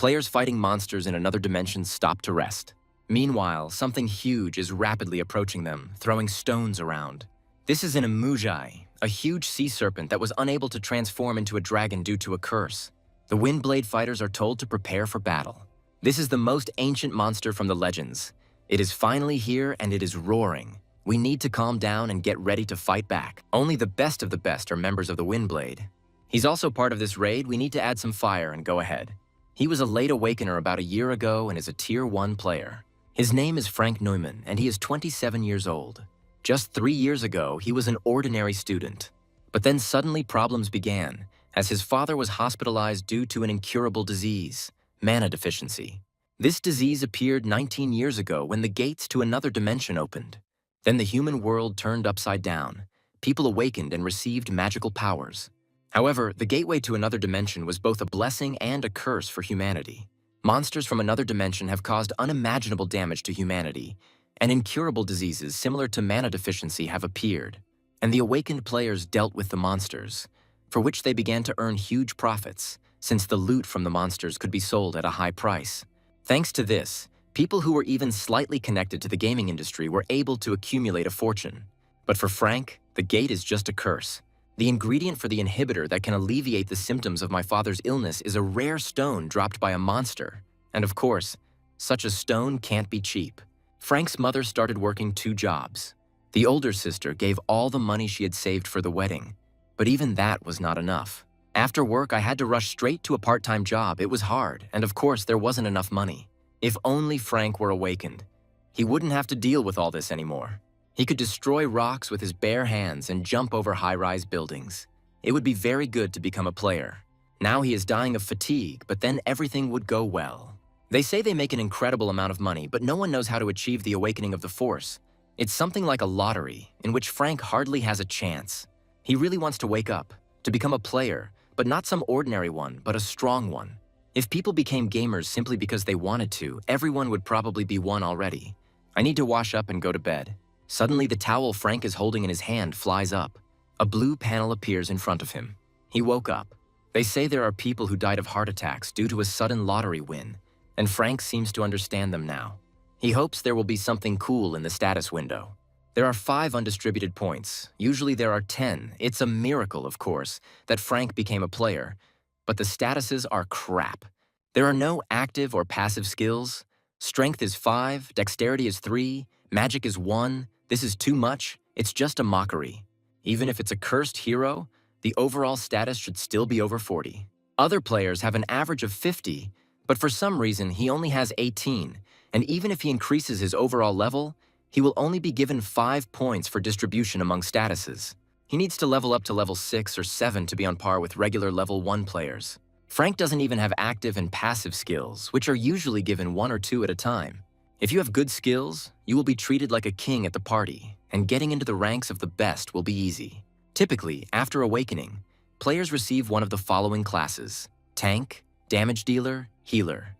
Players fighting monsters in another dimension stop to rest. Meanwhile, something huge is rapidly approaching them, throwing stones around. This is an Mujai, a huge sea serpent that was unable to transform into a dragon due to a curse. The Windblade fighters are told to prepare for battle. This is the most ancient monster from the legends. It is finally here and it is roaring. We need to calm down and get ready to fight back. Only the best of the best are members of the Windblade. He's also part of this raid. We need to add some fire and go ahead. He was a late awakener about a year ago and is a Tier 1 player. His name is Frank Neumann and he is 27 years old. Just 3 years ago, he was an ordinary student. But then suddenly problems began, as his father was hospitalized due to an incurable disease, mana deficiency. This disease appeared 19 years ago when the gates to another dimension opened. Then the human world turned upside down. People awakened and received magical powers. However, the gateway to another dimension was both a blessing and a curse for humanity. Monsters from another dimension have caused unimaginable damage to humanity, and incurable diseases similar to mana deficiency have appeared. And the awakened players dealt with the monsters, for which they began to earn huge profits, since the loot from the monsters could be sold at a high price. Thanks to this, people who were even slightly connected to the gaming industry were able to accumulate a fortune. But for Frank, the gate is just a curse. The ingredient for the inhibitor that can alleviate the symptoms of my father's illness is a rare stone dropped by a monster. And of course, such a stone can't be cheap. Frank's mother started working 2 jobs. The older sister gave all the money she had saved for the wedding, but even that was not enough. After work, I had to rush straight to a part-time job. It was hard, and of course, there wasn't enough money. If only Frank were awakened. He wouldn't have to deal with all this anymore. He could destroy rocks with his bare hands and jump over high-rise buildings. It would be very good to become a player. Now he is dying of fatigue, but then everything would go well. They say they make an incredible amount of money, but no one knows how to achieve the awakening of the Force. It's something like a lottery, in which Frank hardly has a chance. He really wants to wake up, to become a player, but not some ordinary one, but a strong one. If people became gamers simply because they wanted to, everyone would probably be one already. I need to wash up and go to bed. Suddenly, the towel Frank is holding in his hand flies up. A blue panel appears in front of him. He woke up. They say there are people who died of heart attacks due to a sudden lottery win, and Frank seems to understand them now. He hopes there will be something cool in the status window. There are 5 undistributed points. Usually there are 10. It's a miracle, of course, that Frank became a player, but the statuses are crap. There are no active or passive skills. Strength is 5, dexterity is 3, magic is 1. This is too much. It's just a mockery. Even if it's a cursed hero, the overall status should still be over 40. Other players have an average of 50, but for some reason he only has 18, and even if he increases his overall level, he will only be given 5 points for distribution among statuses. He needs to level up to level 6 or 7 to be on par with regular level 1 players. Frank doesn't even have active and passive skills, which are usually given 1 or 2 at a time. If you have good skills, you will be treated like a king at the party, and getting into the ranks of the best will be easy. Typically, after awakening, players receive one of the following classes: tank, damage dealer, healer.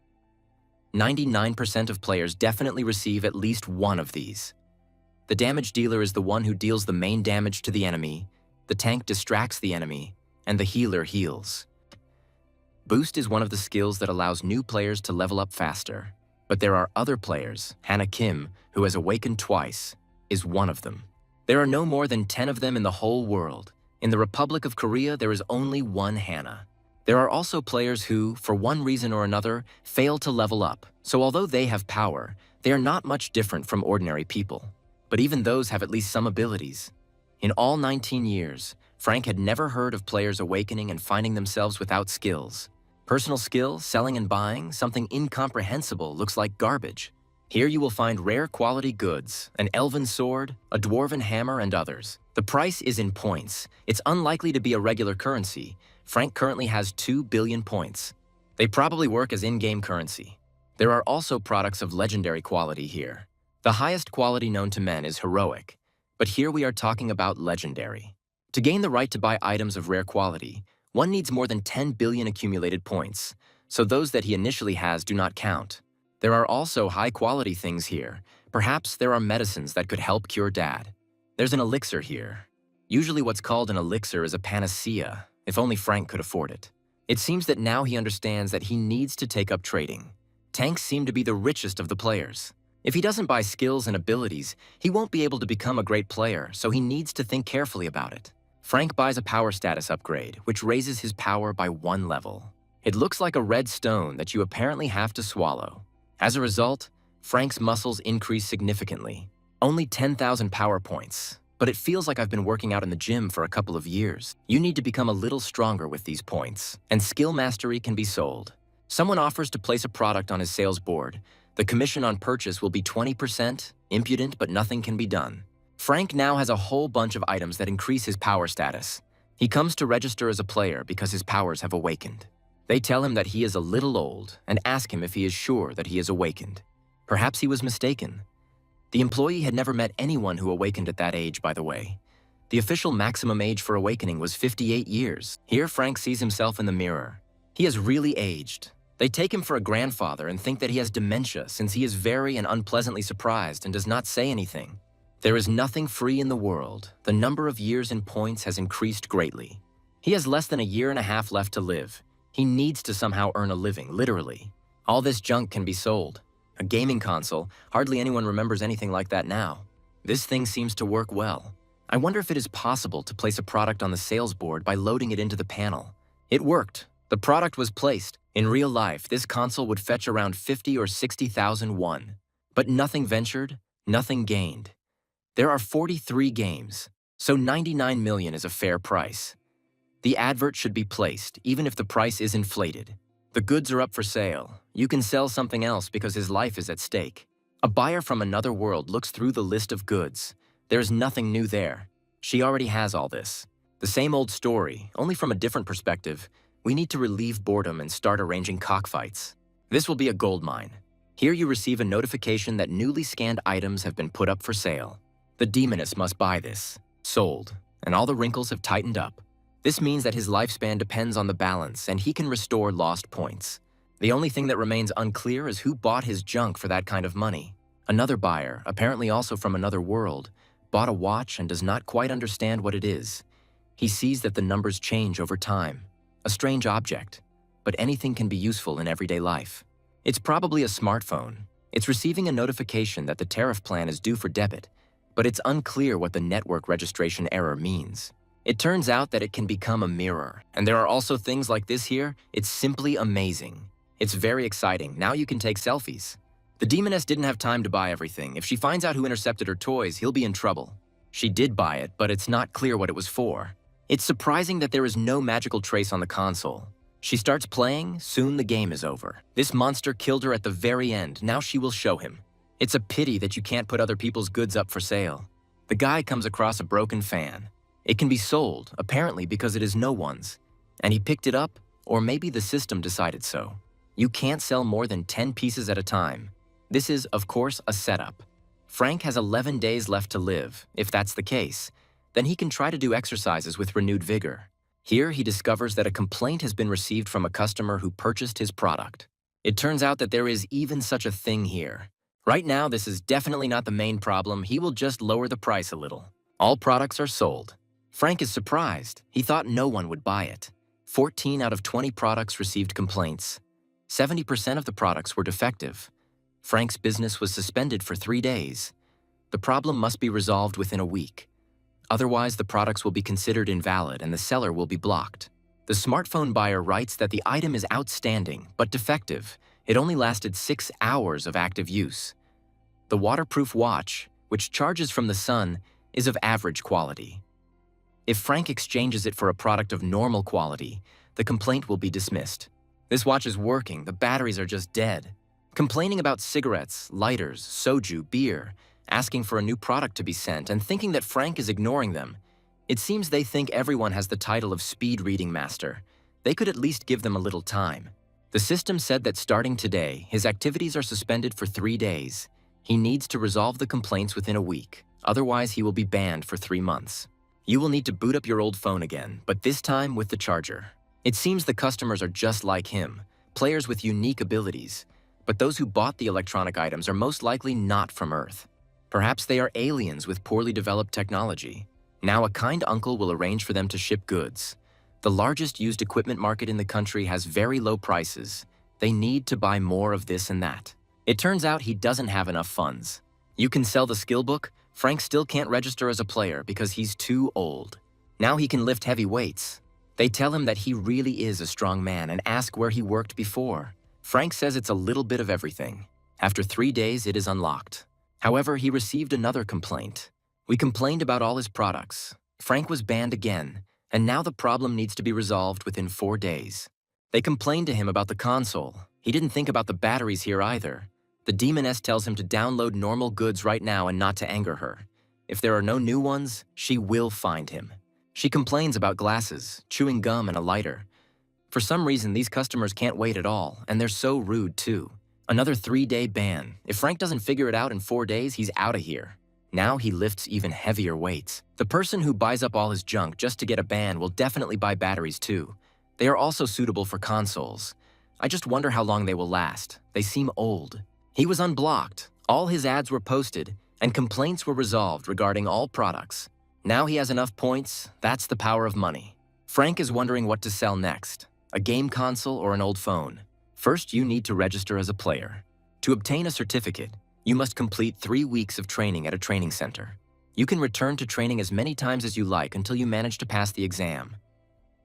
99% of players definitely receive at least one of these. The damage dealer is the one who deals the main damage to the enemy, the tank distracts the enemy, and the healer heals. Boost is one of the skills that allows new players to level up faster. But there are other players. Hannah Kim, who has awakened twice, is one of them. There are no more than 10 of them in the whole world. In the Republic of Korea, there is only one Hannah. There are also players who, for one reason or another, fail to level up. So although they have power, they are not much different from ordinary people. But even those have at least some abilities. In all 19 years, Frank had never heard of players awakening and finding themselves without skills. Personal skill, selling and buying, something incomprehensible looks like garbage. Here you will find rare quality goods, an elven sword, a dwarven hammer, and others. The price is in points. It's unlikely to be a regular currency. Frank currently has 2 billion points. They probably work as in-game currency. There are also products of legendary quality here. The highest quality known to men is heroic, but here we are talking about legendary. To gain the right to buy items of rare quality, one needs more than 10 billion accumulated points, so those that he initially has do not count. There are also high-quality things here. Perhaps there are medicines that could help cure Dad. There's an elixir here. Usually what's called an elixir is a panacea, if only Frank could afford it. It seems that now he understands that he needs to take up trading. Tanks seem to be the richest of the players. If he doesn't buy skills and abilities, he won't be able to become a great player, so he needs to think carefully about it. Frank buys a power status upgrade, which raises his power by 1 level. It looks like a red stone that you apparently have to swallow. As a result, Frank's muscles increase significantly. Only 10,000 power points, but it feels like I've been working out in the gym for a couple of years. You need to become a little stronger with these points, and skill mastery can be sold. Someone offers to place a product on his sales board. The commission on purchase will be 20%, impudent, but nothing can be done. Frank now has a whole bunch of items that increase his power status. He comes to register as a player because his powers have awakened. They tell him that he is a little old and ask him if he is sure that he is awakened. Perhaps he was mistaken. The employee had never met anyone who awakened at that age, by the way. The official maximum age for awakening was 58 years. Here, Frank sees himself in the mirror. He has really aged. They take him for a grandfather and think that he has dementia since he is very and unpleasantly surprised and does not say anything. There is nothing free in the world. The number of years and points has increased greatly. He has less than a year and a half left to live. He needs to somehow earn a living, literally. All this junk can be sold. A gaming console, hardly anyone remembers anything like that now. This thing seems to work well. I wonder if it is possible to place a product on the sales board by loading it into the panel. It worked. The product was placed. In real life, this console would fetch around 50 or 60,000 won. But nothing ventured, nothing gained. There are 43 games, so 99 million is a fair price. The advert should be placed, even if the price is inflated. The goods are up for sale. You can sell something else because his life is at stake. A buyer from another world looks through the list of goods. There's nothing new there. She already has all this. The same old story, only from a different perspective. We need to relieve boredom and start arranging cockfights. This will be a goldmine. Here you receive a notification that newly scanned items have been put up for sale. The demoness must buy this. Sold. And all the wrinkles have tightened up. This means that his lifespan depends on the balance and he can restore lost points. The only thing that remains unclear is who bought his junk for that kind of money. Another buyer, apparently also from another world, bought a watch and does not quite understand what it is. He sees that the numbers change over time. A strange object, but anything can be useful in everyday life. It's probably a smartphone. It's receiving a notification that the tariff plan is due for debit, but it's unclear what the network registration error means. It turns out that it can become a mirror, and there are also things like this here. It's simply amazing. It's very exciting. Now you can take selfies. The demoness didn't have time to buy everything. If she finds out who intercepted her toys, he'll be in trouble. She did buy it, but it's not clear what it was for. It's surprising that there is no magical trace on the console. She starts playing, soon the game is over. This monster killed her at the very end, now she will show him. It's a pity that you can't put other people's goods up for sale. The guy comes across a broken fan. It can be sold, apparently because it is no one's. And he picked it up, or maybe the system decided so. You can't sell more than 10 pieces at a time. This is, of course, a setup. Frank has 11 days left to live. If that's the case, then he can try to do exercises with renewed vigor. Here, he discovers that a complaint has been received from a customer who purchased his product. It turns out that there is even such a thing here. Right now, this is definitely not the main problem. He will just lower the price a little. All products are sold. Frank is surprised. He thought no one would buy it. 14 out of 20 products received complaints. 70% of the products were defective. Frank's business was suspended for 3 days. The problem must be resolved within a week. Otherwise, the products will be considered invalid and the seller will be blocked. The smartphone buyer writes that the item is outstanding, but defective. It only lasted 6 hours of active use. The waterproof watch, which charges from the sun, is of average quality. If Frank exchanges it for a product of normal quality, the complaint will be dismissed. This watch is working, the batteries are just dead. Complaining about cigarettes, lighters, soju, beer, asking for a new product to be sent, and thinking that Frank is ignoring them. It seems they think everyone has the title of speed reading master. They could at least give them a little time. The system said that starting today, his activities are suspended for 3 days. He needs to resolve the complaints within a week, otherwise he will be banned for 3 months. You will need to boot up your old phone again, but this time with the charger. It seems the customers are just like him, players with unique abilities, but those who bought the electronic items are most likely not from Earth. Perhaps they are aliens with poorly developed technology. Now a kind uncle will arrange for them to ship goods. The largest used equipment market in the country has very low prices. They need to buy more of this and that. It turns out he doesn't have enough funds. You can sell the skill book, Frank still can't register as a player because he's too old. Now he can lift heavy weights. They tell him that he really is a strong man and ask where he worked before. Frank says it's a little bit of everything. After 3 days, it is unlocked. However, he received another complaint. We complained about all his products. Frank was banned again, and now the problem needs to be resolved within 4 days. They complained to him about the console. He didn't think about the batteries here either. The demoness tells him to download normal goods right now and not to anger her. If there are no new ones, she will find him. She complains about glasses, chewing gum, and a lighter. For some reason, these customers can't wait at all, and they're so rude too. Another 3-day ban. If Frank doesn't figure it out in 4 days, he's out of here. Now he lifts even heavier weights. The person who buys up all his junk just to get a ban will definitely buy batteries too. They are also suitable for consoles. I just wonder how long they will last. They seem old. He was unblocked. All his ads were posted, and complaints were resolved regarding all products. Now he has enough points. That's the power of money. Frank is wondering what to sell next, a game console or an old phone. First, you need to register as a player. To obtain a certificate, you must complete 3 weeks of training at a training center. You can return to training as many times as you like until you manage to pass the exam.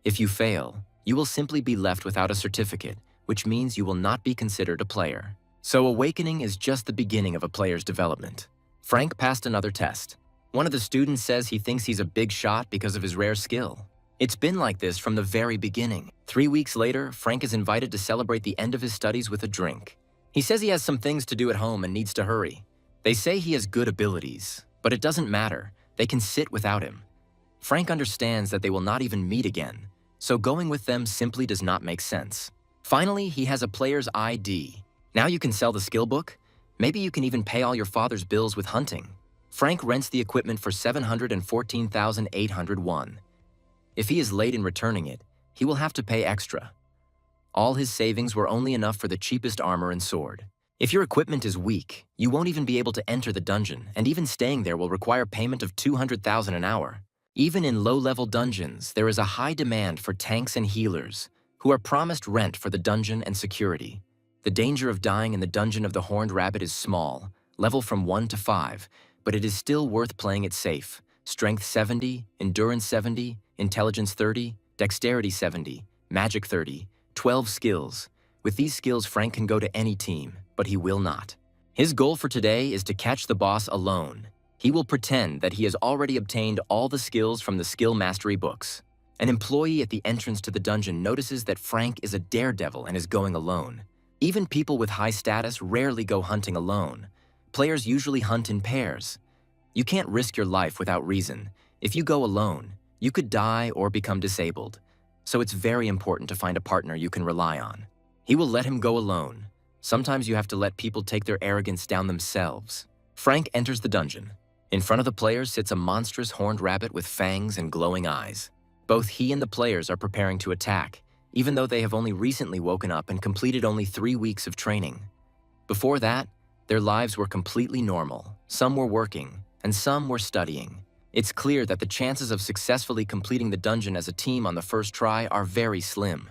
If you fail, you will simply be left without a certificate, which means you will not be considered a player. So awakening is just the beginning of a player's development. Frank passed another test. One of the students says he thinks he's a big shot because of his rare skill. It's been like this from the very beginning. 3 weeks later, Frank is invited to celebrate the end of his studies with a drink. He says he has some things to do at home and needs to hurry. They say he has good abilities, but it doesn't matter. They can sit without him. Frank understands that they will not even meet again, so going with them simply does not make sense. Finally, he has a player's ID. Now you can sell the skill book. Maybe you can even pay all your father's bills with hunting. Frank rents the equipment for 714,801. If he is late in returning it, he will have to pay extra. All his savings were only enough for the cheapest armor and sword. If your equipment is weak, you won't even be able to enter the dungeon, and even staying there will require payment of 200,000 an hour. Even in low-level dungeons, there is a high demand for tanks and healers, who are promised rent for the dungeon and security. The danger of dying in the dungeon of the Horned Rabbit is small, level from 1 to 5, but it is still worth playing it safe. Strength 70, Endurance 70, Intelligence 30, Dexterity 70, Magic 30, 12 skills. With these skills, Frank can go to any team, but he will not. His goal for today is to catch the boss alone. He will pretend that he has already obtained all the skills from the skill mastery books. An employee at the entrance to the dungeon notices that Frank is a daredevil and is going alone. Even people with high status rarely go hunting alone. Players usually hunt in pairs. You can't risk your life without reason. If you go alone, you could die or become disabled. So it's very important to find a partner you can rely on. He will let him go alone. Sometimes you have to let people take their arrogance down themselves. Frank enters the dungeon. In front of the players sits a monstrous horned rabbit with fangs and glowing eyes. Both he and the players are preparing to attack, even though they have only recently woken up and completed only 3 weeks of training. Before that, their lives were completely normal. Some were working, and some were studying. It's clear that the chances of successfully completing the dungeon as a team on the first try are very slim,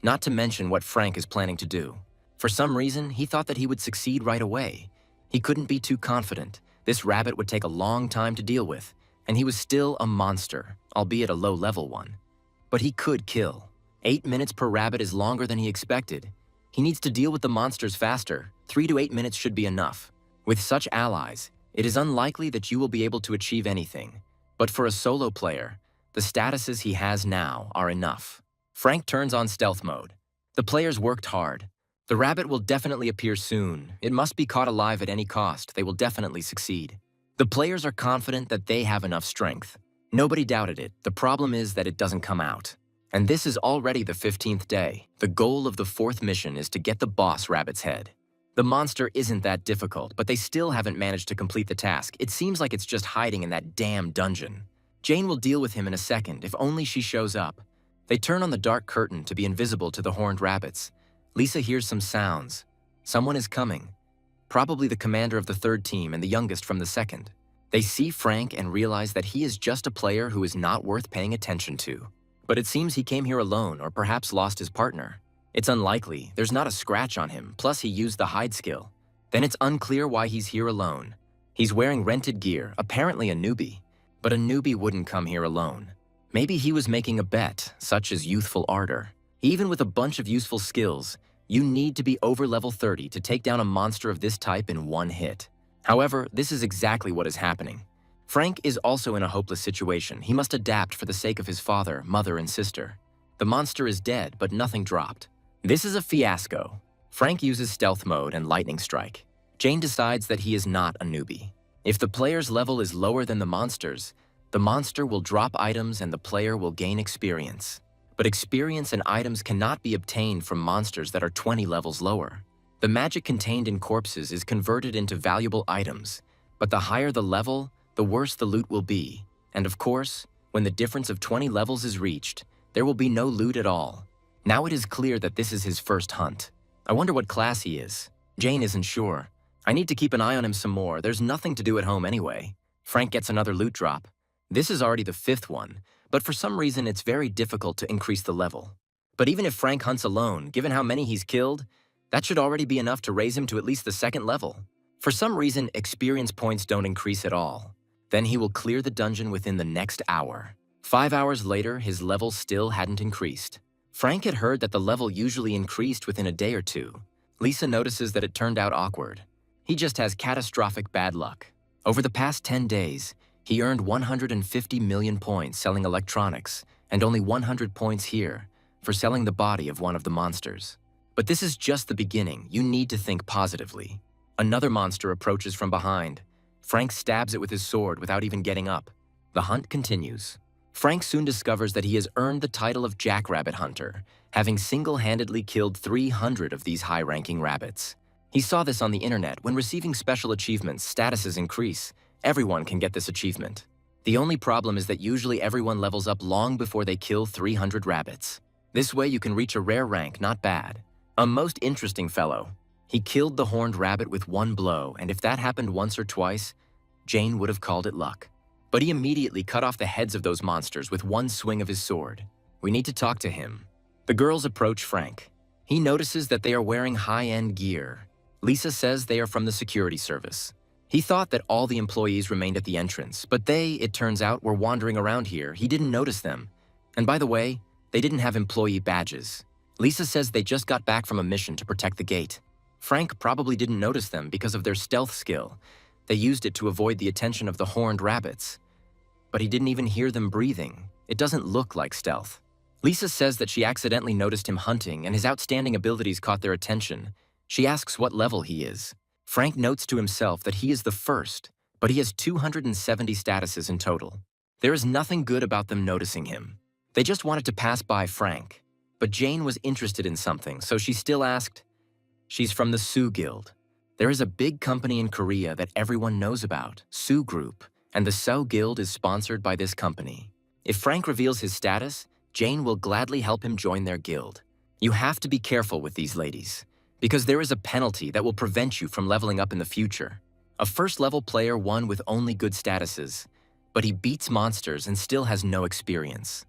not to mention what Frank is planning to do. For some reason, he thought that he would succeed right away. He couldn't be too confident. This rabbit would take a long time to deal with, and he was still a monster, albeit a low-level one. But he could kill. 8 minutes per rabbit is longer than he expected. He needs to deal with the monsters faster. 3 to 8 minutes should be enough. With such allies, it is unlikely that you will be able to achieve anything. But for a solo player, the statuses he has now are enough. Frank turns on stealth mode. The players worked hard. The rabbit will definitely appear soon. It must be caught alive at any cost. They will definitely succeed. The players are confident that they have enough strength. Nobody doubted it. The problem is that it doesn't come out. And this is already the 15th day. The goal of the 4th mission is to get the boss rabbit's head. The monster isn't that difficult, but they still haven't managed to complete the task. It seems like it's just hiding in that damn dungeon. Jane will deal with him in a second, if only she shows up. They turn on the dark curtain to be invisible to the horned rabbits. Lisa hears some sounds. Someone is coming. Probably the commander of the 3rd team and the youngest from the 2nd. They see Frank and realize that he is just a player who is not worth paying attention to. But it seems he came here alone or perhaps lost his partner. It's unlikely, there's not a scratch on him, plus he used the hide skill. Then it's unclear why he's here alone. He's wearing rented gear, apparently a newbie. But a newbie wouldn't come here alone. Maybe he was making a bet, such as youthful ardor. Even with a bunch of useful skills, you need to be over level 30 to take down a monster of this type in one hit. However, this is exactly what is happening. Frank is also in a hopeless situation. He must adapt for the sake of his father, mother, and sister. The monster is dead, but nothing dropped. This is a fiasco. Frank uses stealth mode and lightning strike. Jane decides that he is not a newbie. If the player's level is lower than the monster will drop items and the player will gain experience. But experience and items cannot be obtained from monsters that are 20 levels lower. The magic contained in corpses is converted into valuable items, but the higher the level, the worse the loot will be. And of course, when the difference of 20 levels is reached, there will be no loot at all. Now it is clear that this is his first hunt. I wonder what class he is. Jane isn't sure. I need to keep an eye on him some more. There's nothing to do at home anyway. Frank gets another loot drop. This is already the 5th one, but for some reason it's very difficult to increase the level. But even if Frank hunts alone, given how many he's killed, that should already be enough to raise him to at least the 2nd level. For some reason, experience points don't increase at all. Then he will clear the dungeon within the next hour. 5 hours later, his level still hadn't increased. Frank had heard that the level usually increased within a day or two. Lisa notices that it turned out awkward. He just has catastrophic bad luck. Over the past 10 days, he earned 150 million points selling electronics, and only 100 points here for selling the body of one of the monsters. But this is just the beginning. You need to think positively. Another monster approaches from behind. Frank stabs it with his sword without even getting up. The hunt continues. Frank soon discovers that he has earned the title of Jackrabbit Hunter, having single-handedly killed 300 of these high-ranking rabbits. He saw this on the internet. When receiving special achievements, statuses increase. Everyone can get this achievement. The only problem is that usually everyone levels up long before they kill 300 rabbits. This way you can reach a rare rank, not bad. A most interesting fellow. He killed the horned rabbit with one blow, and if that happened once or twice, Jane would have called it luck. But he immediately cut off the heads of those monsters with one swing of his sword. We need to talk to him. The girls approach Frank. He notices that they are wearing high-end gear. Lisa says they are from the security service. He thought that all the employees remained at the entrance, but they, it turns out, were wandering around here. He didn't notice them. And by the way, they didn't have employee badges. Lisa says they just got back from a mission to protect the gate. Frank probably didn't notice them because of their stealth skill. They used it to avoid the attention of the horned rabbits. But he didn't even hear them breathing. It doesn't look like stealth. Lisa says that she accidentally noticed him hunting and his outstanding abilities caught their attention. She asks what level he is. Frank notes to himself that he is the first, but he has 270 statuses in total. There is nothing good about them noticing him. They just wanted to pass by Frank. But Jane was interested in something, so she still asked. She's from the Soo Guild. There is a big company in Korea that everyone knows about, Soo Group, and the Soo Guild is sponsored by this company. If Frank reveals his status, Jane will gladly help him join their guild. You have to be careful with these ladies, because there is a penalty that will prevent you from leveling up in the future. A first-level player won with only good statuses, but he beats monsters and still has no experience.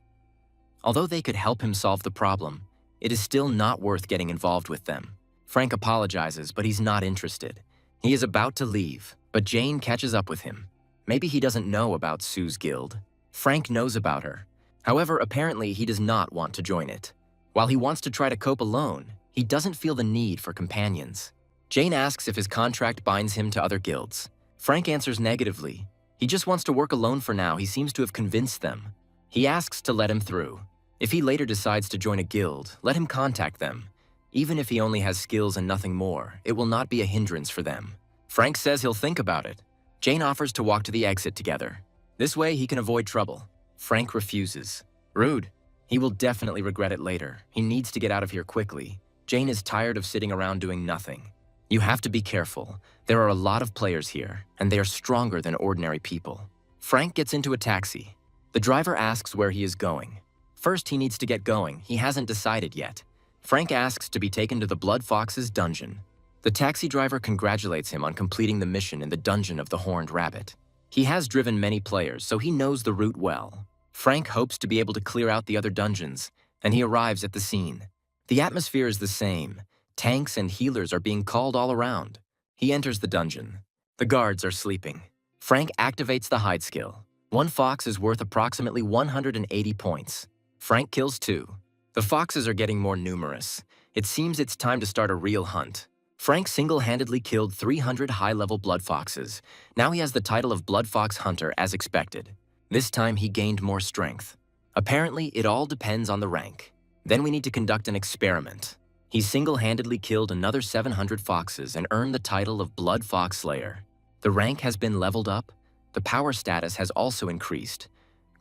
Although they could help him solve the problem, it is still not worth getting involved with them. Frank apologizes, but he's not interested. He is about to leave, but Jane catches up with him. Maybe he doesn't know about Soo's guild. Frank knows about her. However, apparently he does not want to join it. While he wants to try to cope alone, he doesn't feel the need for companions. Jane asks if his contract binds him to other guilds. Frank answers negatively. He just wants to work alone for now. He seems to have convinced them. He asks to let him through. If he later decides to join a guild, let him contact them. Even if he only has skills and nothing more, it will not be a hindrance for them. Frank says he'll think about it. Jane offers to walk to the exit together. This way he can avoid trouble. Frank refuses. Rude. He will definitely regret it later. He needs to get out of here quickly. Jane is tired of sitting around doing nothing. You have to be careful. There are a lot of players here, and they are stronger than ordinary people. Frank gets into a taxi. The driver asks where he is going. First, he needs to get going. He hasn't decided yet. Frank asks to be taken to the Blood Fox's dungeon. The taxi driver congratulates him on completing the mission in the dungeon of the Horned Rabbit. He has driven many players, so he knows the route well. Frank hopes to be able to clear out the other dungeons, and he arrives at the scene. The atmosphere is the same. Tanks and healers are being called all around. He enters the dungeon. The guards are sleeping. Frank activates the hide skill. One fox is worth approximately 180 points. Frank kills 2. The foxes are getting more numerous. It seems it's time to start a real hunt. Frank single-handedly killed 300 high-level blood foxes. Now he has the title of Blood Fox Hunter as expected. This time he gained more strength. Apparently, it all depends on the rank. Then we need to conduct an experiment. He single-handedly killed another 700 foxes and earned the title of Blood Fox Slayer. The rank has been leveled up. The power status has also increased.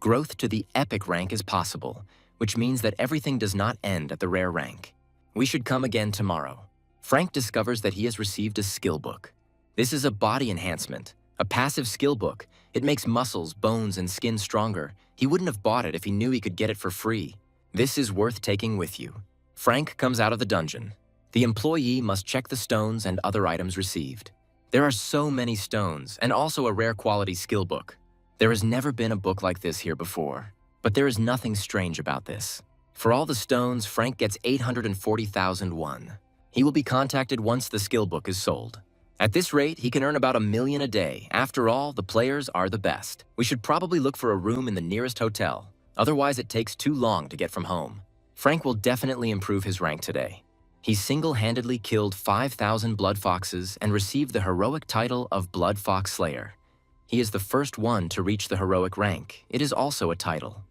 Growth to the epic rank is possible, which means that everything does not end at the rare rank. We should come again tomorrow. Frank discovers that he has received a skill book. This is a body enhancement, a passive skill book. It makes muscles, bones, and skin stronger. He wouldn't have bought it if he knew he could get it for free. This is worth taking with you. Frank comes out of the dungeon. The employee must check the stones and other items received. There are so many stones, and also a rare quality skill book. There has never been a book like this here before, but there is nothing strange about this. For all the stones, Frank gets 840,001. He will be contacted once the skill book is sold. At this rate, he can earn about $1 million a day. After all, the players are the best. We should probably look for a room in the nearest hotel. Otherwise, it takes too long to get from home. Frank will definitely improve his rank today. He single-handedly killed 5,000 blood foxes and received the heroic title of Blood Fox Slayer. He is the first one to reach the heroic rank. It is also a title.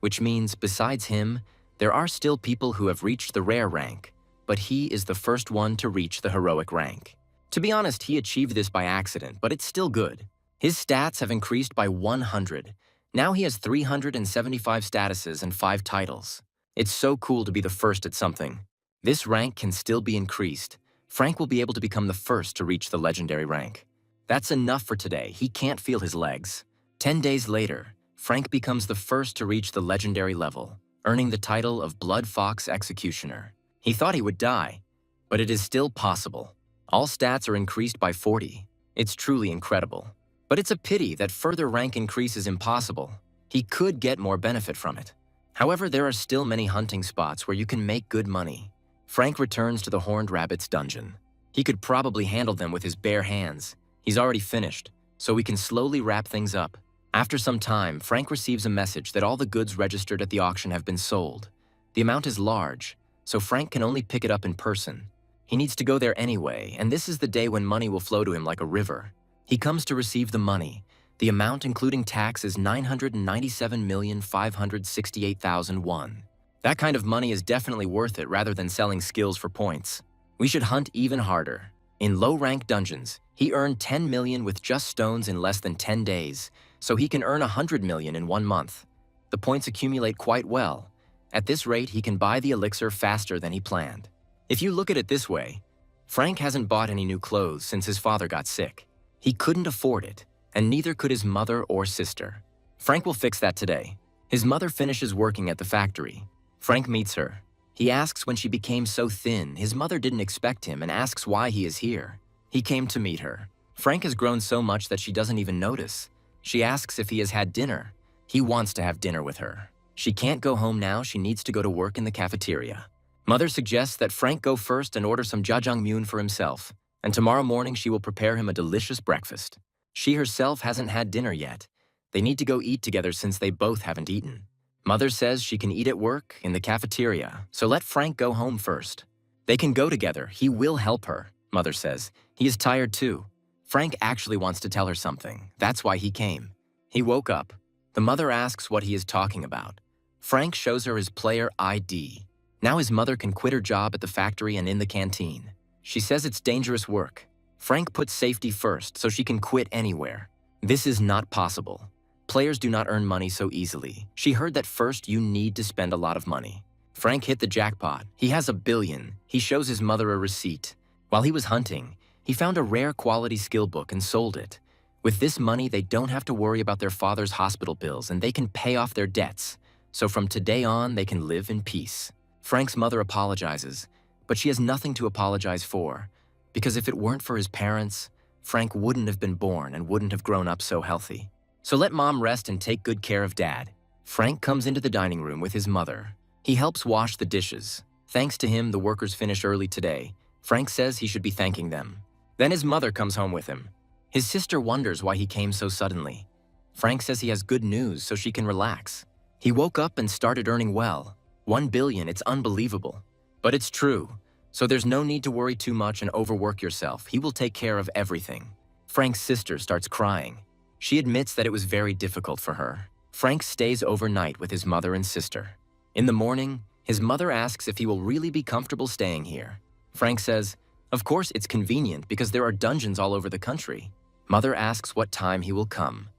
Which means, besides him, there are still people who have reached the rare rank, but he is the first one to reach the heroic rank. To be honest, he achieved this by accident, but it's still good. His stats have increased by 100. Now he has 375 statuses and 5 titles. It's so cool to be the first at something. This rank can still be increased. Frank will be able to become the first to reach the legendary rank. That's enough for today. He can't feel his legs. 10 days later, Frank becomes the first to reach the legendary level, earning the title of Blood Fox Executioner. He thought he would die, but it is still possible. All stats are increased by 40. It's truly incredible. But it's a pity that further rank increase is impossible. He could get more benefit from it. However, there are still many hunting spots where you can make good money. Frank returns to the Horned Rabbit's dungeon. He could probably handle them with his bare hands. He's already finished, so we can slowly wrap things up. After some time, Frank receives a message that all the goods registered at the auction have been sold. The amount is large, so Frank can only pick it up in person. He needs to go there anyway, and this is the day when money will flow to him like a river. He comes to receive the money. The amount, including tax, is 997,568,001. That kind of money is definitely worth it rather than selling skills for points. We should hunt even harder. In low-rank dungeons, he earned 10 million with just stones in less than 10 days, so he can earn 100 million in 1 month. The points accumulate quite well. At this rate, he can buy the elixir faster than he planned. If you look at it this way, Frank hasn't bought any new clothes since his father got sick. He couldn't afford it, and neither could his mother or sister. Frank will fix that today. His mother finishes working at the factory. Frank meets her. He asks when she became so thin. His mother didn't expect him and asks why he is here. He came to meet her. Frank has grown so much that she doesn't even notice. She asks if he has had dinner. He wants to have dinner with her. She can't go home now. She needs to go to work in the cafeteria. Mother suggests that Frank go first and order some jjajangmyeon for himself, and tomorrow morning she will prepare him a delicious breakfast. She herself hasn't had dinner yet. They need to go eat together since they both haven't eaten. Mother says she can eat at work in the cafeteria, so let Frank go home first. They can go together. He will help her, Mother says. He is tired too. Frank actually wants to tell her something. That's why he came. He woke up. The mother asks what he is talking about. Frank shows her his player ID. Now his mother can quit her job at the factory and in the canteen. She says it's dangerous work. Frank puts safety first so she can quit anywhere. This is not possible. Players do not earn money so easily. She heard that first you need to spend a lot of money. Frank hit the jackpot. He has $1 billion. He shows his mother a receipt. While he was hunting, he found a rare quality skill book and sold it. With this money, they don't have to worry about their father's hospital bills and they can pay off their debts. So from today on, they can live in peace. Frank's mother apologizes, but she has nothing to apologize for, because if it weren't for his parents, Frank wouldn't have been born and wouldn't have grown up so healthy. So let mom rest and take good care of dad. Frank comes into the dining room with his mother. He helps wash the dishes. Thanks to him, the workers finish early today. Frank says he should be thanking them. Then his mother comes home with him. His sister wonders why he came so suddenly. Frank says he has good news so she can relax. He woke up and started earning well. 1 billion, it's unbelievable. But it's true. So there's no need to worry too much and overwork yourself. He will take care of everything. Frank's sister starts crying. She admits that it was very difficult for her. Frank stays overnight with his mother and sister. In the morning, his mother asks if he will really be comfortable staying here. Frank says, "Of course it's convenient because there are dungeons all over the country." Mother asks what time he will come.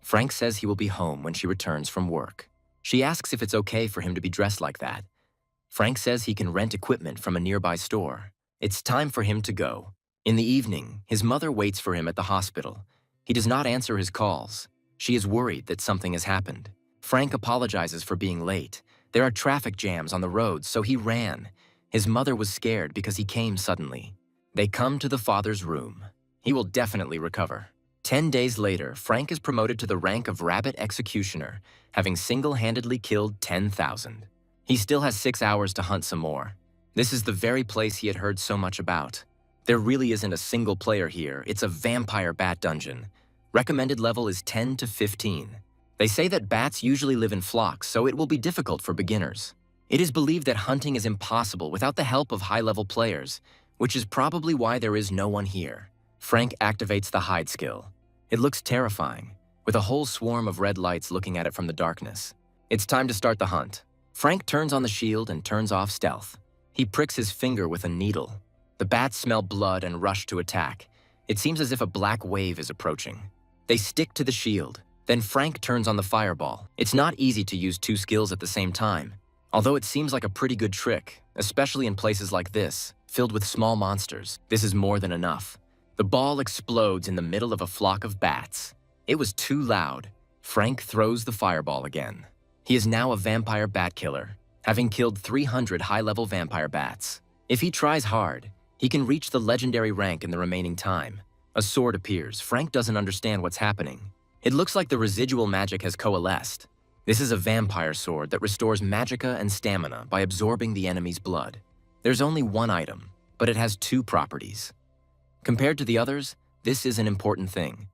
Frank says he will be home when she returns from work. She asks if it's okay for him to be dressed like that. Frank says he can rent equipment from a nearby store. It's time for him to go. In the evening, his mother waits for him at the hospital. He does not answer his calls. She is worried that something has happened. Frank apologizes for being late. There are traffic jams on the road, so he ran. His mother was scared because he came suddenly. They come to the father's room. He will definitely recover. 10 days later, Frank is promoted to the rank of Rabbit Executioner, having single-handedly killed 10,000. He still has 6 hours to hunt some more. This is the very place he had heard so much about. There really isn't a single player here. It's a vampire bat dungeon. Recommended level is 10 to 15. They say that bats usually live in flocks, so it will be difficult for beginners. It is believed that hunting is impossible without the help of high-level players, which is probably why there is no one here. Frank activates the hide skill. It looks terrifying, with a whole swarm of red lights looking at it from the darkness. It's time to start the hunt. Frank turns on the shield and turns off stealth. He pricks his finger with a needle. The bats smell blood and rush to attack. It seems as if a black wave is approaching. They stick to the shield. Then Frank turns on the fireball. It's not easy to use two skills at the same time, although it seems like a pretty good trick, especially in places like this, filled with small monsters. This is more than enough. The ball explodes in the middle of a flock of bats. It was too loud. Frank throws the fireball again. He is now a vampire bat killer, having killed 300 high-level vampire bats. If he tries hard, he can reach the legendary rank in the remaining time. A sword appears. Frank doesn't understand what's happening. It looks like the residual magic has coalesced. This is a vampire sword that restores magicka and stamina by absorbing the enemy's blood. There's only one item, but it has two properties. Compared to the others, this is an important thing.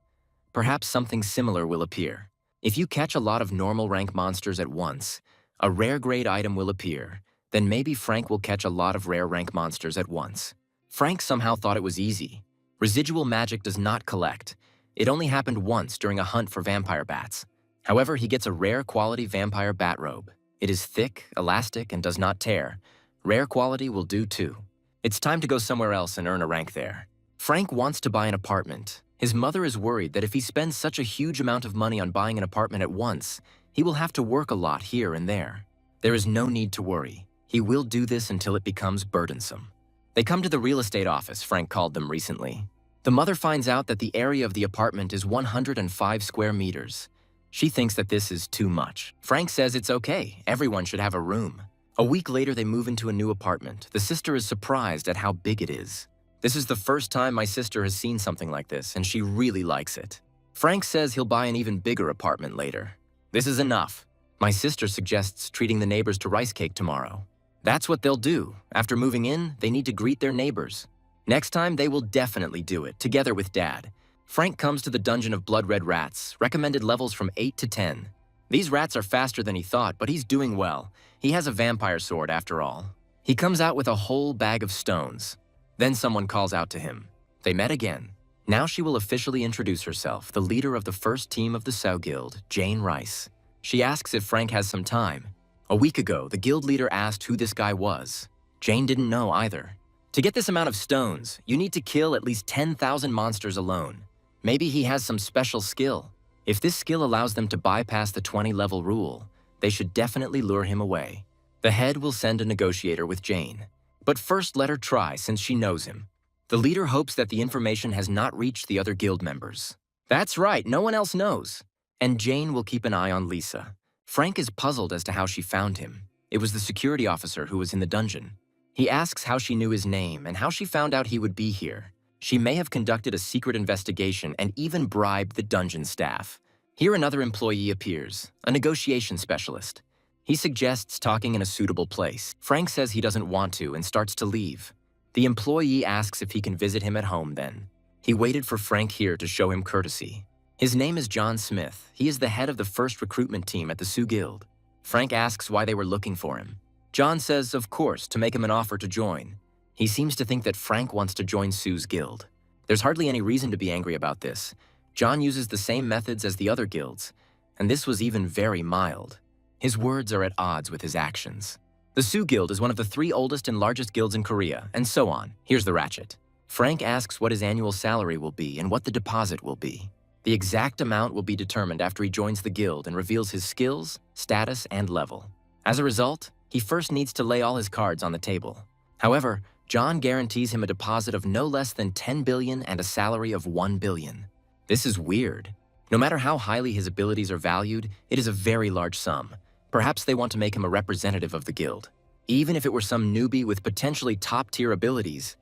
Perhaps something similar will appear. If you catch a lot of normal rank monsters at once, a rare grade item will appear. Then maybe Frank will catch a lot of rare rank monsters at once. Frank somehow thought it was easy. Residual magic does not collect. It only happened once during a hunt for vampire bats. However, he gets a rare quality vampire bat robe. It is thick, elastic, and does not tear. Rare quality will do too. It's time to go somewhere else and earn a rank there. Frank wants to buy an apartment. His mother is worried that if he spends such a huge amount of money on buying an apartment at once, he will have to work a lot here and there. There is no need to worry. He will do this until it becomes burdensome. They come to the real estate office, Frank called them recently. The mother finds out that the area of the apartment is 105 square meters. She thinks that this is too much. Frank says it's okay, everyone should have a room. A week later, they move into a new apartment. The sister is surprised at how big it is. This is the first time my sister has seen something like this, and she really likes it. Frank says he'll buy an even bigger apartment later. This is enough. My sister suggests treating the neighbors to rice cake tomorrow. That's what they'll do. After moving in, they need to greet their neighbors. Next time, they will definitely do it, together with Dad. Frank comes to the Dungeon of Blood Red Rats, recommended levels from 8 to 10. These rats are faster than he thought, but he's doing well. He has a vampire sword after all. He comes out with a whole bag of stones. Then someone calls out to him. They met again. Now she will officially introduce herself, the leader of the first team of the Sow Guild, Jane Rice. She asks if Frank has some time. A week ago, the guild leader asked who this guy was. Jane didn't know either. To get this amount of stones, you need to kill at least 10,000 monsters alone. Maybe he has some special skill. If this skill allows them to bypass the 20-level rule, they should definitely lure him away. The head will send a negotiator with Jane. But first let her try since she knows him. The leader hopes that the information has not reached the other guild members. That's right, no one else knows. And Jane will keep an eye on Lisa. Frank is puzzled as to how she found him. It was the security officer who was in the dungeon. He asks how she knew his name and how she found out he would be here. She may have conducted a secret investigation and even bribed the dungeon staff. Here another employee appears, a negotiation specialist. He suggests talking in a suitable place. Frank says he doesn't want to and starts to leave. The employee asks if he can visit him at home then. He waited for Frank here to show him courtesy. His name is John Smith. He is the head of the first recruitment team at the Sioux Guild. Frank asks why they were looking for him. John says, of course, to make him an offer to join. He seems to think that Frank wants to join Sioux's guild. There's hardly any reason to be angry about this. John uses the same methods as the other guilds, and this was even very mild. His words are at odds with his actions. The Sioux Guild is one of the 3 oldest and largest guilds in Korea, and so on. Here's the ratchet. Frank asks what his annual salary will be and what the deposit will be. The exact amount will be determined after he joins the guild and reveals his skills, status, and level. As a result, he first needs to lay all his cards on the table. However, John guarantees him a deposit of no less than 10 billion and a salary of 1 billion. This is weird. No matter how highly his abilities are valued, it is a very large sum. Perhaps they want to make him a representative of the guild. Even if it were some newbie with potentially top-tier abilities,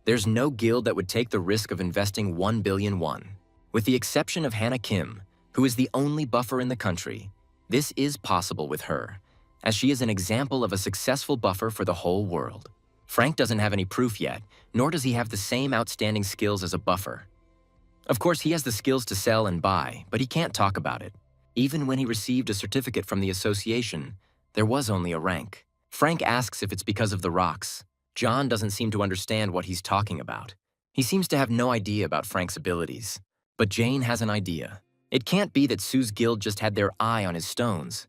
there's no guild that would take the risk of investing 1 billion won. With the exception of Hannah Kim, who is the only buffer in the country, this is possible with her, as she is an example of a successful buffer for the whole world. Frank doesn't have any proof yet, nor does he have the same outstanding skills as a buffer. Of course, he has the skills to sell and buy, but he can't talk about it. Even when he received a certificate from the association, there was only a rank. Frank asks if it's because of the rocks. John doesn't seem to understand what he's talking about. He seems to have no idea about Frank's abilities. But Jane has an idea. It can't be that Sioux's guild just had their eye on his stones.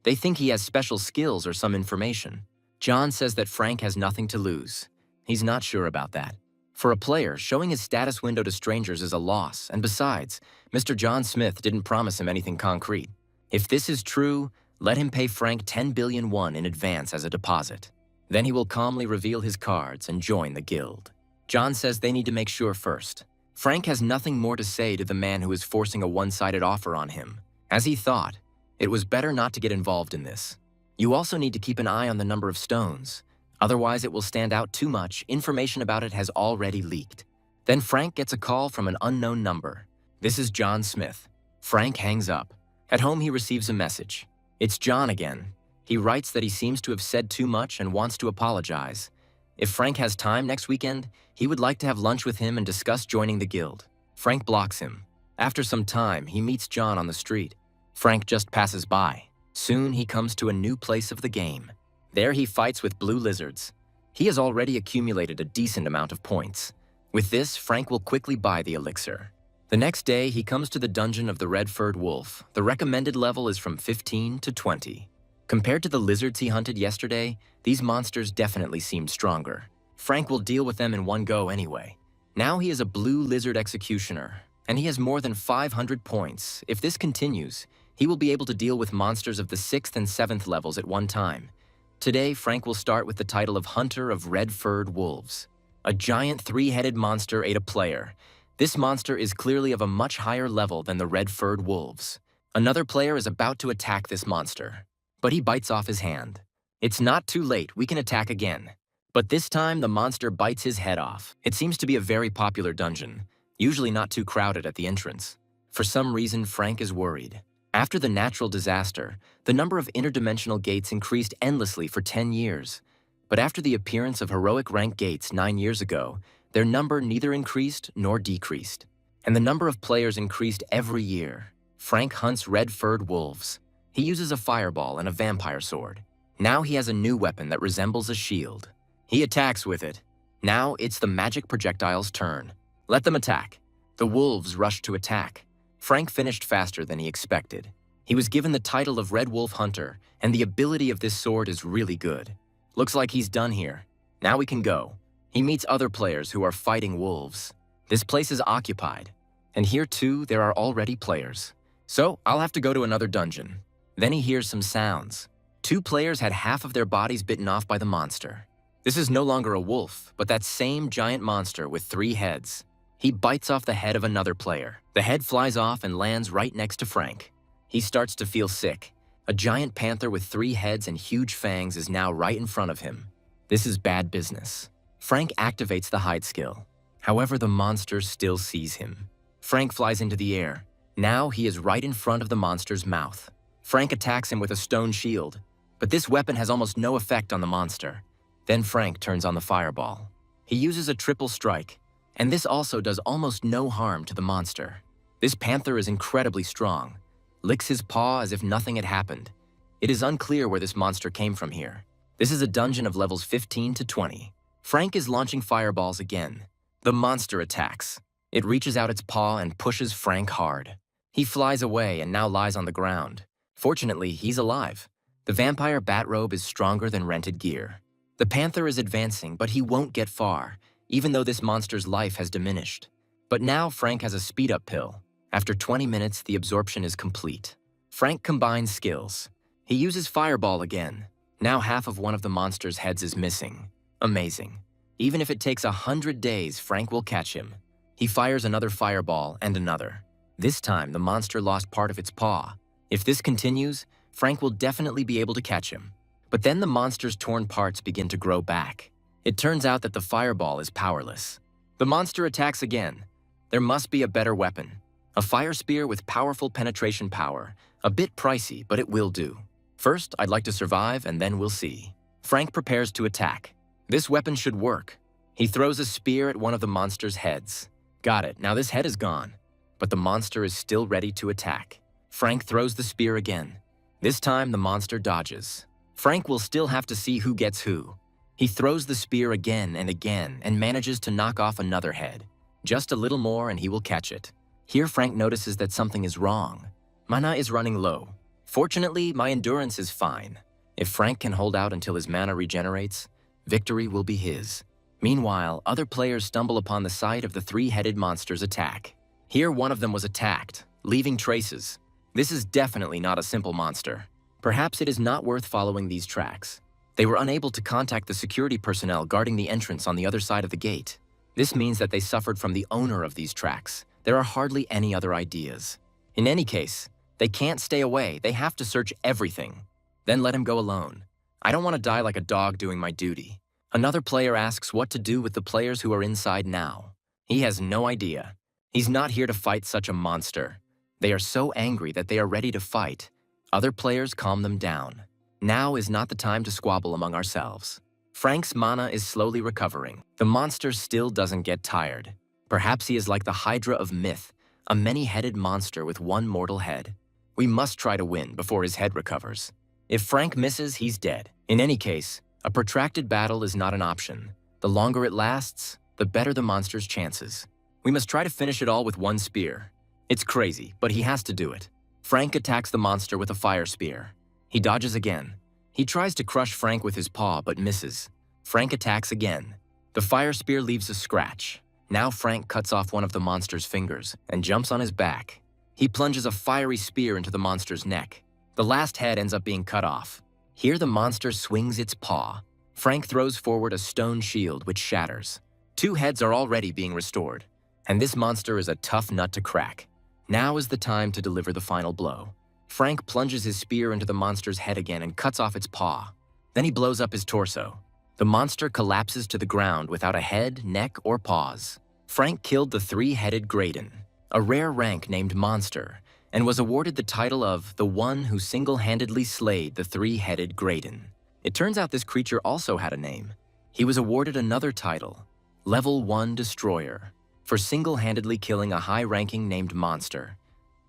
They think he has special skills or some information. John says that Frank has nothing to lose. He's not sure about that. For a player, showing his status window to strangers is a loss, and besides, Mr. John Smith didn't promise him anything concrete. If this is true, let him pay Frank 10 billion won in advance as a deposit. Then he will calmly reveal his cards and join the guild. John says they need to make sure first. Frank has nothing more to say to the man who is forcing a one-sided offer on him. As he thought, it was better not to get involved in this. You also need to keep an eye on the number of stones. Otherwise, it will stand out too much. Information about it has already leaked. Then Frank gets a call from an unknown number. This is John Smith. Frank hangs up. At home, he receives a message. It's John again. He writes that he seems to have said too much and wants to apologize. If Frank has time next weekend, he would like to have lunch with him and discuss joining the guild. Frank blocks him. After some time, he meets John on the street. Frank just passes by. Soon, he comes to a new place of the game. There he fights with blue lizards. He has already accumulated a decent amount of points. With this, Frank will quickly buy the elixir. The next day, he comes to the dungeon of the red-furred wolf. The recommended level is from 15 to 20. Compared to the lizards he hunted yesterday, these monsters definitely seemed stronger. Frank will deal with them in one go anyway. Now he is a blue lizard executioner, and he has more than 500 points. If this continues, he will be able to deal with monsters of the 6th and 7th levels at one time. Today, Frank will start with the title of Hunter of Red-Furred Wolves. A giant 3-headed monster ate a player. This monster is clearly of a much higher level than the red-furred wolves. Another player is about to attack this monster, but he bites off his hand. It's not too late, we can attack again. But this time, the monster bites his head off. It seems to be a very popular dungeon, usually not too crowded at the entrance. For some reason, Frank is worried. After the natural disaster, the number of interdimensional gates increased endlessly for 10 years. But after the appearance of heroic rank gates 9 years ago, their number neither increased nor decreased. And the number of players increased every year. Frank hunts red-furred wolves. He uses a fireball and a vampire sword. Now he has a new weapon that resembles a shield. He attacks with it. Now it's the magic projectile's turn. Let them attack. The wolves rush to attack. Frank finished faster than he expected. He was given the title of Red Wolf Hunter, and the ability of this sword is really good. Looks like he's done here. Now we can go. He meets other players who are fighting wolves. This place is occupied, and here too there are already players. So I'll have to go to another dungeon. Then he hears some sounds. 2 players had half of their bodies bitten off by the monster. This is no longer a wolf, but that same giant monster with 3 heads. He bites off the head of another player. The head flies off and lands right next to Frank. He starts to feel sick. A giant panther with 3 heads and huge fangs is now right in front of him. This is bad business. Frank activates the hide skill. However, the monster still sees him. Frank flies into the air. Now he is right in front of the monster's mouth. Frank attacks him with a stone shield, but this weapon has almost no effect on the monster. Then Frank turns on the fireball. He uses a triple strike, and this also does almost no harm to the monster. This panther is incredibly strong, licks his paw as if nothing had happened. It is unclear where this monster came from here. This is a dungeon of levels 15 to 20. Frank is launching fireballs again. The monster attacks. It reaches out its paw and pushes Frank hard. He flies away and now lies on the ground. Fortunately, he's alive. The vampire batrobe is stronger than rented gear. The panther is advancing, but he won't get far, even though this monster's life has diminished. But now Frank has a speed-up pill. After 20 minutes, the absorption is complete. Frank combines skills. He uses fireball again. Now half of one of the monster's heads is missing. Amazing. Even if it takes 100 days, Frank will catch him. He fires another fireball and another. This time, the monster lost part of its paw. If this continues, Frank will definitely be able to catch him. But then the monster's torn parts begin to grow back. It turns out that the fireball is powerless. The monster attacks again. There must be a better weapon. A fire spear with powerful penetration power. A bit pricey, but it will do. First, I'd like to survive, and then we'll see. Frank prepares to attack. This weapon should work. He throws a spear at one of the monster's heads. Got it, now this head is gone. But the monster is still ready to attack. Frank throws the spear again. This time, the monster dodges. Frank will still have to see who gets who. He throws the spear again and manages to knock off another head. Just a little more and he will catch it. Here, Frank notices that something is wrong. Mana is running low. Fortunately, my endurance is fine. If Frank can hold out until his mana regenerates, victory will be his. Meanwhile, other players stumble upon the site of the three-headed monster's attack. Here, one of them was attacked, leaving traces. This is definitely not a simple monster. Perhaps it is not worth following these tracks. They were unable to contact the security personnel guarding the entrance on the other side of the gate. This means that they suffered from the owner of these tracks. There are hardly any other ideas. In any case, they can't stay away. They have to search everything. Then let him go alone. I don't want to die like a dog doing my duty. Another player asks what to do with the players who are inside now. He has no idea. He's not here to fight such a monster. They are so angry that they are ready to fight. Other players calm them down. Now is not the time to squabble among ourselves. Frank's mana is slowly recovering. The monster still doesn't get tired. Perhaps he is like the Hydra of myth, a many-headed monster with one mortal head. We must try to win before his head recovers. If Frank misses, he's dead. In any case, a protracted battle is not an option. The longer it lasts, the better the monster's chances. We must try to finish it all with one spear. It's crazy, but he has to do it. Frank attacks the monster with a fire spear. He dodges again. He tries to crush Frank with his paw, but misses. Frank attacks again. The fire spear leaves a scratch. Now Frank cuts off one of the monster's fingers and jumps on his back. He plunges a fiery spear into the monster's neck. The last head ends up being cut off. Here the monster swings its paw. Frank throws forward a stone shield which shatters. 2 heads are already being restored. And this monster is a tough nut to crack. Now is the time to deliver the final blow. Frank plunges his spear into the monster's head again and cuts off its paw. Then he blows up his torso. The monster collapses to the ground without a head, neck, or paws. Frank killed the 3-headed Graydon, a rare rank named Monster, and was awarded the title of the one who single-handedly slayed the 3-headed Graydon. It turns out this creature also had a name. He was awarded another title, Level 1 Destroyer, for single-handedly killing a high-ranking named Monster.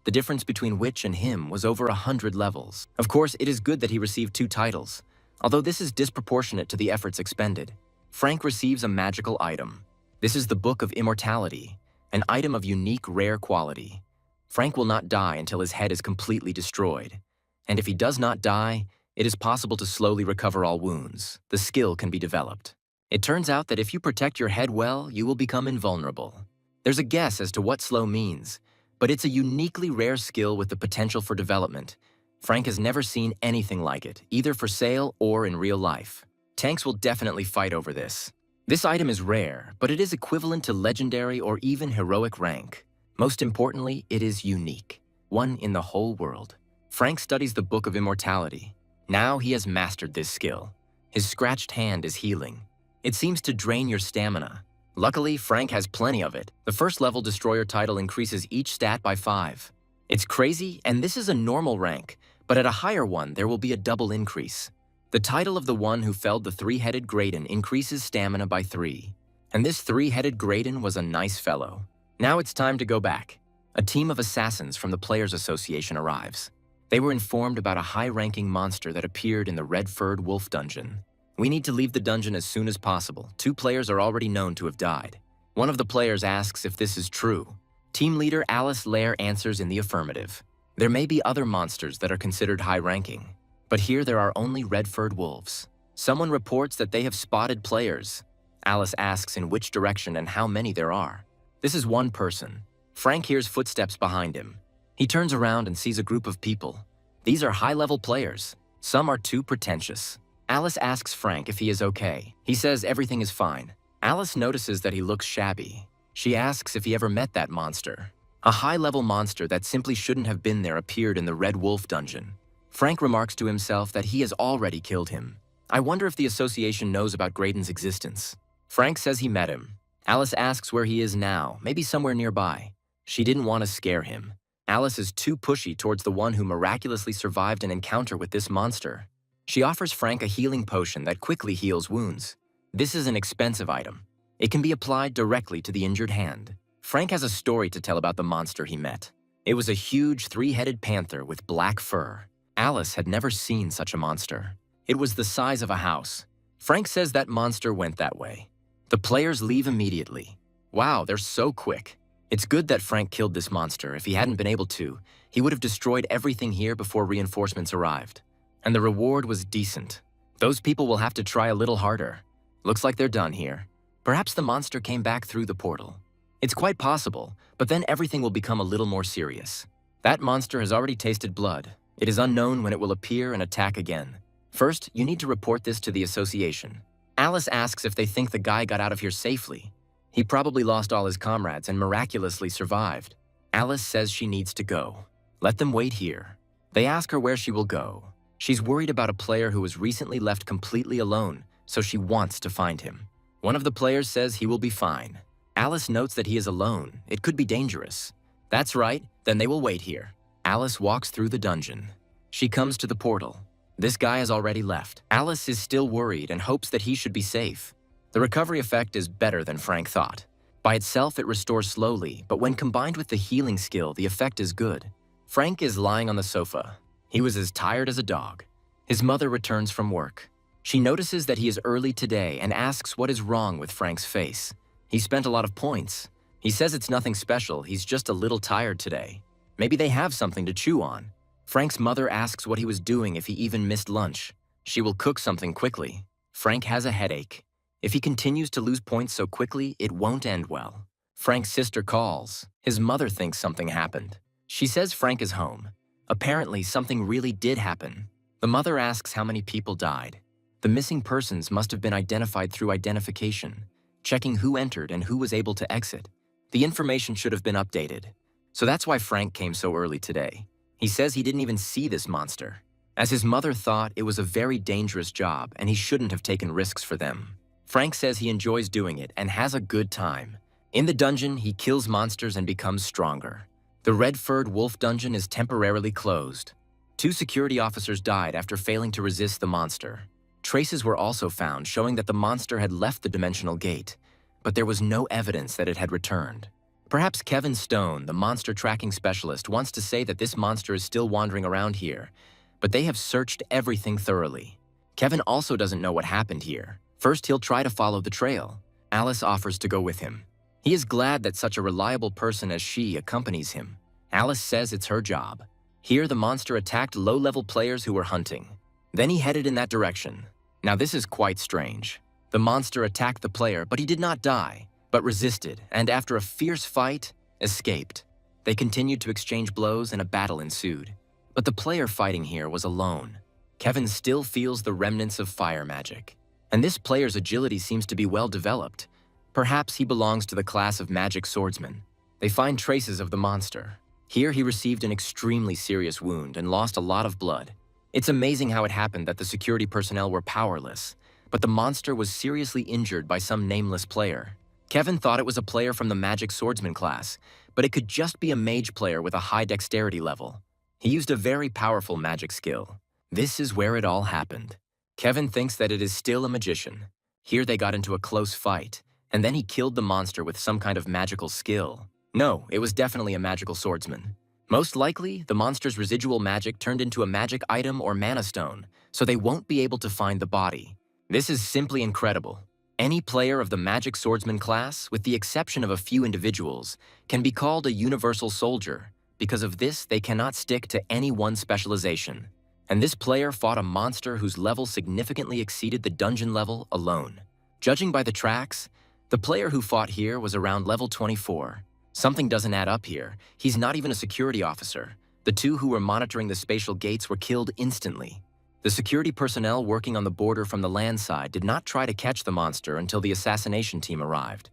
The difference between Witch and him was over 100 levels. Of course, it is good that he received 2 titles, although this is disproportionate to the efforts expended. Frank receives a magical item. This is the Book of Immortality, an item of unique, rare quality. Frank will not die until his head is completely destroyed. And if he does not die, it is possible to slowly recover all wounds. The skill can be developed. It turns out that if you protect your head well, you will become invulnerable. There's a guess as to what slow means, but it's a uniquely rare skill with the potential for development. Frank has never seen anything like it, either for sale or in real life. Tanks will definitely fight over this. This item is rare, but it is equivalent to legendary or even heroic rank. Most importantly, it is unique, one in the whole world. Frank studies the Book of Immortality. Now he has mastered this skill. His scratched hand is healing. It seems to drain your stamina. Luckily, Frank has plenty of it. The first level Destroyer title increases each stat by 5. It's crazy, and this is a normal rank, but at a higher one, there will be a double increase. The title of the one who felled the three-headed Graydon increases stamina by 3. And this three-headed Graydon was a nice fellow. Now it's time to go back. A team of assassins from the Players Association arrives. They were informed about a high-ranking monster that appeared in the red-furred wolf dungeon. We need to leave the dungeon as soon as possible. 2 players are already known to have died. One of the players asks if this is true. Team leader Alice Lair answers in the affirmative. There may be other monsters that are considered high-ranking, but here there are only red-furred wolves. Someone reports that they have spotted players. Alice asks in which direction and how many there are. This is one person. Frank hears footsteps behind him. He turns around and sees a group of people. These are high-level players. Some are too pretentious. Alice asks Frank if he is okay. He says everything is fine. Alice notices that he looks shabby. She asks if he ever met that monster. A high-level monster that simply shouldn't have been there appeared in the Red Wolf dungeon. Frank remarks to himself that he has already killed him. I wonder if the association knows about Graydon's existence. Frank says he met him. Alice asks where he is now, maybe somewhere nearby. She didn't want to scare him. Alice is too pushy towards the one who miraculously survived an encounter with this monster. She offers Frank a healing potion that quickly heals wounds. This is an expensive item. It can be applied directly to the injured hand. Frank has a story to tell about the monster he met. It was a huge 3-headed panther with black fur. Alice had never seen such a monster. It was the size of a house. Frank says that monster went that way. The players leave immediately. Wow, they're so quick. It's good that Frank killed this monster. If he hadn't been able to, he would have destroyed everything here before reinforcements arrived. And the reward was decent. Those people will have to try a little harder. Looks like they're done here. Perhaps the monster came back through the portal. It's quite possible, but then everything will become a little more serious. That monster has already tasted blood. It is unknown when it will appear and attack again. First, you need to report this to the association. Alice asks if they think the guy got out of here safely. He probably lost all his comrades and miraculously survived. Alice says she needs to go. Let them wait here. They ask her where she will go. She's worried about a player who was recently left completely alone, so she wants to find him. One of the players says he will be fine. Alice notes that he is alone. It could be dangerous. That's right, then they will wait here. Alice walks through the dungeon. She comes to the portal. This guy has already left. Alice is still worried and hopes that he should be safe. The recovery effect is better than Frank thought. By itself, it restores slowly, but when combined with the healing skill, the effect is good. Frank is lying on the sofa. He was as tired as a dog. His mother returns from work. She notices that he is early today and asks what is wrong with Frank's face. He spent a lot of points. He says it's nothing special, he's just a little tired today. Maybe they have something to chew on. Frank's mother asks what he was doing if he even missed lunch. She will cook something quickly. Frank has a headache. If he continues to lose points so quickly, it won't end well. Frank's sister calls. His mother thinks something happened. She says Frank is home. Apparently, something really did happen. The mother asks how many people died. The missing persons must have been identified through identification, checking who entered and who was able to exit. The information should have been updated. So that's why Frank came so early today. He says he didn't even see this monster. As his mother thought, it was a very dangerous job and he shouldn't have taken risks for them. Frank says he enjoys doing it and has a good time. In the dungeon, he kills monsters and becomes stronger. The red-furred wolf dungeon is temporarily closed. 2 security officers died after failing to resist the monster. Traces were also found showing that the monster had left the dimensional gate, but there was no evidence that it had returned. Perhaps Kevin Stone, the monster tracking specialist, wants to say that this monster is still wandering around here, but they have searched everything thoroughly. Kevin also doesn't know what happened here. First, he'll try to follow the trail. Alice offers to go with him. He is glad that such a reliable person as she accompanies him. Alice says it's her job. Here, the monster attacked low-level players who were hunting. Then he headed in that direction. Now this is quite strange. The monster attacked the player, but he did not die, but resisted, and after a fierce fight, escaped. They continued to exchange blows and a battle ensued. But the player fighting here was alone. Kevin still feels the remnants of fire magic. And this player's agility seems to be well developed. Perhaps he belongs to the class of magic swordsmen. They find traces of the monster. Here he received an extremely serious wound and lost a lot of blood. It's amazing how it happened that the security personnel were powerless, but the monster was seriously injured by some nameless player. Kevin thought it was a player from the Magic Swordsman class, but it could just be a mage player with a high dexterity level. He used a very powerful magic skill. This is where it all happened. Kevin thinks that it is still a magician. Here they got into a close fight, and then he killed the monster with some kind of magical skill. No, it was definitely a magical swordsman. Most likely, the monster's residual magic turned into a magic item or mana stone, so they won't be able to find the body. This is simply incredible. Any player of the Magic Swordsman class, with the exception of a few individuals, can be called a universal soldier. Because of this, they cannot stick to any one specialization. And this player fought a monster whose level significantly exceeded the dungeon level alone. Judging by the tracks, the player who fought here was around level 24. Something doesn't add up here. He's not even a security officer. The two who were monitoring the spatial gates were killed instantly. The security personnel working on the border from the land side did not try to catch the monster until the assassination team arrived.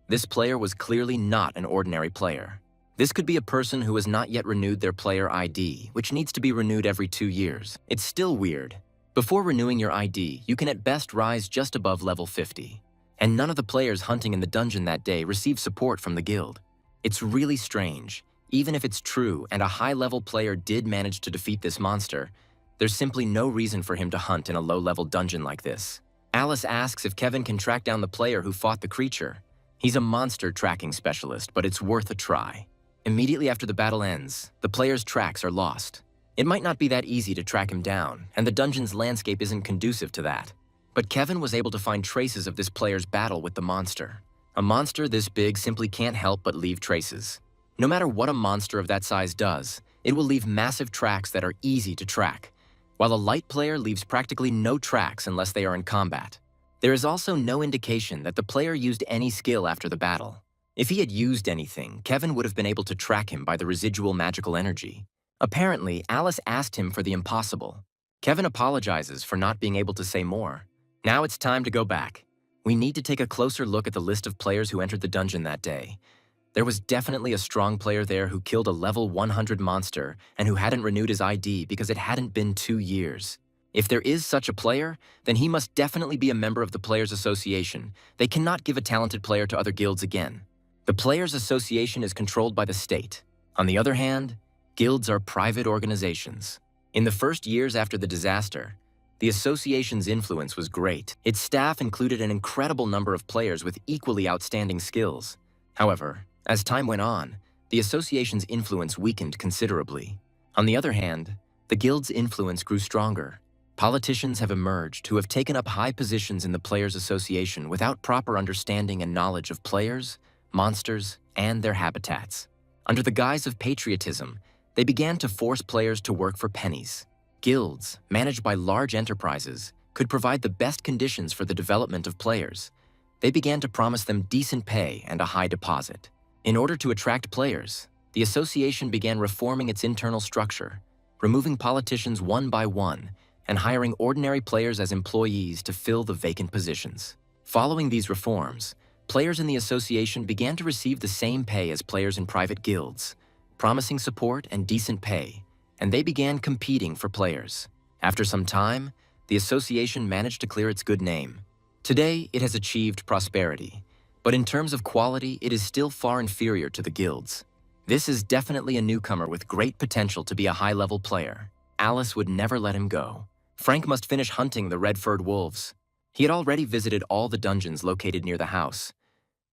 This player was clearly not an ordinary player. This could be a person who has not yet renewed their player ID, which needs to be renewed every 2 years. It's still weird. Before renewing your ID, you can at best rise just above level 50. And none of the players hunting in the dungeon that day received support from the guild. It's really strange. Even if it's true and a high-level player did manage to defeat this monster, there's simply no reason for him to hunt in a low-level dungeon like this. Alice asks if Kevin can track down the player who fought the creature. He's a monster tracking specialist, but it's worth a try. Immediately after the battle ends, the player's tracks are lost. It might not be that easy to track him down, and the dungeon's landscape isn't conducive to that. But Kevin was able to find traces of this player's battle with the monster. A monster this big simply can't help but leave traces. No matter what a monster of that size does, it will leave massive tracks that are easy to track, while a light player leaves practically no tracks unless they are in combat. There is also no indication that the player used any skill after the battle. If he had used anything, Kevin would have been able to track him by the residual magical energy. Apparently, Alice asked him for the impossible. Kevin apologizes for not being able to say more. Now it's time to go back. We need to take a closer look at the list of players who entered the dungeon that day. There was definitely a strong player there who killed a level 100 monster and who hadn't renewed his ID because it hadn't been 2 years. If there is such a player, then he must definitely be a member of the Players Association. They cannot give a talented player to other guilds again. The Players Association is controlled by the state. On the other hand, guilds are private organizations. In the first years after the disaster, the association's influence was great. Its staff included an incredible number of players with equally outstanding skills. However, as time went on, the association's influence weakened considerably. On the other hand, the guild's influence grew stronger. Politicians have emerged who have taken up high positions in the Players Association without proper understanding and knowledge of players, monsters, and their habitats. Under the guise of patriotism, they began to force players to work for pennies. Guilds, managed by large enterprises, could provide the best conditions for the development of players. They began to promise them decent pay and a high deposit. In order to attract players, the association began reforming its internal structure, removing politicians one by one, and hiring ordinary players as employees to fill the vacant positions. Following these reforms, players in the association began to receive the same pay as players in private guilds, promising support and decent pay, and they began competing for players. After some time, the association managed to clear its good name. Today, it has achieved prosperity, but in terms of quality, it is still far inferior to the guilds. This is definitely a newcomer with great potential to be a high-level player. Alice would never let him go. Frank must finish hunting the red-furred wolves. He had already visited all the dungeons located near the house.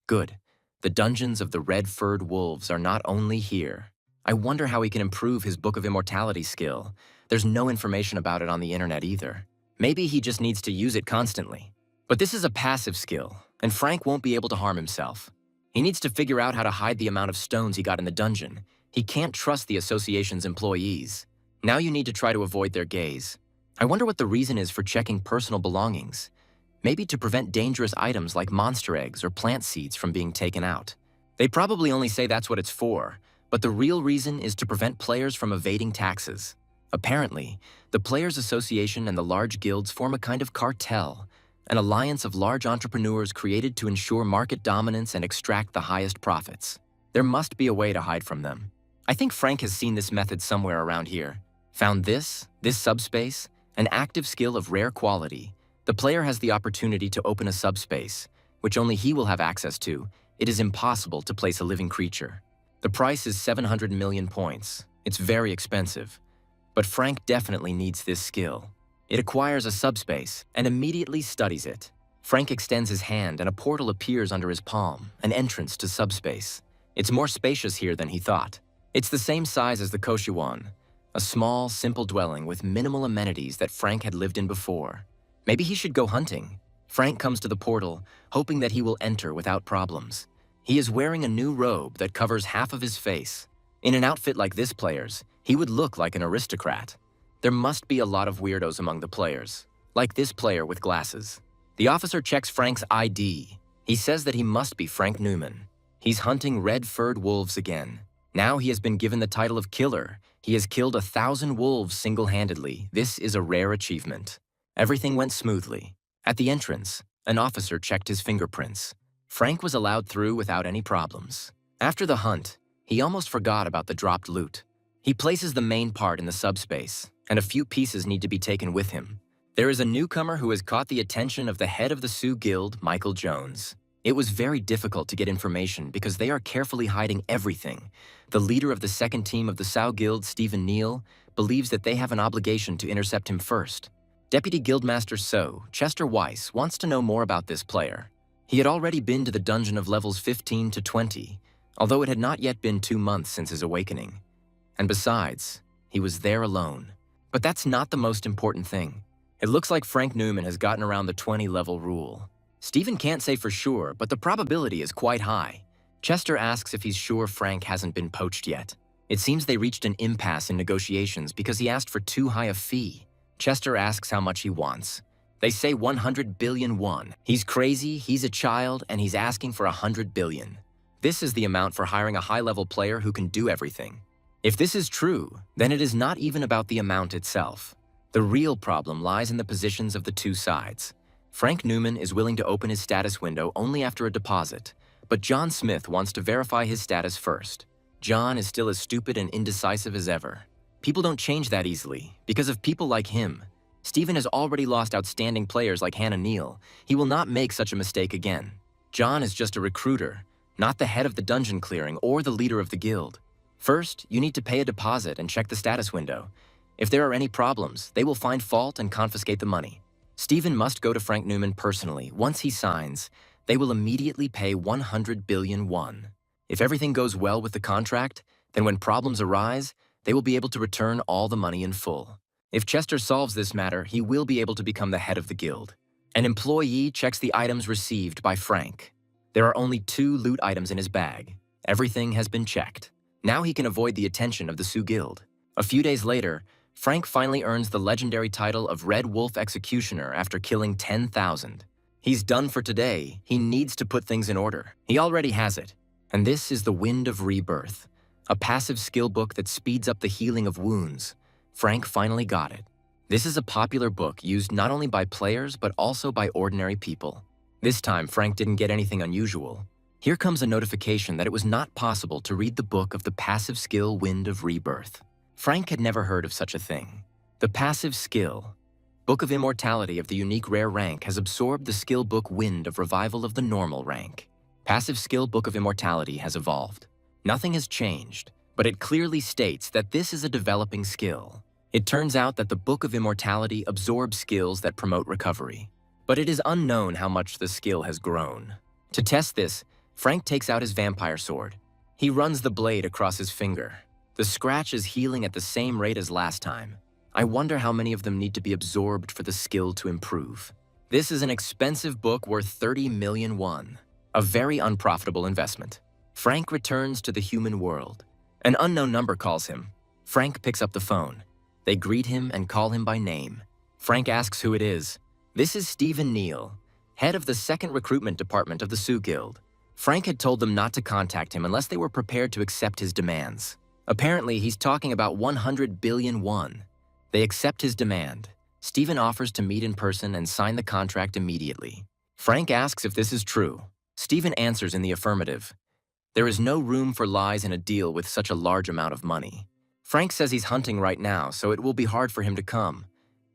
Good. The dungeons of the red-furred wolves are not only here. I wonder how he can improve his Book of Immortality skill. There's no information about it on the internet either. Maybe he just needs to use it constantly. But this is a passive skill, and Frank won't be able to harm himself. He needs to figure out how to hide the amount of stones he got in the dungeon. He can't trust the association's employees. Now you need to try to avoid their gaze. I wonder what the reason is for checking personal belongings. Maybe to prevent dangerous items like monster eggs or plant seeds from being taken out. They probably only say that's what it's for, but the real reason is to prevent players from evading taxes. Apparently, the Players Association and the large guilds form a kind of cartel, an alliance of large entrepreneurs created to ensure market dominance and extract the highest profits. There must be a way to hide from them. I think Frank has seen this method somewhere around here. Found this subspace, an active skill of rare quality. The player has the opportunity to open a subspace, which only he will have access to, it is impossible to place a living creature. The price is 700 million points. It's very expensive. But Frank definitely needs this skill. It acquires a subspace and immediately studies it. Frank extends his hand and a portal appears under his palm, an entrance to subspace. It's more spacious here than he thought. It's the same size as the Koshiwan, a small, simple dwelling with minimal amenities that Frank had lived in before. Maybe he should go hunting. Frank comes to the portal, hoping that he will enter without problems. He is wearing a new robe that covers half of his face. In an outfit like this player's, he would look like an aristocrat. There must be a lot of weirdos among the players, like this player with glasses. The officer checks Frank's ID. He says that he must be Frank Newman. He's hunting red-furred wolves again. Now he has been given the title of killer. He has killed 1,000 wolves single-handedly. This is a rare achievement. Everything went smoothly. At the entrance, an officer checked his fingerprints. Frank was allowed through without any problems. After the hunt, he almost forgot about the dropped loot. He places the main part in the subspace, and a few pieces need to be taken with him. There is a newcomer who has caught the attention of the head of the Sioux Guild, Michael Jones. It was very difficult to get information because they are carefully hiding everything. The leader of the second team of the Sioux Guild, Stephen Neal, believes that they have an obligation to intercept him first. Deputy Guildmaster So, Chester Weiss, wants to know more about this player. He had already been to the dungeon of levels 15 to 20, although it had not yet been 2 months since his awakening. And besides, he was there alone. But that's not the most important thing. It looks like Frank Newman has gotten around the 20-level rule. Stephen can't say for sure, but the probability is quite high. Chester asks if he's sure Frank hasn't been poached yet. It seems they reached an impasse in negotiations because he asked for too high a fee. Chester asks how much he wants. They say 100 billion won. He's crazy, he's a child, and he's asking for 100 billion. This is the amount for hiring a high-level player who can do everything. If this is true, then it is not even about the amount itself. The real problem lies in the positions of the two sides. Frank Newman is willing to open his status window only after a deposit, but John Smith wants to verify his status first. John is still as stupid and indecisive as ever. People don't change that easily because of people like him. Stephen has already lost outstanding players like Hannah Neal. He will not make such a mistake again. John is just a recruiter, not the head of the dungeon clearing or the leader of the guild. First, you need to pay a deposit and check the status window. If there are any problems, they will find fault and confiscate the money. Stephen must go to Frank Newman personally. Once he signs, they will immediately pay 100 billion won. If everything goes well with the contract, then when problems arise, they will be able to return all the money in full. If Chester solves this matter, he will be able to become the head of the guild. An employee checks the items received by Frank. There are only 2 loot items in his bag. Everything has been checked. Now he can avoid the attention of the Sioux Guild. A few days later, Frank finally earns the legendary title of Red Wolf Executioner after killing 10,000. He's done for today. He needs to put things in order. He already has it. And this is the Wind of Rebirth, a passive skill book that speeds up the healing of wounds. Frank finally got it. This is a popular book used not only by players but also by ordinary people. This time, Frank didn't get anything unusual. Here comes a notification that it was not possible to read the book of the passive skill Wind of Rebirth. Frank had never heard of such a thing. The passive skill, Book of Immortality of the unique rare rank, has absorbed the skill book Wind of Revival of the normal rank. Passive skill Book of Immortality has evolved. Nothing has changed, but it clearly states that this is a developing skill. It turns out that the Book of Immortality absorbs skills that promote recovery. But it is unknown how much the skill has grown. To test this, Frank takes out his vampire sword. He runs the blade across his finger. The scratch is healing at the same rate as last time. I wonder how many of them need to be absorbed for the skill to improve. This is an expensive book worth 30 million won. A very unprofitable investment. Frank returns to the human world. An unknown number calls him. Frank picks up the phone. They greet him and call him by name. Frank asks who it is. This is Stephen Neal, head of the 2nd Recruitment Department of the Sioux Guild. Frank had told them not to contact him unless they were prepared to accept his demands. Apparently, he's talking about 100 billion won. They accept his demand. Stephen offers to meet in person and sign the contract immediately. Frank asks if this is true. Stephen answers in the affirmative. There is no room for lies in a deal with such a large amount of money. Frank says he's hunting right now, so it will be hard for him to come.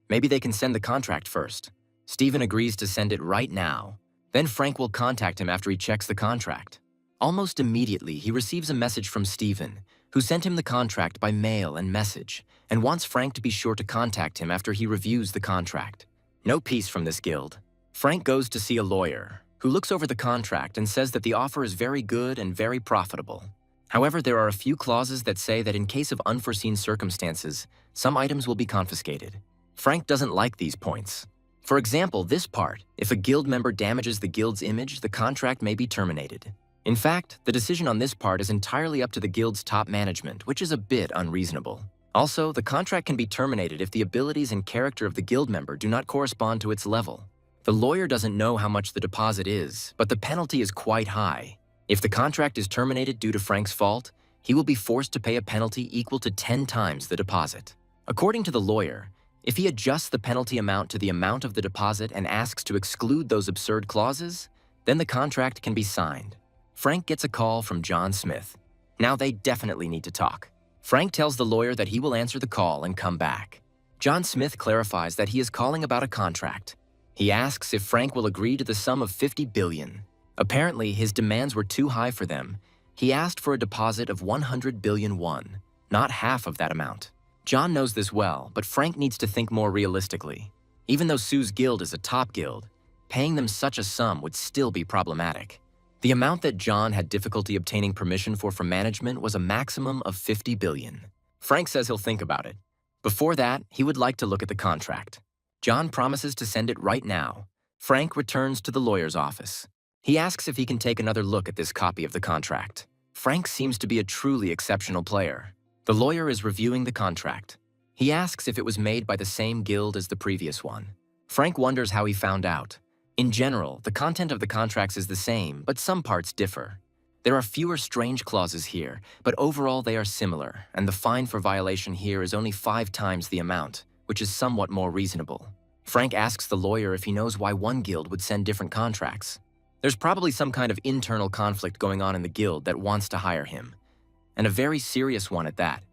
Maybe they can send the contract first. Stephen agrees to send it right now. Then Frank will contact him after he checks the contract. Almost immediately, he receives a message from Steven, who sent him the contract by mail and message, and wants Frank to be sure to contact him after he reviews the contract. No peace from this guild. Frank goes to see a lawyer, who looks over the contract and says that the offer is very good and very profitable. However, there are a few clauses that say that in case of unforeseen circumstances, some items will be confiscated. Frank doesn't like these points. For example, this part, if a guild member damages the guild's image, the contract may be terminated. In fact, the decision on this part is entirely up to the guild's top management, which is a bit unreasonable. Also, the contract can be terminated if the abilities and character of the guild member do not correspond to its level. The lawyer doesn't know how much the deposit is, but the penalty is quite high. If the contract is terminated due to Frank's fault, he will be forced to pay a penalty equal to 10 times the deposit. According to the lawyer, if he adjusts the penalty amount to the amount of the deposit and asks to exclude those absurd clauses, then the contract can be signed. Frank gets a call from John Smith. Now they definitely need to talk. Frank tells the lawyer that he will answer the call and come back. John Smith clarifies that he is calling about a contract. He asks if Frank will agree to the sum of 50 billion. Apparently, his demands were too high for them. He asked for a deposit of 100 billion won, not half of that amount. John knows this well, but Frank needs to think more realistically. Even though Sue's guild is a top guild, paying them such a sum would still be problematic. The amount that John had difficulty obtaining permission for from management was a maximum of 50 billion. Frank says he'll think about it. Before that, he would like to look at the contract. John promises to send it right now. Frank returns to the lawyer's office. He asks if he can take another look at this copy of the contract. Frank seems to be a truly exceptional player. The lawyer is reviewing the contract. He asks if it was made by the same guild as the previous one. Frank wonders how he found out. In general, the content of the contracts is the same, but some parts differ. There are fewer strange clauses here, but overall they are similar, and the fine for violation here is only 5 times the amount, which is somewhat more reasonable. Frank asks the lawyer if he knows why one guild would send different contracts. There's probably some kind of internal conflict going on in the guild that wants to hire him, and a very serious one at that,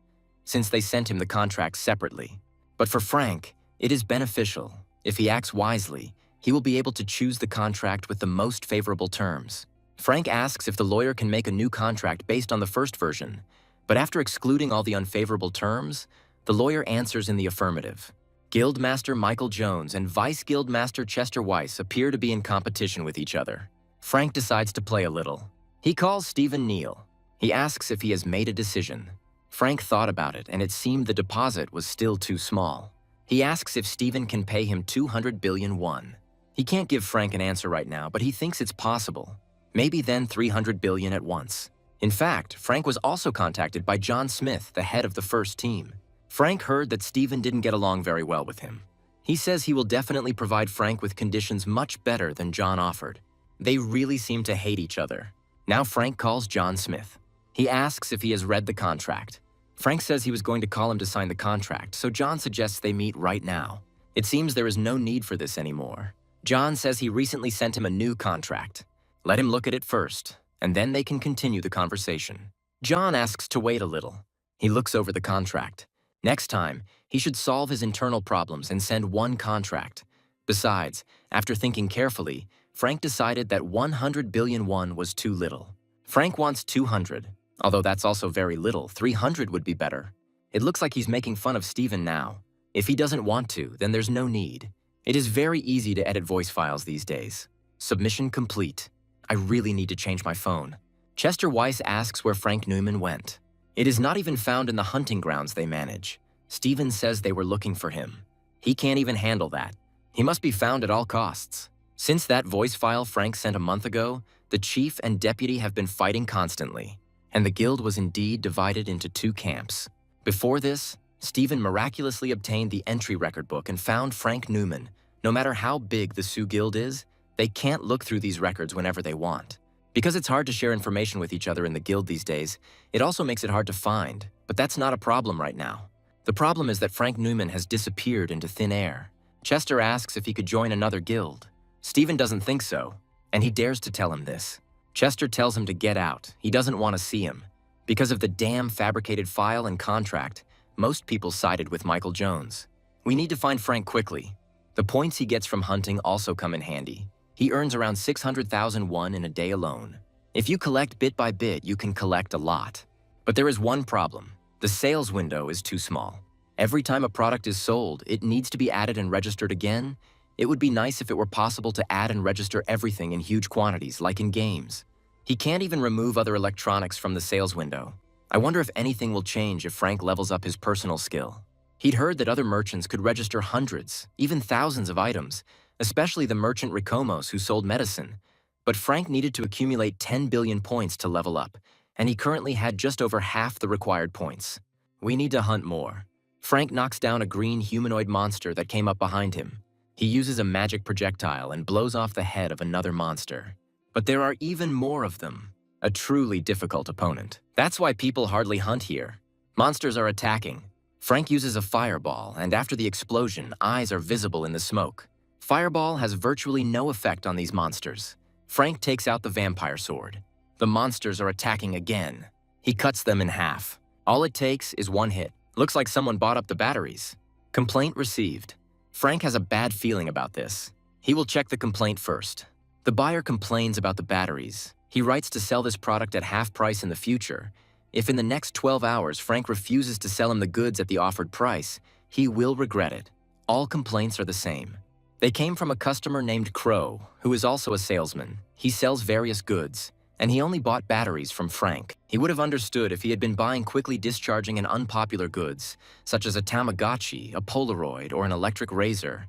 since they sent him the contracts separately. But for Frank, it is beneficial. If he acts wisely, he will be able to choose the contract with the most favorable terms. Frank asks if the lawyer can make a new contract based on the first version, but after excluding all the unfavorable terms, the lawyer answers in the affirmative. Guildmaster Michael Jones and Vice Guildmaster Chester Weiss appear to be in competition with each other. Frank decides to play a little. He calls Stephen Neal. He asks if he has made a decision. Frank thought about it, and it seemed the deposit was still too small. He asks if Stephen can pay him 200 billion won. He can't give Frank an answer right now, but he thinks it's possible. Maybe then 300 billion at once. In fact, Frank was also contacted by John Smith, the head of the first team. Frank heard that Stephen didn't get along very well with him. He says he will definitely provide Frank with conditions much better than John offered. They really seem to hate each other. Now Frank calls John Smith. He asks if he has read the contract. Frank says he was going to call him to sign the contract, so John suggests they meet right now. It seems there is no need for this anymore. John says he recently sent him a new contract. Let him look at it first, and then they can continue the conversation. John asks to wait a little. He looks over the contract. Next time, he should solve his internal problems and send one contract. Besides, after thinking carefully, Frank decided that 100 billion won was too little. Frank wants 200, although that's also very little. 300 would be better. It looks like he's making fun of Stephen now. If he doesn't want to, then there's no need. It is very easy to edit voice files these days. Submission complete. I really need to change my phone. Chester Weiss asks where Frank Newman went. It is not even found in the hunting grounds they manage. Stephen says they were looking for him. He can't even handle that. He must be found at all costs. Since that voice file Frank sent a month ago, the chief and deputy have been fighting constantly, and the guild was indeed divided into 2 camps. Before this, Stephen miraculously obtained the entry record book and found Frank Newman. No matter how big the Sioux Guild is, they can't look through these records whenever they want. Because it's hard to share information with each other in the guild these days, it also makes it hard to find, but that's not a problem right now. The problem is that Frank Newman has disappeared into thin air. Chester asks if he could join another guild. Stephen doesn't think so, and he dares to tell him this. Chester tells him to get out. He doesn't want to see him. Because of the damn fabricated file and contract, most people sided with Michael Jones. We need to find Frank quickly. The points he gets from hunting also come in handy. He earns around 600,000 won in a day alone. If you collect bit by bit, you can collect a lot. But there is one problem. The sales window is too small. Every time a product is sold, it needs to be added and registered again. It would be nice if it were possible to add and register everything in huge quantities, like in games. He can't even remove other electronics from the sales window. I wonder if anything will change if Frank levels up his personal skill. He'd heard that other merchants could register hundreds, even thousands of items, especially the merchant Rikomos who sold medicine. But Frank needed to accumulate 10 billion points to level up, and he currently had just over half the required points. We need to hunt more. Frank knocks down a green humanoid monster that came up behind him. He uses a magic projectile and blows off the head of another monster. But there are even more of them. A truly difficult opponent. That's why people hardly hunt here. Monsters are attacking. Frank uses a fireball, and after the explosion, eyes are visible in the smoke. Fireball has virtually no effect on these monsters. Frank takes out the vampire sword. The monsters are attacking again. He cuts them in half. All it takes is one hit. Looks like someone bought up the batteries. Complaint received. Frank has a bad feeling about this. He will check the complaint first. The buyer complains about the batteries. He writes to sell this product at half price in the future. If in the next 12 hours Frank refuses to sell him the goods at the offered price, he will regret it. All complaints are the same. They came from a customer named Crow, who is also a salesman. He sells various goods, and he only bought batteries from Frank. He would have understood if he had been buying quickly discharging and unpopular goods, such as a Tamagotchi, a Polaroid, or an electric razor.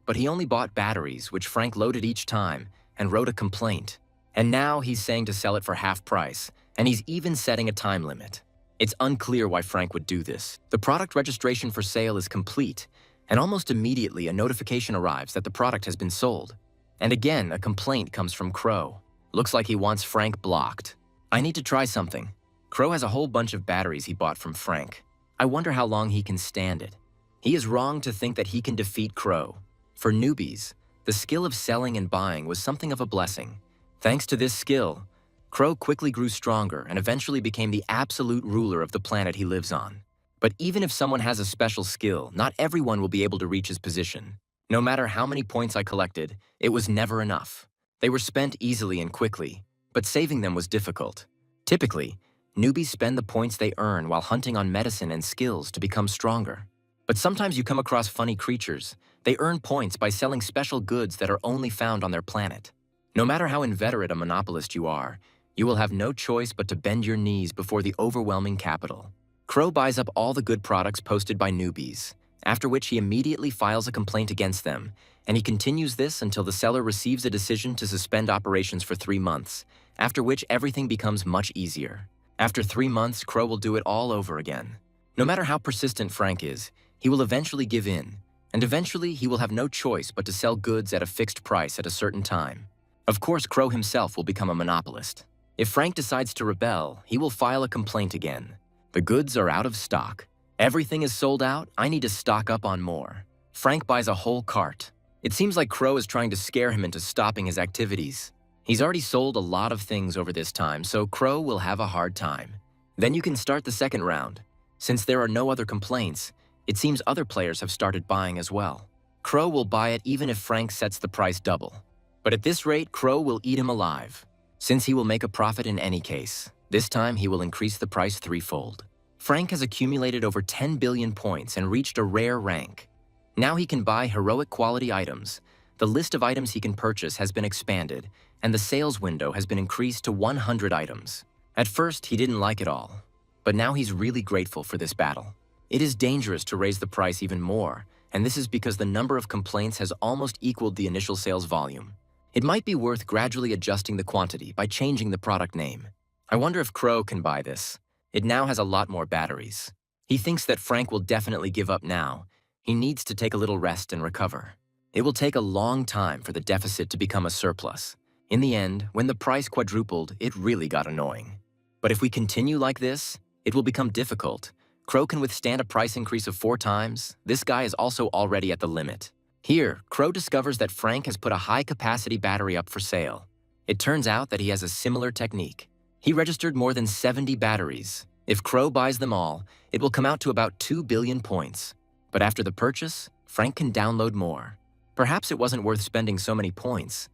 But he only bought batteries, which Frank loaded each time, and wrote a complaint. And now he's saying to sell it for half price, and he's even setting a time limit. It's unclear why Frank would do this. The product registration for sale is complete, and almost immediately a notification arrives that the product has been sold. And again, a complaint comes from Crow. Looks like he wants Frank blocked. I need to try something. Crow has a whole bunch of batteries he bought from Frank. I wonder how long he can stand it. He is wrong to think that he can defeat Crow. For newbies, the skill of selling and buying was something of a blessing. Thanks to this skill, Crow quickly grew stronger and eventually became the absolute ruler of the planet he lives on. But even if someone has a special skill, not everyone will be able to reach his position. No matter how many points I collected, it was never enough. They were spent easily and quickly, but saving them was difficult. Typically, newbies spend the points they earn while hunting on medicine and skills to become stronger. But sometimes you come across funny creatures. They earn points by selling special goods that are only found on their planet. No matter how inveterate a monopolist you are, you will have no choice but to bend your knees before the overwhelming capital. Crow buys up all the good products posted by newbies, after which he immediately files a complaint against them, and he continues this until the seller receives a decision to suspend operations for 3 months, after which everything becomes much easier. After 3 months, Crow will do it all over again. No matter how persistent Frank is, he will eventually give in, and eventually he will have no choice but to sell goods at a fixed price at a certain time. Of course, Crow himself will become a monopolist. If Frank decides to rebel, he will file a complaint again. The goods are out of stock. Everything is sold out. I need to stock up on more. Frank buys a whole cart. It seems like Crow is trying to scare him into stopping his activities. He's already sold a lot of things over this time, so Crow will have a hard time. Then you can start the second round. Since there are no other complaints, it seems other players have started buying as well. Crow will buy it even if Frank sets the price double. But at this rate, Crow will eat him alive. Since he will make a profit in any case, this time he will increase the price threefold. Frank has accumulated over 10 billion points and reached a rare rank. Now he can buy heroic quality items. The list of items he can purchase has been expanded, and the sales window has been increased to 100 items. At first, he didn't like it all, but now he's really grateful for this battle. It is dangerous to raise the price even more, and this is because the number of complaints has almost equaled the initial sales volume. It might be worth gradually adjusting the quantity by changing the product name. I wonder if Crow can buy this. It now has a lot more batteries. He thinks that Frank will definitely give up now. He needs to take a little rest and recover. It will take a long time for the deficit to become a surplus. In the end, when the price quadrupled, it really got annoying. But if we continue like this, it will become difficult. Crow can withstand a price increase of 4 times. This guy is also already at the limit. Here, Crow discovers that Frank has put a high-capacity battery up for sale. It turns out that he has a similar technique. He registered more than 70 batteries. If Crow buys them all, it will come out to about 2 billion points. But after the purchase, Frank can download more. Perhaps it wasn't worth spending so many points.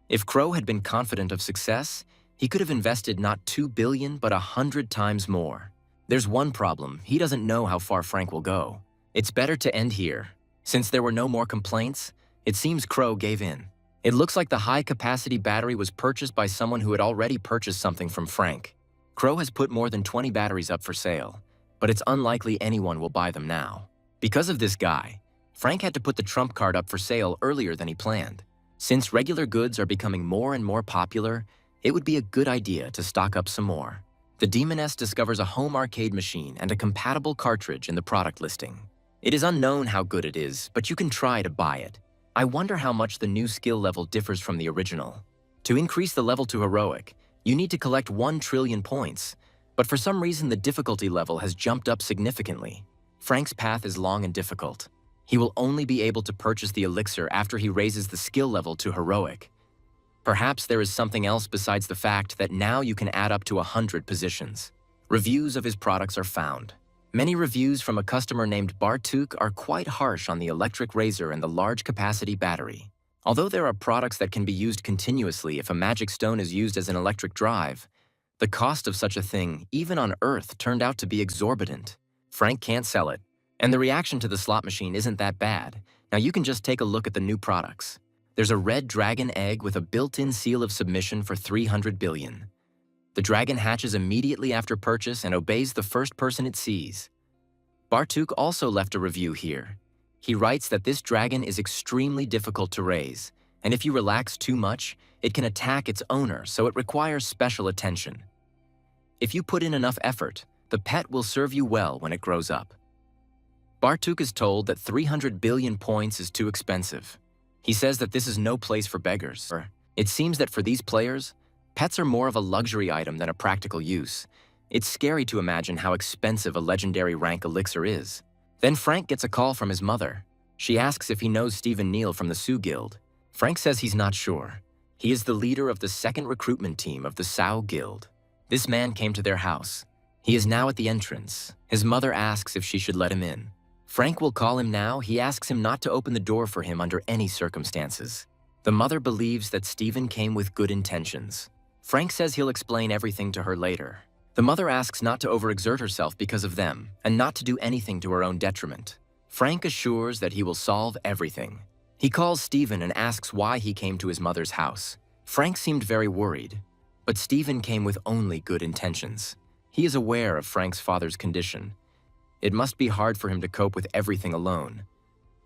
If Crow had been confident of success, he could have invested not 2 billion but 100 times more. There's one problem: he doesn't know how far Frank will go. It's better to end here. Since there were no more complaints, it seems Crow gave in. It looks like the high-capacity battery was purchased by someone who had already purchased something from Frank. Crow has put more than 20 batteries up for sale, but it's unlikely anyone will buy them now. Because of this guy, Frank had to put the trump card up for sale earlier than he planned. Since regular goods are becoming more and more popular, it would be a good idea to stock up some more. The Demoness discovers a home arcade machine and a compatible cartridge in the product listing. It is unknown how good it is, but you can try to buy it. I wonder how much the new skill level differs from the original. To increase the level to Heroic, you need to collect 1 trillion points, but for some reason the difficulty level has jumped up significantly. Frank's path is long and difficult. He will only be able to purchase the elixir after he raises the skill level to Heroic. Perhaps there is something else besides the fact that now you can add up to 100 positions. Reviews of his products are found. Many reviews from a customer named Bartuk are quite harsh on the electric razor and the large capacity battery. Although there are products that can be used continuously if a magic stone is used as an electric drive, the cost of such a thing, even on Earth, turned out to be exorbitant. Frank can't sell it, and the reaction to the slot machine isn't that bad. Now you can just take a look at the new products. There's a red dragon egg with a built-in seal of submission for 300 billion. The dragon hatches immediately after purchase and obeys the first person it sees. Bartuk also left a review here. He writes that this dragon is extremely difficult to raise, and if you relax too much, it can attack its owner, so it requires special attention. If you put in enough effort, the pet will serve you well when it grows up. Bartuk is told that 300 billion points is too expensive. He says that this is no place for beggars. It seems that for these players, pets are more of a luxury item than a practical use. It's scary to imagine how expensive a legendary rank elixir is. Then Frank gets a call from his mother. She asks if he knows Stephen Neal from the Sioux Guild. Frank says he's not sure. He is the leader of the second recruitment team of the Sioux Guild. This man came to their house. He is now at the entrance. His mother asks if she should let him in. Frank will call him now. He asks him not to open the door for him under any circumstances. The mother believes that Stephen came with good intentions. Frank says he'll explain everything to her later. The mother asks not to overexert herself because of them, and not to do anything to her own detriment. Frank assures that he will solve everything. He calls Stephen and asks why he came to his mother's house. Frank seemed very worried, but Stephen came with only good intentions. He is aware of Frank's father's condition. It must be hard for him to cope with everything alone.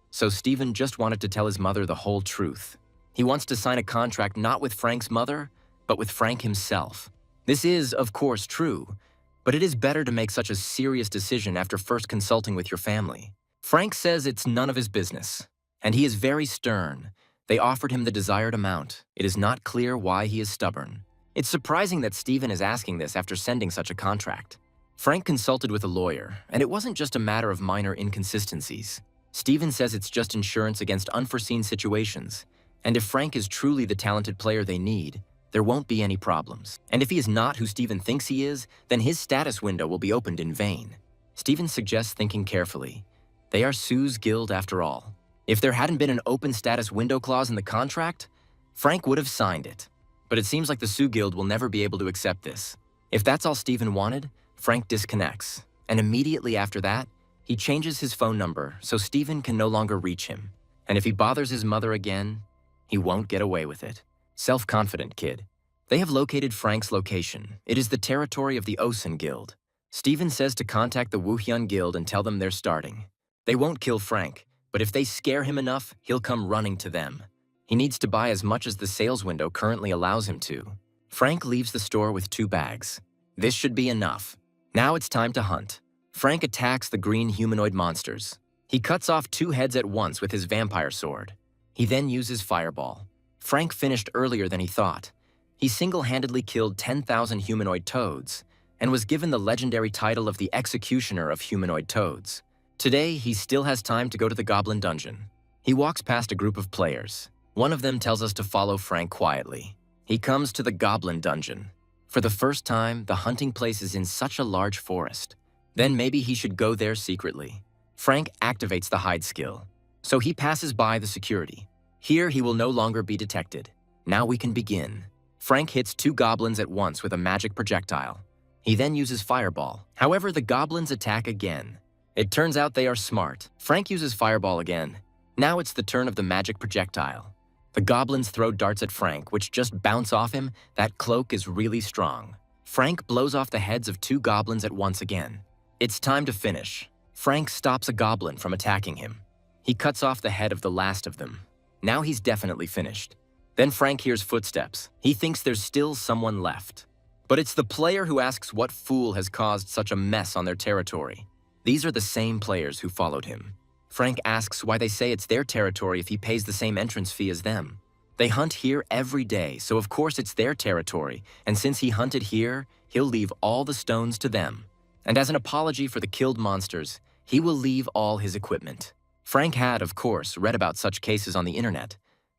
So Stephen just wanted to tell his mother the whole truth. He wants to sign a contract not with Frank's mother, but with Frank himself. This is, of course, true, but it is better to make such a serious decision after first consulting with your family. Frank says it's none of his business, and he is very stern. They offered him the desired amount. It is not clear why he is stubborn. It's surprising that Stephen is asking this after sending such a contract. Frank consulted with a lawyer, and it wasn't just a matter of minor inconsistencies. Stephen says it's just insurance against unforeseen situations, and if Frank is truly the talented player they need, there won't be any problems. And if he is not who Stephen thinks he is, then his status window will be opened in vain. Stephen suggests thinking carefully. They are Sioux's guild after all. If there hadn't been an open status window clause in the contract, Frank would have signed it. But it seems like the Sioux Guild will never be able to accept this. If that's all Stephen wanted, Frank disconnects. And immediately after that, he changes his phone number so Stephen can no longer reach him. And if he bothers his mother again, he won't get away with it. Self-confident kid. They have located Frank's location. It is the territory of the Osen Guild. Stephen says to contact the Wuhyun Guild and tell them they're starting. They won't kill Frank, but if they scare him enough, he'll come running to them. He needs to buy as much as the sales window currently allows him to. Frank leaves the store with 2 bags. This should be enough. Now it's time to hunt. Frank attacks the green humanoid monsters. He cuts off 2 heads at once with his vampire sword. He then uses fireball. Frank finished earlier than he thought. He single-handedly killed 10,000 humanoid toads and was given the legendary title of the Executioner of Humanoid Toads. Today, he still has time to go to the Goblin Dungeon. He walks past a group of players. One of them tells us to follow Frank quietly. He comes to the Goblin Dungeon. For the first time, the hunting place is in such a large forest. Then maybe he should go there secretly. Frank activates the hide skill, so he passes by the security. Here, he will no longer be detected. Now we can begin. Frank hits 2 goblins at once with a magic projectile. He then uses Fireball. However, the goblins attack again. It turns out they are smart. Frank uses Fireball again. Now it's the turn of the magic projectile. The goblins throw darts at Frank, which just bounce off him. That cloak is really strong. Frank blows off the heads of 2 goblins at once again. It's time to finish. Frank stops a goblin from attacking him. He cuts off the head of the last of them. Now he's definitely finished. Then Frank hears footsteps. He thinks there's still someone left. But it's the player who asks what fool has caused such a mess on their territory. These are the same players who followed him. Frank asks why they say it's their territory if he pays the same entrance fee as them. They hunt here every day, so of course it's their territory, and since he hunted here, he'll leave all the stones to them. And as an apology for the killed monsters, he will leave all his equipment. Frank had, of course, read about such cases on the internet,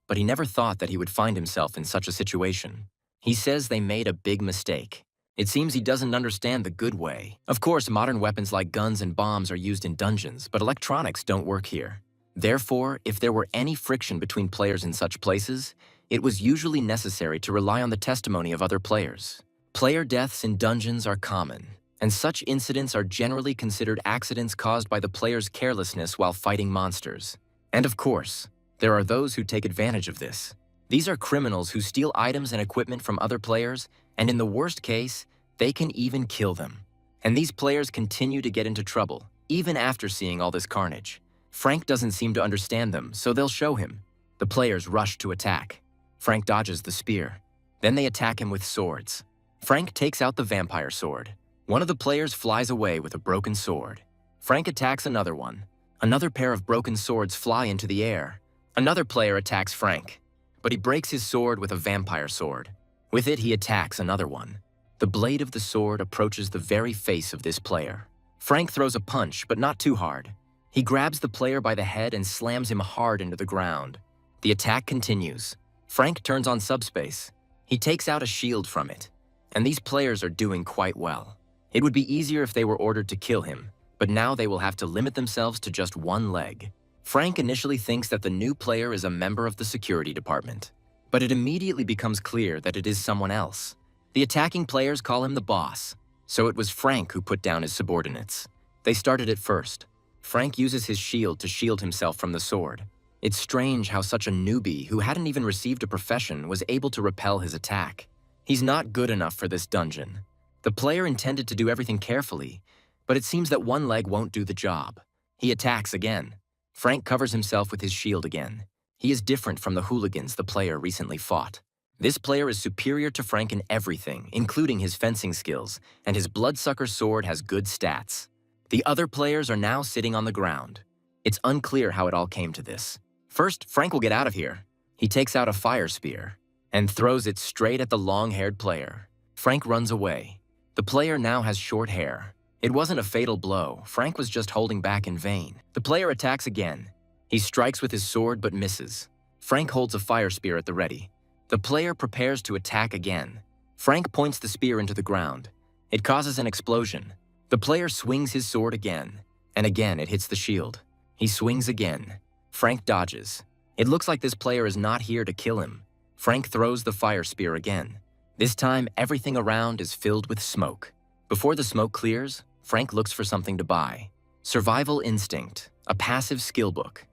but he never thought that he would find himself in such a situation. He says they made a big mistake. It seems he doesn't understand the good way. Of course, modern weapons like guns and bombs are used in dungeons, but electronics don't work here. Therefore, if there were any friction between players in such places, it was usually necessary to rely on the testimony of other players. Player deaths in dungeons are common, and such incidents are generally considered accidents caused by the player's carelessness while fighting monsters. And of course, there are those who take advantage of this. These are criminals who steal items and equipment from other players, and in the worst case, they can even kill them. And these players continue to get into trouble, even after seeing all this carnage. Frank doesn't seem to understand them, so they'll show him. The players rush to attack. Frank dodges the spear. Then they attack him with swords. Frank takes out the vampire sword. One of the players flies away with a broken sword. Frank attacks another one. Another pair of broken swords fly into the air. Another player attacks Frank, but he breaks his sword with a vampire sword. With it, he attacks another one. The blade of the sword approaches the very face of this player. Frank throws a punch, but not too hard. He grabs the player by the head and slams him hard into the ground. The attack continues. Frank turns on subspace. He takes out a shield from it. And these players are doing quite well. It would be easier if they were ordered to kill him, but now they will have to limit themselves to just one leg. Frank initially thinks that the new player is a member of the security department, but it immediately becomes clear that it is someone else. The attacking players call him the boss, so it was Frank who put down his subordinates. They started it first. Frank uses his shield to shield himself from the sword. It's strange how such a newbie who hadn't even received a profession was able to repel his attack. He's not good enough for this dungeon. The player intended to do everything carefully, but it seems that one leg won't do the job. He attacks again. Frank covers himself with his shield again. He is different from the hooligans the player recently fought. This player is superior to Frank in everything, including his fencing skills, and his bloodsucker sword has good stats. The other players are now sitting on the ground. It's unclear how it all came to this. First, Frank will get out of here. He takes out a fire spear and throws it straight at the long-haired player. Frank runs away. The player now has short hair. It wasn't a fatal blow. Frank was just holding back in vain. The player attacks again. He strikes with his sword but misses. Frank holds a fire spear at the ready. The player prepares to attack again. Frank points the spear into the ground. It causes an explosion. The player swings his sword again, and again it hits the shield. He swings again. Frank dodges. It looks like this player is not here to kill him. Frank throws the fire spear again. This time, everything around is filled with smoke. Before the smoke clears, Frank looks for something to buy. Survival Instinct, a passive skill book.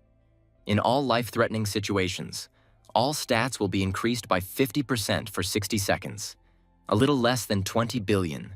In all life-threatening situations, all stats will be increased by 50% for 60 seconds. A little less than 20 billion.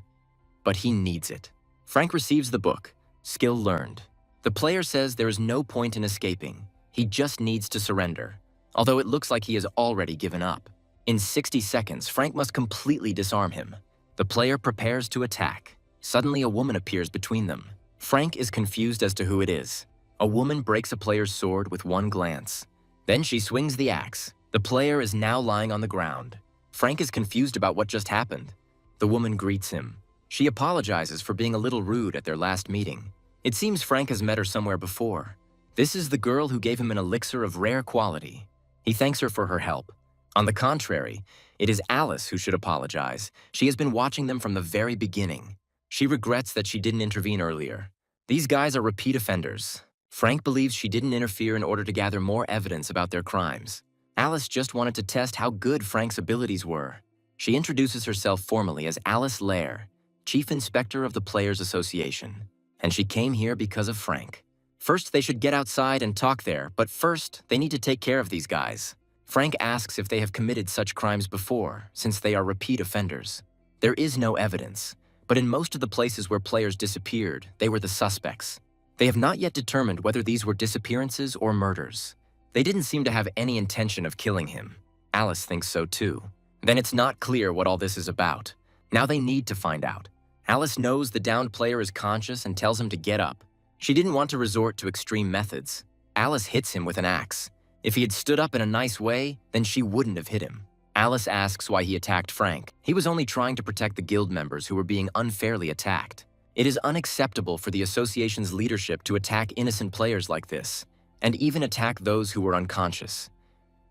But he needs it. Frank receives the book, Skill Learned. The player says there is no point in escaping. He just needs to surrender, although it looks like he has already given up. In 60 seconds, Frank must completely disarm him. The player prepares to attack. Suddenly, a woman appears between them. Frank is confused as to who it is. A woman breaks a player's sword with one glance. Then she swings the axe. The player is now lying on the ground. Frank is confused about what just happened. The woman greets him. She apologizes for being a little rude at their last meeting. It seems Frank has met her somewhere before. This is the girl who gave him an elixir of rare quality. He thanks her for her help. On the contrary, it is Alice who should apologize. She has been watching them from the very beginning. She regrets that she didn't intervene earlier. These guys are repeat offenders. Frank believes she didn't interfere in order to gather more evidence about their crimes. Alice just wanted to test how good Frank's abilities were. She introduces herself formally as Alice Lair, Chief Inspector of the Players Association, and she came here because of Frank. First, they should get outside and talk there, but first, they need to take care of these guys. Frank asks if they have committed such crimes before, since they are repeat offenders. There is no evidence, but in most of the places where players disappeared, they were the suspects. They have not yet determined whether these were disappearances or murders. They didn't seem to have any intention of killing him. Alice thinks so too. Then it's not clear what all this is about. Now they need to find out. Alice knows the downed player is conscious and tells him to get up. She didn't want to resort to extreme methods. Alice hits him with an axe. If he had stood up in a nice way, then she wouldn't have hit him. Alice asks why he attacked Frank. He was only trying to protect the guild members who were being unfairly attacked. It is unacceptable for the association's leadership to attack innocent players like this, and even attack those who were unconscious.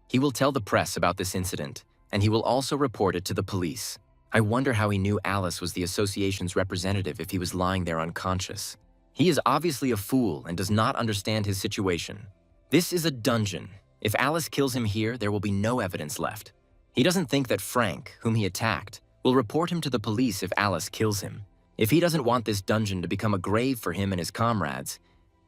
He will tell the press about this incident, and he will also report it to the police. I wonder how he knew Alice was the association's representative if he was lying there unconscious. He is obviously a fool and does not understand his situation. This is a dungeon. If Alice kills him here, there will be no evidence left. He doesn't think that Frank, whom he attacked, will report him to the police if Alice kills him. If he doesn't want this dungeon to become a grave for him and his comrades,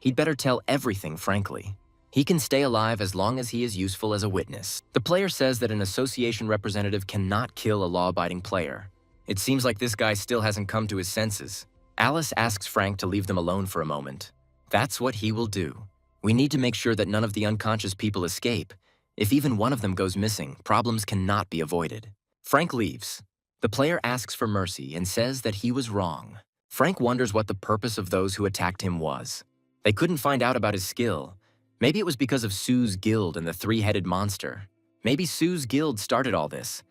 he'd better tell everything frankly. He can stay alive as long as he is useful as a witness. The player says that an association representative cannot kill a law-abiding player. It seems like this guy still hasn't come to his senses. Alice asks Frank to leave them alone for a moment. That's what he will do. We need to make sure that none of the unconscious people escape. If even one of them goes missing, problems cannot be avoided. Frank leaves. The player asks for mercy and says that he was wrong. Frank wonders what the purpose of those who attacked him was. They couldn't find out about his skill. Maybe it was because of Sue's guild and the three-headed monster. Maybe Sue's guild started all this.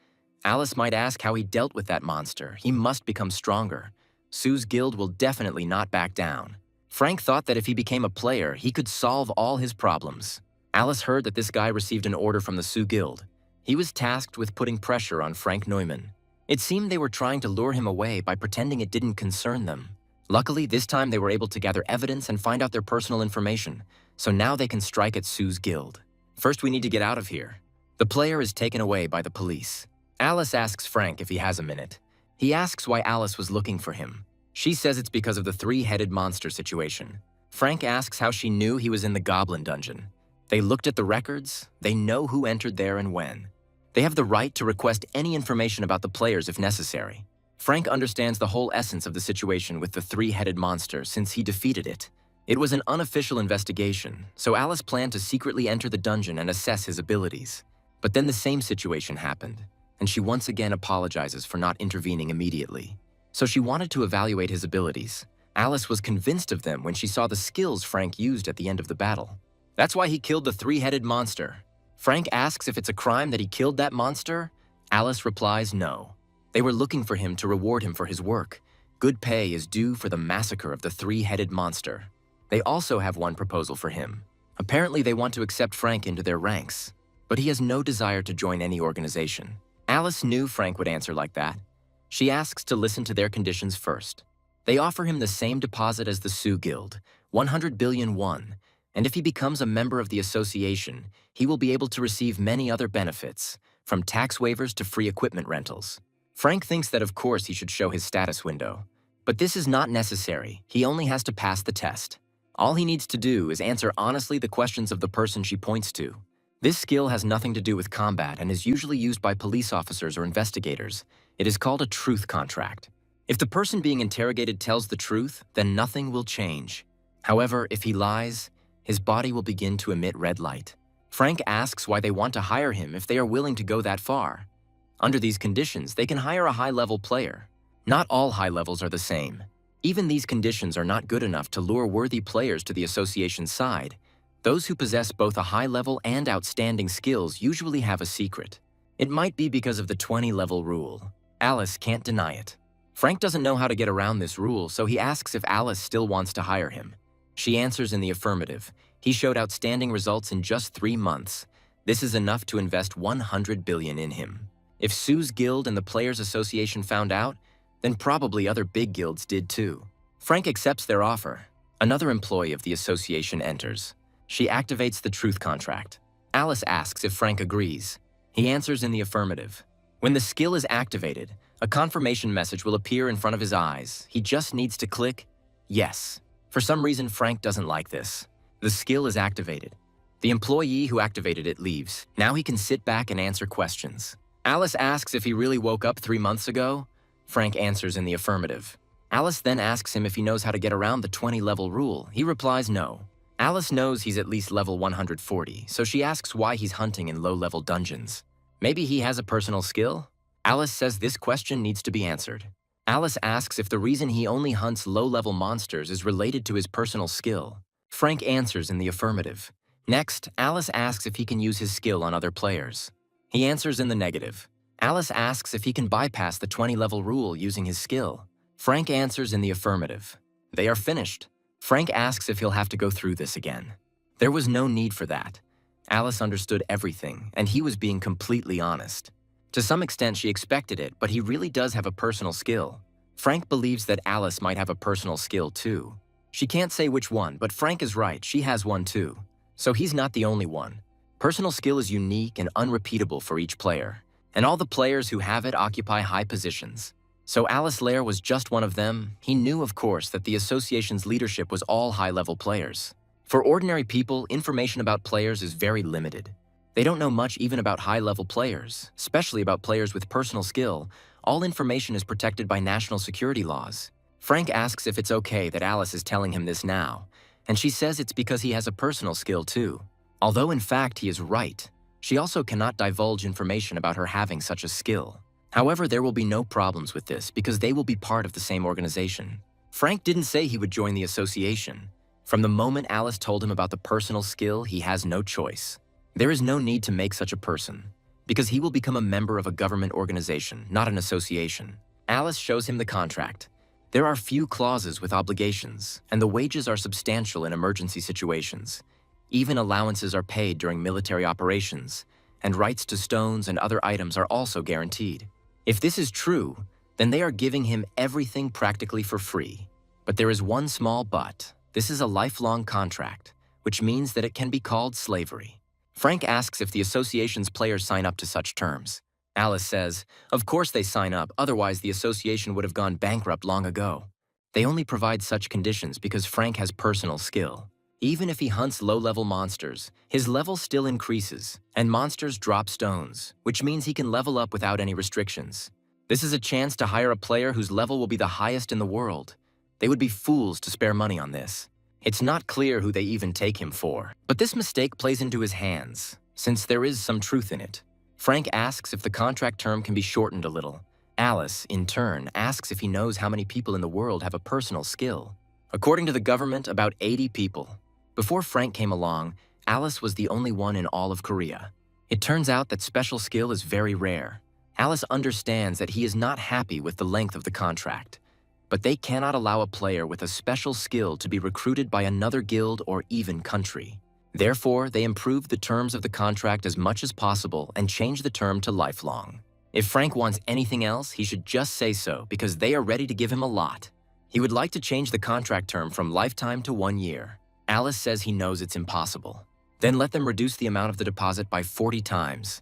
Alice might ask how he dealt with that monster. He must become stronger. Sue's guild will definitely not back down. Frank thought that if he became a player, he could solve all his problems. Alice heard that this guy received an order from the Sue Guild. He was tasked with putting pressure on Frank Neumann. It seemed they were trying to lure him away by pretending it didn't concern them. Luckily, this time they were able to gather evidence and find out their personal information, so now they can strike at Sue's guild. First, we need to get out of here. The player is taken away by the police. Alice asks Frank if he has a minute. He asks why Alice was looking for him. She says it's because of the three-headed monster situation. Frank asks how she knew he was in the Goblin Dungeon. They looked at the records. They know who entered there and when. They have the right to request any information about the players if necessary. Frank understands the whole essence of the situation with the three-headed monster since he defeated it. It was an unofficial investigation, so Alice planned to secretly enter the dungeon and assess his abilities. But then the same situation happened, and she once again apologizes for not intervening immediately. So she wanted to evaluate his abilities. Alice was convinced of them when she saw the skills Frank used at the end of the battle. That's why he killed the three-headed monster. Frank asks if it's a crime that he killed that monster. Alice replies no. They were looking for him to reward him for his work. Good pay is due for the massacre of the three-headed monster. They also have one proposal for him. Apparently they want to accept Frank into their ranks, but he has no desire to join any organization. Alice knew Frank would answer like that. She asks to listen to their conditions first. They offer him the same deposit as the Sioux Guild, 100 billion won, and if he becomes a member of the association, he will be able to receive many other benefits, from tax waivers to free equipment rentals. Frank thinks that of course he should show his status window, but this is not necessary. He only has to pass the test. All he needs to do is answer honestly the questions of the person she points to. This skill has nothing to do with combat and is usually used by police officers or investigators. It is called a truth contract. If the person being interrogated tells the truth, then nothing will change. However, if he lies, his body will begin to emit red light. Frank asks why they want to hire him if they are willing to go that far. Under these conditions, they can hire a high-level player. Not all high levels are the same. Even these conditions are not good enough to lure worthy players to the association's side. Those who possess both a high level and outstanding skills usually have a secret. It might be because of the 20-level rule. Alice can't deny it. Frank doesn't know how to get around this rule, so he asks if Alice still wants to hire him. She answers in the affirmative. He showed outstanding results in just 3 months. This is enough to invest 100 billion in him. If Sue's guild and the Players Association found out, then probably other big guilds did too. Frank accepts their offer. Another employee of the association enters. She activates the truth contract. Alice asks if Frank agrees. He answers in the affirmative. When the skill is activated, a confirmation message will appear in front of his eyes. He just needs to click yes. For some reason, Frank doesn't like this. The skill is activated. The employee who activated it leaves. Now he can sit back and answer questions. Alice asks if he really woke up 3 months ago. Frank answers in the affirmative. Alice then asks him if he knows how to get around the 20-level rule. He replies no. Alice knows he's at least level 140, so she asks why he's hunting in low-level dungeons. Maybe he has a personal skill? Alice says this question needs to be answered. Alice asks if the reason he only hunts low-level monsters is related to his personal skill. Frank answers in the affirmative. Next, Alice asks if he can use his skill on other players. He answers in the negative. Alice asks if he can bypass the 20-level rule using his skill. Frank answers in the affirmative. They are finished. Frank asks if he'll have to go through this again. There was no need for that. Alice understood everything, and he was being completely honest. To some extent, she expected it, but he really does have a personal skill. Frank believes that Alice might have a personal skill too. She can't say which one, but Frank is right, she has one too. So he's not the only one. Personal skill is unique and unrepeatable for each player, and all the players who have it occupy high positions. So Alice Lair was just one of them. He knew, of course, that the association's leadership was all high-level players. For ordinary people, information about players is very limited. They don't know much even about high-level players, especially about players with personal skill. All information is protected by national security laws. Frank asks if it's okay that Alice is telling him this now, and she says it's because he has a personal skill too. Although in fact he is right, she also cannot divulge information about her having such a skill. However, there will be no problems with this because they will be part of the same organization. Frank didn't say he would join the association. From the moment Alice told him about the personal skill, he has no choice. There is no need to make such a person, because he will become a member of a government organization, not an association. Alice shows him the contract. There are few clauses with obligations, and the wages are substantial in emergency situations. Even allowances are paid during military operations, and rights to stones and other items are also guaranteed. If this is true, then they are giving him everything practically for free. But there is one small but. This is a lifelong contract, which means that it can be called slavery. Frank asks if the association's players sign up to such terms. Alice says, of course they sign up, otherwise the association would have gone bankrupt long ago. They only provide such conditions because Frank has personal skill. Even if he hunts low-level monsters, his level still increases, and monsters drop stones, which means he can level up without any restrictions. This is a chance to hire a player whose level will be the highest in the world. They would be fools to spare money on this. It's not clear who they even take him for. But this mistake plays into his hands, since there is some truth in it. Frank asks if the contract term can be shortened a little. Alice, in turn, asks if he knows how many people in the world have a personal skill. According to the government, about 80 people. Before Frank came along, Alice was the only one in all of Korea. It turns out that special skill is very rare. Alice understands that he is not happy with the length of the contract. But they cannot allow a player with a special skill to be recruited by another guild or even country. Therefore, they improved the terms of the contract as much as possible and changed the term to lifelong. If Frank wants anything else, he should just say so because they are ready to give him a lot. He would like to change the contract term from lifetime to 1 year. Alice says he knows it's impossible. Then let them reduce the amount of the deposit by 40 times.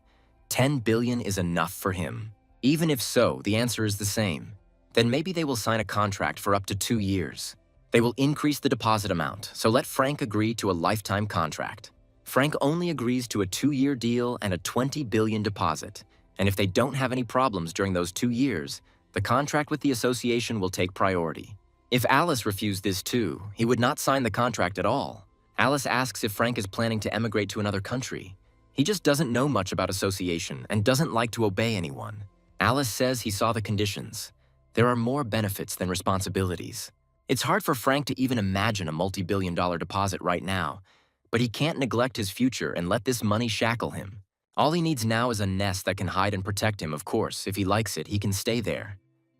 10 billion is enough for him. Even if so, the answer is the same. Then maybe they will sign a contract for up to 2 years. They will increase the deposit amount, so let Frank agree to a lifetime contract. Frank only agrees to a 2-year deal and a 20 billion deposit, and if they don't have any problems during those 2 years, the contract with the association will take priority. If Alice refused this too, he would not sign the contract at all. Alice asks if Frank is planning to emigrate to another country. He just doesn't know much about association and doesn't like to obey anyone. Alice says he saw the conditions. There are more benefits than responsibilities. It's hard for Frank to even imagine a multi-billion-dollar deposit right now, but he can't neglect his future and let this money shackle him. All he needs now is a nest that can hide and protect him, of course. If he likes it, he can stay there.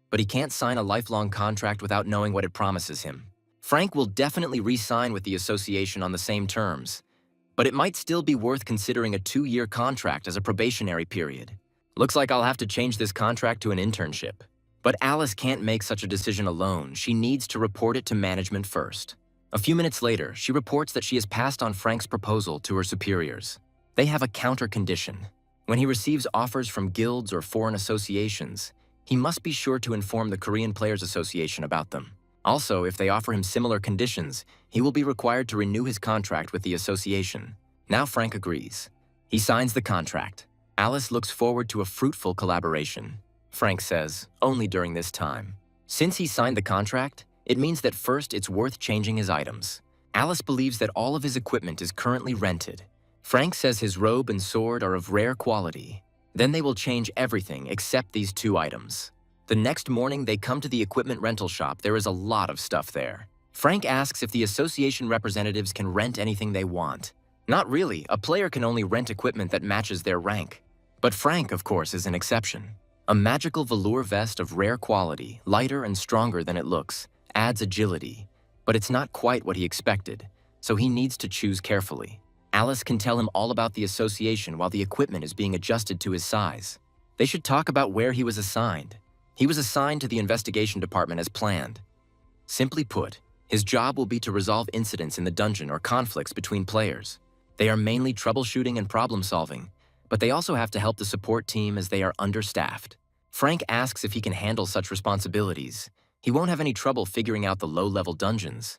But he can't sign a lifelong contract without knowing what it promises him. Frank will definitely re-sign with the association on the same terms, but it might still be worth considering a 2-year contract as a probationary period. Looks like I'll have to change this contract to an internship. But Alice can't make such a decision alone. She needs to report it to management first. A few minutes later, she reports that she has passed on Frank's proposal to her superiors. They have a counter condition. When he receives offers from guilds or foreign associations, he must be sure to inform the Korean Players Association about them. Also, if they offer him similar conditions, he will be required to renew his contract with the association. Now Frank agrees. He signs the contract. Alice looks forward to a fruitful collaboration. Frank says, only during this time. Since he signed the contract, it means that first it's worth changing his items. Alice believes that all of his equipment is currently rented. Frank says his robe and sword are of rare quality. Then they will change everything except these 2 items. The next morning, they come to the equipment rental shop. There is a lot of stuff there. Frank asks if the association representatives can rent anything they want. Not really. A player can only rent equipment that matches their rank. But Frank, of course, is an exception. A magical velour vest of rare quality, lighter and stronger than it looks, adds agility. But it's not quite what he expected, so he needs to choose carefully. Alice can tell him all about the association while the equipment is being adjusted to his size. They should talk about where he was assigned. He was assigned to the investigation department as planned. Simply put, his job will be to resolve incidents in the dungeon or conflicts between players. They are mainly troubleshooting and problem-solving, but they also have to help the support team as they are understaffed. Frank asks if he can handle such responsibilities. He won't have any trouble figuring out the low-level dungeons,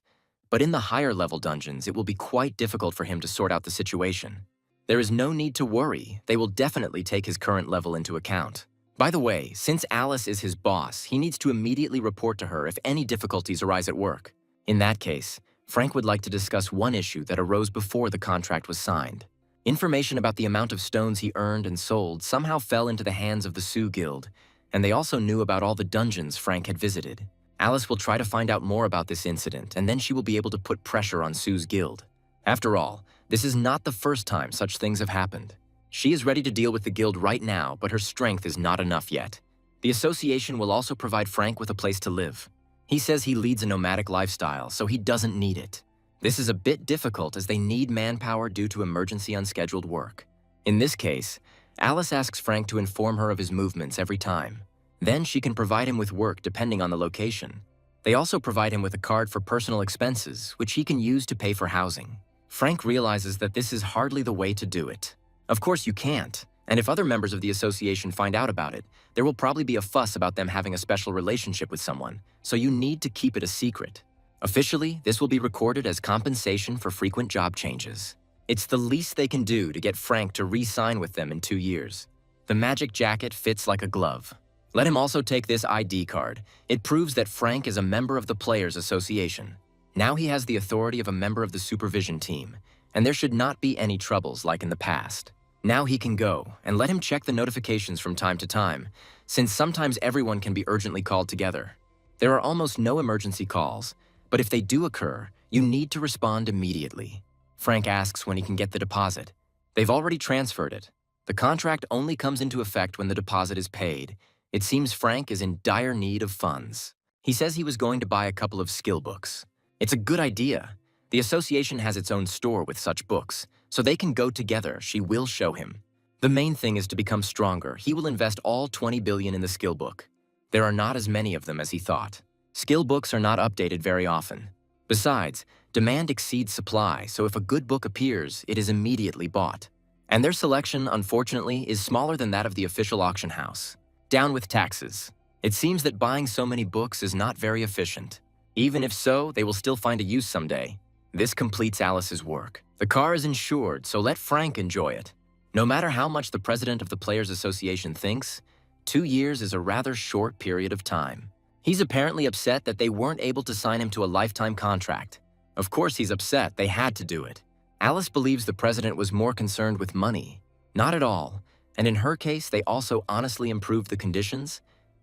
but in the higher-level dungeons, it will be quite difficult for him to sort out the situation. There is no need to worry. They will definitely take his current level into account. By the way, since Alice is his boss, he needs to immediately report to her if any difficulties arise at work. In that case, Frank would like to discuss one issue that arose before the contract was signed. Information about the amount of stones he earned and sold somehow fell into the hands of the Sioux Guild, and they also knew about all the dungeons Frank had visited. Alice will try to find out more about this incident, and then she will be able to put pressure on Sioux's guild. After all, this is not the first time such things have happened. She is ready to deal with the guild right now, but her strength is not enough yet. The association will also provide Frank with a place to live. He says he leads a nomadic lifestyle, so he doesn't need it. This is a bit difficult as they need manpower due to emergency unscheduled work. In this case, Alice asks Frank to inform her of his movements every time. Then she can provide him with work depending on the location. They also provide him with a card for personal expenses, which he can use to pay for housing. Frank realizes that this is hardly the way to do it. Of course you can't, and if other members of the association find out about it, there will probably be a fuss about them having a special relationship with someone, so you need to keep it a secret. Officially, this will be recorded as compensation for frequent job changes. It's the least they can do to get Frank to re-sign with them in 2 years. The magic jacket fits like a glove. Let him also take this ID card. It proves that Frank is a member of the Players Association. Now he has the authority of a member of the supervision team, and there should not be any troubles like in the past. Now he can go, and let him check the notifications from time to time, since sometimes everyone can be urgently called together. There are almost no emergency calls, but if they do occur, you need to respond immediately. Frank asks when he can get the deposit. They've already transferred it. The contract only comes into effect when the deposit is paid. It seems Frank is in dire need of funds. He says he was going to buy a couple of skill books. It's a good idea. The association has its own store with such books, so they can go together. She will show him. The main thing is to become stronger. He will invest all 20 billion in the skill book. There are not as many of them as he thought. Skill books are not updated very often. Besides, demand exceeds supply, so if a good book appears, it is immediately bought. And their selection, unfortunately, is smaller than that of the official auction house. Down with taxes. It seems that buying so many books is not very efficient. Even if so, they will still find a use someday. This completes Alice's work. The car is insured, so let Frank enjoy it. No matter how much the president of the Players Association thinks, 2 years is a rather short period of time. He's apparently upset that they weren't able to sign him to a lifetime contract. Of course he's upset, they had to do it. Alice believes the president was more concerned with money. Not at all. And in her case, they also honestly improved the conditions.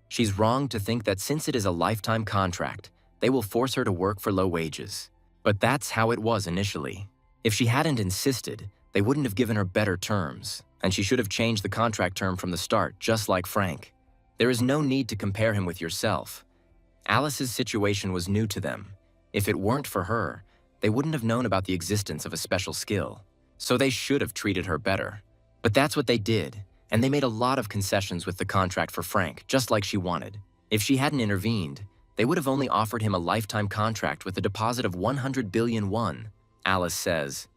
She's wrong to think that since it is a lifetime contract, they will force her to work for low wages. But that's how it was initially. If she hadn't insisted, they wouldn't have given her better terms, and she should have changed the contract term from the start, just like Frank. There is no need to compare him with yourself. Alice's situation was new to them. If it weren't for her, they wouldn't have known about the existence of a special skill. So they should have treated her better. But that's what they did, and they made a lot of concessions with the contract for Frank, just like she wanted. If she hadn't intervened, they would have only offered him a lifetime contract with a deposit of 100 billion won, Alice says.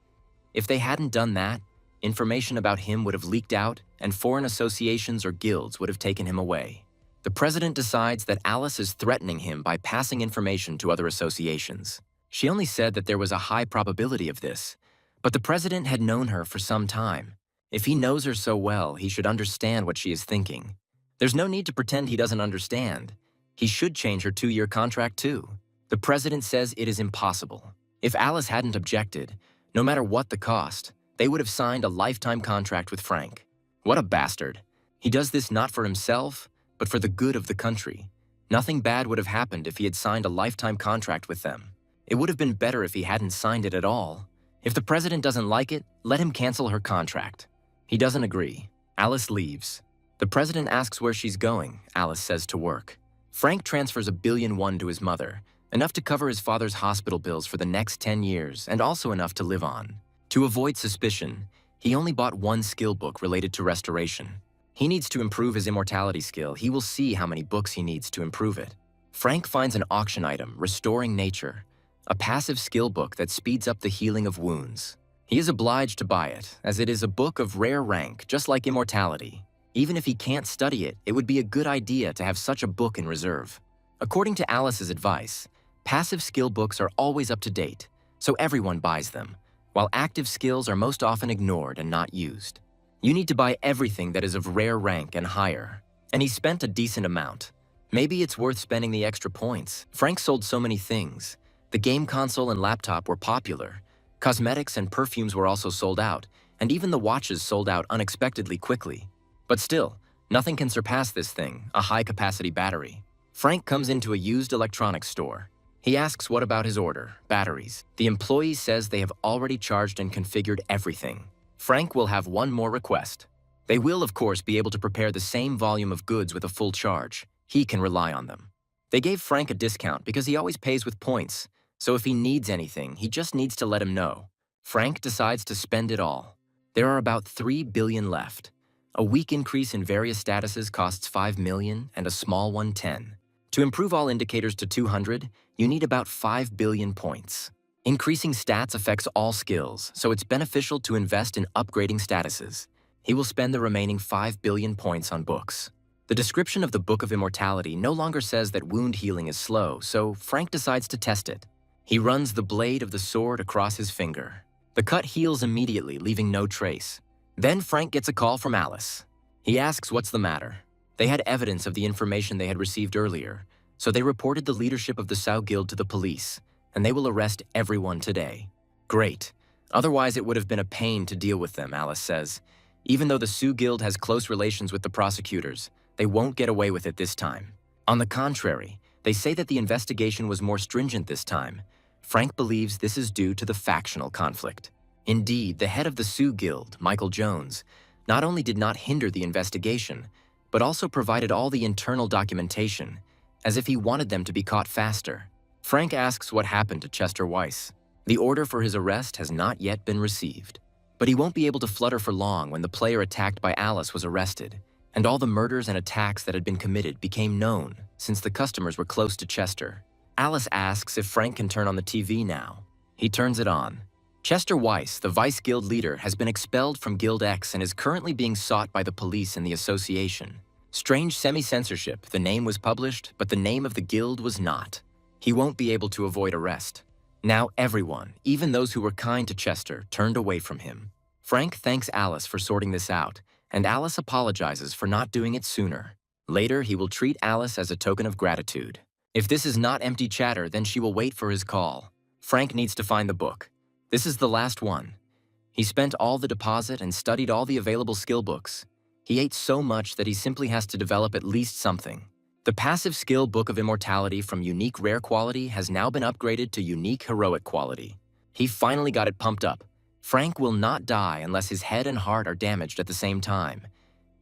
If they hadn't done that, information about him would have leaked out, and foreign associations or guilds would have taken him away. The president decides that Alice is threatening him by passing information to other associations. She only said that there was a high probability of this, but the president had known her for some time. If he knows her so well, he should understand what she is thinking. There's no need to pretend he doesn't understand. He should change her 2-year contract too. The president says it is impossible. If Alice hadn't objected, no matter what the cost, they would have signed a lifetime contract with Frank. What a bastard. He does this not for himself, but for the good of the country. Nothing bad would have happened if he had signed a lifetime contract with them. It would have been better if he hadn't signed it at all. If the president doesn't like it, let him cancel her contract. He doesn't agree. Alice leaves. The president asks where she's going. Alice says to work. Frank transfers $1 billion to his mother, enough to cover his father's hospital bills for the next 10 years and also enough to live on. To avoid suspicion, he only bought one skill book related to restoration. He needs to improve his immortality skill. He will see how many books he needs to improve it. Frank finds an auction item, Restoring Nature, a passive skill book that speeds up the healing of wounds. He is obliged to buy it, as it is a book of rare rank, just like immortality. Even if he can't study it, it would be a good idea to have such a book in reserve. According to Alice's advice, passive skill books are always up to date, so everyone buys them, while active skills are most often ignored and not used. You need to buy everything that is of rare rank and higher. And he spent a decent amount. Maybe it's worth spending the extra points. Frank sold so many things. The game console and laptop were popular. Cosmetics and perfumes were also sold out, and even the watches sold out unexpectedly quickly. But still, nothing can surpass this thing, a high-capacity battery. Frank comes into a used electronics store. He asks what about his order, batteries. The employee says they have already charged and configured everything. Frank will have one more request. They will, of course, be able to prepare the same volume of goods with a full charge. He can rely on them. They gave Frank a discount because he always pays with points, so if he needs anything, he just needs to let him know. Frank decides to spend it all. There are about 3 billion left. A weak increase in various statuses costs 5 million and a small one 10. To improve all indicators to 200, you need about 5 billion points. Increasing stats affects all skills, so it's beneficial to invest in upgrading statuses. He will spend the remaining 5 billion points on books. The description of the Book of Immortality no longer says that wound healing is slow, so Frank decides to test it. He runs the blade of the sword across his finger. The cut heals immediately, leaving no trace. Then Frank gets a call from Alice. He asks what's the matter. They had evidence of the information they had received earlier, so they reported the leadership of the Sao Guild to the police, and they will arrest everyone today. Great. Otherwise it would have been a pain to deal with them, Alice says. Even though the Sioux Guild has close relations with the prosecutors, they won't get away with it this time. On the contrary, they say that the investigation was more stringent this time. Frank believes this is due to the factional conflict. Indeed, the head of the Sioux Guild, Michael Jones, not only did not hinder the investigation, but also provided all the internal documentation, as if he wanted them to be caught faster. Frank asks what happened to Chester Weiss. The order for his arrest has not yet been received. But he won't be able to flutter for long when the player attacked by Alice was arrested, and all the murders and attacks that had been committed became known since the customers were close to Chester. Alice asks if Frank can turn on the TV now. He turns it on. Chester Weiss, the Vice Guild leader, has been expelled from Guild X and is currently being sought by the police and the association. Strange semi-censorship, the name was published, but the name of the guild was not. He won't be able to avoid arrest. Now everyone, even those who were kind to Chester, turned away from him. Frank thanks Alice for sorting this out, and Alice apologizes for not doing it sooner. Later, he will treat Alice as a token of gratitude. If this is not empty chatter, then she will wait for his call. Frank needs to find the book. This is the last one. He spent all the deposit and studied all the available skill books. He ate so much that he simply has to develop at least something. The passive skill Book of Immortality from unique rare quality has now been upgraded to unique heroic quality. He finally got it pumped up. Frank will not die unless his head and heart are damaged at the same time.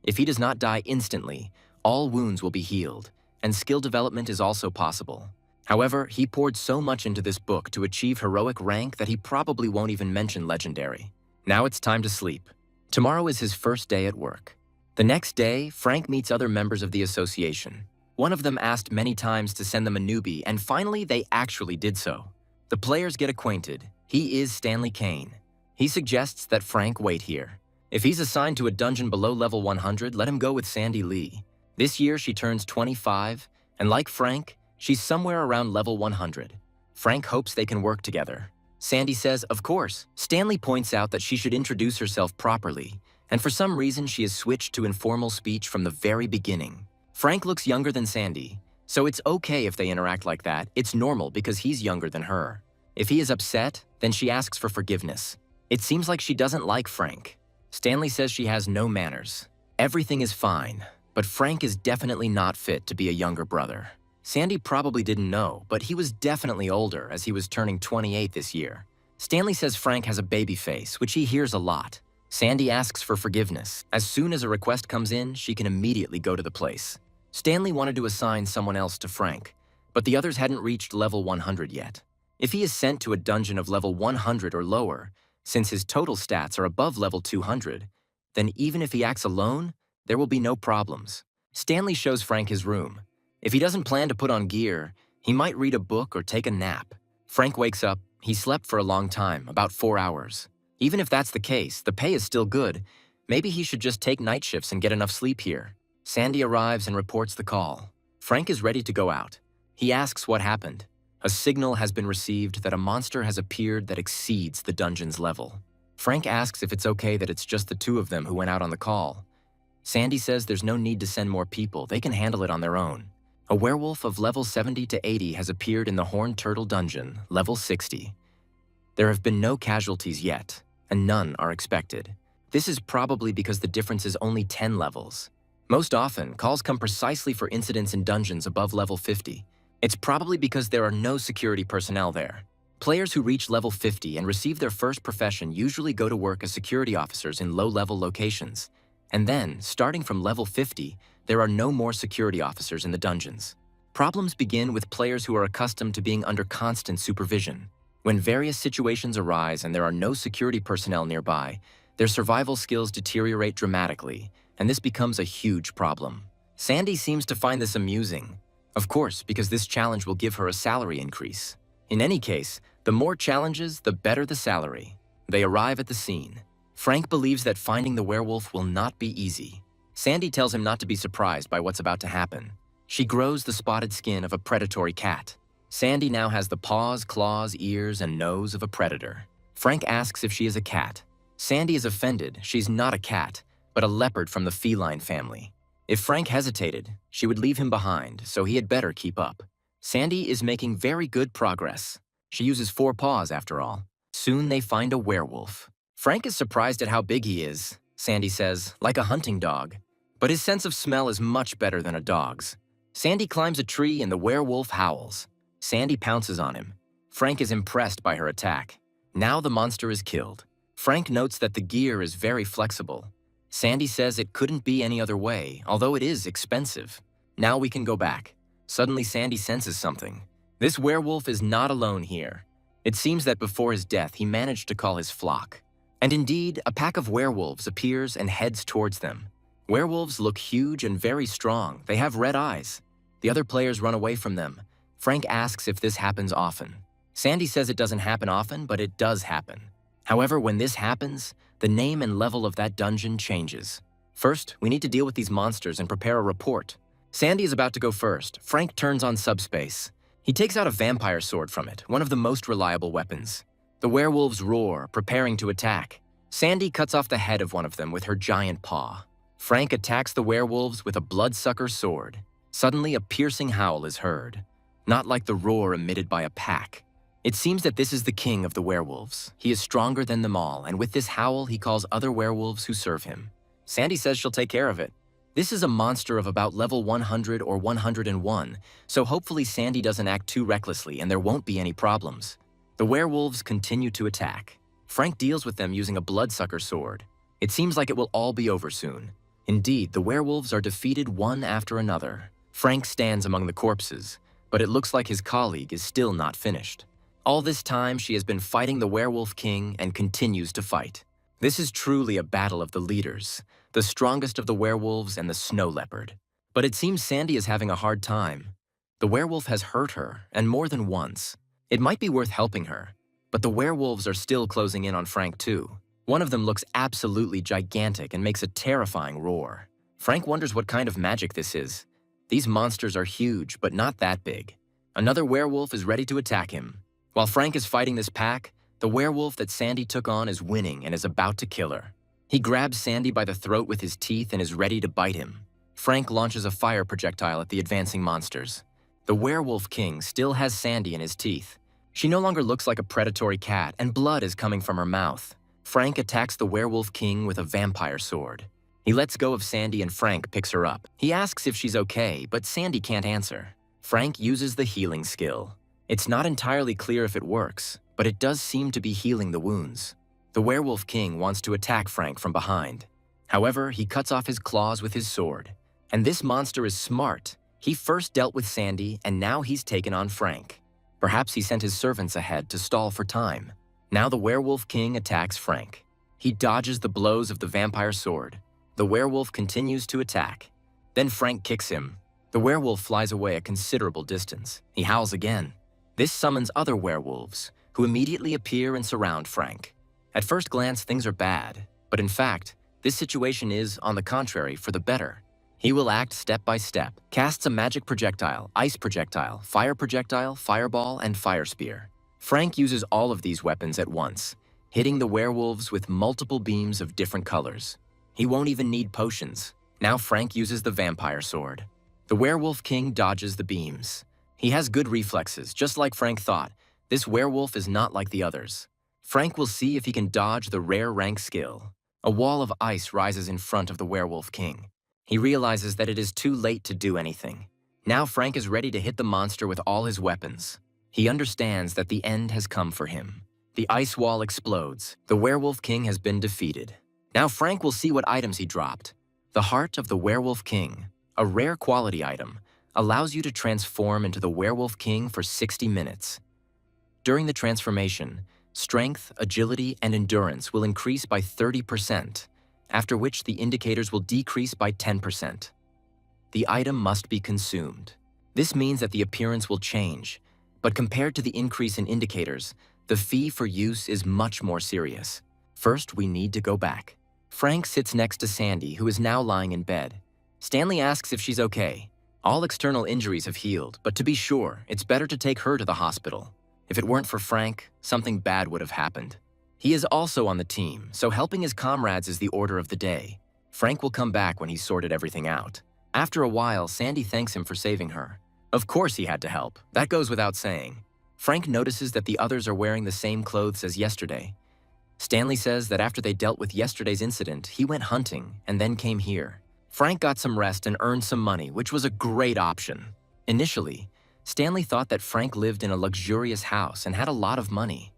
If he does not die instantly, all wounds will be healed, and skill development is also possible. However, he poured so much into this book to achieve heroic rank that he probably won't even mention legendary. Now it's time to sleep. Tomorrow is his first day at work. The next day, Frank meets other members of the association. One of them asked many times to send them a newbie, and finally they actually did so. The players get acquainted. He is Stanley Kane. He suggests that Frank wait here. If he's assigned to a dungeon below level 100, let him go with Sandy Lee. This year she turns 25, and like Frank, she's somewhere around level 100. Frank hopes they can work together. Sandy says, of course. Stanley points out that she should introduce herself properly, and for some reason she has switched to informal speech from the very beginning. Frank looks younger than Sandy, so it's okay if they interact like that. It's normal because he's younger than her. If he is upset, then she asks for forgiveness. It seems like she doesn't like Frank. Stanley says she has no manners. Everything is fine, but Frank is definitely not fit to be a younger brother. Sandy probably didn't know, but he was definitely older as he was turning 28 this year. Stanley says Frank has a baby face, which he hears a lot. Sandy asks for forgiveness. As soon as a request comes in, she can immediately go to the place. Stanley wanted to assign someone else to Frank, but the others hadn't reached level 100 yet. If he is sent to a dungeon of level 100 or lower, since his total stats are above level 200, then even if he acts alone, there will be no problems. Stanley shows Frank his room. If he doesn't plan to put on gear, he might read a book or take a nap. Frank wakes up. He slept for a long time, about 4 hours. Even if that's the case, the pay is still good. Maybe he should just take night shifts and get enough sleep here. Sandy arrives and reports the call. Frank is ready to go out. He asks what happened. A signal has been received that a monster has appeared that exceeds the dungeon's level. Frank asks if it's okay that it's just the two of them who went out on the call. Sandy says there's no need to send more people. They can handle it on their own. A werewolf of level 70 to 80 has appeared in the Horned Turtle Dungeon, level 60. There have been no casualties yet, and none are expected. This is probably because the difference is only 10 levels. Most often, calls come precisely for incidents in dungeons above level 50. It's probably because there are no security personnel there. Players who reach level 50 and receive their first profession usually go to work as security officers in low-level locations. And then, starting from level 50, there are no more security officers in the dungeons. Problems begin with players who are accustomed to being under constant supervision. When various situations arise and there are no security personnel nearby, their survival skills deteriorate dramatically, and this becomes a huge problem. Sandy seems to find this amusing. Of course, because this challenge will give her a salary increase. In any case, the more challenges, the better the salary. They arrive at the scene. Frank believes that finding the werewolf will not be easy. Sandy tells him not to be surprised by what's about to happen. She grows the spotted skin of a predatory cat. Sandy now has the paws, claws, ears, and nose of a predator. Frank asks if she is a cat. Sandy is offended. She's not a cat, but a leopard from the feline family. If Frank hesitated, she would leave him behind, so he had better keep up. Sandy is making very good progress. She uses 4 paws, after all. Soon they find a werewolf. Frank is surprised at how big he is, Sandy says, like a hunting dog. But his sense of smell is much better than a dog's. Sandy climbs a tree and the werewolf howls. Sandy pounces on him. Frank is impressed by her attack. Now the monster is killed. Frank notes that the gear is very flexible. Sandy says it couldn't be any other way, although it is expensive. Now we can go back. Suddenly Sandy senses something. This werewolf is not alone here. It seems that before his death he managed to call his flock. And indeed, a pack of werewolves appears and heads towards them. Werewolves look huge and very strong. They have red eyes. The other players run away from them. Frank asks if this happens often. Sandy says it doesn't happen often, but it does happen. However, when this happens, the name and level of that dungeon changes. First, we need to deal with these monsters and prepare a report. Sandy is about to go first. Frank turns on subspace. He takes out a vampire sword from it, one of the most reliable weapons. The werewolves roar, preparing to attack. Sandy cuts off the head of one of them with her giant paw. Frank attacks the werewolves with a bloodsucker sword. Suddenly, a piercing howl is heard. Not like the roar emitted by a pack. It seems that this is the king of the werewolves. He is stronger than them all, and with this howl, he calls other werewolves who serve him. Sandy says she'll take care of it. This is a monster of about level 100 or 101, so hopefully Sandy doesn't act too recklessly and there won't be any problems. The werewolves continue to attack. Frank deals with them using a bloodsucker sword. It seems like it will all be over soon. Indeed, the werewolves are defeated one after another. Frank stands among the corpses, but it looks like his colleague is still not finished. All this time, she has been fighting the Werewolf King and continues to fight. This is truly a battle of the leaders, the strongest of the werewolves and the snow leopard. But it seems Sandy is having a hard time. The werewolf has hurt her, and more than once. It might be worth helping her, but the werewolves are still closing in on Frank too. One of them looks absolutely gigantic and makes a terrifying roar. Frank wonders what kind of magic this is. These monsters are huge, but not that big. Another werewolf is ready to attack him. While Frank is fighting this pack, the werewolf that Sandy took on is winning and is about to kill her. He grabs Sandy by the throat with his teeth and is ready to bite him. Frank launches a fire projectile at the advancing monsters. The werewolf king still has Sandy in his teeth. She no longer looks like a predatory cat, and blood is coming from her mouth. Frank attacks the werewolf king with a vampire sword. He lets go of Sandy and Frank picks her up. He asks if she's okay, but Sandy can't answer. Frank uses the healing skill. It's not entirely clear if it works, but it does seem to be healing the wounds. The werewolf king wants to attack Frank from behind. However, he cuts off his claws with his sword. And this monster is smart. He first dealt with Sandy, and now he's taken on Frank. Perhaps he sent his servants ahead to stall for time. Now the werewolf king attacks Frank. He dodges the blows of the vampire sword. The werewolf continues to attack. Then Frank kicks him. The werewolf flies away a considerable distance. He howls again. This summons other werewolves, who immediately appear and surround Frank. At first glance, things are bad, but in fact, this situation is, on the contrary, for the better. He will act step by step, casts a magic projectile, ice projectile, fireball, and fire spear. Frank uses all of these weapons at once, hitting the werewolves with multiple beams of different colors. He won't even need potions. Now Frank uses the vampire sword. The werewolf king dodges the beams. He has good reflexes, just like Frank thought. This werewolf is not like the others. Frank will see if he can dodge the rare rank skill. A wall of ice rises in front of the werewolf king. He realizes that it is too late to do anything. Now Frank is ready to hit the monster with all his weapons. He understands that the end has come for him. The ice wall explodes. The werewolf king has been defeated. Now Frank will see what items he dropped. The heart of the werewolf king, a rare quality item, allows you to transform into the werewolf king for 60 minutes. During the transformation, strength, agility, and endurance will increase by 30%, after which the indicators will decrease by 10%. The item must be consumed. This means that the appearance will change, but compared to the increase in indicators, the fee for use is much more serious. First, we need to go back. Frank sits next to Sandy, who is now lying in bed. Stanley asks if she's okay. All external injuries have healed, but to be sure, it's better to take her to the hospital. If it weren't for Frank, something bad would have happened. He is also on the team, so helping his comrades is the order of the day. Frank will come back when he's sorted everything out. After a while, Sandy thanks him for saving her. Of course he had to help. That goes without saying. Frank notices that the others are wearing the same clothes as yesterday. Stanley says that after they dealt with yesterday's incident, he went hunting and then came here. Frank got some rest and earned some money, which was a great option. Initially, Stanley thought that Frank lived in a luxurious house and had a lot of money.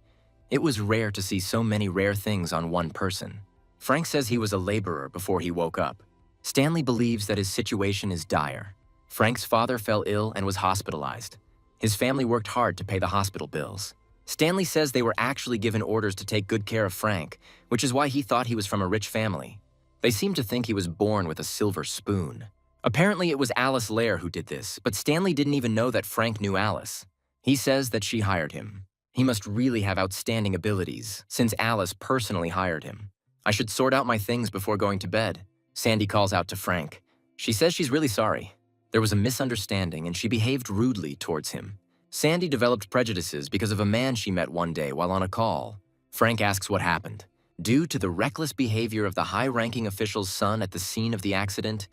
It was rare to see so many rare things on one person. Frank says he was a laborer before he woke up. Stanley believes that his situation is dire. Frank's father fell ill and was hospitalized. His family worked hard to pay the hospital bills. Stanley says they were actually given orders to take good care of Frank, which is why he thought he was from a rich family. They seem to think he was born with a silver spoon. Apparently it was Alice Lair who did this, but Stanley didn't even know that Frank knew Alice. He says that she hired him. He must really have outstanding abilities, since Alice personally hired him. I should sort out my things before going to bed. Sandy calls out to Frank. She says she's really sorry. There was a misunderstanding and she behaved rudely towards him. Sandy developed prejudices because of a man she met one day while on a call. Frank asks what happened. Due to the reckless behavior of the high-ranking official's son at the scene of the accident,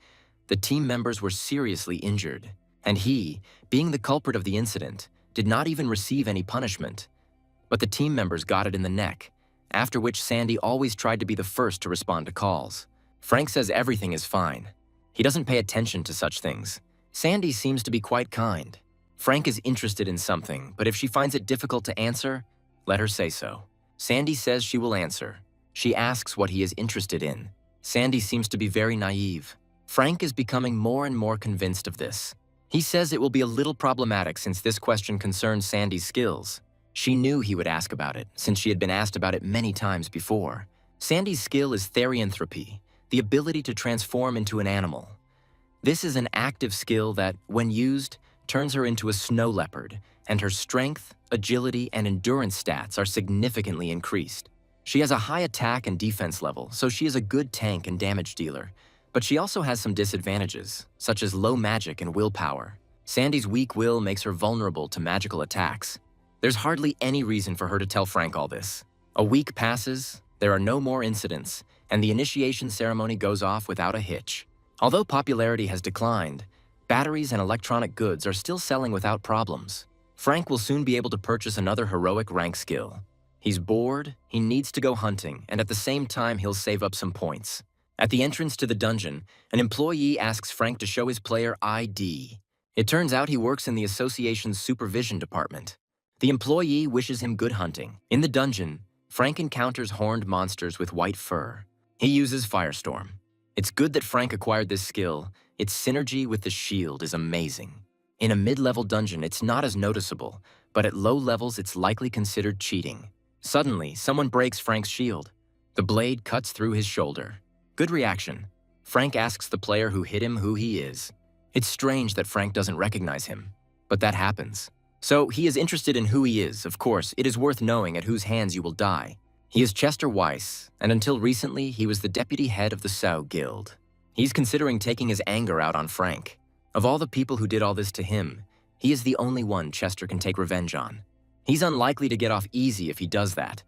the team members were seriously injured, and he, being the culprit of the incident, did not even receive any punishment. But the team members got it in the neck, after which Sandy always tried to be the first to respond to calls. Frank says everything is fine. He doesn't pay attention to such things. Sandy seems to be quite kind. Frank is interested in something, but if she finds it difficult to answer, let her say so. Sandy says she will answer. She asks what he is interested in. Sandy seems to be very naive. Frank is becoming more and more convinced of this. He says it will be a little problematic since this question concerns Sandy's skills. She knew he would ask about it, since she had been asked about it many times before. Sandy's skill is therianthropy, the ability to transform into an animal. This is an active skill that, when used, turns her into a snow leopard, and her strength, agility, and endurance stats are significantly increased. She has a high attack and defense level, so she is a good tank and damage dealer. But she also has some disadvantages, such as low magic and willpower. Sandy's weak will makes her vulnerable to magical attacks. There's hardly any reason for her to tell Frank all this. A week passes, there are no more incidents, and the initiation ceremony goes off without a hitch. Although popularity has declined, batteries and electronic goods are still selling without problems. Frank will soon be able to purchase another heroic rank skill. He's bored, he needs to go hunting, and at the same time he'll save up some points. At the entrance to the dungeon, an employee asks Frank to show his player ID. It turns out he works in the association's supervision department. The employee wishes him good hunting. In the dungeon, Frank encounters horned monsters with white fur. He uses Firestorm. It's good that Frank acquired this skill. Its synergy with the shield is amazing. In a mid-level dungeon, it's not as noticeable, but at low levels, it's likely considered cheating. Suddenly, someone breaks Frank's shield. The blade cuts through his shoulder. Good reaction. Frank asks the player who hit him who he is. It's strange that Frank doesn't recognize him, but that happens. So he is interested in who he is. Of course, it is worth knowing at whose hands you will die. He is Chester Weiss, and until recently, he was the deputy head of the Sao Guild. He's considering taking his anger out on Frank. Of all the people who did all this to him, he is the only one Chester can take revenge on. He's unlikely to get off easy if he does that,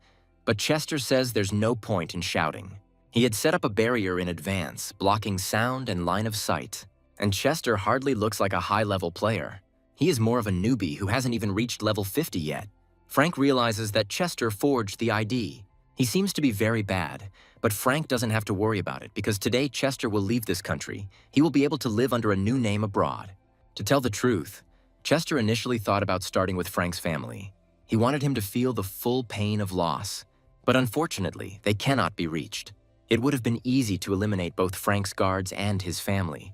but Chester says there's no point in shouting. He had set up a barrier in advance, blocking sound and line of sight, and Chester hardly looks like a high-level player. He is more of a newbie who hasn't even reached level 50 yet. Frank realizes that Chester forged the ID. He seems to be very bad, but Frank doesn't have to worry about it because today Chester will leave this country. He will be able to live under a new name abroad. To tell the truth, Chester initially thought about starting with Frank's family. He wanted him to feel the full pain of loss, but unfortunately, they cannot be reached. It would have been easy to eliminate both Frank's guards and his family.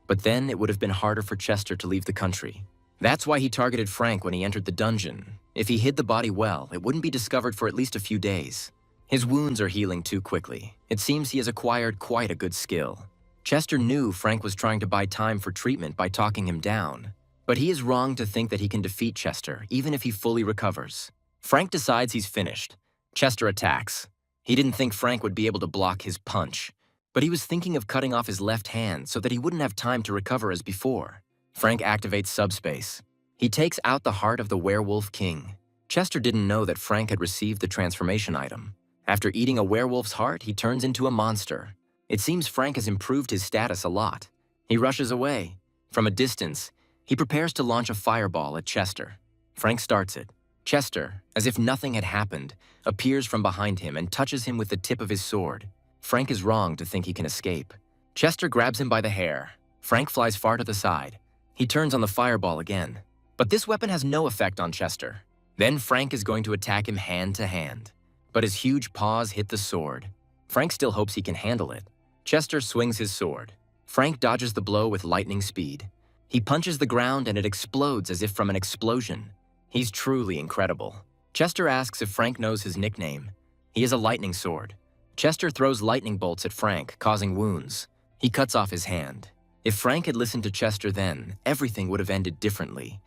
But then it would have been harder for Chester to leave the country. That's why he targeted Frank when he entered the dungeon. If he hid the body well, it wouldn't be discovered for at least a few days. His wounds are healing too quickly. It seems he has acquired quite a good skill. Chester knew Frank was trying to buy time for treatment by talking him down. But he is wrong to think that he can defeat Chester, even if he fully recovers. Frank decides he's finished. Chester attacks. He didn't think Frank would be able to block his punch, but he was thinking of cutting off his left hand so that he wouldn't have time to recover as before. Frank activates subspace. He takes out the heart of the werewolf king. Chester didn't know that Frank had received the transformation item. After eating a werewolf's heart, he turns into a monster. It seems Frank has improved his status a lot. He rushes away. From a distance, he prepares to launch a fireball at Chester. Frank starts it. Chester, as if nothing had happened, appears from behind him and touches him with the tip of his sword. Frank is wrong to think he can escape. Chester grabs him by the hair. Frank flies far to the side. He turns on the fireball again. But this weapon has no effect on Chester. Then Frank is going to attack him hand to hand. But his huge paws hit the sword. Frank still hopes he can handle it. Chester swings his sword. Frank dodges the blow with lightning speed. He punches the ground and it explodes as if from an explosion. He's truly incredible. Chester asks if Frank knows his nickname. He has a lightning sword. Chester throws lightning bolts at Frank, causing wounds. He cuts off his hand. If Frank had listened to Chester then, everything would have ended differently.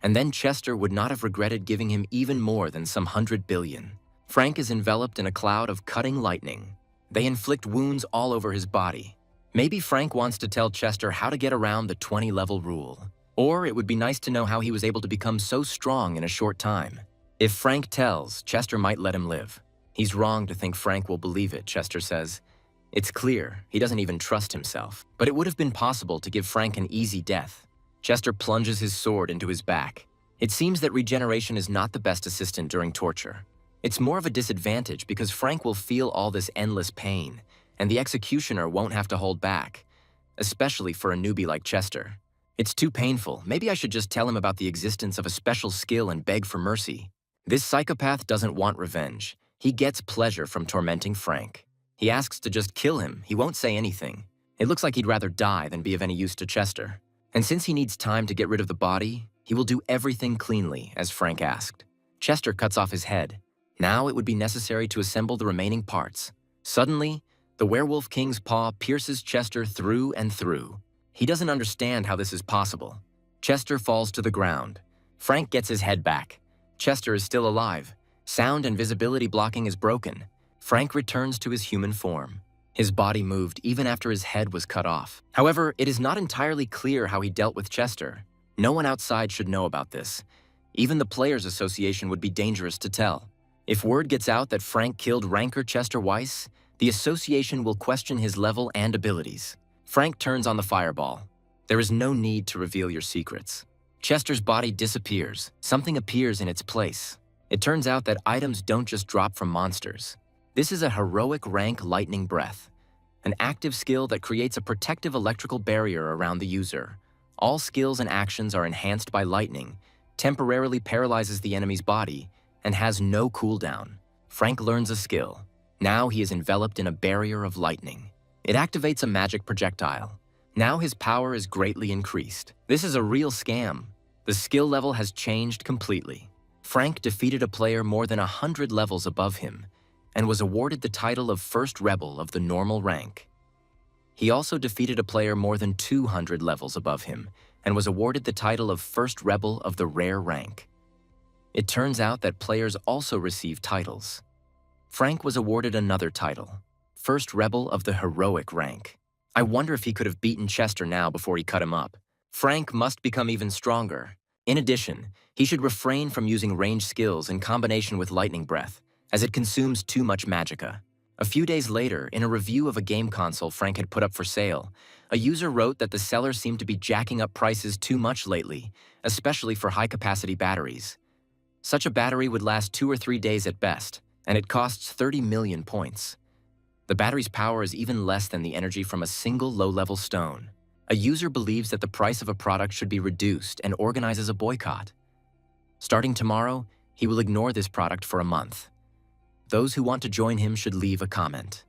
And then Chester would not have regretted giving him even more than some 100 billion. Frank is enveloped in a cloud of cutting lightning. They inflict wounds all over his body. Maybe Frank wants to tell Chester how to get around the 20-level rule. Or it would be nice to know how he was able to become so strong in a short time. If Frank tells, Chester might let him live. He's wrong to think Frank will believe it, Chester says. It's clear he doesn't even trust himself. But it would have been possible to give Frank an easy death. Chester plunges his sword into his back. It seems that regeneration is not the best assistant during torture. It's more of a disadvantage because Frank will feel all this endless pain, and the executioner won't have to hold back, especially for a newbie like Chester. It's too painful. Maybe I should just tell him about the existence of a special skill and beg for mercy. This psychopath doesn't want revenge. He gets pleasure from tormenting Frank. He asks to just kill him. He won't say anything. It looks like he'd rather die than be of any use to Chester. And since he needs time to get rid of the body, he will do everything cleanly, as Frank asked. Chester cuts off his head. Now it would be necessary to assemble the remaining parts. Suddenly, the werewolf king's paw pierces Chester through and through. He doesn't understand how this is possible. Chester falls to the ground. Frank gets his head back. Chester is still alive. Sound and visibility blocking is broken. Frank returns to his human form. His body moved even after his head was cut off. However, it is not entirely clear how he dealt with Chester. No one outside should know about this. Even the Players Association would be dangerous to tell. If word gets out that Frank killed ranker Chester Weiss, the association will question his level and abilities. Frank turns on the fireball. There is no need to reveal your secrets. Chester's body disappears. Something appears in its place. It turns out that items don't just drop from monsters. This is a heroic rank lightning breath, an active skill that creates a protective electrical barrier around the user. All skills and actions are enhanced by lightning, temporarily paralyzes the enemy's body, and has no cooldown. Frank learns a skill. Now he is enveloped in a barrier of lightning. It activates a magic projectile. Now his power is greatly increased. This is a real scam. The skill level has changed completely. Frank defeated a player more than 100 levels above him and was awarded the title of First Rebel of the normal rank. He also defeated a player more than 200 levels above him and was awarded the title of First Rebel of the rare rank. It turns out that players also receive titles. Frank was awarded another title, First Rebel of the heroic rank. I wonder if he could have beaten Chester now before he cut him up. Frank must become even stronger. In addition, he should refrain from using ranged skills in combination with lightning breath, as it consumes too much magicka. A few days later, in a review of a game console Frank had put up for sale, a user wrote that the seller seemed to be jacking up prices too much lately, especially for high-capacity batteries. Such a battery would last 2 or 3 days at best, and it costs 30 million points. The battery's power is even less than the energy from a single low-level stone. A user believes that the price of a product should be reduced and organizes a boycott. Starting tomorrow, he will ignore this product for a month. Those who want to join him should leave a comment.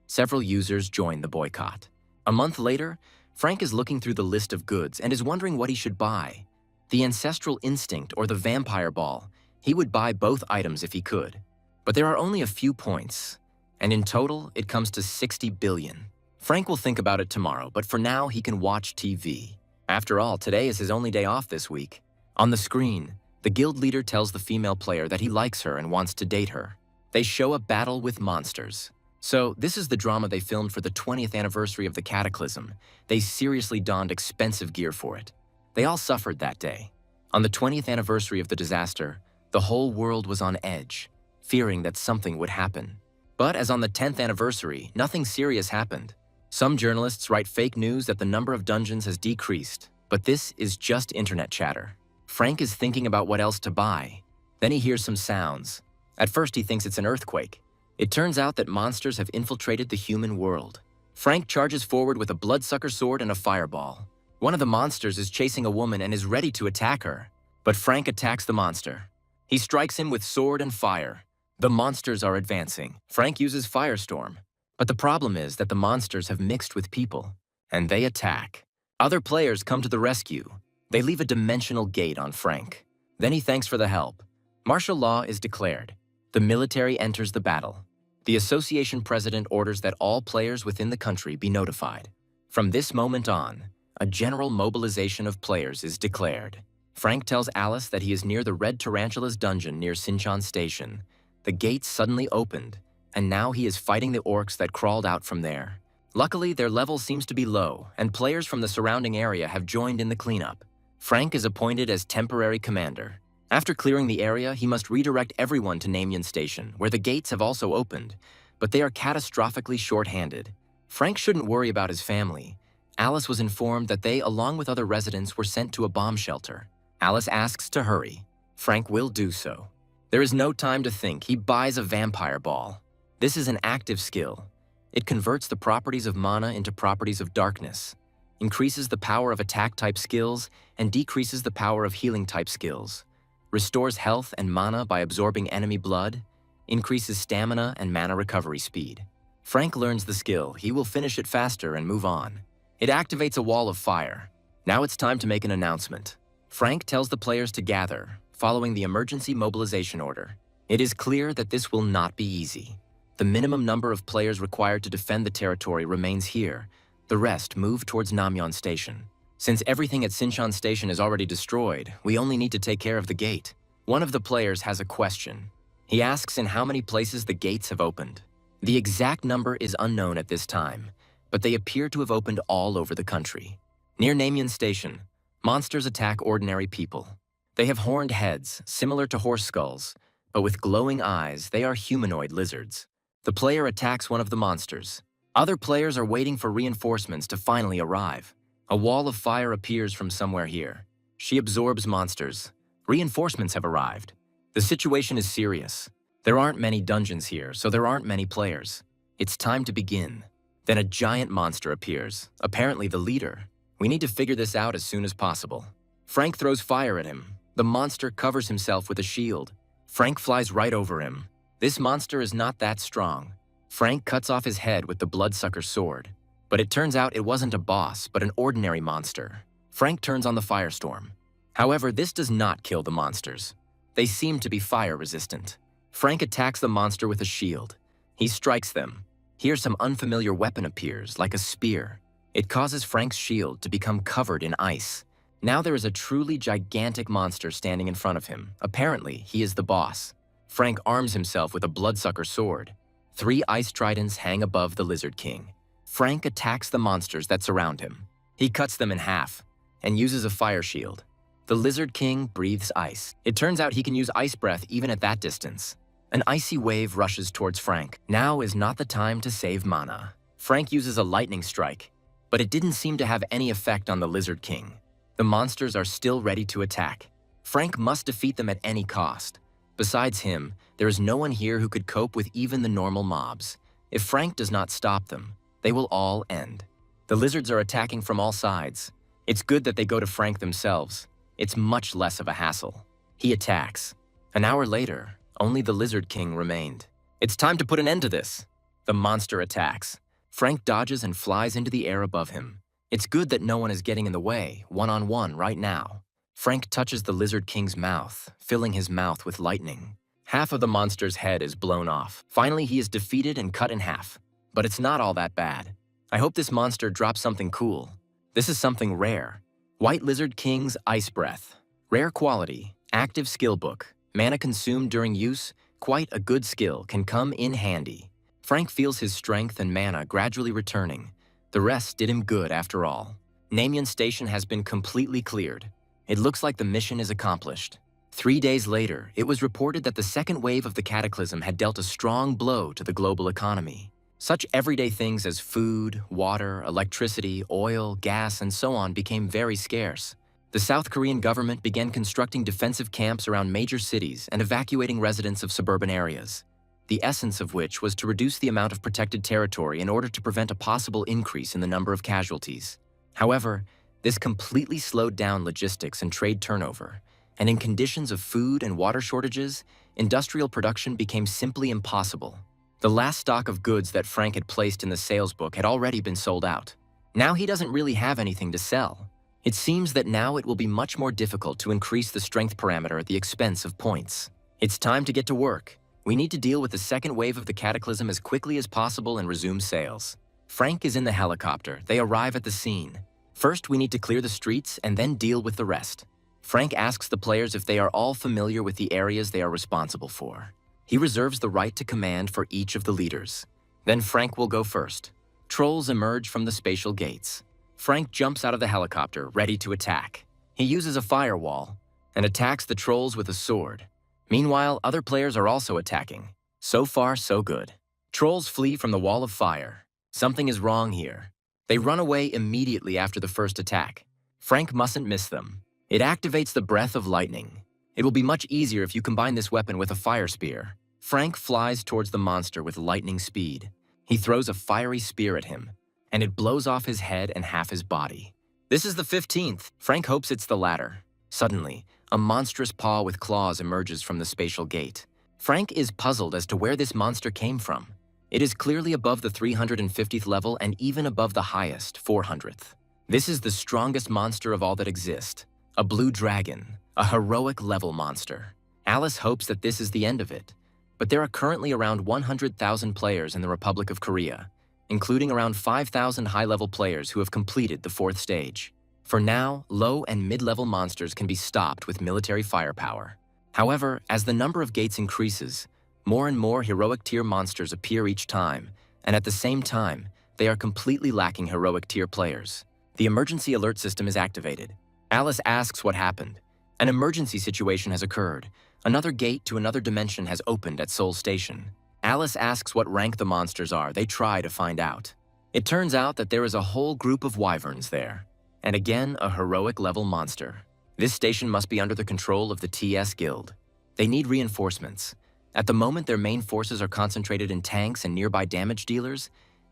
Several users join the boycott. A month later, Frank is looking through the list of goods and is wondering what he should buy. The Ancestral Instinct or the Vampire Ball. He would buy both items if he could. But there are only a few points, and in total, it comes to 60 billion. Frank will think about it tomorrow, but for now, he can watch TV. After all, today is his only day off this week. On the screen, the guild leader tells the female player that he likes her and wants to date her. They show a battle with monsters. So, this is the drama they filmed for the 20th anniversary of the Cataclysm. They seriously donned expensive gear for it. They all suffered that day. On the 20th anniversary of the disaster, the whole world was on edge, fearing that something would happen. But as on the 10th anniversary, nothing serious happened. Some journalists write fake news that the number of dungeons has decreased, but this is just internet chatter. Frank is thinking about what else to buy. Then he hears some sounds. At first he thinks it's an earthquake. It turns out that monsters have infiltrated the human world. Frank charges forward with a bloodsucker sword and a fireball. One of the monsters is chasing a woman and is ready to attack her. But Frank attacks the monster. He strikes him with sword and fire. The monsters are advancing. Frank uses Firestorm. But the problem is that the monsters have mixed with people, and they attack. Other players come to the rescue. They leave a dimensional gate on Frank. Then he thanks for the help. Martial law is declared. The military enters the battle. The association president orders that all players within the country be notified. From this moment on, a general mobilization of players is declared. Frank tells Alice that he is near the Red Tarantula's dungeon near Sinchan Station. The gates suddenly opened, and now he is fighting the orcs that crawled out from there. Luckily, their level seems to be low, and players from the surrounding area have joined in the cleanup. Frank is appointed as temporary commander. After clearing the area, he must redirect everyone to Namyan Station, where the gates have also opened, but they are catastrophically short-handed. Frank shouldn't worry about his family. Alice was informed that they, along with other residents, were sent to a bomb shelter. Alice asks to hurry. Frank will do so. There is no time to think. He buys a vampire ball. This is an active skill. It converts the properties of mana into properties of darkness, increases the power of attack-type skills, and decreases the power of healing-type skills, restores health and mana by absorbing enemy blood, increases stamina and mana recovery speed. Frank learns the skill. He will finish it faster and move on. It activates a wall of fire. Now it's time to make an announcement. Frank tells the players to gather, following the emergency mobilization order. It is clear that this will not be easy. The minimum number of players required to defend the territory remains here. The rest move towards Namyan Station. Since everything at Sinchan Station is already destroyed, we only need to take care of the gate. One of the players has a question. He asks in how many places the gates have opened. The exact number is unknown at this time, but they appear to have opened all over the country. Near Namyan Station, monsters attack ordinary people. They have horned heads, similar to horse skulls, but with glowing eyes, they are humanoid lizards. The player attacks one of the monsters. Other players are waiting for reinforcements to finally arrive. A wall of fire appears from somewhere here. She absorbs monsters. Reinforcements have arrived. The situation is serious. There aren't many dungeons here, so there aren't many players. It's time to begin. Then a giant monster appears, apparently the leader. We need to figure this out as soon as possible. Frank throws fire at him. The monster covers himself with a shield. Frank flies right over him. This monster is not that strong. Frank cuts off his head with the bloodsucker sword. But it turns out it wasn't a boss, but an ordinary monster. Frank turns on the firestorm. However, this does not kill the monsters. They seem to be fire-resistant. Frank attacks the monster with a shield. He strikes them. Here some unfamiliar weapon appears, like a spear. It causes Frank's shield to become covered in ice. Now there is a truly gigantic monster standing in front of him. Apparently, he is the boss. Frank arms himself with a bloodsucker sword. 3 ice tridents hang above the Lizard King. Frank attacks the monsters that surround him. He cuts them in half and uses a fire shield. The Lizard King breathes ice. It turns out he can use ice breath even at that distance. An icy wave rushes towards Frank. Now is not the time to save mana. Frank uses a lightning strike, but it didn't seem to have any effect on the Lizard King. The monsters are still ready to attack. Frank must defeat them at any cost. Besides him, there is no one here who could cope with even the normal mobs. If Frank does not stop them, they will all end. The lizards are attacking from all sides. It's good that they go to Frank themselves. It's much less of a hassle. He attacks. An hour later, only the Lizard King remained. It's time to put an end to this. The monster attacks. Frank dodges and flies into the air above him. It's good that no one is getting in the way, one-on-one right now. Frank touches the Lizard King's mouth, filling his mouth with lightning. Half of the monster's head is blown off. Finally, he is defeated and cut in half. But it's not all that bad. I hope this monster drops something cool. This is something rare. White Lizard King's Ice Breath. Rare quality, active skill book. Mana consumed during use, quite a good skill, can come in handy. Frank feels his strength and mana gradually returning. The rest did him good after all. Namyan Station has been completely cleared. It looks like the mission is accomplished. 3 days later, it was reported that the second wave of the cataclysm had dealt a strong blow to the global economy. Such everyday things as food, water, electricity, oil, gas, and so on became very scarce. The South Korean government began constructing defensive camps around major cities and evacuating residents of suburban areas, the essence of which was to reduce the amount of protected territory in order to prevent a possible increase in the number of casualties. However, this completely slowed down logistics and trade turnover, and in conditions of food and water shortages, industrial production became simply impossible. The last stock of goods that Frank had placed in the sales book had already been sold out. Now he doesn't really have anything to sell. It seems that now it will be much more difficult to increase the strength parameter at the expense of points. It's time to get to work. We need to deal with the second wave of the cataclysm as quickly as possible and resume sales. Frank is in the helicopter. They arrive at the scene. First, we need to clear the streets and then deal with the rest. Frank asks the players if they are all familiar with the areas they are responsible for. He reserves the right to command for each of the leaders. Then Frank will go first. Trolls emerge from the spatial gates. Frank jumps out of the helicopter, ready to attack. He uses a firewall and attacks the trolls with a sword. Meanwhile, other players are also attacking. So far, so good. Trolls flee from the wall of fire. Something is wrong here. They run away immediately after the first attack. Frank mustn't miss them. It activates the breath of lightning. It will be much easier if you combine this weapon with a fire spear. Frank flies towards the monster with lightning speed. He throws a fiery spear at him, and it blows off his head and half his body. This is the 15th. Frank hopes it's the latter. Suddenly, a monstrous paw with claws emerges from the spatial gate. Frank is puzzled as to where this monster came from. It is clearly above the 350th level and even above the highest, 400th. This is the strongest monster of all that exist. A blue dragon, a heroic level monster. Alice hopes that this is the end of it, but there are currently around 100,000 players in the Republic of Korea, including around 5,000 high-level players who have completed the 4th stage. For now, low and mid-level monsters can be stopped with military firepower. However, as the number of gates increases, More and more heroic tier monsters appear each time, and at the same time, they are completely lacking heroic tier players. The emergency alert system is activated. Alice asks what happened. An emergency situation has occurred. Another gate to another dimension has opened at Seoul Station. Alice asks what rank the monsters are. They try to find out. It turns out that there is a whole group of wyverns there, and again a heroic level monster. This station must be under the control of the TS Guild. They need reinforcements. At the moment their main forces are concentrated in tanks and nearby damage dealers,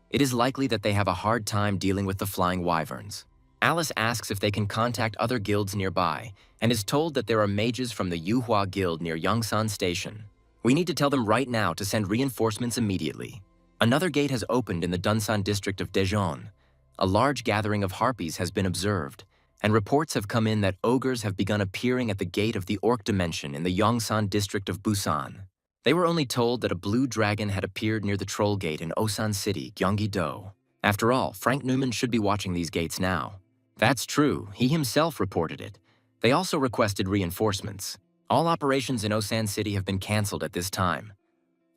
it is likely that they have a hard time dealing with the flying wyverns. Alice asks if they can contact other guilds nearby, and is told that there are mages from the Yuhua Guild near Yongsan Station. We need to tell them right now to send reinforcements immediately. Another gate has opened in the Dunsan district of Daejeon. A large gathering of harpies has been observed, and reports have come in that ogres have begun appearing at the gate of the Orc Dimension in the Yongsan district of Busan. They were only told that a blue dragon had appeared near the Troll Gate in Osan City, Gyeonggi-do. After all, Frank Newman should be watching these gates now. That's true, he himself reported it. They also requested reinforcements. All operations in Osan City have been cancelled at this time.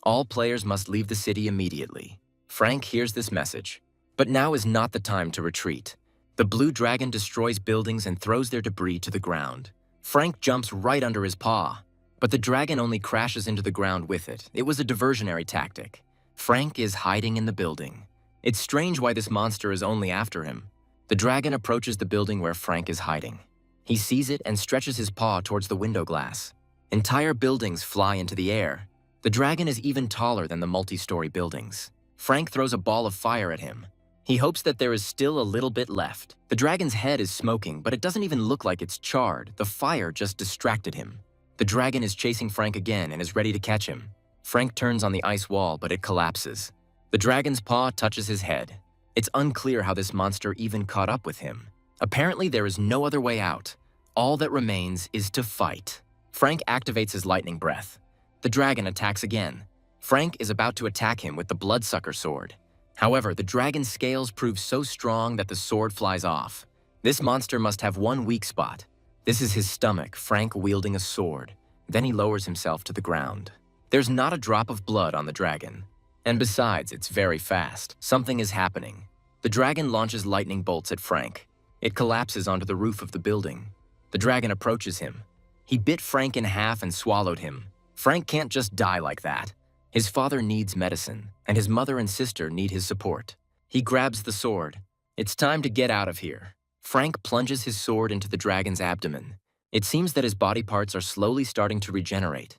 All players must leave the city immediately. Frank hears this message. But now is not the time to retreat. The blue dragon destroys buildings and throws their debris to the ground. Frank jumps right under his paw. But the dragon only crashes into the ground with it. It was a diversionary tactic. Frank is hiding in the building. It's strange why this monster is only after him. The dragon approaches the building where Frank is hiding. He sees it and stretches his paw towards the window glass. Entire buildings fly into the air. The dragon is even taller than the multi-story buildings. Frank throws a ball of fire at him. He hopes that there is still a little bit left. The dragon's head is smoking, but it doesn't even look like it's charred. The fire just distracted him. The dragon is chasing Frank again and is ready to catch him. Frank turns on the ice wall, but it collapses. The dragon's paw touches his head. It's unclear how this monster even caught up with him. Apparently, there is no other way out. All that remains is to fight. Frank activates his lightning breath. The dragon attacks again. Frank is about to attack him with the bloodsucker sword. However, the dragon's scales prove so strong that the sword flies off. This monster must have one weak spot. This is his stomach, Frank wielding a sword. Then he lowers himself to the ground. There's not a drop of blood on the dragon. And besides, it's very fast. Something is happening. The dragon launches lightning bolts at Frank. It collapses onto the roof of the building. The dragon approaches him. He bit Frank in half and swallowed him. Frank can't just die like that. His father needs medicine, and his mother and sister need his support. He grabs the sword. It's time to get out of here. Frank plunges his sword into the dragon's abdomen. It seems that his body parts are slowly starting to regenerate.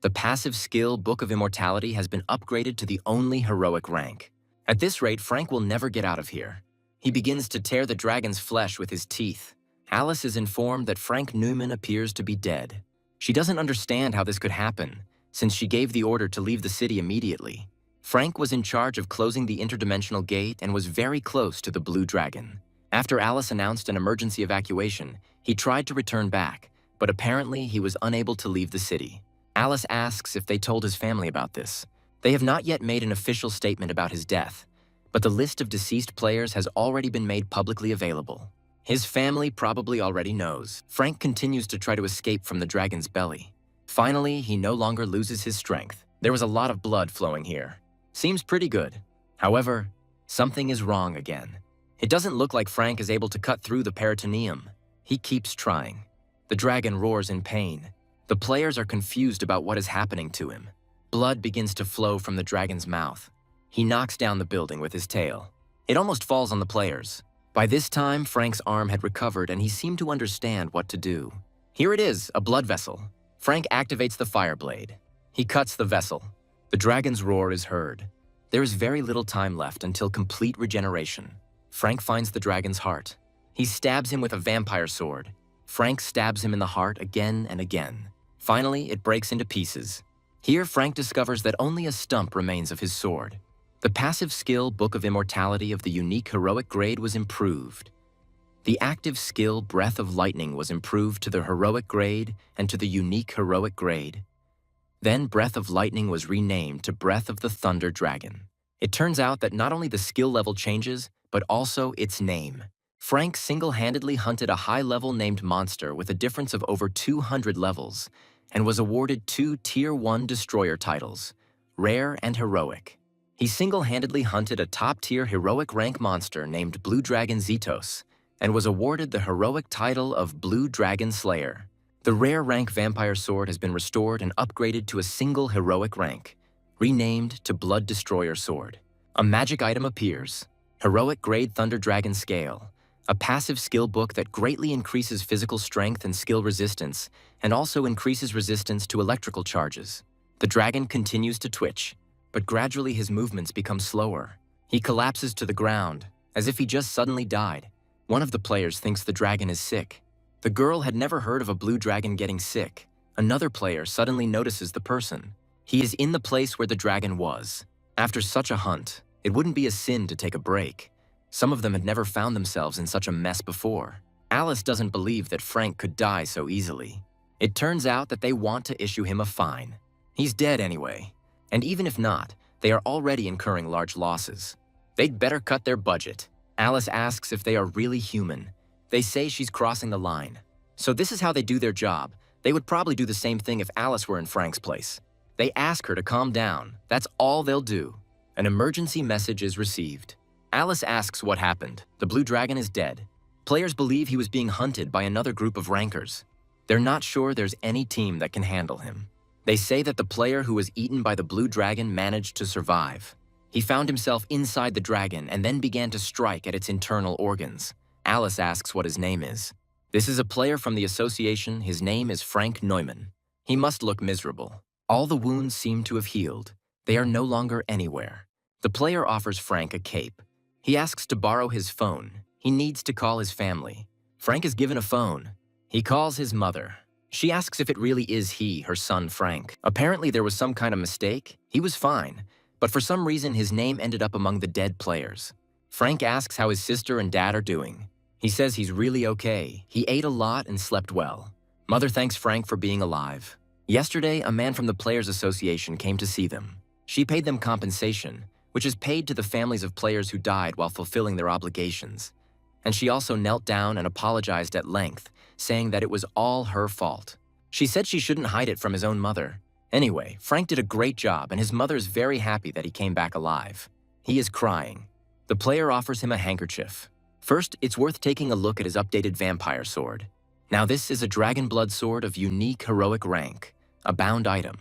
The passive skill Book of Immortality has been upgraded to the only heroic rank. At this rate, Frank will never get out of here. He begins to tear the dragon's flesh with his teeth. Alice is informed that Frank Newman appears to be dead. She doesn't understand how this could happen, since she gave the order to leave the city immediately. Frank was in charge of closing the interdimensional gate and was very close to the blue dragon. After Alice announced an emergency evacuation, he tried to return back, but apparently he was unable to leave the city. Alice asks if they told his family about this. They have not yet made an official statement about his death, but the list of deceased players has already been made publicly available. His family probably already knows. Frank continues to try to escape from the dragon's belly. Finally, he no longer loses his strength. There was a lot of blood flowing here. Seems pretty good. However, something is wrong again. It doesn't look like Frank is able to cut through the peritoneum. He keeps trying. The dragon roars in pain. The players are confused about what is happening to him. Blood begins to flow from the dragon's mouth. He knocks down the building with his tail. It almost falls on the players. By this time, Frank's arm had recovered and he seemed to understand what to do. Here it is, a blood vessel. Frank activates the fire blade. He cuts the vessel. The dragon's roar is heard. There is very little time left until complete regeneration. Frank finds the dragon's heart. He stabs him with a vampire sword. Frank stabs him in the heart again and again. Finally, it breaks into pieces. Here, Frank discovers that only a stump remains of his sword. The passive skill Book of Immortality of the unique heroic grade was improved. The active skill Breath of Lightning was improved to the heroic grade and to the unique heroic grade. Then Breath of Lightning was renamed to Breath of the Thunder Dragon. It turns out that not only the skill level changes, but also its name. Frank single-handedly hunted a high-level named monster with a difference of over 200 levels, and was awarded 2 Tier 1 destroyer titles, Rare and Heroic. He single-handedly hunted a top-tier heroic rank monster named Blue Dragon Zetos and was awarded the heroic title of Blue Dragon Slayer. The rare rank vampire sword has been restored and upgraded to a single heroic rank, renamed to Blood Destroyer Sword. A magic item appears, Heroic Grade Thunder Dragon Scale, a passive skill book that greatly increases physical strength and skill resistance, and also increases resistance to electrical charges. The dragon continues to twitch, but gradually his movements become slower. He collapses to the ground, as if he just suddenly died. One of the players thinks the dragon is sick. The girl had never heard of a blue dragon getting sick. Another player suddenly notices the person. He is in the place where the dragon was. After such a hunt, it wouldn't be a sin to take a break. Some of them had never found themselves in such a mess before. Alice doesn't believe that Frank could die so easily. It turns out that they want to issue him a fine. He's dead anyway. And even if not, they are already incurring large losses. They'd better cut their budget. Alice asks if they are really human. They say she's crossing the line. So this is how they do their job. They would probably do the same thing if Alice were in Frank's place. They ask her to calm down. That's all they'll do. An emergency message is received. Alice asks what happened. The blue dragon is dead. Players believe he was being hunted by another group of rankers. They're not sure there's any team that can handle him. They say that the player who was eaten by the blue dragon managed to survive. He found himself inside the dragon and then began to strike at its internal organs. Alice asks what his name is. This is a player from the association. His name is Frank Neumann. He must look miserable. All the wounds seem to have healed. They are no longer anywhere. The player offers Frank a cape. He asks to borrow his phone. He needs to call his family. Frank is given a phone. He calls his mother. She asks if it really is he, her son Frank. Apparently there was some kind of mistake. He was fine, but for some reason his name ended up among the dead players. Frank asks how his sister and dad are doing. He says he's really okay. He ate a lot and slept well. Mother thanks Frank for being alive. Yesterday, a man from the Players Association came to see them. She paid them compensation, which is paid to the families of players who died while fulfilling their obligations. And she also knelt down and apologized at length, saying that it was all her fault. She said she shouldn't hide it from his own mother. Anyway, Frank did a great job, and his mother is very happy that he came back alive. He is crying. The player offers him a handkerchief. First, it's worth taking a look at his updated vampire sword. Now this is a dragon blood sword of unique heroic rank, a bound item.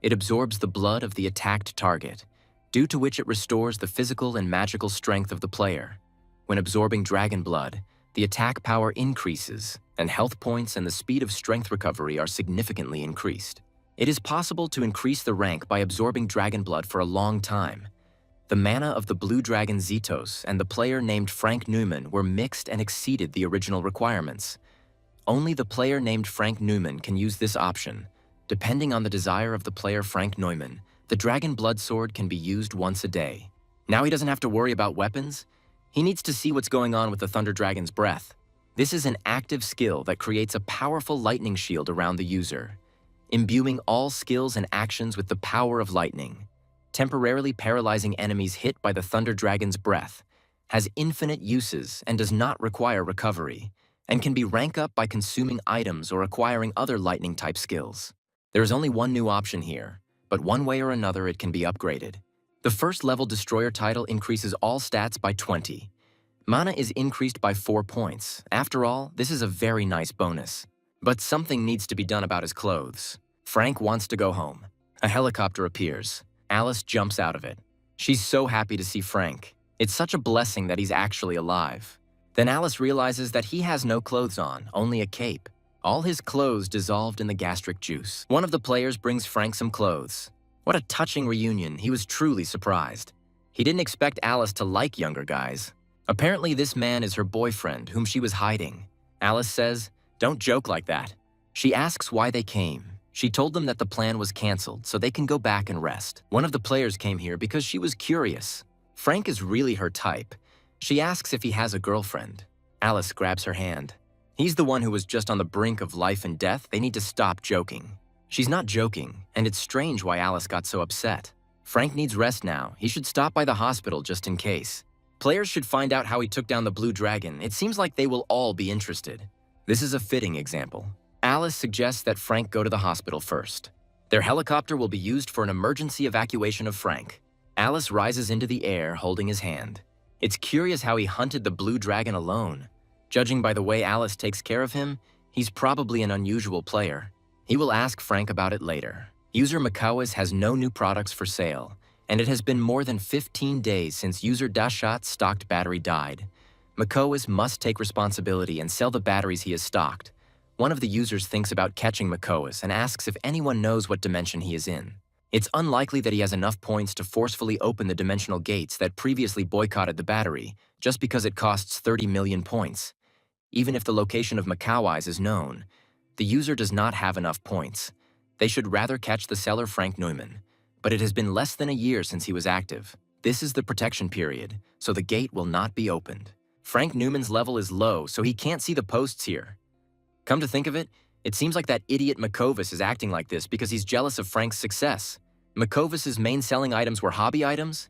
It absorbs the blood of the attacked target, due to which it restores the physical and magical strength of the player. When absorbing dragon blood, the attack power increases, and health points and the speed of strength recovery are significantly increased. It is possible to increase the rank by absorbing dragon blood for a long time. The mana of the blue dragon Zetos and the player named Frank Neumann were mixed and exceeded the original requirements. Only the player named Frank Neumann can use this option. Depending on the desire of the player Frank Neumann, the dragon blood sword can be used once a day. Now he doesn't have to worry about weapons. He needs to see what's going on with the Thunder Dragon's breath. This is an active skill that creates a powerful lightning shield around the user, imbuing all skills and actions with the power of lightning. Temporarily paralyzing enemies hit by the Thunder Dragon's breath, has infinite uses and does not require recovery, and can be rank up by consuming items or acquiring other lightning-type skills. There is only one new option here, but one way or another it can be upgraded. The first level Destroyer title increases all stats by 20. Mana is increased by 4 points. After all, this is a very nice bonus. But something needs to be done about his clothes. Frank wants to go home. A helicopter appears. Alice jumps out of it. She's so happy to see Frank. It's such a blessing that he's actually alive. Then Alice realizes that he has no clothes on, only a cape. All his clothes dissolved in the gastric juice. One of the players brings Frank some clothes. What a touching reunion. He was truly surprised. He didn't expect Alice to like younger guys. Apparently this man is her boyfriend, whom she was hiding. Alice says, "Don't joke like that." She asks why they came. She told them that the plan was canceled, so they can go back and rest. One of the players came here because she was curious. Frank is really her type. She asks if he has a girlfriend. Alice grabs her hand. He's the one who was just on the brink of life and death. They need to stop joking. She's not joking, and it's strange why Alice got so upset. Frank needs rest now. He should stop by the hospital just in case. Players should find out how he took down the blue dragon. It seems like they will all be interested. This is a fitting example. Alice suggests that Frank go to the hospital first. Their helicopter will be used for an emergency evacuation of Frank. Alice rises into the air holding his hand. It's curious how he hunted the blue dragon alone. Judging by the way Alice takes care of him, he's probably an unusual player. He will ask Frank about it later. User Makawas has no new products for sale, and it has been more than 15 days since user Dashat's stocked battery died. Makawas must take responsibility and sell the batteries he has stocked. One of the users thinks about catching Makawas and asks if anyone knows what dimension he is in. It's unlikely that he has enough points to forcefully open the dimensional gates that previously boycotted the battery, just because it costs 30 million points. Even if the location of Makawais is known, the user does not have enough points. They should rather catch the seller Frank Neumann. But it has been less than a year since he was active. This is the protection period, so the gate will not be opened. Frank Newman's level is low, so he can't see the posts here. Come to think of it, it seems like that idiot Makovis is acting like this because he's jealous of Frank's success. Makovis's main selling items were hobby items.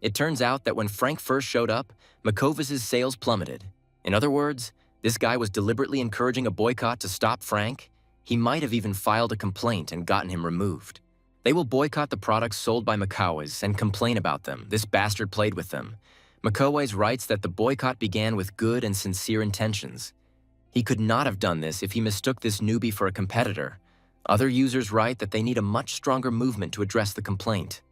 It turns out that when Frank first showed up, Makovis's sales plummeted. In other words, this guy was deliberately encouraging a boycott to stop Frank. He might have even filed a complaint and gotten him removed. They will boycott the products sold by Makawas and complain about them. This bastard played with them. Makawas writes that the boycott began with good and sincere intentions. He could not have done this if he mistook this newbie for a competitor. Other users write that they need a much stronger movement to address the complaint.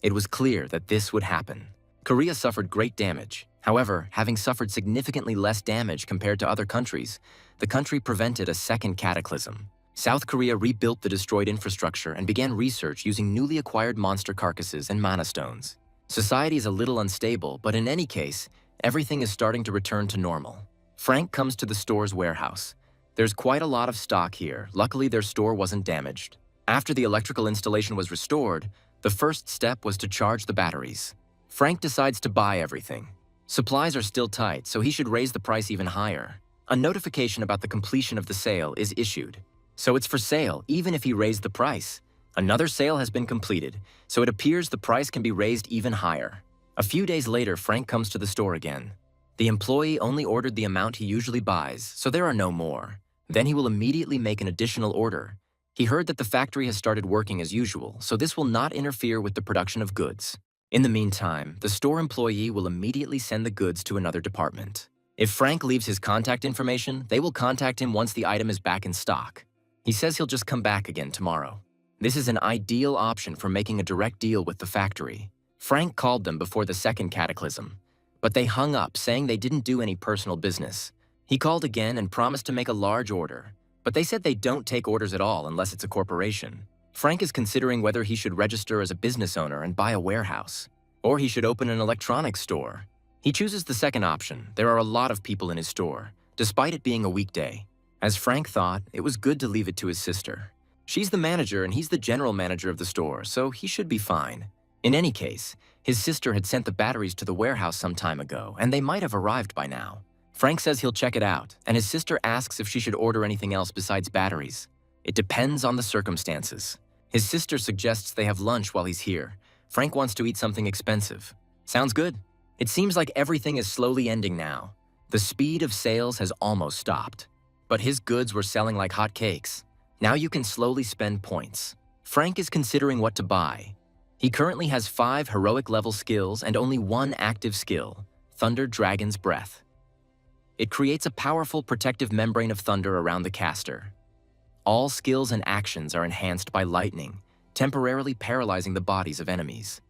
It was clear that this would happen. Korea suffered great damage. However, having suffered significantly less damage compared to other countries, the country prevented a second cataclysm. South Korea rebuilt the destroyed infrastructure and began research using newly acquired monster carcasses and mana stones. Society is a little unstable, but in any case, everything is starting to return to normal. Frank comes to the store's warehouse. There's quite a lot of stock here. Luckily, their store wasn't damaged. After the electrical installation was restored, the first step was to charge the batteries. Frank decides to buy everything. Supplies are still tight, so he should raise the price even higher. A notification about the completion of the sale is issued. So it's for sale, even if he raised the price. Another sale has been completed, so it appears the price can be raised even higher. A few days later, Frank comes to the store again. The employee only ordered the amount he usually buys, so there are no more. Then he will immediately make an additional order. He heard that the factory has started working as usual, so this will not interfere with the production of goods. In the meantime, the store employee will immediately send the goods to another department. If Frank leaves his contact information, they will contact him once the item is back in stock. He says he'll just come back again tomorrow. This is an ideal option for making a direct deal with the factory. Frank called them before the second cataclysm, but they hung up saying they didn't do any personal business. He called again and promised to make a large order, but they said they don't take orders at all unless it's a corporation. Frank is considering whether he should register as a business owner and buy a warehouse, or he should open an electronics store. He chooses the second option. There are a lot of people in his store, despite it being a weekday. As Frank thought, it was good to leave it to his sister. She's the manager and he's the general manager of the store, so he should be fine. In any case, his sister had sent the batteries to the warehouse some time ago, and they might have arrived by now. Frank says he'll check it out, and his sister asks if she should order anything else besides batteries. It depends on the circumstances. His sister suggests they have lunch while he's here. Frank wants to eat something expensive. Sounds good. It seems like everything is slowly ending now. The speed of sales has almost stopped. But his goods were selling like hot cakes. Now you can slowly spend points. Frank is considering what to buy. He currently has 5 heroic level skills and only 1 active skill, Thunder Dragon's Breath. It creates a powerful protective membrane of thunder around the caster. All skills and actions are enhanced by lightning, temporarily paralyzing the bodies of enemies.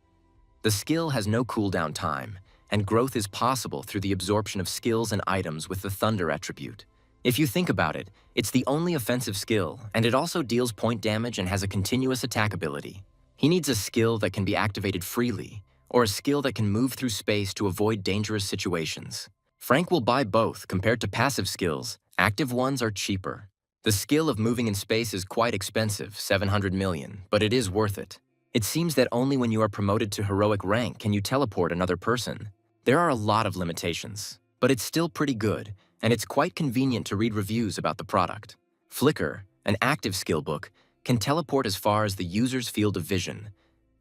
The skill has no cooldown time, and growth is possible through the absorption of skills and items with the Thunder attribute. If you think about it, it's the only offensive skill, and it also deals point damage and has a continuous attack ability. He needs a skill that can be activated freely, or a skill that can move through space to avoid dangerous situations. Frank will buy both. Compared to passive skills, active ones are cheaper. The skill of moving in space is quite expensive, 700 million, but it is worth it. It seems that only when you are promoted to heroic rank can you teleport another person. There are a lot of limitations, but it's still pretty good, and it's quite convenient to read reviews about the product. Flicker, an active skill book, can teleport as far as the user's field of vision.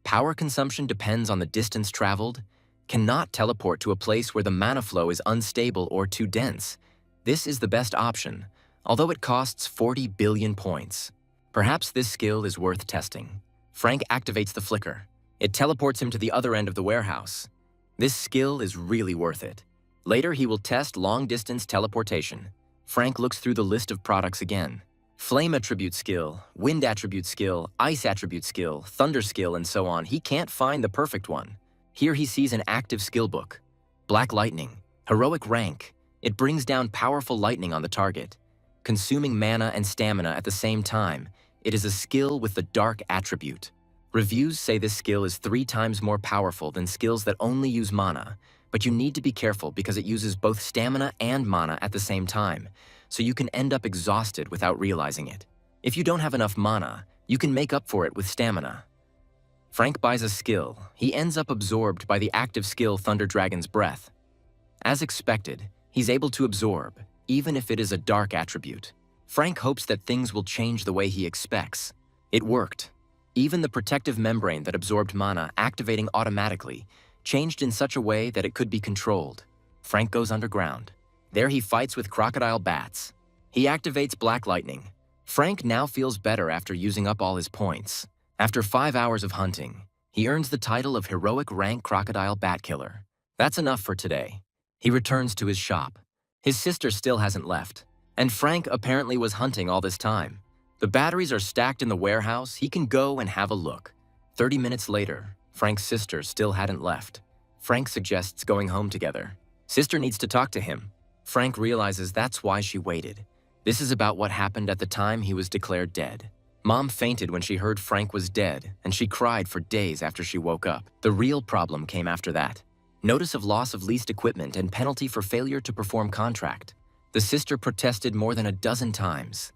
Power consumption depends on the distance traveled. Cannot teleport to a place where the mana flow is unstable or too dense. This is the best option. although it costs 40 billion points. Perhaps this skill is worth testing. Frank activates the flicker. It teleports him to the other end of the warehouse. This skill is really worth it. Later, he will test long-distance teleportation. Frank looks through the list of products again. Flame attribute skill, wind attribute skill, ice attribute skill, thunder skill, and so on. He can't find the perfect one. Here he sees an active skill book. Black lightning, heroic rank. It brings down powerful lightning on the target. Consuming mana and stamina at the same time, it is a skill with the dark attribute. Reviews say this skill is 3 times more powerful than skills that only use mana, but you need to be careful because it uses both stamina and mana at the same time, so you can end up exhausted without realizing it. If you don't have enough mana, you can make up for it with stamina. Frank buys a skill. He ends up absorbed by the active skill Thunder Dragon's Breath. As expected, he's able to absorb, even if it is a dark attribute. Frank hopes that things will change the way he expects. It worked. Even the protective membrane that absorbed mana, activating automatically, changed in such a way that it could be controlled. Frank goes underground. There he fights with crocodile bats. He activates Black Lightning. Frank now feels better after using up all his points. After 5 hours of hunting, he earns the title of Heroic Rank Crocodile Bat Killer. That's enough for today. He returns to his shop. His sister still hasn't left, and Frank apparently was hunting all this time. The batteries are stacked in the warehouse. He can go and have a look. 30 minutes later, Frank's sister still hadn't left. Frank suggests going home together. Sister needs to talk to him. Frank realizes that's why she waited. This is about what happened at the time he was declared dead. Mom fainted when she heard Frank was dead, and she cried for days after she woke up. The real problem came after that. Notice of loss of leased equipment and penalty for failure to perform contract. The sister protested more than a dozen times,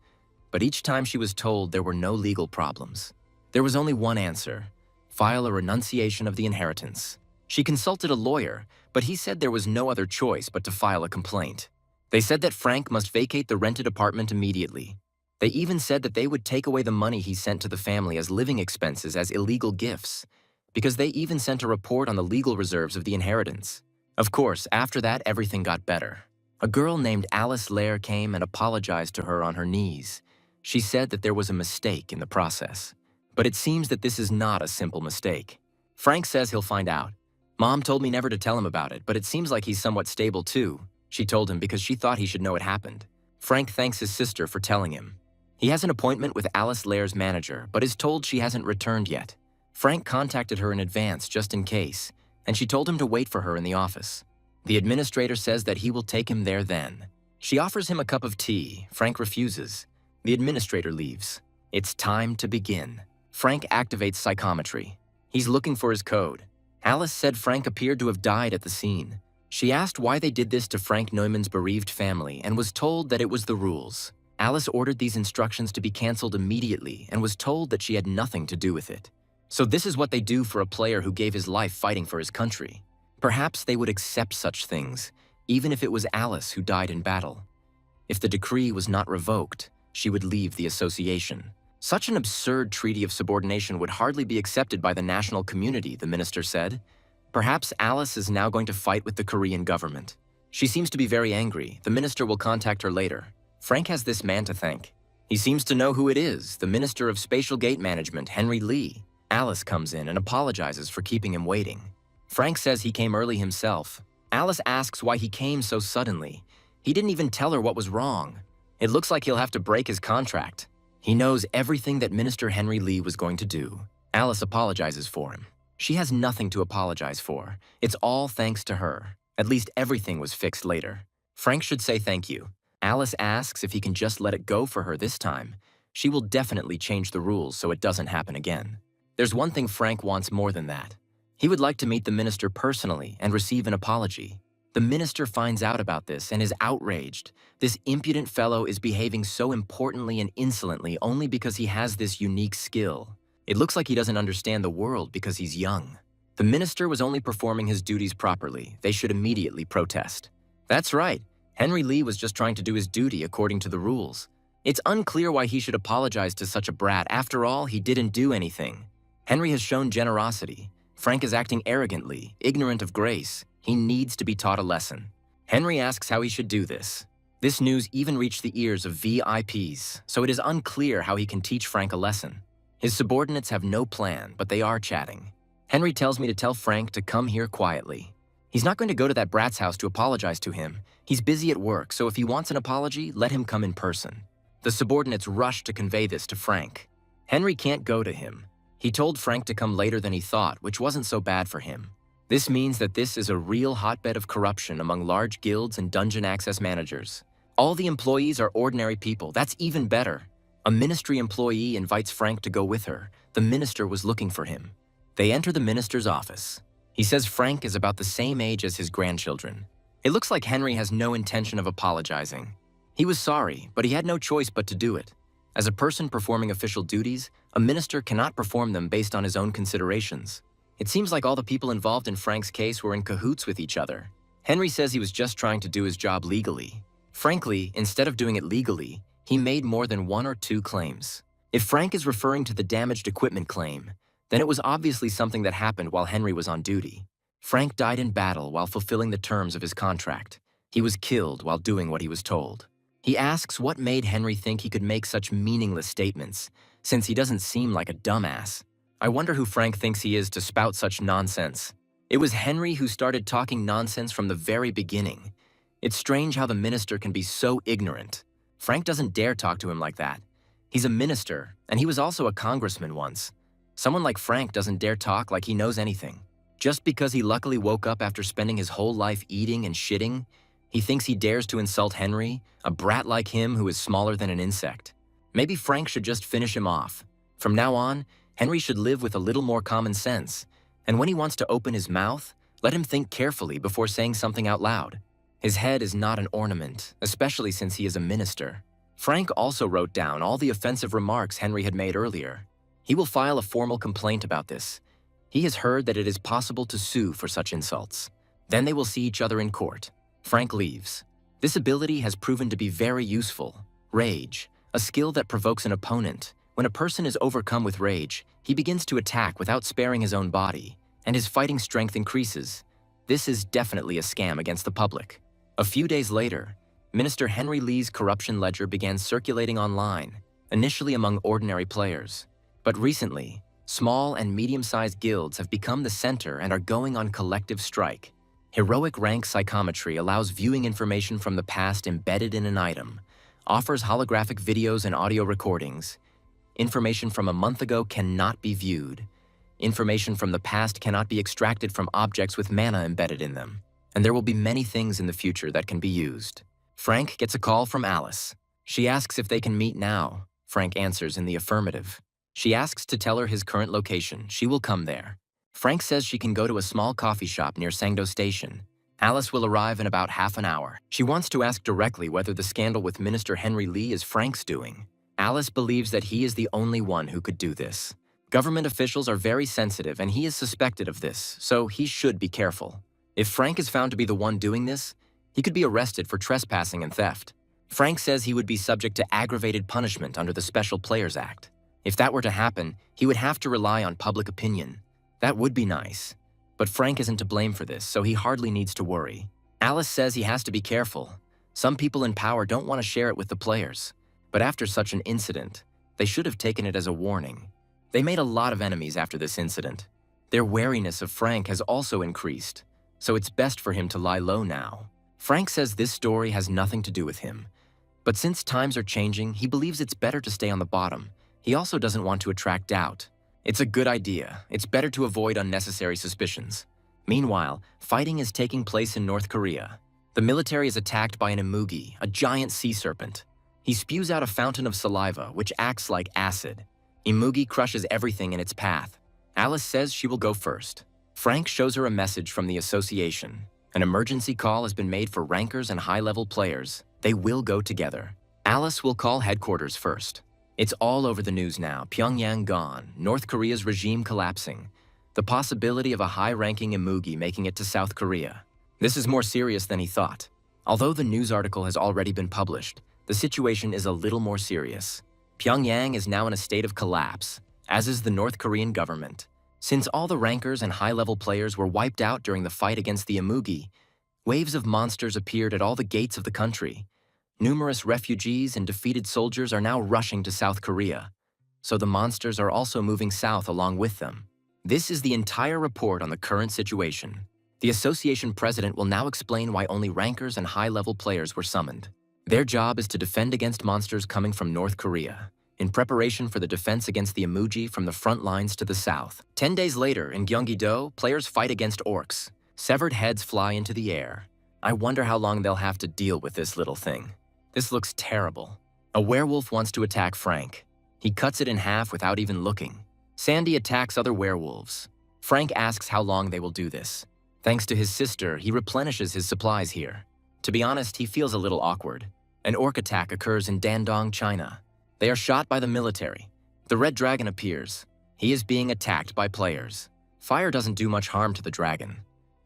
but each time she was told there were no legal problems. There was only one answer: file a renunciation of the inheritance. She consulted a lawyer, but he said there was no other choice but to file a complaint. They said that Frank must vacate the rented apartment immediately. They even said that they would take away the money he sent to the family as living expenses as illegal gifts, because they even sent a report on the legal reserves of the inheritance. Of course, after that, everything got better. A girl named Alice Lair came and apologized to her on her knees. She said that there was a mistake in the process. But it seems that this is not a simple mistake. Frank says he'll find out. Mom told me never to tell him about it, but it seems like he's somewhat stable too. She told him because she thought he should know it happened. Frank thanks his sister for telling him. He has an appointment with Alice Lair's manager, but is told she hasn't returned yet. Frank contacted her in advance just in case, and she told him to wait for her in the office. The administrator says that he will take him there then. She offers him a cup of tea. Frank refuses. The administrator leaves. It's time to begin. Frank activates psychometry. He's looking for his code. Alice said Frank appeared to have died at the scene. She asked why they did this to Frank Neumann's bereaved family and was told that it was the rules. Alice ordered these instructions to be canceled immediately and was told that she had nothing to do with it. So this is what they do for a player who gave his life fighting for his country. Perhaps they would accept such things, even if it was Alice who died in battle. If the decree was not revoked, she would leave the association. Such an absurd treaty of subordination would hardly be accepted by the national community, the minister said. Perhaps Alice is now going to fight with the Korean government. She seems to be very angry. The minister will contact her later. Frank has this man to thank. He seems to know who it is, the Minister of Spatial Gate Management, Henry Lee. Alice comes in and apologizes for keeping him waiting. Frank says he came early himself. Alice asks why he came so suddenly. He didn't even tell her what was wrong. It looks like he'll have to break his contract. He knows everything that Minister Henry Lee was going to do. Alice apologizes for him. She has nothing to apologize for. It's all thanks to her. At least everything was fixed later. Frank should say thank you. Alice asks if he can just let it go for her this time. She will definitely change the rules so it doesn't happen again. There's one thing Frank wants more than that. He would like to meet the minister personally and receive an apology. The minister finds out about this and is outraged. This impudent fellow is behaving so importantly and insolently only because he has this unique skill. It looks like he doesn't understand the world because he's young. The minister was only performing his duties properly. They should immediately protest. That's right. Henry Lee was just trying to do his duty according to the rules. It's unclear why he should apologize to such a brat. After all, he didn't do anything. Henry has shown generosity. Frank is acting arrogantly, ignorant of grace. He needs to be taught a lesson. Henry asks how he should do this. This news even reached the ears of VIPs, so it is unclear how he can teach Frank a lesson. His subordinates have no plan, but they are chatting. Henry tells me to tell Frank to come here quietly. He's not going to go to that brat's house to apologize to him. He's busy at work, so if he wants an apology, let him come in person. The subordinates rush to convey this to Frank. Henry can't go to him. He told Frank to come later than he thought, which wasn't so bad for him. This means that this is a real hotbed of corruption among large guilds and dungeon access managers. All the employees are ordinary people. That's even better. A ministry employee invites Frank to go with her. The minister was looking for him. They enter the minister's office. He says Frank is about the same age as his grandchildren. It looks like Henry has no intention of apologizing. He was sorry, but he had no choice but to do it. As a person performing official duties, a minister cannot perform them based on his own considerations. It seems like all the people involved in Frank's case were in cahoots with each other. Henry says he was just trying to do his job legally. Frankly, instead of doing it legally, he made more than 1 or 2 claims. If Frank is referring to the damaged equipment claim, then it was obviously something that happened while Henry was on duty. Frank died in battle while fulfilling the terms of his contract. He was killed while doing what he was told. He asks what made Henry think he could make such meaningless statements, since he doesn't seem like a dumbass. I wonder who Frank thinks he is to spout such nonsense. It was Henry who started talking nonsense from the very beginning. It's strange how the minister can be so ignorant. Frank doesn't dare talk to him like that. He's a minister, and he was also a congressman once. Someone like Frank doesn't dare talk like he knows anything. Just because he luckily woke up after spending his whole life eating and shitting, he thinks he dares to insult Henry, a brat like him who is smaller than an insect. Maybe Frank should just finish him off. From now on, Henry should live with a little more common sense, and when he wants to open his mouth, let him think carefully before saying something out loud. His head is not an ornament, especially since he is a minister. Frank also wrote down all the offensive remarks Henry had made earlier. He will file a formal complaint about this. He has heard that it is possible to sue for such insults. Then they will see each other in court. Frank leaves. This ability has proven to be very useful. Rage, a skill that provokes an opponent. When a person is overcome with rage, he begins to attack without sparing his own body, and his fighting strength increases. This is definitely a scam against the public. A few days later, Minister Henry Lee's corruption ledger began circulating online, initially among ordinary players. But recently, small and medium-sized guilds have become the center and are going on collective strike. Heroic rank psychometry allows viewing information from the past embedded in an item, offers holographic videos and audio recordings. Information from a month ago cannot be viewed. Information from the past cannot be extracted from objects with mana embedded in them. And there will be many things in the future that can be used. Frank gets a call from Alice. She asks if they can meet now. Frank answers in the affirmative. She asks to tell her his current location. She will come there. Frank says she can go to a small coffee shop near Sangdo Station. Alice will arrive in about half an hour. She wants to ask directly whether the scandal with Minister Henry Lee is Frank's doing. Alice believes that he is the only one who could do this. Government officials are very sensitive and he is suspected of this, so he should be careful. If Frank is found to be the one doing this, he could be arrested for trespassing and theft. Frank says he would be subject to aggravated punishment under the Special Players Act. If that were to happen, he would have to rely on public opinion. That would be nice. But Frank isn't to blame for this, so he hardly needs to worry. Alice says he has to be careful. Some people in power don't want to share it with the players. But after such an incident, they should have taken it as a warning. They made a lot of enemies after this incident. Their wariness of Frank has also increased, so it's best for him to lie low now. Frank says this story has nothing to do with him. But since times are changing, he believes it's better to stay on the bottom. He also doesn't want to attract doubt. It's a good idea. It's better to avoid unnecessary suspicions. Meanwhile, fighting is taking place in North Korea. The military is attacked by an imugi, a giant sea serpent. He spews out a fountain of saliva, which acts like acid. Imugi crushes everything in its path. Alice says she will go first. Frank shows her a message from the association. An emergency call has been made for rankers and high-level players. They will go together. Alice will call headquarters first. It's all over the news now. Pyongyang gone, North Korea's regime collapsing, the possibility of a high-ranking imugi making it to South Korea. This is more serious than he thought. Although the news article has already been published, the situation is a little more serious. Pyongyang is now in a state of collapse, as is the North Korean government. Since all the rankers and high-level players were wiped out during the fight against the imugi, waves of monsters appeared at all the gates of the country. Numerous refugees and defeated soldiers are now rushing to South Korea, so the monsters are also moving south along with them. This is the entire report on the current situation. The association president will now explain why only rankers and high-level players were summoned. Their job is to defend against monsters coming from North Korea, in preparation for the defense against the emoji from the front lines to the south. 10 days later, in Gyeonggi-do, players fight against orcs. Severed heads fly into the air. I wonder how long they'll have to deal with this little thing. This looks terrible. A werewolf wants to attack Frank. He cuts it in half without even looking. Sandy attacks other werewolves. Frank asks how long they will do this. Thanks to his sister, he replenishes his supplies here. To be honest, he feels a little awkward. An orc attack occurs in Dandong, China. They are shot by the military. The red dragon appears. He is being attacked by players. Fire doesn't do much harm to the dragon.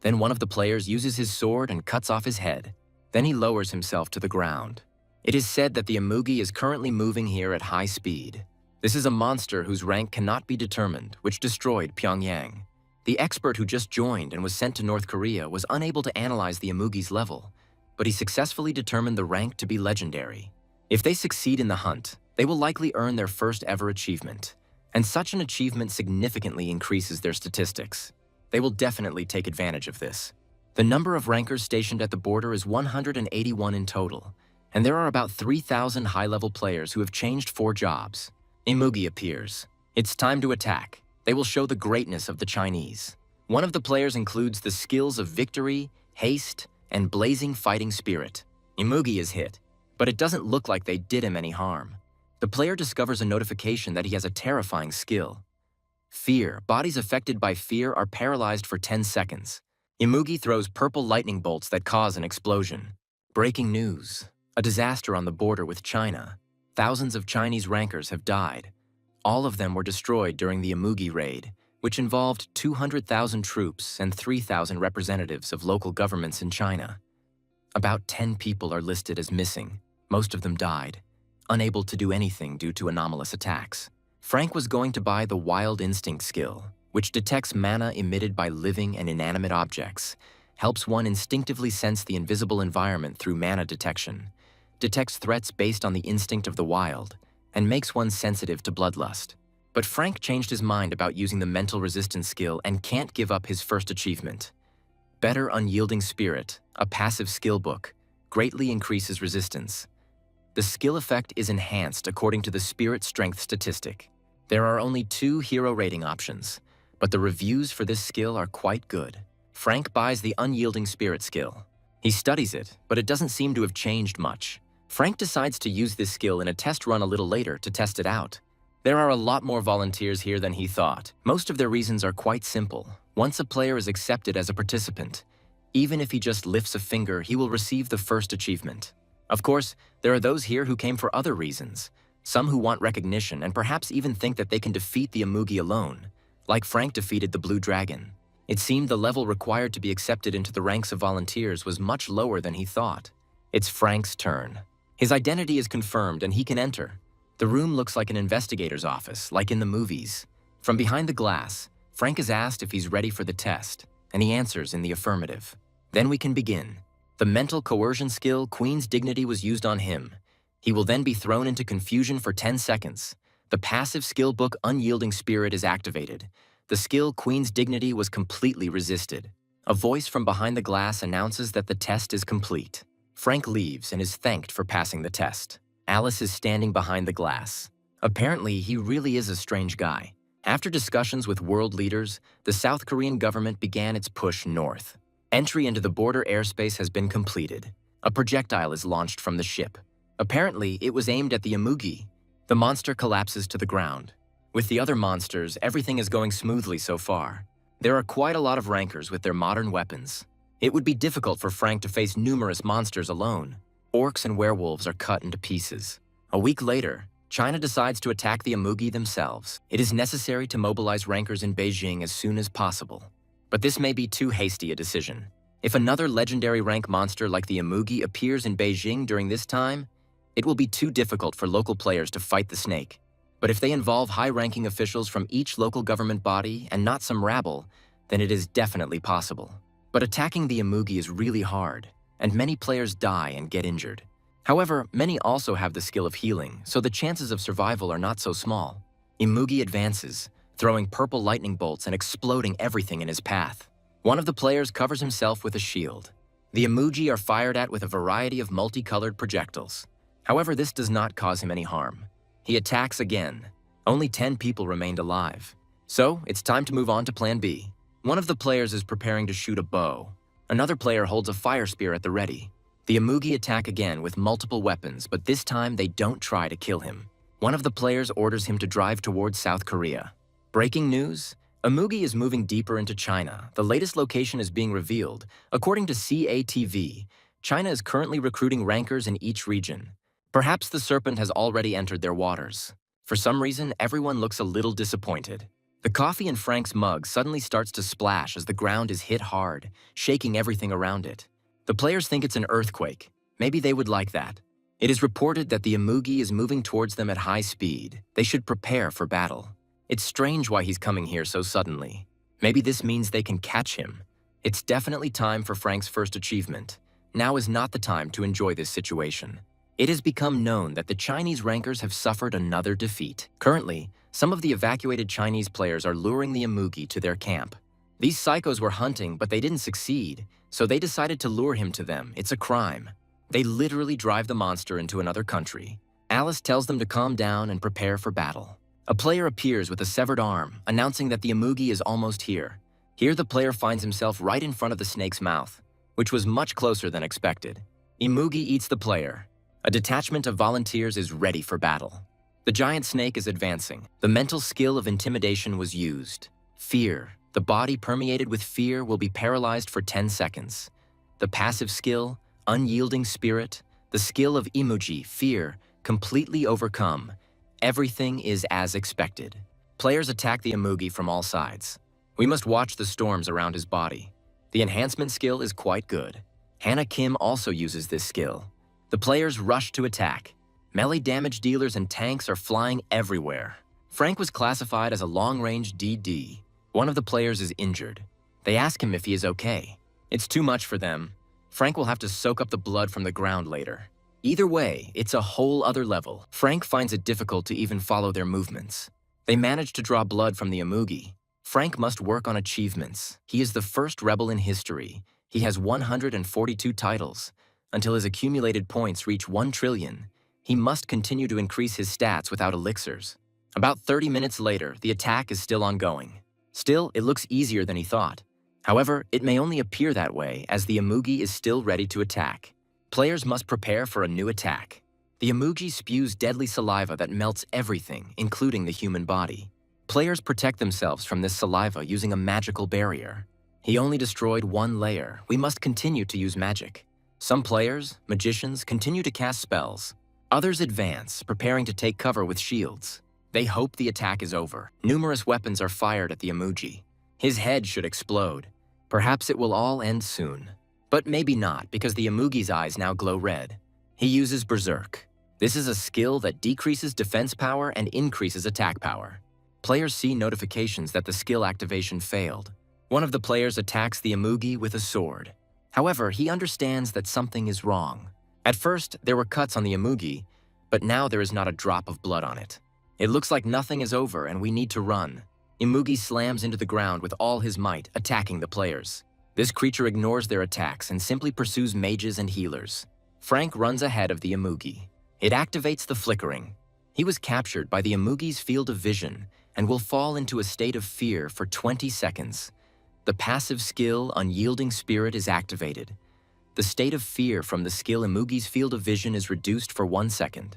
Then one of the players uses his sword and cuts off his head. Then he lowers himself to the ground. It is said that the emoji is currently moving here at high speed. This is a monster whose rank cannot be determined, which destroyed Pyongyang. The expert who just joined and was sent to North Korea was unable to analyze the emoji's level, but he successfully determined the rank to be legendary. If they succeed in the hunt, they will likely earn their first ever achievement, and such an achievement significantly increases their statistics. They will definitely take advantage of this. The number of rankers stationed at the border is 181 in total, and there are about 3,000 high-level players who have changed 4 jobs. Emoji appears. It's time to attack. They will show the greatness of the Chinese. One of the players includes the skills of victory, haste, and blazing fighting spirit. Emoji is hit, but it doesn't look like they did him any harm. The player discovers a notification that he has a terrifying skill. Fear. Bodies affected by fear are paralyzed for 10 seconds. Emoji throws purple lightning bolts that cause an explosion. Breaking news. A disaster on the border with China. Thousands of Chinese rankers have died. All of them were destroyed during the emoji raid, which involved 200,000 troops and 3,000 representatives of local governments in China. About 10 people are listed as missing. Most of them died, unable to do anything due to anomalous attacks. Frank was going to buy the Wild Instinct skill, which detects mana emitted by living and inanimate objects, helps one instinctively sense the invisible environment through mana detection, detects threats based on the instinct of the wild, and makes one sensitive to bloodlust. But Frank changed his mind about using the mental resistance skill and can't give up his first achievement. Better Unyielding Spirit, a passive skill book, greatly increases resistance. The skill effect is enhanced according to the spirit strength statistic. There are only 2 hero rating options, but the reviews for this skill are quite good. Frank buys the Unyielding Spirit skill. He studies it, but it doesn't seem to have changed much. Frank decides to use this skill in a test run a little later to test it out. There are a lot more volunteers here than he thought. Most of their reasons are quite simple. Once a player is accepted as a participant, even if he just lifts a finger, he will receive the first achievement. Of course, there are those here who came for other reasons. Some who want recognition and perhaps even think that they can defeat the emoji alone, like Frank defeated the Blue Dragon. It seemed the level required to be accepted into the ranks of volunteers was much lower than he thought. It's Frank's turn. His identity is confirmed and he can enter. The room looks like an investigator's office, like in the movies. From behind the glass, Frank is asked if he's ready for the test, and he answers in the affirmative. Then we can begin. The mental coercion skill, Queen's Dignity, was used on him. He will then be thrown into confusion for 10 seconds. The passive skill book Unyielding Spirit is activated. The skill Queen's Dignity was completely resisted. A voice from behind the glass announces that the test is complete. Frank leaves and is thanked for passing the test. Alice is standing behind the glass. Apparently, he really is a strange guy. After discussions with world leaders, the South Korean government began its push north. Entry into the border airspace has been completed. A projectile is launched from the ship. Apparently, it was aimed at the emoji. The monster collapses to the ground. With the other monsters, everything is going smoothly so far. There are quite a lot of rankers with their modern weapons. It would be difficult for Frank to face numerous monsters alone. Orcs and werewolves are cut into pieces. A week later, China decides to attack the emoji themselves. It is necessary to mobilize rankers in Beijing as soon as possible. But this may be too hasty a decision. If another legendary rank monster like the emoji appears in Beijing during this time, it will be too difficult for local players to fight the snake. But if they involve high-ranking officials from each local government body and not some rabble, then it is definitely possible. But attacking the emoji is really hard, and many players die and get injured. However, many also have the skill of healing, so the chances of survival are not so small. Imugi advances, throwing purple lightning bolts and exploding everything in his path. One of the players covers himself with a shield. The Imugi are fired at with a variety of multicolored projectiles. However, this does not cause him any harm. He attacks again. Only 10 people remained alive. So, it's time to move on to Plan B. One of the players is preparing to shoot a bow. Another player holds a fire spear at the ready. The Imugi attack again with multiple weapons, but this time they don't try to kill him. One of the players orders him to drive towards South Korea. Breaking news: Imugi is moving deeper into China. The latest location is being revealed. According to CATV, China is currently recruiting rankers in each region. Perhaps the serpent has already entered their waters. For some reason, everyone looks a little disappointed. The coffee in Frank's mug suddenly starts to splash as the ground is hit hard, shaking everything around it. The players think it's an earthquake. Maybe they would like that. It is reported that the Imugi is moving towards them at high speed. They should prepare for battle. It's strange why he's coming here so suddenly. Maybe this means they can catch him. It's definitely time for Frank's first achievement. Now is not the time to enjoy this situation. It has become known that the Chinese rankers have suffered another defeat. Currently, some of the evacuated Chinese players are luring the Imugi to their camp. These psychos were hunting, but they didn't succeed, so they decided to lure him to them. It's a crime. They literally drive the monster into another country. Alice tells them to calm down and prepare for battle. A player appears with a severed arm, announcing that the Imugi is almost here. Here the player finds himself right in front of the snake's mouth, which was much closer than expected. Imugi eats the player. A detachment of volunteers is ready for battle. The giant snake is advancing. The mental skill of intimidation was used. Fear. The body permeated with fear will be paralyzed for 10 seconds. The passive skill, unyielding spirit. The skill of Imugi, fear, completely overcome. Everything is as expected. Players attack the Imugi from all sides. We must watch the storms around his body. The enhancement skill is quite good. Hannah Kim also uses this skill. The players rush to attack. Melee damage dealers and tanks are flying everywhere. Frank was classified as a long-range DD. One of the players is injured. They ask him if he is okay. It's too much for them. Frank will have to soak up the blood from the ground later. Either way, it's a whole other level. Frank finds it difficult to even follow their movements. They manage to draw blood from the Imugi. Frank must work on achievements. He is the first rebel in history. He has 142 titles. Until his accumulated points reach 1 trillion, he must continue to increase his stats without elixirs. About 30 minutes later, the attack is still ongoing. Still, it looks easier than he thought. However, it may only appear that way as the Imugi is still ready to attack. Players must prepare for a new attack. The Imugi spews deadly saliva that melts everything, including the human body. Players protect themselves from this saliva using a magical barrier. He only destroyed 1 layer. We must continue to use magic. Some players, magicians, continue to cast spells. Others advance, preparing to take cover with shields. They hope the attack is over. Numerous weapons are fired at the Imugi. His head should explode. Perhaps it will all end soon. But maybe not, because the Imugi's eyes now glow red. He uses Berserk. This is a skill that decreases defense power and increases attack power. Players see notifications that the skill activation failed. One of the players attacks the Imugi with a sword. However, he understands that something is wrong. At first, there were cuts on the Imugi, but now there is not a drop of blood on it. It looks like nothing is over and we need to run. Imugi slams into the ground with all his might, attacking the players. This creature ignores their attacks and simply pursues mages and healers. Frank runs ahead of the Imugi. It activates the flickering. He was captured by the Imugi's field of vision and will fall into a state of fear for 20 seconds. The passive skill, Unyielding Spirit, is activated. The state of fear from the skill Imugi's field of vision is reduced for 1 second.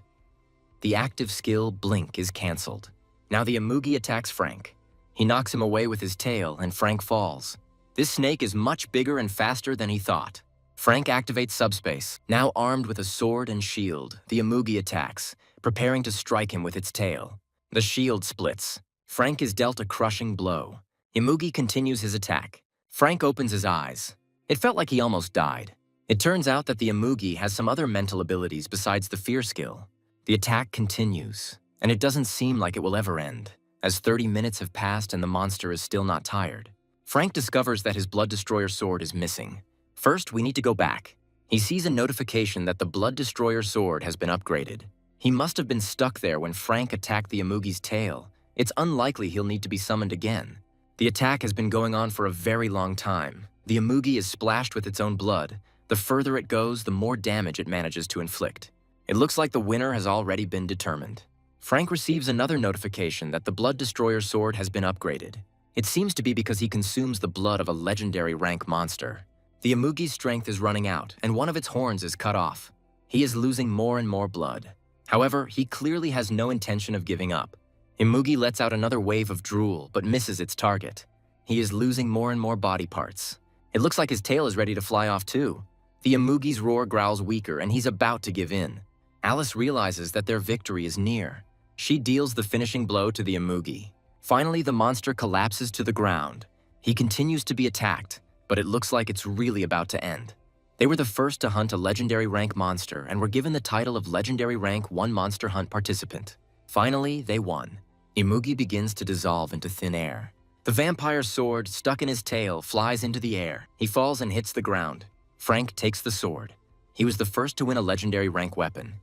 The active skill, Blink, is cancelled. Now the Imugi attacks Frank. He knocks him away with his tail and Frank falls. This snake is much bigger and faster than he thought. Frank activates subspace. Now armed with a sword and shield, the Imugi attacks, preparing to strike him with its tail. The shield splits. Frank is dealt a crushing blow. Imugi continues his attack. Frank opens his eyes. It felt like he almost died. It turns out that the Imugi has some other mental abilities besides the fear skill. The attack continues, and it doesn't seem like it will ever end, as 30 minutes have passed and the monster is still not tired. Frank discovers that his Blood Destroyer sword is missing. First, we need to go back. He sees a notification that the Blood Destroyer sword has been upgraded. He must have been stuck there when Frank attacked the Amugi's tail. It's unlikely he'll need to be summoned again. The attack has been going on for a very long time. The Amugi is splashed with its own blood. The further it goes, the more damage it manages to inflict. It looks like the winner has already been determined. Frank receives another notification that the Blood Destroyer sword has been upgraded. It seems to be because he consumes the blood of a legendary rank monster. The Amugi's strength is running out, and one of its horns is cut off. He is losing more and more blood. However, he clearly has no intention of giving up. Amugi lets out another wave of drool, but misses its target. He is losing more and more body parts. It looks like his tail is ready to fly off too. The Amugi's roar growls weaker, and he's about to give in. Alice realizes that their victory is near. She deals the finishing blow to the Amugi. Finally, the monster collapses to the ground. He continues to be attacked, but it looks like it's really about to end. They were the first to hunt a legendary rank monster and were given the title of Legendary Rank 1 Monster Hunt Participant. Finally, they won. Amugi begins to dissolve into thin air. The vampire's sword, stuck in his tail, flies into the air. He falls and hits the ground. Frank takes the sword. He was the first to win a legendary rank weapon.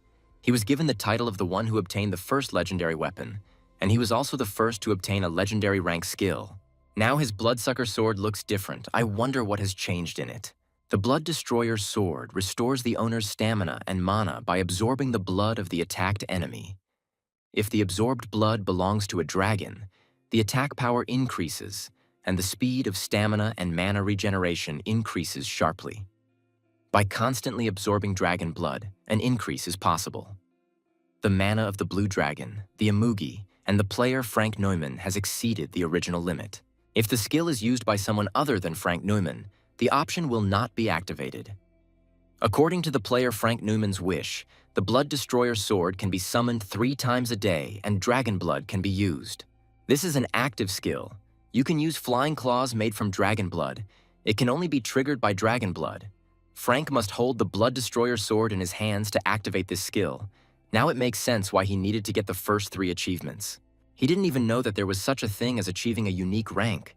He was given the title of the one who obtained the first legendary weapon, and he was also the first to obtain a legendary rank skill. Now his Bloodsucker sword looks different. I wonder what has changed in it. The Blood Destroyer's sword restores the owner's stamina and mana by absorbing the blood of the attacked enemy. If the absorbed blood belongs to a dragon, the attack power increases, and the speed of stamina and mana regeneration increases sharply. By constantly absorbing dragon blood, an increase is possible. The mana of the blue dragon, the Amugi, and the player Frank Neumann has exceeded the original limit. If the skill is used by someone other than Frank Neumann, the option will not be activated. According to the player Frank Neumann's wish, the Blood Destroyer sword can be summoned 3 times a day and dragon blood can be used. This is an active skill. You can use flying claws made from dragon blood. It can only be triggered by dragon blood. Frank must hold the Blood Destroyer sword in his hands to activate this skill. Now it makes sense why he needed to get the first 3 achievements. He didn't even know that there was such a thing as achieving a unique rank,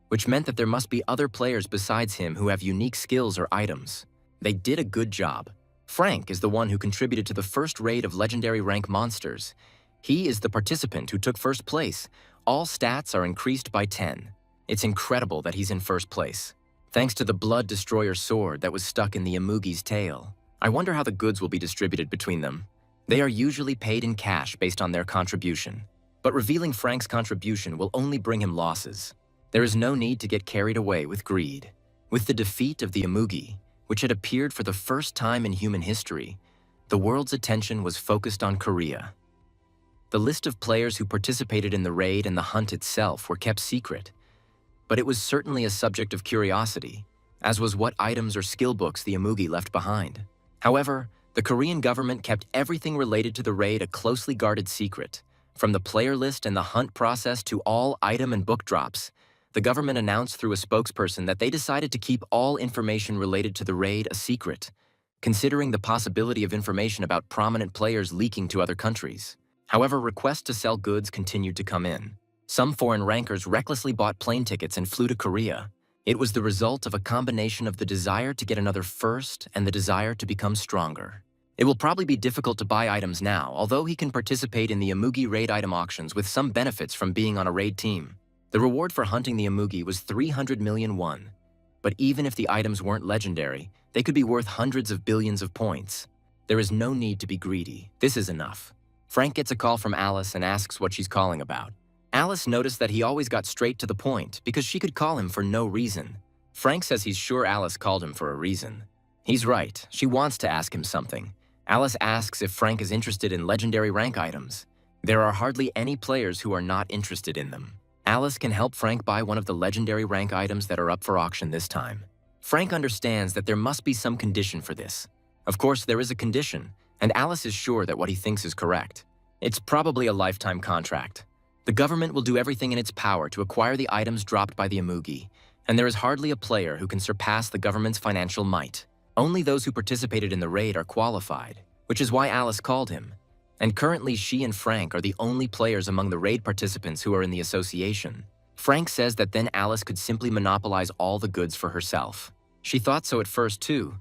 which meant that there must be other players besides him who have unique skills or items. They did a good job. Frank is the one who contributed to the first raid of legendary rank monsters. He is the participant who took first place. All stats are increased by 10. It's incredible that he's in first place, thanks to the Blood Destroyer sword that was stuck in the Amugi's tail. I wonder how the goods will be distributed between them. They are usually paid in cash based on their contribution, but revealing Frank's contribution will only bring him losses. There is no need to get carried away with greed. With the defeat of the Amugi, which had appeared for the first time in human history, the world's attention was focused on Korea. The list of players who participated in the raid and the hunt itself were kept secret, but it was certainly a subject of curiosity, as was what items or skill books the Amugi left behind. However, the Korean government kept everything related to the raid a closely guarded secret. From the player list and the hunt process to all item and book drops, the government announced through a spokesperson that they decided to keep all information related to the raid a secret, considering the possibility of information about prominent players leaking to other countries. However, requests to sell goods continued to come in. Some foreign rankers recklessly bought plane tickets and flew to Korea. It was the result of a combination of the desire to get another first and the desire to become stronger. It will probably be difficult to buy items now, although he can participate in the Amugi raid item auctions with some benefits from being on a raid team. The reward for hunting the Amugi was 300 million won. But even if the items weren't legendary, they could be worth hundreds of billions of points. There is no need to be greedy. This is enough. Frank gets a call from Alice and asks what she's calling about. Alice noticed that he always got straight to the point because she could call him for no reason. Frank says he's sure Alice called him for a reason. He's right. She wants to ask him something. Alice asks if Frank is interested in legendary rank items. There are hardly any players who are not interested in them. Alice can help Frank buy one of the legendary rank items that are up for auction this time. Frank understands that there must be some condition for this. Of course, there is a condition, and Alice is sure that what he thinks is correct. It's probably a lifetime contract. The government will do everything in its power to acquire the items dropped by the Amugi, and there is hardly a player who can surpass the government's financial might. Only those who participated in the raid are qualified, which is why Alice called him. And currently she and Frank are the only players among the raid participants who are in the association. Frank says that then Alice could simply monopolize all the goods for herself. She thought so at first too,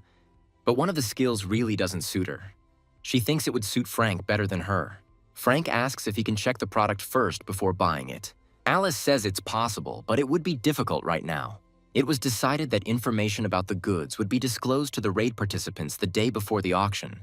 But one of the skills really doesn't suit her. She thinks it would suit Frank better than her. Frank asks if he can check the product first before buying it. Alice says it's possible, but it would be difficult right now. It was decided that information about the goods would be disclosed to the raid participants the day before the auction.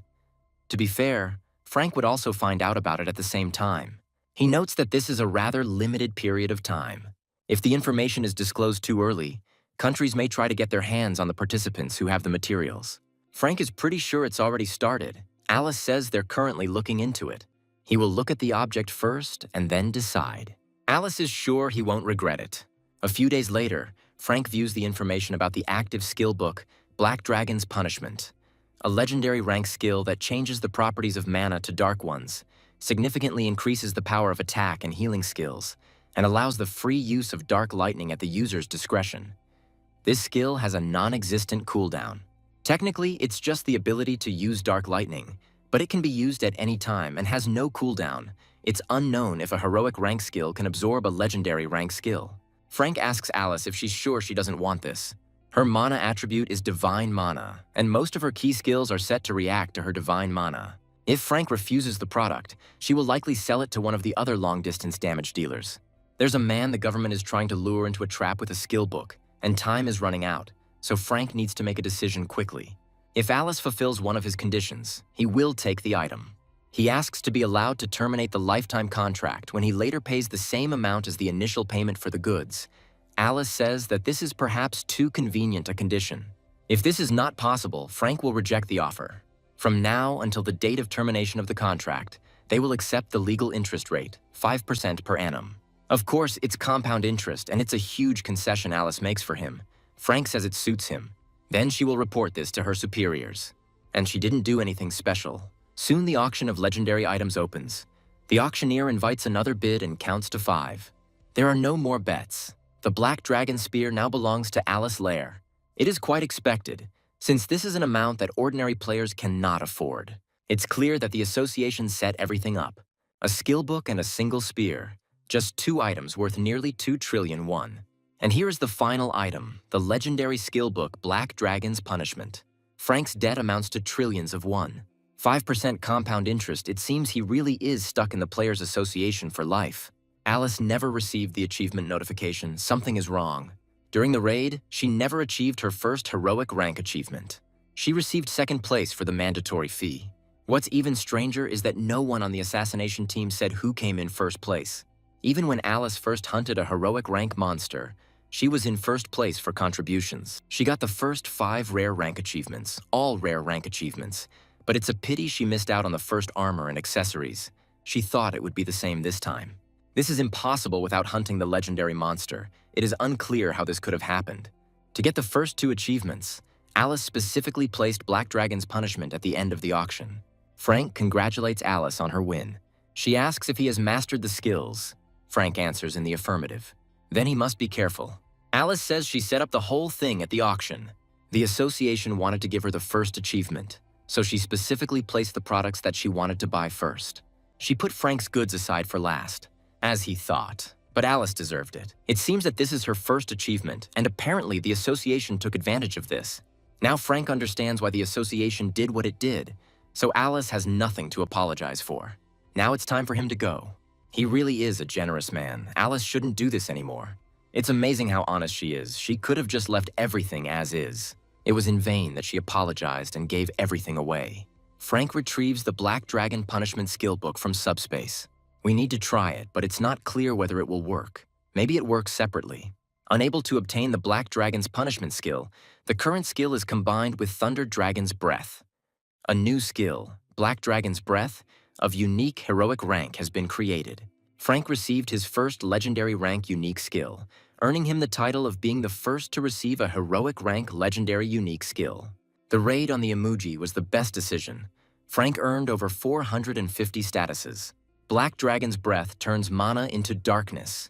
To be fair, Frank would also find out about it at the same time. He notes that this is a rather limited period of time. If the information is disclosed too early, countries may try to get their hands on the participants who have the materials. Frank is pretty sure it's already started. Alice says they're currently looking into it. He will look at the object first and then decide. Alice is sure he won't regret it. A few days later, Frank views the information about the active skill book, Black Dragon's Punishment, a legendary rank skill that changes the properties of mana to dark ones, significantly increases the power of attack and healing skills, and allows the free use of dark lightning at the user's discretion. This skill has a non-existent cooldown. Technically, it's just the ability to use dark lightning, but it can be used at any time and has no cooldown. It's unknown if a heroic rank skill can absorb a legendary rank skill. Frank asks Alice if she's sure she doesn't want this. Her mana attribute is Divine Mana, and most of her key skills are set to react to her Divine Mana. If Frank refuses the product, she will likely sell it to one of the other long-distance damage dealers. There's a man the government is trying to lure into a trap with a skill book, and time is running out, so Frank needs to make a decision quickly. If Alice fulfills one of his conditions, he will take the item. He asks to be allowed to terminate the lifetime contract when he later pays the same amount as the initial payment for the goods. Alice says that this is perhaps too convenient a condition. If this is not possible, Frank will reject the offer. From now until the date of termination of the contract, they will accept the legal interest rate, 5% per annum. Of course, it's compound interest, and it's a huge concession Alice makes for him. Frank says it suits him. Then she will report this to her superiors. And she didn't do anything special. Soon the auction of legendary items opens. The auctioneer invites another bid and counts to 5. There are no more bets. The Black Dragon Spear now belongs to Alice Lair. It is quite expected, since this is an amount that ordinary players cannot afford. It's clear that the association set everything up. A skill book and a single spear. Just 2 items worth nearly 2 trillion won. And here is the final item, the legendary skill book Black Dragon's Punishment. Frank's debt amounts to trillions of won. 5% compound interest, it seems he really is stuck in the Players Association for life. Alice never received the achievement notification. Something is wrong. During the raid, she never achieved her first heroic rank achievement. She received 2nd place for the mandatory fee. What's even stranger is that no one on the assassination team said who came in 1st place. Even when Alice first hunted a heroic rank monster, she was in 1st place for contributions. She got the first 5 rare rank achievements, all rare rank achievements, but it's a pity she missed out on the first armor and accessories. She thought it would be the same this time. This is impossible without hunting the legendary monster. It is unclear how this could have happened. To get the first 2 achievements, Alice specifically placed Black Dragon's Punishment at the end of the auction. Frank congratulates Alice on her win. She asks if he has mastered the skills. Frank answers in the affirmative. Then he must be careful. Alice says she set up the whole thing at the auction. The association wanted to give her the first achievement, so she specifically placed the products that she wanted to buy first. She put Frank's goods aside for last, as he thought, but Alice deserved it. It seems that this is her first achievement, and apparently the association took advantage of this. Now Frank understands why the association did what it did, so Alice has nothing to apologize for. Now it's time for him to go. He really is a generous man. Alice shouldn't do this anymore. It's amazing how honest she is. She could have just left everything as is. It was in vain that she apologized and gave everything away. Frank retrieves the Black Dragon Punishment skill book from subspace. We need to try it, but it's not clear whether it will work. Maybe it works separately. Unable to obtain the Black Dragon's Punishment skill, the current skill is combined with Thunder Dragon's Breath. A new skill, Black Dragon's Breath, of unique heroic rank has been created. Frank received his first legendary rank unique skill, earning him the title of being the first to receive a heroic rank legendary unique skill. The raid on the emoji was the best decision. Frank earned over 450 statuses. Black Dragon's Breath turns mana into darkness,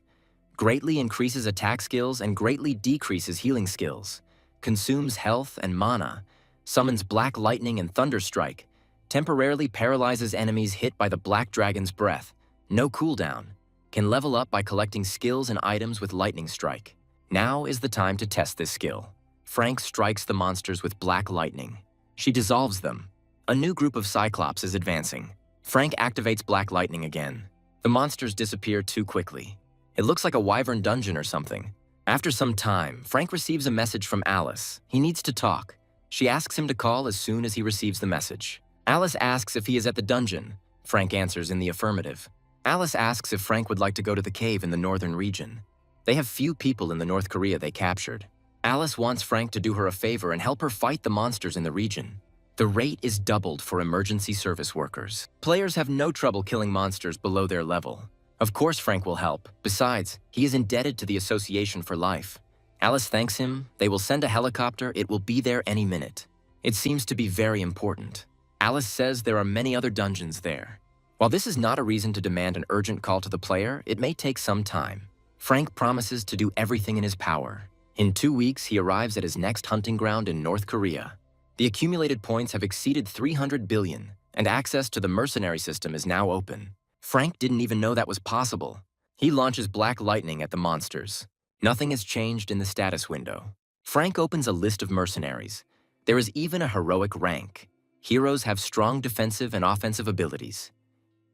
greatly increases attack skills and greatly decreases healing skills, consumes health and mana, summons Black Lightning and Thunder Strike, temporarily paralyzes enemies hit by the Black Dragon's Breath, no cooldown, can level up by collecting skills and items with Lightning Strike. Now is the time to test this skill. Frank strikes the monsters with Black Lightning. She dissolves them. A new group of Cyclops is advancing. Frank activates Black Lightning again. The monsters disappear too quickly. It looks like a wyvern dungeon or something. After some time, Frank receives a message from Alice. He needs to talk. She asks him to call as soon as he receives the message. Alice asks if he is at the dungeon. Frank answers in the affirmative. Alice asks if Frank would like to go to the cave in the northern region. They have few people in the North Korea they captured. Alice wants Frank to do her a favor and help her fight the monsters in the region. The rate is doubled for emergency service workers. Players have no trouble killing monsters below their level. Of course Frank will help. Besides, he is indebted to the association for life. Alice thanks him. They will send a helicopter. It will be there any minute. It seems to be very important. Alice says there are many other dungeons there. While this is not a reason to demand an urgent call to the player, it may take some time. Frank promises to do everything in his power. In 2 weeks, he arrives at his next hunting ground in North Korea. The accumulated points have exceeded 300 billion, and access to the mercenary system is now open. Frank didn't even know that was possible. He launches Black Lightning at the monsters. Nothing has changed in the status window. Frank opens a list of mercenaries. There is even a heroic rank. Heroes have strong defensive and offensive abilities.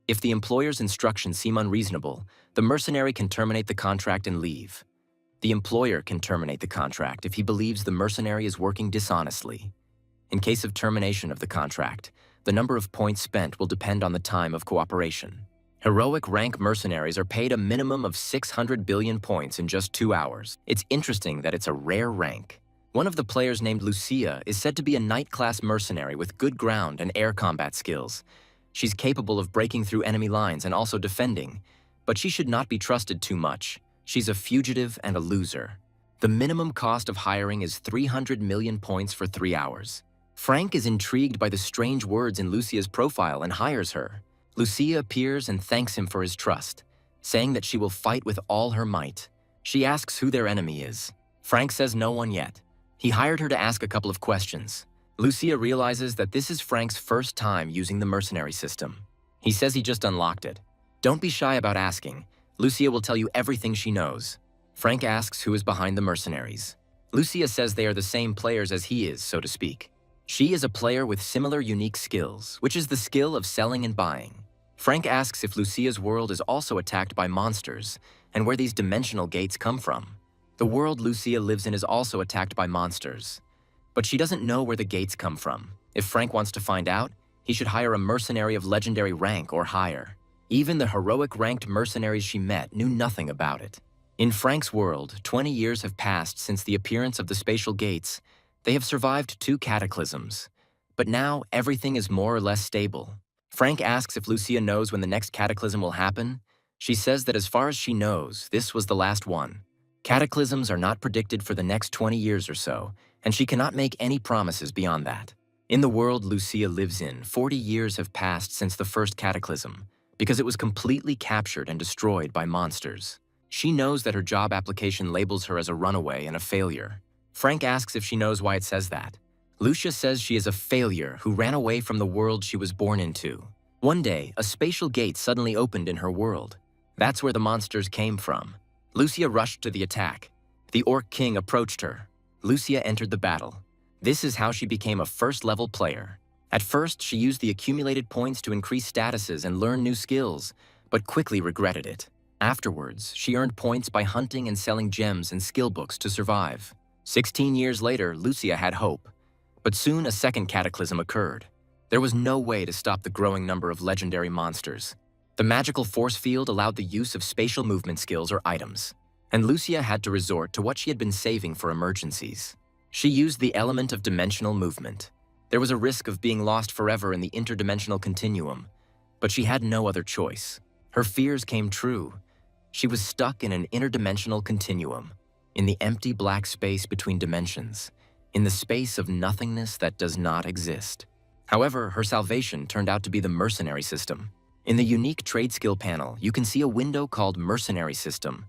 If the employer's instructions seem unreasonable, the mercenary can terminate the contract and leave. The employer can terminate the contract if he believes the mercenary is working dishonestly. In case of termination of the contract, the number of points spent will depend on the time of cooperation. Heroic rank mercenaries are paid a minimum of 600 billion points in just 2 hours. It's interesting that it's a rare rank. One of the players named Lucia is said to be a knight-class mercenary with good ground and air combat skills. She's capable of breaking through enemy lines and also defending, but she should not be trusted too much. She's a fugitive and a loser. The minimum cost of hiring is 300 million points for 3 hours. Frank is intrigued by the strange words in Lucia's profile and hires her. Lucia appears and thanks him for his trust, saying that she will fight with all her might. She asks who their enemy is. Frank says no one yet. He hired her to ask a couple of questions. Lucia realizes that this is Frank's first time using the mercenary system. He says he just unlocked it. Don't be shy about asking. Lucia will tell you everything she knows. Frank asks who is behind the mercenaries. Lucia says they are the same players as he is, so to speak. She is a player with similar unique skills, which is the skill of selling and buying. Frank asks if Lucia's world is also attacked by monsters, and where these dimensional gates come from. The world Lucia lives in is also attacked by monsters. But she doesn't know where the gates come from. If Frank wants to find out, he should hire a mercenary of legendary rank or higher. Even the heroic ranked mercenaries she met knew nothing about it. In Frank's world, 20 years have passed since the appearance of the spatial gates. They have survived 2 cataclysms. But now, everything is more or less stable. Frank asks if Lucia knows when the next cataclysm will happen. She says that as far as she knows, this was the last one. Cataclysms are not predicted for the next 20 years or so, and she cannot make any promises beyond that. In the world Lucia lives in, 40 years have passed since the first cataclysm, because it was completely captured and destroyed by monsters. She knows that her job application labels her as a runaway and a failure. Frank asks if she knows why it says that. Lucia says she is a failure who ran away from the world she was born into. One day, a spatial gate suddenly opened in her world. That's where the monsters came from. Lucia rushed to the attack. The Orc King approached her. Lucia entered the battle. This is how she became a first-level player. At first, she used the accumulated points to increase statuses and learn new skills, but quickly regretted it. Afterwards, she earned points by hunting and selling gems and skill books to survive. 16 years later, Lucia had hope. But soon a second cataclysm occurred. There was no way to stop the growing number of legendary monsters. The magical force field allowed the use of spatial movement skills or items, and Lucia had to resort to what she had been saving for emergencies. She used the element of dimensional movement. There was a risk of being lost forever in the interdimensional continuum, but she had no other choice. Her fears came true. She was stuck in an interdimensional continuum, in the empty black space between dimensions, in the space of nothingness that does not exist. However, her salvation turned out to be the mercenary system. In the unique trade skill panel, you can see a window called Mercenary System.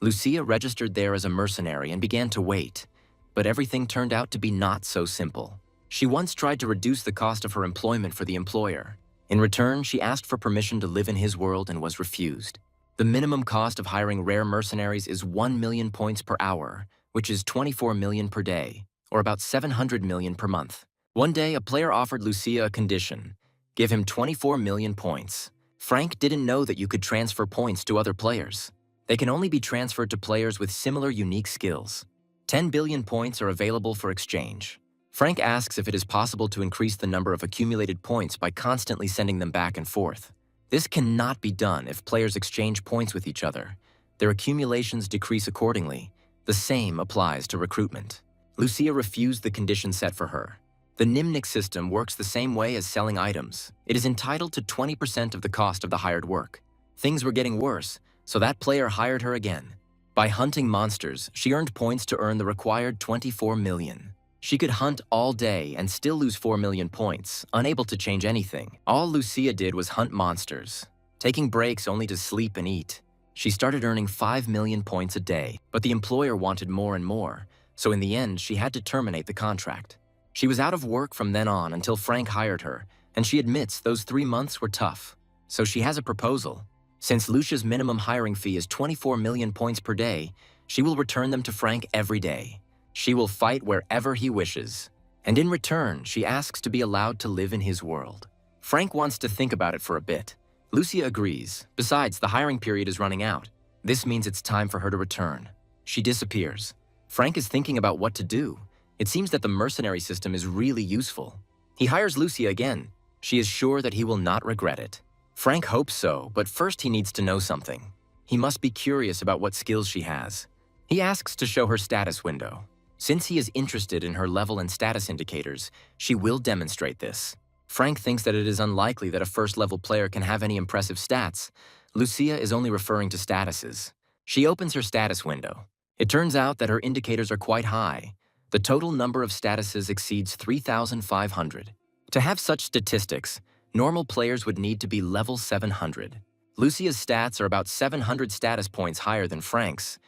Lucia registered there as a mercenary and began to wait, but everything turned out to be not so simple. She once tried to reduce the cost of her employment for the employer. In return, she asked for permission to live in his world and was refused. The minimum cost of hiring rare mercenaries is 1 million points per hour, which is 24 million per day, or about 700 million per month. One day, a player offered Lucia a condition: give him 24 million points. Frank didn't know that you could transfer points to other players. They can only be transferred to players with similar unique skills. 10 billion points are available for exchange. Frank asks if it is possible to increase the number of accumulated points by constantly sending them back and forth. This cannot be done if players exchange points with each other. Their accumulations decrease accordingly. The same applies to recruitment. Lucia refused the condition set for her. The Nimnik system works the same way as selling items. It is entitled to 20% of the cost of the hired work. Things were getting worse, so that player hired her again. By hunting monsters, she earned points to earn the required 24 million. She could hunt all day and still lose 4 million points, unable to change anything. All Lucia did was hunt monsters, taking breaks only to sleep and eat. She started earning 5 million points a day, but the employer wanted more and more, so in the end, she had to terminate the contract. She was out of work from then on until Frank hired her, and she admits those 3 months were tough. So she has a proposal. Since Lucia's minimum hiring fee is 24 million points per day, she will return them to Frank every day. She will fight wherever he wishes. And in return, she asks to be allowed to live in his world. Frank wants to think about it for a bit. Lucia agrees. Besides, the hiring period is running out. This means it's time for her to return. She disappears. Frank is thinking about what to do. It seems that the mercenary system is really useful. He hires Lucia again. She is sure that he will not regret it. Frank hopes so, but first he needs to know something. He must be curious about what skills she has. He asks to show her status window. Since he is interested in her level and status indicators, she will demonstrate this. Frank thinks that it is unlikely that a first-level player can have any impressive stats. Lucia is only referring to statuses. She opens her status window. It turns out that her indicators are quite high. The total number of statuses exceeds 3,500. To have such statistics, normal players would need to be level 700. Lucia's stats are about 700 status points higher than Frank's,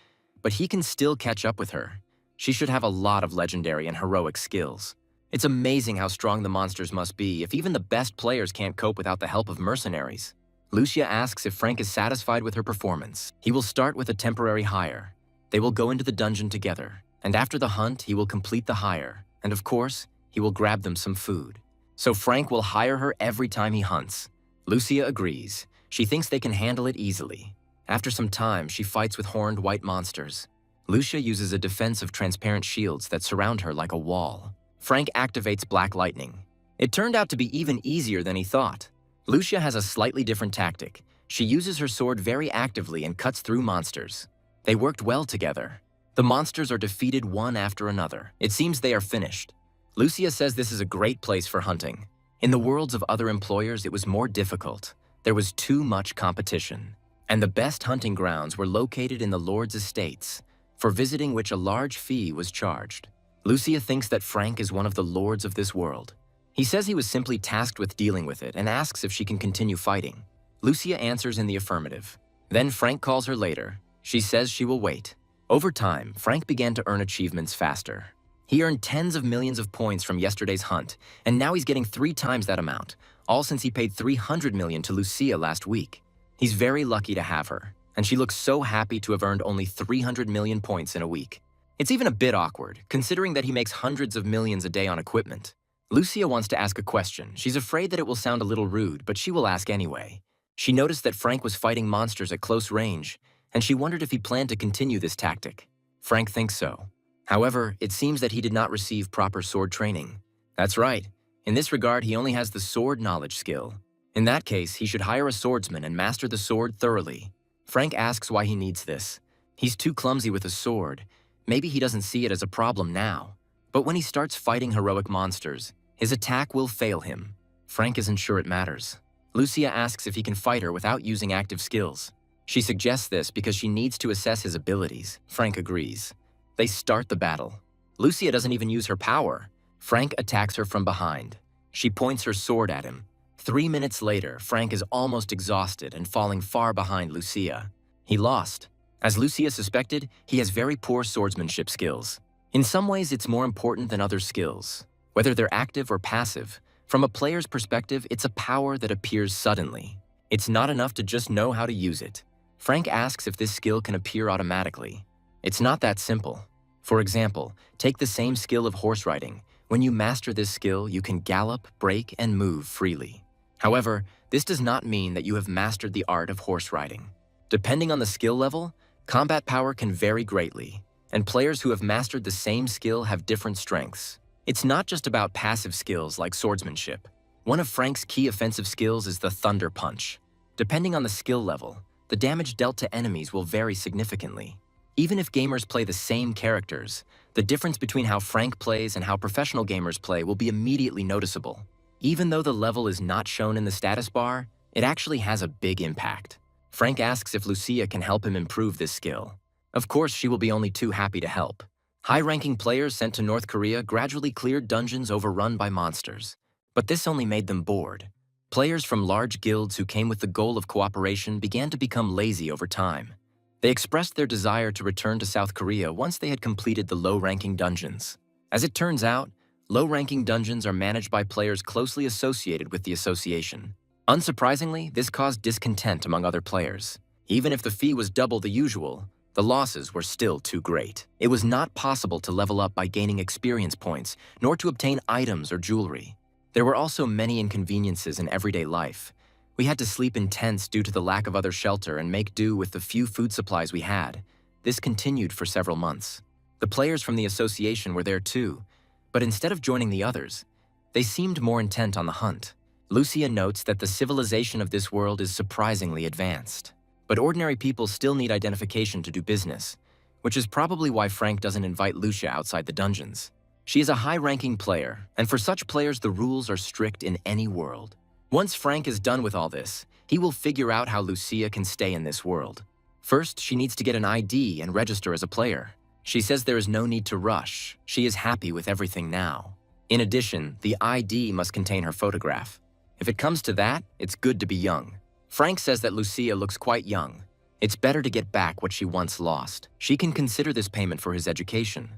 but he can still catch up with her. She should have a lot of legendary and heroic skills. It's amazing how strong the monsters must be if even the best players can't cope without the help of mercenaries. Lucia asks if Frank is satisfied with her performance. He will start with a temporary hire. They will go into the dungeon together, and after the hunt, he will complete the hire, and of course, he will grab them some food. So Frank will hire her every time he hunts. Lucia agrees. She thinks they can handle it easily. After some time, she fights with horned white monsters. Lucia uses a defense of transparent shields that surround her like a wall. Frank activates black lightning. It turned out to be even easier than he thought. Lucia has a slightly different tactic. She uses her sword very actively and cuts through monsters. They worked well together. The monsters are defeated one after another. It seems they are finished. Lucia says this is a great place for hunting. In the worlds of other employers, it was more difficult. There was too much competition. And the best hunting grounds were located in the Lord's estates, for visiting which a large fee was charged. Lucia thinks that Frank is one of the lords of this world. He says he was simply tasked with dealing with it and asks if she can continue fighting. Lucia answers in the affirmative. Then Frank calls her later. She says she will wait. Over time, Frank began to earn achievements faster. He earned tens of millions of points from yesterday's hunt, and now he's getting 3 times that amount, all since he paid 300 million to Lucia last week. He's very lucky to have her, and she looks so happy to have earned only 300 million points in a week. It's even a bit awkward, considering that he makes hundreds of millions a day on equipment. Lucia wants to ask a question. She's afraid that it will sound a little rude, but she will ask anyway. She noticed that Frank was fighting monsters at close range, and she wondered if he planned to continue this tactic. Frank thinks so. However, it seems that he did not receive proper sword training. That's right. In this regard, he only has the sword knowledge skill. In that case, he should hire a swordsman and master the sword thoroughly. Frank asks why he needs this. He's too clumsy with a sword. Maybe he doesn't see it as a problem now. But when he starts fighting heroic monsters, his attack will fail him. Frank isn't sure it matters. Lucia asks if he can fight her without using active skills. She suggests this because she needs to assess his abilities. Frank agrees. They start the battle. Lucia doesn't even use her power. Frank attacks her from behind. She points her sword at him. 3 minutes later, Frank is almost exhausted and falling far behind Lucia. He lost. As Lucia suspected, he has very poor swordsmanship skills. In some ways, it's more important than other skills. Whether they're active or passive, from a player's perspective, it's a power that appears suddenly. It's not enough to just know how to use it. Frank asks if this skill can appear automatically. It's not that simple. For example, take the same skill of horse riding, When you master this skill, you can gallop, break, and move freely. However, this does not mean that you have mastered the art of horse riding. Depending on the skill level, combat power can vary greatly, and players who have mastered the same skill have different strengths. It's not just about passive skills like swordsmanship. One of Frank's key offensive skills is the Thunder Punch. Depending on the skill level, the damage dealt to enemies will vary significantly. Even if gamers play the same characters, the difference between how Frank plays and how professional gamers play will be immediately noticeable. Even though the level is not shown in the status bar, it actually has a big impact. Frank asks if Lucia can help him improve this skill. Of course, she will be only too happy to help. High-ranking players sent to North Korea gradually cleared dungeons overrun by monsters. But this only made them bored. Players from large guilds who came with the goal of cooperation began to become lazy over time. They expressed their desire to return to South Korea once they had completed the low-ranking dungeons. As it turns out, low-ranking dungeons are managed by players closely associated with the association. Unsurprisingly, this caused discontent among other players. Even if the fee was double the usual, the losses were still too great. It was not possible to level up by gaining experience points, nor to obtain items or jewelry. There were also many inconveniences in everyday life. We had to sleep in tents due to the lack of other shelter and make do with the few food supplies we had. This continued for several months. The players from the association were there too, but instead of joining the others, they seemed more intent on the hunt. Lucia notes that the civilization of this world is surprisingly advanced. But ordinary people still need identification to do business, which is probably why Frank doesn't invite Lucia outside the dungeons. She is a high-ranking player, and for such players the rules are strict in any world. Once Frank is done with all this, he will figure out how Lucia can stay in this world. First, she needs to get an ID and register as a player. She says there is no need to rush. She is happy with everything now. In addition, the ID must contain her photograph. If it comes to that, it's good to be young. Frank says that Lucia looks quite young. It's better to get back what she once lost. She can consider this payment for his education.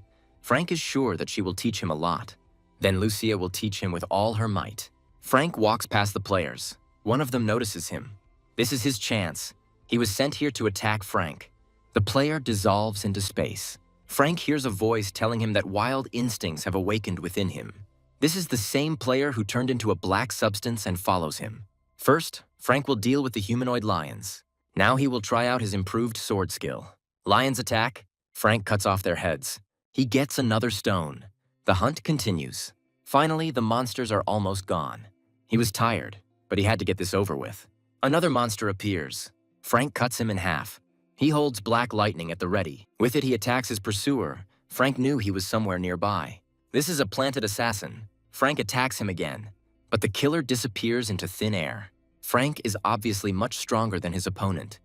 Frank is sure that she will teach him a lot. Then Lucia will teach him with all her might. Frank walks past the players. One of them notices him. This is his chance. He was sent here to attack Frank. The player dissolves into space. Frank hears a voice telling him that wild instincts have awakened within him. This is the same player who turned into a black substance and follows him. First, Frank will deal with the humanoid lions. Now he will try out his improved sword skill. Lions attack. Frank cuts off their heads. He gets another stone. The hunt continues. Finally, the monsters are almost gone. He was tired, but he had to get this over with. Another monster appears. Frank cuts him in half. He holds black lightning at the ready. With it, he attacks his pursuer. Frank knew he was somewhere nearby. This is a planted assassin. Frank attacks him again, but the killer disappears into thin air. Frank is obviously much stronger than his opponent,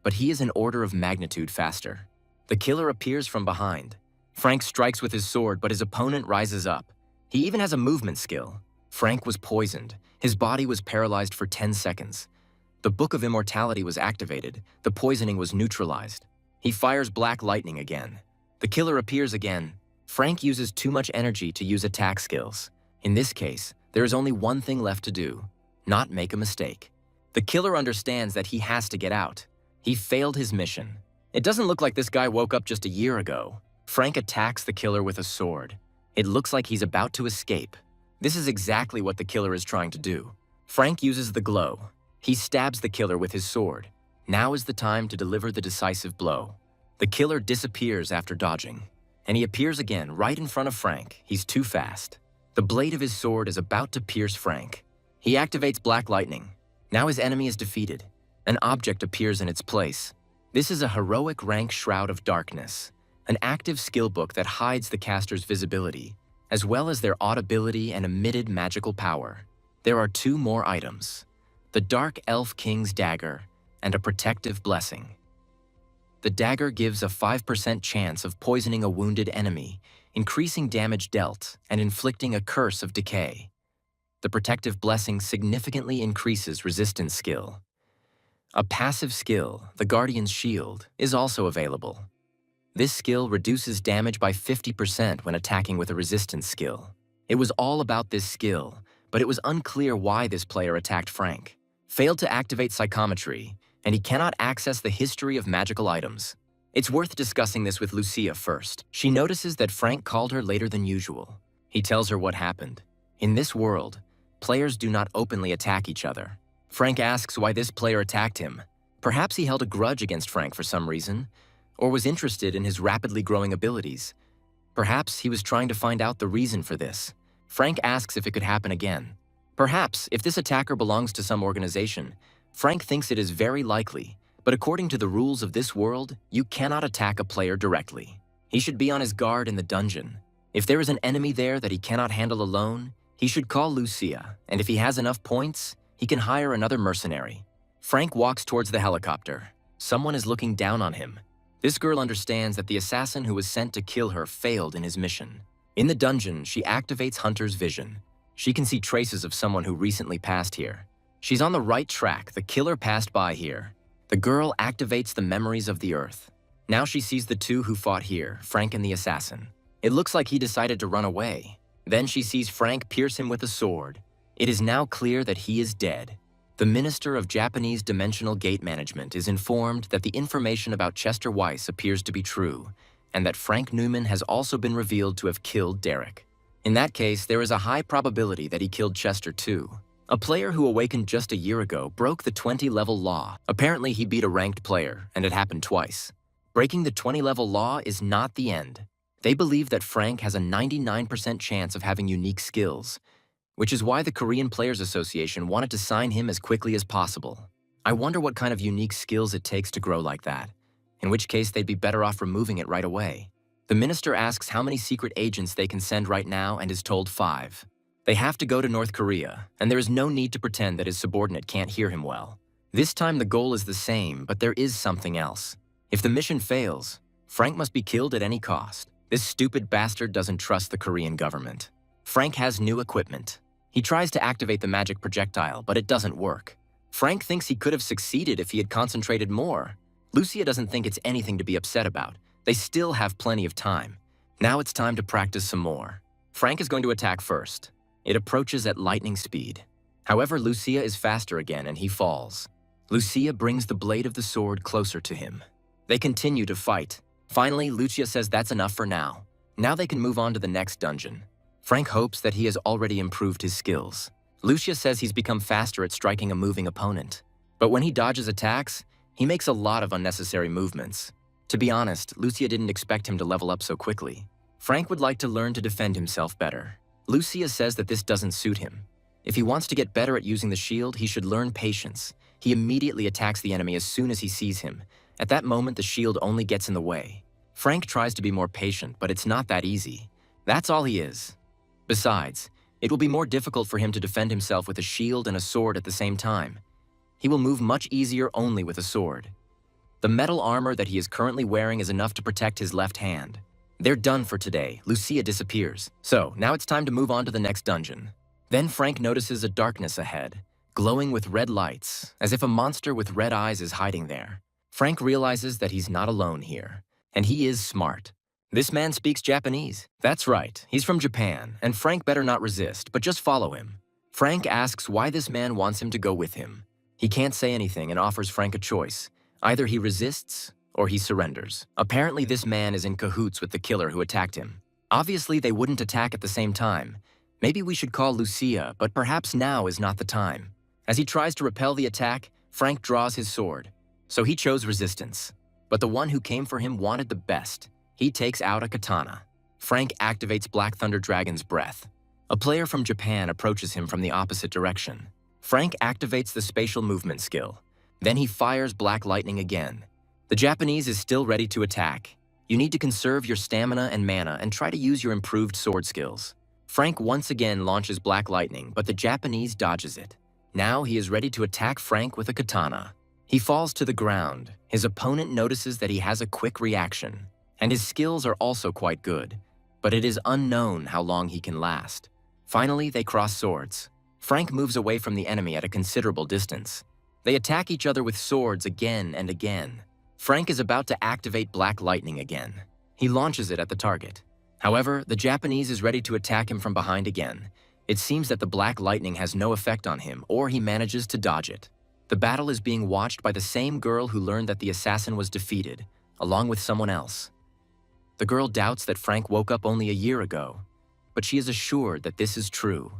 but he is an order of magnitude faster. The killer appears from behind. Frank strikes with his sword, but his opponent rises up. He even has a movement skill. Frank was poisoned. His body was paralyzed for 10 seconds. The Book of Immortality was activated. The poisoning was neutralized. He fires black lightning again. The killer appears again. Frank uses too much energy to use attack skills. In this case, there is only one thing left to do: not make a mistake. The killer understands that he has to get out. He failed his mission. It doesn't look like this guy woke up just a year ago. Frank attacks the killer with a sword. It looks like he's about to escape. This is exactly what the killer is trying to do. Frank uses the glow. He stabs the killer with his sword. Now is the time to deliver the decisive blow. The killer disappears after dodging, and he appears again right in front of Frank. He's too fast. The blade of his sword is about to pierce Frank. He activates black lightning. Now his enemy is defeated. An object appears in its place. This is a heroic rank Shroud of Darkness, an active skill book that hides the caster's visibility, as well as their audibility and emitted magical power. There are 2 more items: the Dark Elf King's Dagger and a Protective Blessing. The dagger gives a 5% chance of poisoning a wounded enemy, increasing damage dealt and inflicting a curse of decay. The Protective Blessing significantly increases resistance skill. A passive skill, the Guardian's Shield, is also available. This skill reduces damage by 50% when attacking with a resistance skill. It was all about this skill, but it was unclear why this player attacked Frank. Failed to activate psychometry, and he cannot access the history of magical items. It's worth discussing this with Lucia first. She notices that Frank called her later than usual. He tells her what happened. In this world, players do not openly attack each other. Frank asks why this player attacked him. Perhaps he held a grudge against Frank for some reason, or was interested in his rapidly growing abilities. Perhaps he was trying to find out the reason for this. Frank asks if it could happen again. Perhaps, if this attacker belongs to some organization, Frank thinks it is very likely, but according to the rules of this world, you cannot attack a player directly. He should be on his guard in the dungeon. If there is an enemy there that he cannot handle alone, he should call Lucia, and if he has enough points, he can hire another mercenary. Frank walks towards the helicopter. Someone is looking down on him. This girl understands that the assassin who was sent to kill her failed in his mission. In the dungeon, she activates Hunter's vision. She can see traces of someone who recently passed here. She's on the right track. The killer passed by here. The girl activates the memories of the Earth. Now she sees the two who fought here, Frank and the assassin. It looks like he decided to run away. Then she sees Frank pierce him with a sword. It is now clear that he is dead. The Minister of Japanese Dimensional Gate Management is informed that the information about Chester Weiss appears to be true, and that Frank Newman has also been revealed to have killed Derek. In that case, there is a high probability that he killed Chester too. A player who awakened just a year ago broke the 20-level law. Apparently, he beat a ranked player, and it happened twice. Breaking the 20-level law is not the end. They believe that Frank has a 99% chance of having unique skills, which is why the Korean Players Association wanted to sign him as quickly as possible. I wonder what kind of unique skills it takes to grow like that, in which case they'd be better off removing it right away. The minister asks how many secret agents they can send right now and is told 5. They have to go to North Korea, and there is no need to pretend that his subordinate can't hear him well. This time the goal is the same, but there is something else. If the mission fails, Frank must be killed at any cost. This stupid bastard doesn't trust the Korean government. Frank has new equipment. He tries to activate the magic projectile, but it doesn't work. Frank thinks he could have succeeded if he had concentrated more. Lucia doesn't think it's anything to be upset about. They still have plenty of time. Now it's time to practice some more. Frank is going to attack first. It approaches at lightning speed. However, Lucia is faster again and he falls. Lucia brings the blade of the sword closer to him. They continue to fight. Finally, Lucia says that's enough for now. Now they can move on to the next dungeon. Frank hopes that he has already improved his skills. Lucia says he's become faster at striking a moving opponent. But when he dodges attacks, he makes a lot of unnecessary movements. To be honest, Lucia didn't expect him to level up so quickly. Frank would like to learn to defend himself better. Lucia says that this doesn't suit him. If he wants to get better at using the shield, he should learn patience. He immediately attacks the enemy as soon as he sees him. At that moment, the shield only gets in the way. Frank tries to be more patient, but it's not that easy. That's all he is. Besides, it will be more difficult for him to defend himself with a shield and a sword at the same time. He will move much easier only with a sword. The metal armor that he is currently wearing is enough to protect his left hand. They're done for today. Lucia disappears. So, now it's time to move on to the next dungeon. Then Frank notices a darkness ahead, glowing with red lights, as if a monster with red eyes is hiding there. Frank realizes that he's not alone here, and he is smart. This man speaks Japanese. That's right, he's from Japan, and Frank better not resist, but just follow him. Frank asks why this man wants him to go with him. He can't say anything and offers Frank a choice. Either he resists, or he surrenders. Apparently this man is in cahoots with the killer who attacked him. Obviously they wouldn't attack at the same time. Maybe we should call Lucia, but perhaps now is not the time. As he tries to repel the attack, Frank draws his sword. So he chose resistance. But the one who came for him wanted the best. He takes out a katana. Frank activates Black Thunder Dragon's breath. A player from Japan approaches him from the opposite direction. Frank activates the spatial movement skill. Then he fires Black Lightning again. The Japanese is still ready to attack. You need to conserve your stamina and mana and try to use your improved sword skills. Frank once again launches Black Lightning, but the Japanese dodges it. Now he is ready to attack Frank with a katana. He falls to the ground. His opponent notices that he has a quick reaction, and his skills are also quite good, but it is unknown how long he can last. Finally, they cross swords. Frank moves away from the enemy at a considerable distance. They attack each other with swords again and again. Frank is about to activate Black Lightning again. He launches it at the target. However, the Japanese is ready to attack him from behind again. It seems that the Black Lightning has no effect on him, or he manages to dodge it. The battle is being watched by the same girl who learned that the assassin was defeated, along with someone else. The girl doubts that Frank woke up only a year ago, but she is assured that this is true.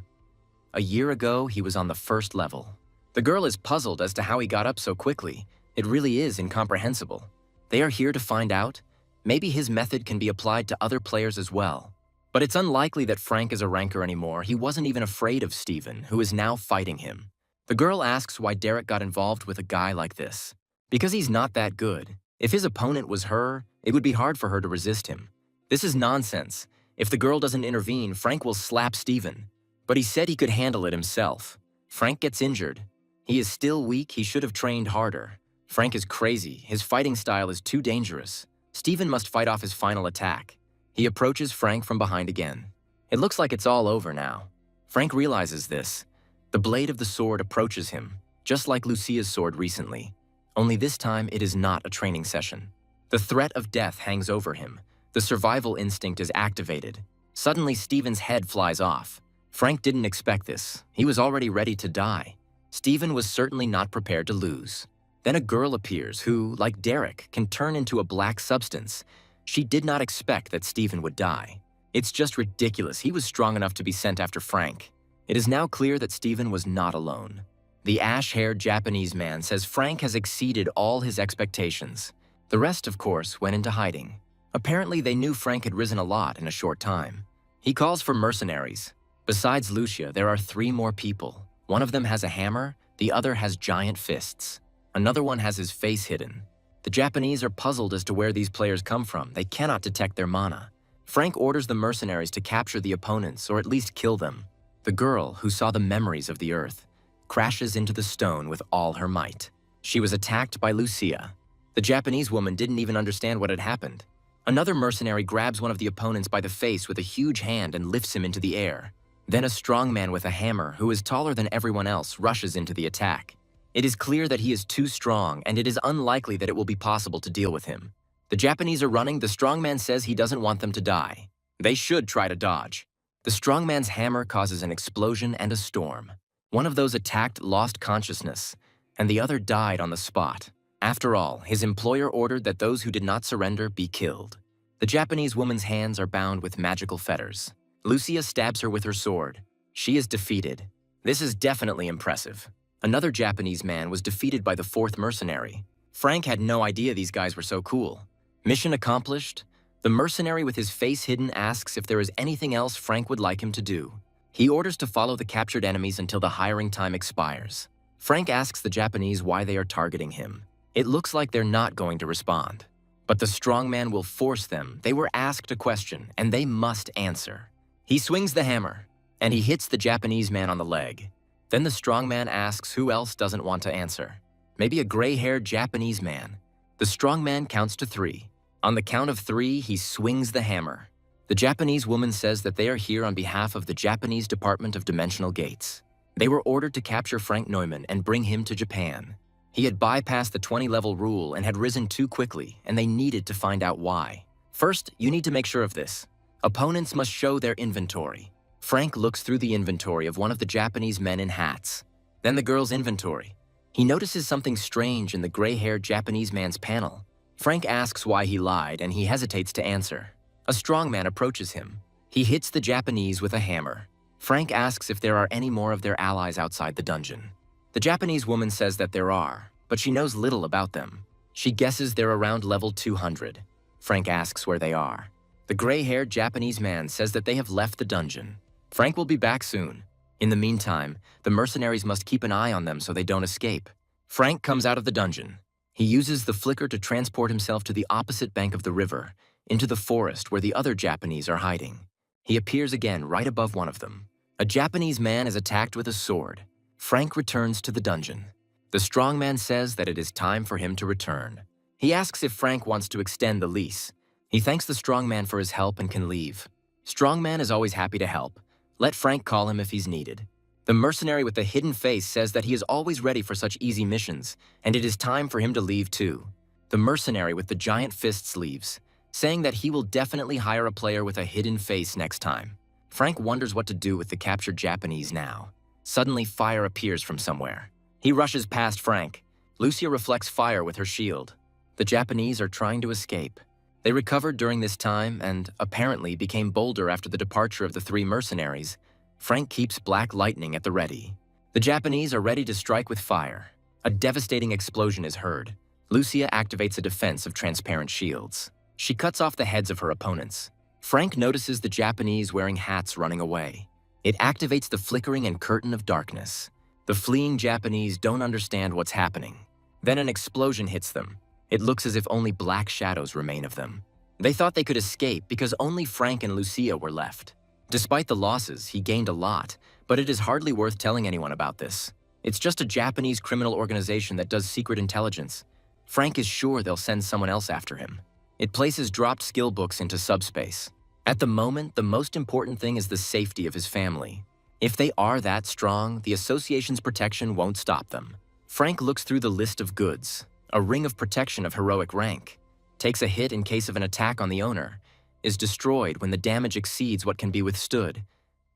A year ago, he was on the first level. The girl is puzzled as to how he got up so quickly. It really is incomprehensible. They are here to find out. Maybe his method can be applied to other players as well. But it's unlikely that Frank is a ranker anymore. He wasn't even afraid of Steven, who is now fighting him. The girl asks why Derek got involved with a guy like this. Because he's not that good. If his opponent was her, it would be hard for her to resist him. This is nonsense. If the girl doesn't intervene, Frank will slap Steven. But he said he could handle it himself. Frank gets injured. He is still weak. He should have trained harder. Frank is crazy. His fighting style is too dangerous. Steven must fight off his final attack. He approaches Frank from behind again. It looks like it's all over now. Frank realizes this. The blade of the sword approaches him, just like Lucia's sword recently. Only this time it is not a training session. The threat of death hangs over him. The survival instinct is activated. Suddenly Steven's head flies off. Frank didn't expect this. He was already ready to die. Steven was certainly not prepared to lose. Then a girl appears who, like Derek, can turn into a black substance. She did not expect that Steven would die. It's just ridiculous. He was strong enough to be sent after Frank. It is now clear that Steven was not alone. The ash-haired Japanese man says Frank has exceeded all his expectations. The rest, of course, went into hiding. Apparently, they knew Frank had risen a lot in a short time. He calls for mercenaries. Besides Lucia, there are 3 more people. One of them has a hammer, the other has giant fists. Another one has his face hidden. The Japanese are puzzled as to where these players come from. They cannot detect their mana. Frank orders the mercenaries to capture the opponents, or at least kill them. The girl, who saw the memories of the earth, crashes into the stone with all her might. She was attacked by Lucia. The Japanese woman didn't even understand what had happened. Another mercenary grabs one of the opponents by the face with a huge hand and lifts him into the air. Then a strong man with a hammer, who is taller than everyone else, rushes into the attack. It is clear that he is too strong, and it is unlikely that it will be possible to deal with him. The Japanese are running. The strongman says he doesn't want them to die. They should try to dodge. The strongman's hammer causes an explosion and a storm. One of those attacked lost consciousness, and the other died on the spot. After all, his employer ordered that those who did not surrender be killed. The Japanese woman's hands are bound with magical fetters. Lucia stabs her with her sword. She is defeated. This is definitely impressive. Another Japanese man was defeated by the 4th mercenary. Frank had no idea these guys were so cool. Mission accomplished. The mercenary with his face hidden asks if there is anything else Frank would like him to do. He orders to follow the captured enemies until the hiring time expires. Frank asks the Japanese why they are targeting him. It looks like they're not going to respond. But the strongman will force them. They were asked a question, and they must answer. He swings the hammer, and he hits the Japanese man on the leg. Then the strongman asks who else doesn't want to answer. Maybe a gray-haired Japanese man. The strongman counts to 3. On the count of 3, he swings the hammer. The Japanese woman says that they are here on behalf of the Japanese Department of Dimensional Gates. They were ordered to capture Frank Neumann and bring him to Japan. He had bypassed the 20-level rule and had risen too quickly, and they needed to find out why. First, you need to make sure of this. Opponents must show their inventory. Frank looks through the inventory of one of the Japanese men in hats. Then the girl's inventory. He notices something strange in the gray-haired Japanese man's panel. Frank asks why he lied, and he hesitates to answer. A strongman approaches him. He hits the Japanese with a hammer. Frank asks if there are any more of their allies outside the dungeon. The Japanese woman says that there are, but she knows little about them. She guesses they're around level 200. Frank asks where they are. The gray-haired Japanese man says that they have left the dungeon. Frank will be back soon. In the meantime, the mercenaries must keep an eye on them so they don't escape. Frank comes out of the dungeon. He uses the flicker to transport himself to the opposite bank of the river, into the forest where the other Japanese are hiding. He appears again right above one of them. A Japanese man is attacked with a sword. Frank returns to the dungeon. The strongman says that it is time for him to return. He asks if Frank wants to extend the lease. He thanks the strongman for his help and can leave. Strongman is always happy to help. Let Frank call him if he's needed. The mercenary with the hidden face says that he is always ready for such easy missions, and it is time for him to leave too. The mercenary with the giant fists leaves, saying that he will definitely hire a player with a hidden face next time. Frank wonders what to do with the captured Japanese now. Suddenly, fire appears from somewhere. He rushes past Frank. Lucia reflects fire with her shield. The Japanese are trying to escape. They recovered during this time and apparently became bolder after the departure of the three mercenaries. Frank keeps black lightning at the ready. The Japanese are ready to strike with fire. A devastating explosion is heard. Lucia activates a defense of transparent shields. She cuts off the heads of her opponents. Frank notices the Japanese wearing hats running away. It activates the flickering and curtain of darkness. The fleeing Japanese don't understand what's happening. Then an explosion hits them. It looks as if only black shadows remain of them. They thought they could escape because only Frank and Lucia were left. Despite the losses, he gained a lot, but it is hardly worth telling anyone about this. It's just a Japanese criminal organization that does secret intelligence. Frank is sure they'll send someone else after him. It places dropped skill books into subspace. At the moment, the most important thing is the safety of his family. If they are that strong, the association's protection won't stop them. Frank looks through the list of goods. A ring of protection of heroic rank. Takes a hit in case of an attack on the owner. Is destroyed when the damage exceeds what can be withstood.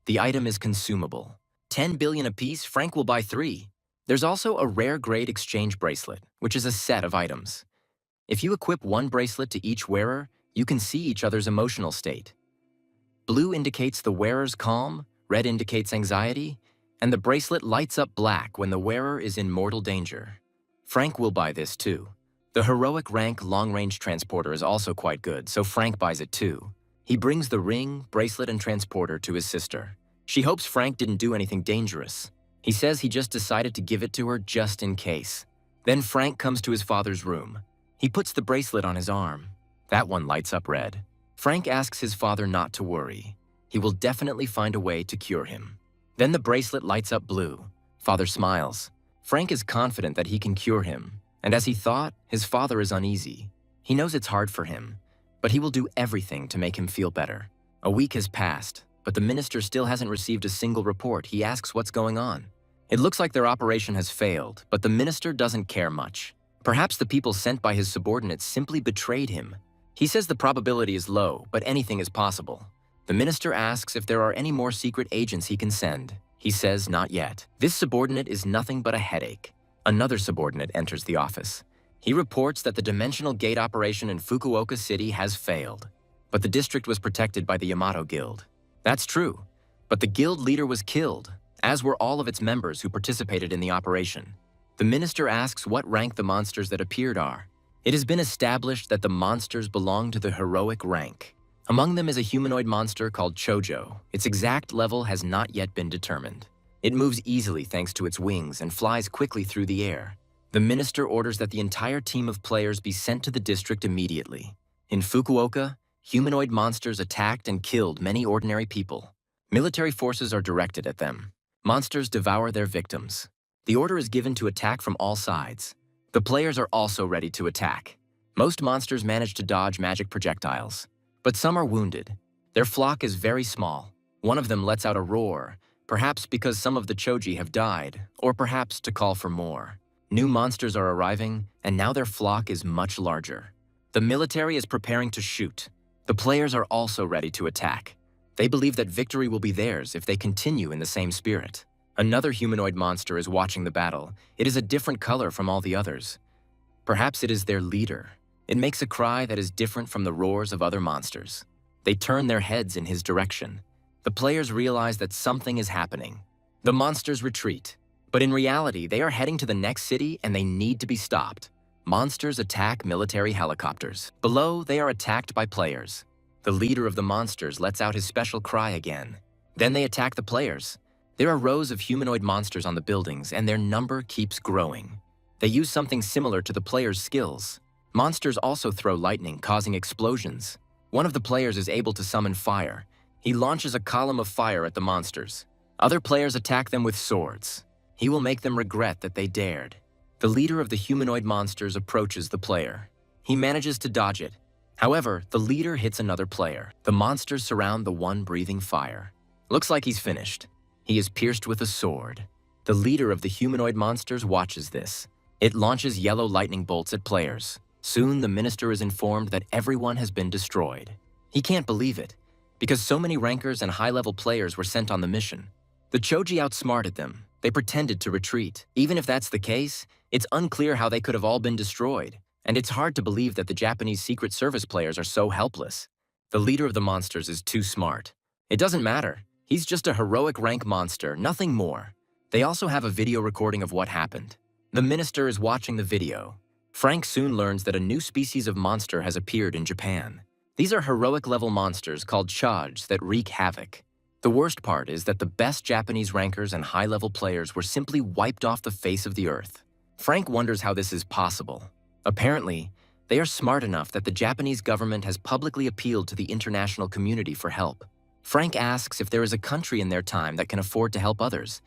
The item is consumable. 10 billion apiece, Frank will buy 3. There's also a rare grade exchange bracelet, which is a set of items. If you equip one bracelet to each wearer, you can see each other's emotional state. Blue indicates the wearer's calm, red indicates anxiety, and the bracelet lights up black when the wearer is in mortal danger. Frank will buy this too. The heroic rank long-range transporter is also quite good, so Frank buys it too. He brings the ring, bracelet, and transporter to his sister. She hopes Frank didn't do anything dangerous. He says he just decided to give it to her just in case. Then Frank comes to his father's room. He puts the bracelet on his arm. That one lights up red. Frank asks his father not to worry. He will definitely find a way to cure him. Then the bracelet lights up blue. Father smiles. Frank is confident that he can cure him, and as he thought, his father is uneasy. He knows it's hard for him, but he will do everything to make him feel better. A week has passed, but the minister still hasn't received a single report. He asks what's going on. It looks like their operation has failed, but the minister doesn't care much. Perhaps the people sent by his subordinates simply betrayed him. He says the probability is low, but anything is possible. The minister asks if there are any more secret agents he can send. He says not yet. This subordinate is nothing but a headache. Another subordinate enters the office. He reports that the dimensional gate operation in Fukuoka City has failed. But the district was protected by the Yamato Guild. That's true. But the guild leader was killed, as were all of its members who participated in the operation. The minister asks what rank the monsters that appeared are. It has been established that the monsters belong to the heroic rank. Among them is a humanoid monster called Chojo. Its exact level has not yet been determined. It moves easily thanks to its wings and flies quickly through the air. The minister orders that the entire team of players be sent to the district immediately. In Fukuoka, humanoid monsters attacked and killed many ordinary people. Military forces are directed at them. Monsters devour their victims. The order is given to attack from all sides. The players are also ready to attack. Most monsters manage to dodge magic projectiles, but some are wounded. Their flock is very small. One of them lets out a roar, perhaps because some of the Choji have died, or perhaps to call for more. New monsters are arriving, and now their flock is much larger. The military is preparing to shoot. The players are also ready to attack. They believe that victory will be theirs if they continue in the same spirit. Another humanoid monster is watching the battle. It is a different color from all the others. Perhaps it is their leader. It makes a cry that is different from the roars of other monsters. They turn their heads in his direction. The players realize that something is happening. The monsters retreat, but in reality, they are heading to the next city and they need to be stopped. Monsters attack military helicopters. Below, they are attacked by players. The leader of the monsters lets out his special cry again. Then they attack the players. There are rows of humanoid monsters on the buildings, and their number keeps growing. They use something similar to the players' skills. Monsters also throw lightning, causing explosions. One of the players is able to summon fire. He launches a column of fire at the monsters. Other players attack them with swords. He will make them regret that they dared. The leader of the humanoid monsters approaches the player. He manages to dodge it. However, the leader hits another player. The monsters surround the one breathing fire. Looks like he's finished. He is pierced with a sword. The leader of the humanoid monsters watches this. It launches yellow lightning bolts at players. Soon, the minister is informed that everyone has been destroyed. He can't believe it, because so many rankers and high-level players were sent on the mission. The Choji outsmarted them. They pretended to retreat. Even if that's the case, it's unclear how they could have all been destroyed. And it's hard to believe that the Japanese Secret Service players are so helpless. The leader of the monsters is too smart. It doesn't matter. He's just a heroic rank monster, nothing more. They also have a video recording of what happened. The minister is watching the video. Frank soon learns that a new species of monster has appeared in Japan. These are heroic-level monsters called Chods that wreak havoc. The worst part is that the best Japanese rankers and high-level players were simply wiped off the face of the earth. Frank wonders how this is possible. Apparently, they are smart enough that the Japanese government has publicly appealed to the international community for help. Frank asks if there is a country in their time that can afford to help others.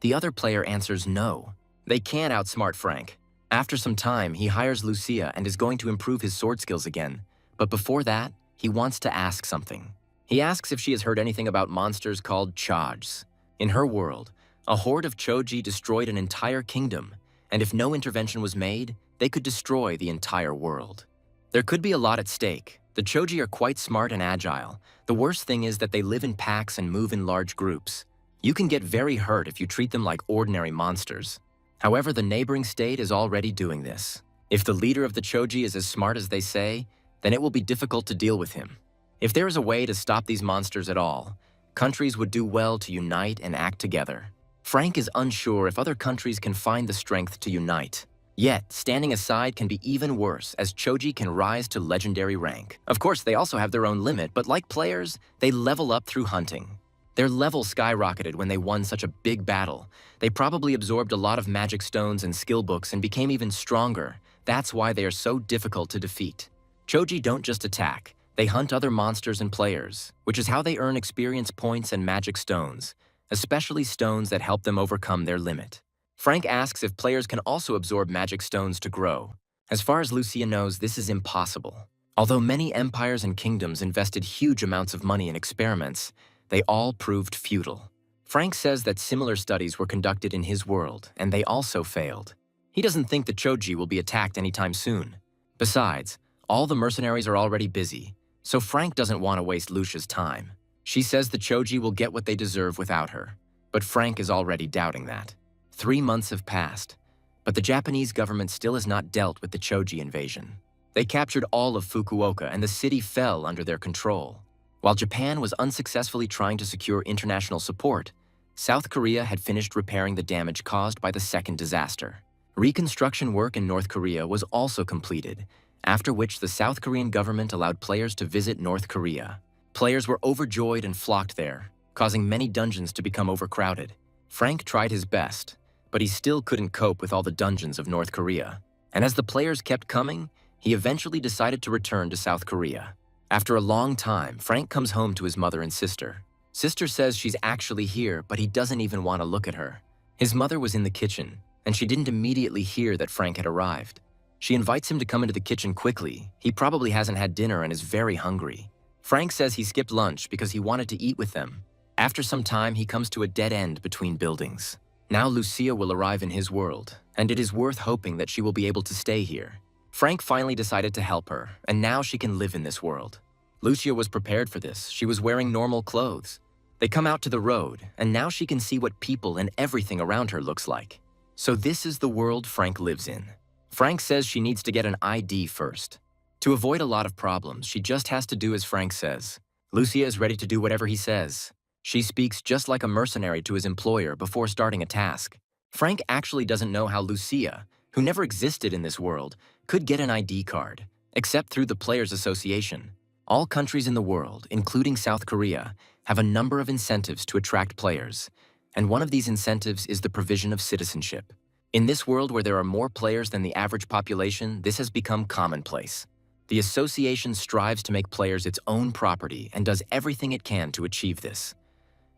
The other player answers no. They can't outsmart Frank. After some time, he hires Lucia and is going to improve his sword skills again. But before that, he wants to ask something. He asks if she has heard anything about monsters called Chods. In her world, a horde of Choji destroyed an entire kingdom, and if no intervention was made, they could destroy the entire world. There could be a lot at stake. The Choji are quite smart and agile. The worst thing is that they live in packs and move in large groups. You can get very hurt if you treat them like ordinary monsters. However, the neighboring state is already doing this. If the leader of the Choji is as smart as they say, then it will be difficult to deal with him. If there is a way to stop these monsters at all, countries would do well to unite and act together. Frank is unsure if other countries can find the strength to unite. Yet, standing aside can be even worse, as Choji can rise to legendary rank. Of course, they also have their own limit, but like players, they level up through hunting. Their level skyrocketed when they won such a big battle. They probably absorbed a lot of magic stones and skill books and became even stronger. That's why they are so difficult to defeat. Choji don't just attack. They hunt other monsters and players, which is how they earn experience points and magic stones, especially stones that help them overcome their limit. Frank asks if players can also absorb magic stones to grow. As far as Lucia knows, this is impossible. Although many empires and kingdoms invested huge amounts of money in experiments, they all proved futile. Frank says that similar studies were conducted in his world, and they also failed. He doesn't think the Choji will be attacked anytime soon. Besides, all the mercenaries are already busy, so Frank doesn't want to waste Lucia's time. She says the Choji will get what they deserve without her, but Frank is already doubting that. 3 months have passed, but the Japanese government still has not dealt with the Choji invasion. They captured all of Fukuoka and the city fell under their control. While Japan was unsuccessfully trying to secure international support, South Korea had finished repairing the damage caused by the second disaster. Reconstruction work in North Korea was also completed, after which the South Korean government allowed players to visit North Korea. Players were overjoyed and flocked there, causing many dungeons to become overcrowded. Frank tried his best, but he still couldn't cope with all the dungeons of North Korea. And as the players kept coming, he eventually decided to return to South Korea. After a long time, Frank comes home to his mother and sister. Sister says she's actually here, but he doesn't even want to look at her. His mother was in the kitchen, and she didn't immediately hear that Frank had arrived. She invites him to come into the kitchen quickly. He probably hasn't had dinner and is very hungry. Frank says he skipped lunch because he wanted to eat with them. After some time, he comes to a dead end between buildings. Now Lucia will arrive in his world, and it is worth hoping that she will be able to stay here. Frank finally decided to help her, and now she can live in this world. Lucia was prepared for this. She was wearing normal clothes. They come out to the road, and now she can see what people and everything around her looks like. So this is the world Frank lives in. Frank says she needs to get an ID first. To avoid a lot of problems, she just has to do as Frank says. Lucia is ready to do whatever he says. She speaks just like a mercenary to his employer before starting a task. Frank actually doesn't know how Lucia, who never existed in this world, could get an ID card, except through the Players Association. All countries in the world, including South Korea, have a number of incentives to attract players, and one of these incentives is the provision of citizenship. In this world where there are more players than the average population, this has become commonplace. The association strives to make players its own property and does everything it can to achieve this,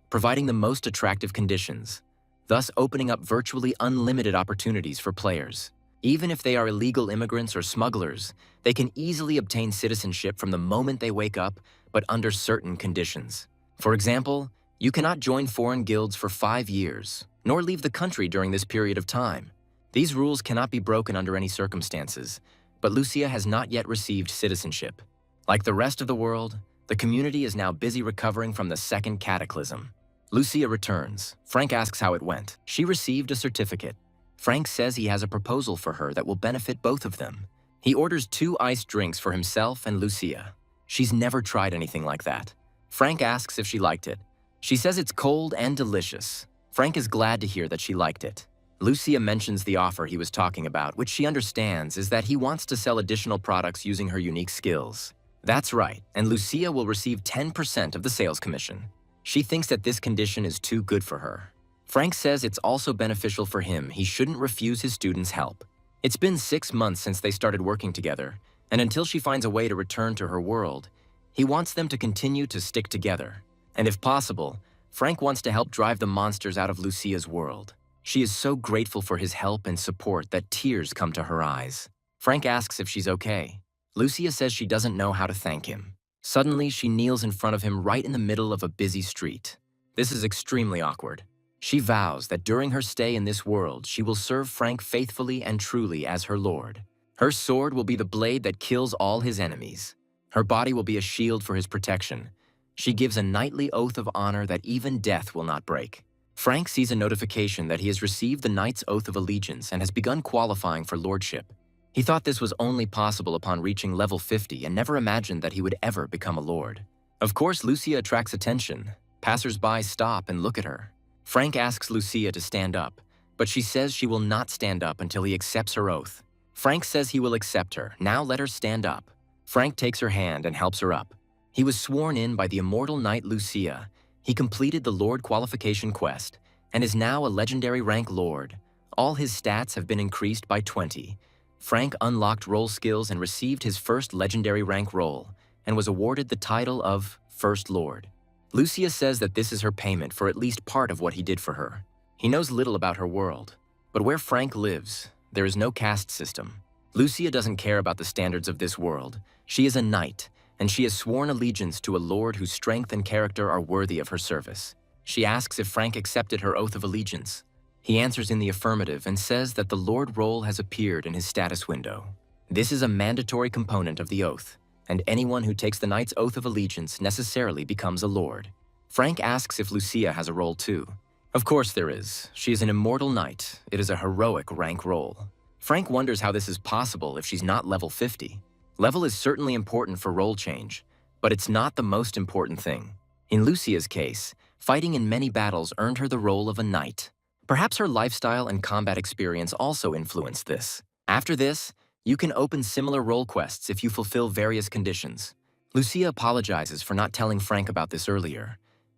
providing the most attractive conditions, thus opening up virtually unlimited opportunities for players. Even if they are illegal immigrants or smugglers, they can easily obtain citizenship from the moment they wake up, but under certain conditions. For example, you cannot join foreign guilds for 5 years, nor leave the country during this period of time. These rules cannot be broken under any circumstances, but Lucia has not yet received citizenship. Like the rest of the world, the community is now busy recovering from the second cataclysm. Lucia returns. Frank asks how it went. She received a certificate. Frank says he has a proposal for her that will benefit both of them. He orders 2 iced drinks for himself and Lucia. She's never tried anything like that. Frank asks if she liked it. She says it's cold and delicious. Frank is glad to hear that she liked it. Lucia mentions the offer he was talking about, which she understands is that he wants to sell additional products using her unique skills. That's right, and Lucia will receive 10% of the sales commission. She thinks that this condition is too good for her. Frank says it's also beneficial for him. He shouldn't refuse his students' help. It's been 6 months since they started working together, and until she finds a way to return to her world, he wants them to continue to stick together. And if possible, Frank wants to help drive the monsters out of Lucia's world. She is so grateful for his help and support that tears come to her eyes. Frank asks if she's okay. Lucia says she doesn't know how to thank him. Suddenly, she kneels in front of him right in the middle of a busy street. This is extremely awkward. She vows that during her stay in this world, she will serve Frank faithfully and truly as her lord. Her sword will be the blade that kills all his enemies. Her body will be a shield for his protection. She gives a knightly oath of honor that even death will not break. Frank sees a notification that he has received the Knight's Oath of Allegiance and has begun qualifying for lordship. He thought this was only possible upon reaching level 50 and never imagined that he would ever become a lord. Of course, Lucia attracts attention. Passers-by stop and look at her. Frank asks Lucia to stand up, but she says she will not stand up until he accepts her oath. Frank says he will accept her. Now let her stand up. Frank takes her hand and helps her up. He was sworn in by the immortal knight Lucia. He completed the Lord qualification quest and is now a legendary rank Lord. All his stats have been increased by 20. Frank unlocked role skills and received his first legendary rank role and was awarded the title of First Lord. Lucia says that this is her payment for at least part of what he did for her. He knows little about her world, but where Frank lives, there is no caste system. Lucia doesn't care about the standards of this world. She is a knight, and she has sworn allegiance to a lord whose strength and character are worthy of her service. She asks if Frank accepted her oath of allegiance. He answers in the affirmative and says that the lord role has appeared in his status window. This is a mandatory component of the oath, and anyone who takes the knight's oath of allegiance necessarily becomes a lord. Frank asks if Lucia has a role too. Of course there is. She is an immortal knight. It is a heroic rank role. Frank wonders how this is possible if she's not level 50. Level is certainly important for role change, but it's not the most important thing. In Lucia's case, fighting in many battles earned her the role of a knight. Perhaps her lifestyle and combat experience also influenced this. After this, you can open similar role quests if you fulfill various conditions. Lucia apologizes for not telling Frank about this earlier.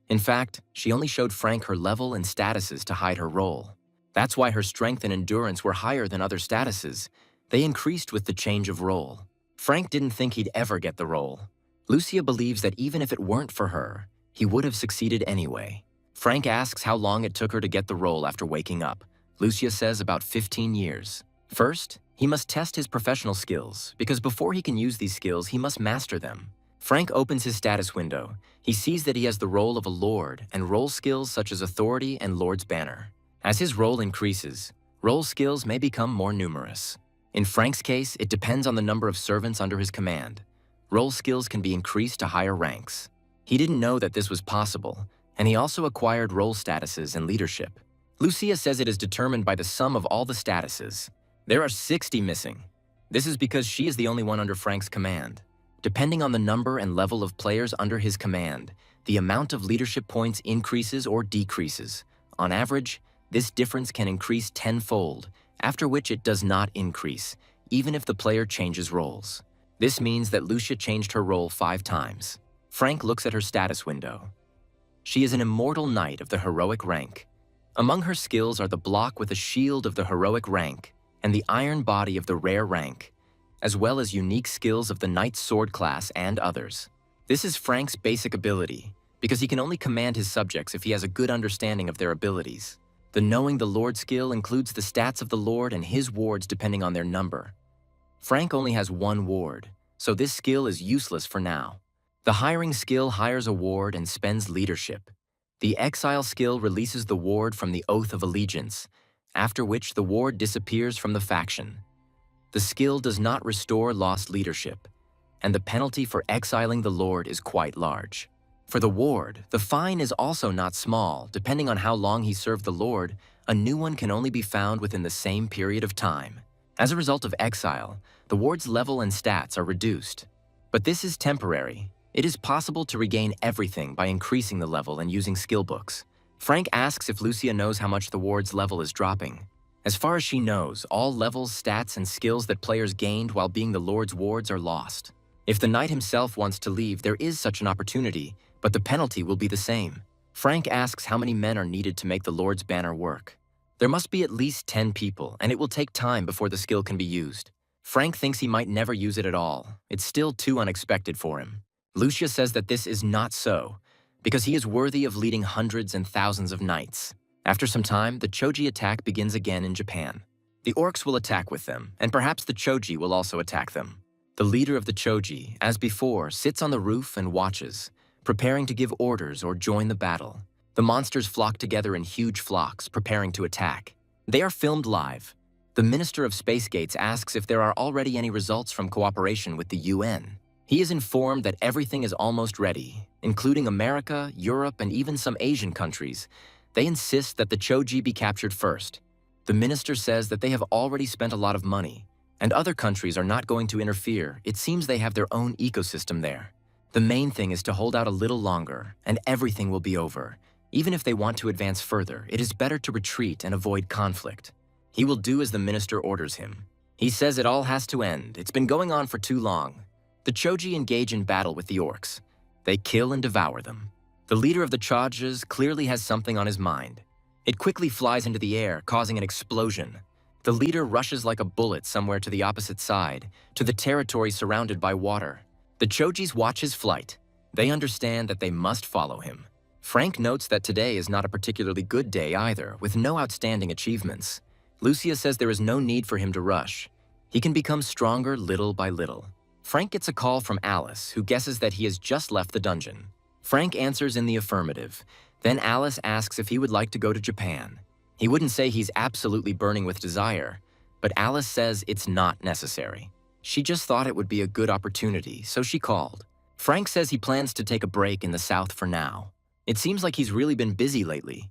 In fact, she only showed Frank her level and statuses to hide her role. That's why her strength and endurance were higher than other statuses. They increased with the change of role. Frank didn't think he'd ever get the role. Lucia believes that even if it weren't for her, he would have succeeded anyway. Frank asks how long it took her to get the role after waking up. Lucia says about 15 years. First, he must test his professional skills, because before he can use these skills, he must master them. Frank opens his status window. He sees that he has the role of a lord and role skills such as authority and lord's banner. As his role increases, role skills may become more numerous. In Frank's case, it depends on the number of servants under his command. Role skills can be increased to higher ranks. He didn't know that this was possible, and he also acquired role statuses and leadership. Lucia says it is determined by the sum of all the statuses. There are 60 missing. This is because she is the only one under Frank's command. Depending on the number and level of players under his command, the amount of leadership points increases or decreases. On average, this difference can increase tenfold, after which it does not increase, even if the player changes roles. This means that Lucia changed her role 5 times. Frank looks at her status window. She is an immortal knight of the heroic rank. Among her skills are the block with a shield of the heroic rank and the iron body of the rare rank, as well as unique skills of the knight's sword class and others. This is Frank's basic ability, because he can only command his subjects if he has a good understanding of their abilities. The Knowing the Lord skill includes the stats of the Lord and his wards depending on their number. Frank only has 1 ward, so this skill is useless for now. The Hiring skill hires a ward and spends leadership. The Exile skill releases the ward from the Oath of Allegiance, after which the ward disappears from the faction. The skill does not restore lost leadership, and the penalty for exiling the Lord is quite large. For the ward, the fine is also not small. Depending on how long he served the Lord, a new one can only be found within the same period of time. As a result of exile, the ward's level and stats are reduced. But this is temporary. It is possible to regain everything by increasing the level and using skill books. Frank asks if Lucia knows how much the ward's level is dropping. As far as she knows, all levels, stats, and skills that players gained while being the Lord's wards are lost. If the knight himself wants to leave, there is such an opportunity, but the penalty will be the same. Frank asks how many men are needed to make the Lord's banner work. There must be at least 10 people, and it will take time before the skill can be used. Frank thinks he might never use it at all. It's still too unexpected for him. Lucia says that this is not so, because he is worthy of leading hundreds and thousands of knights. After some time, the Choji attack begins again in Japan. The orcs will attack with them, and perhaps the Choji will also attack them. The leader of the Choji, as before, sits on the roof and watches, preparing to give orders or join the battle. The monsters flock together in huge flocks, preparing to attack. They are filmed live. The Minister of Space Gates asks if there are already any results from cooperation with the UN. He is informed that everything is almost ready, including America, Europe, and even some Asian countries. They insist that the Choji be captured first. The minister says that they have already spent a lot of money, and other countries are not going to interfere. It seems they have their own ecosystem there. The main thing is to hold out a little longer, and everything will be over. Even if they want to advance further, it is better to retreat and avoid conflict. He will do as the minister orders him. He says it all has to end. It's been going on for too long. The Choji engage in battle with the orcs. They kill and devour them. The leader of the Chojas clearly has something on his mind. It quickly flies into the air, causing an explosion. The leader rushes like a bullet somewhere to the opposite side, to the territory surrounded by water. The Chojis watch his flight. They understand that they must follow him. Frank notes that today is not a particularly good day either, with no outstanding achievements. Lucia says there is no need for him to rush. He can become stronger little by little. Frank gets a call from Alice, who guesses that he has just left the dungeon. Frank answers in the affirmative. Then Alice asks if he would like to go to Japan. He wouldn't say he's absolutely burning with desire, but Alice says it's not necessary. She just thought it would be a good opportunity, so she called. Frank says he plans to take a break in the South for now. It seems like he's really been busy lately.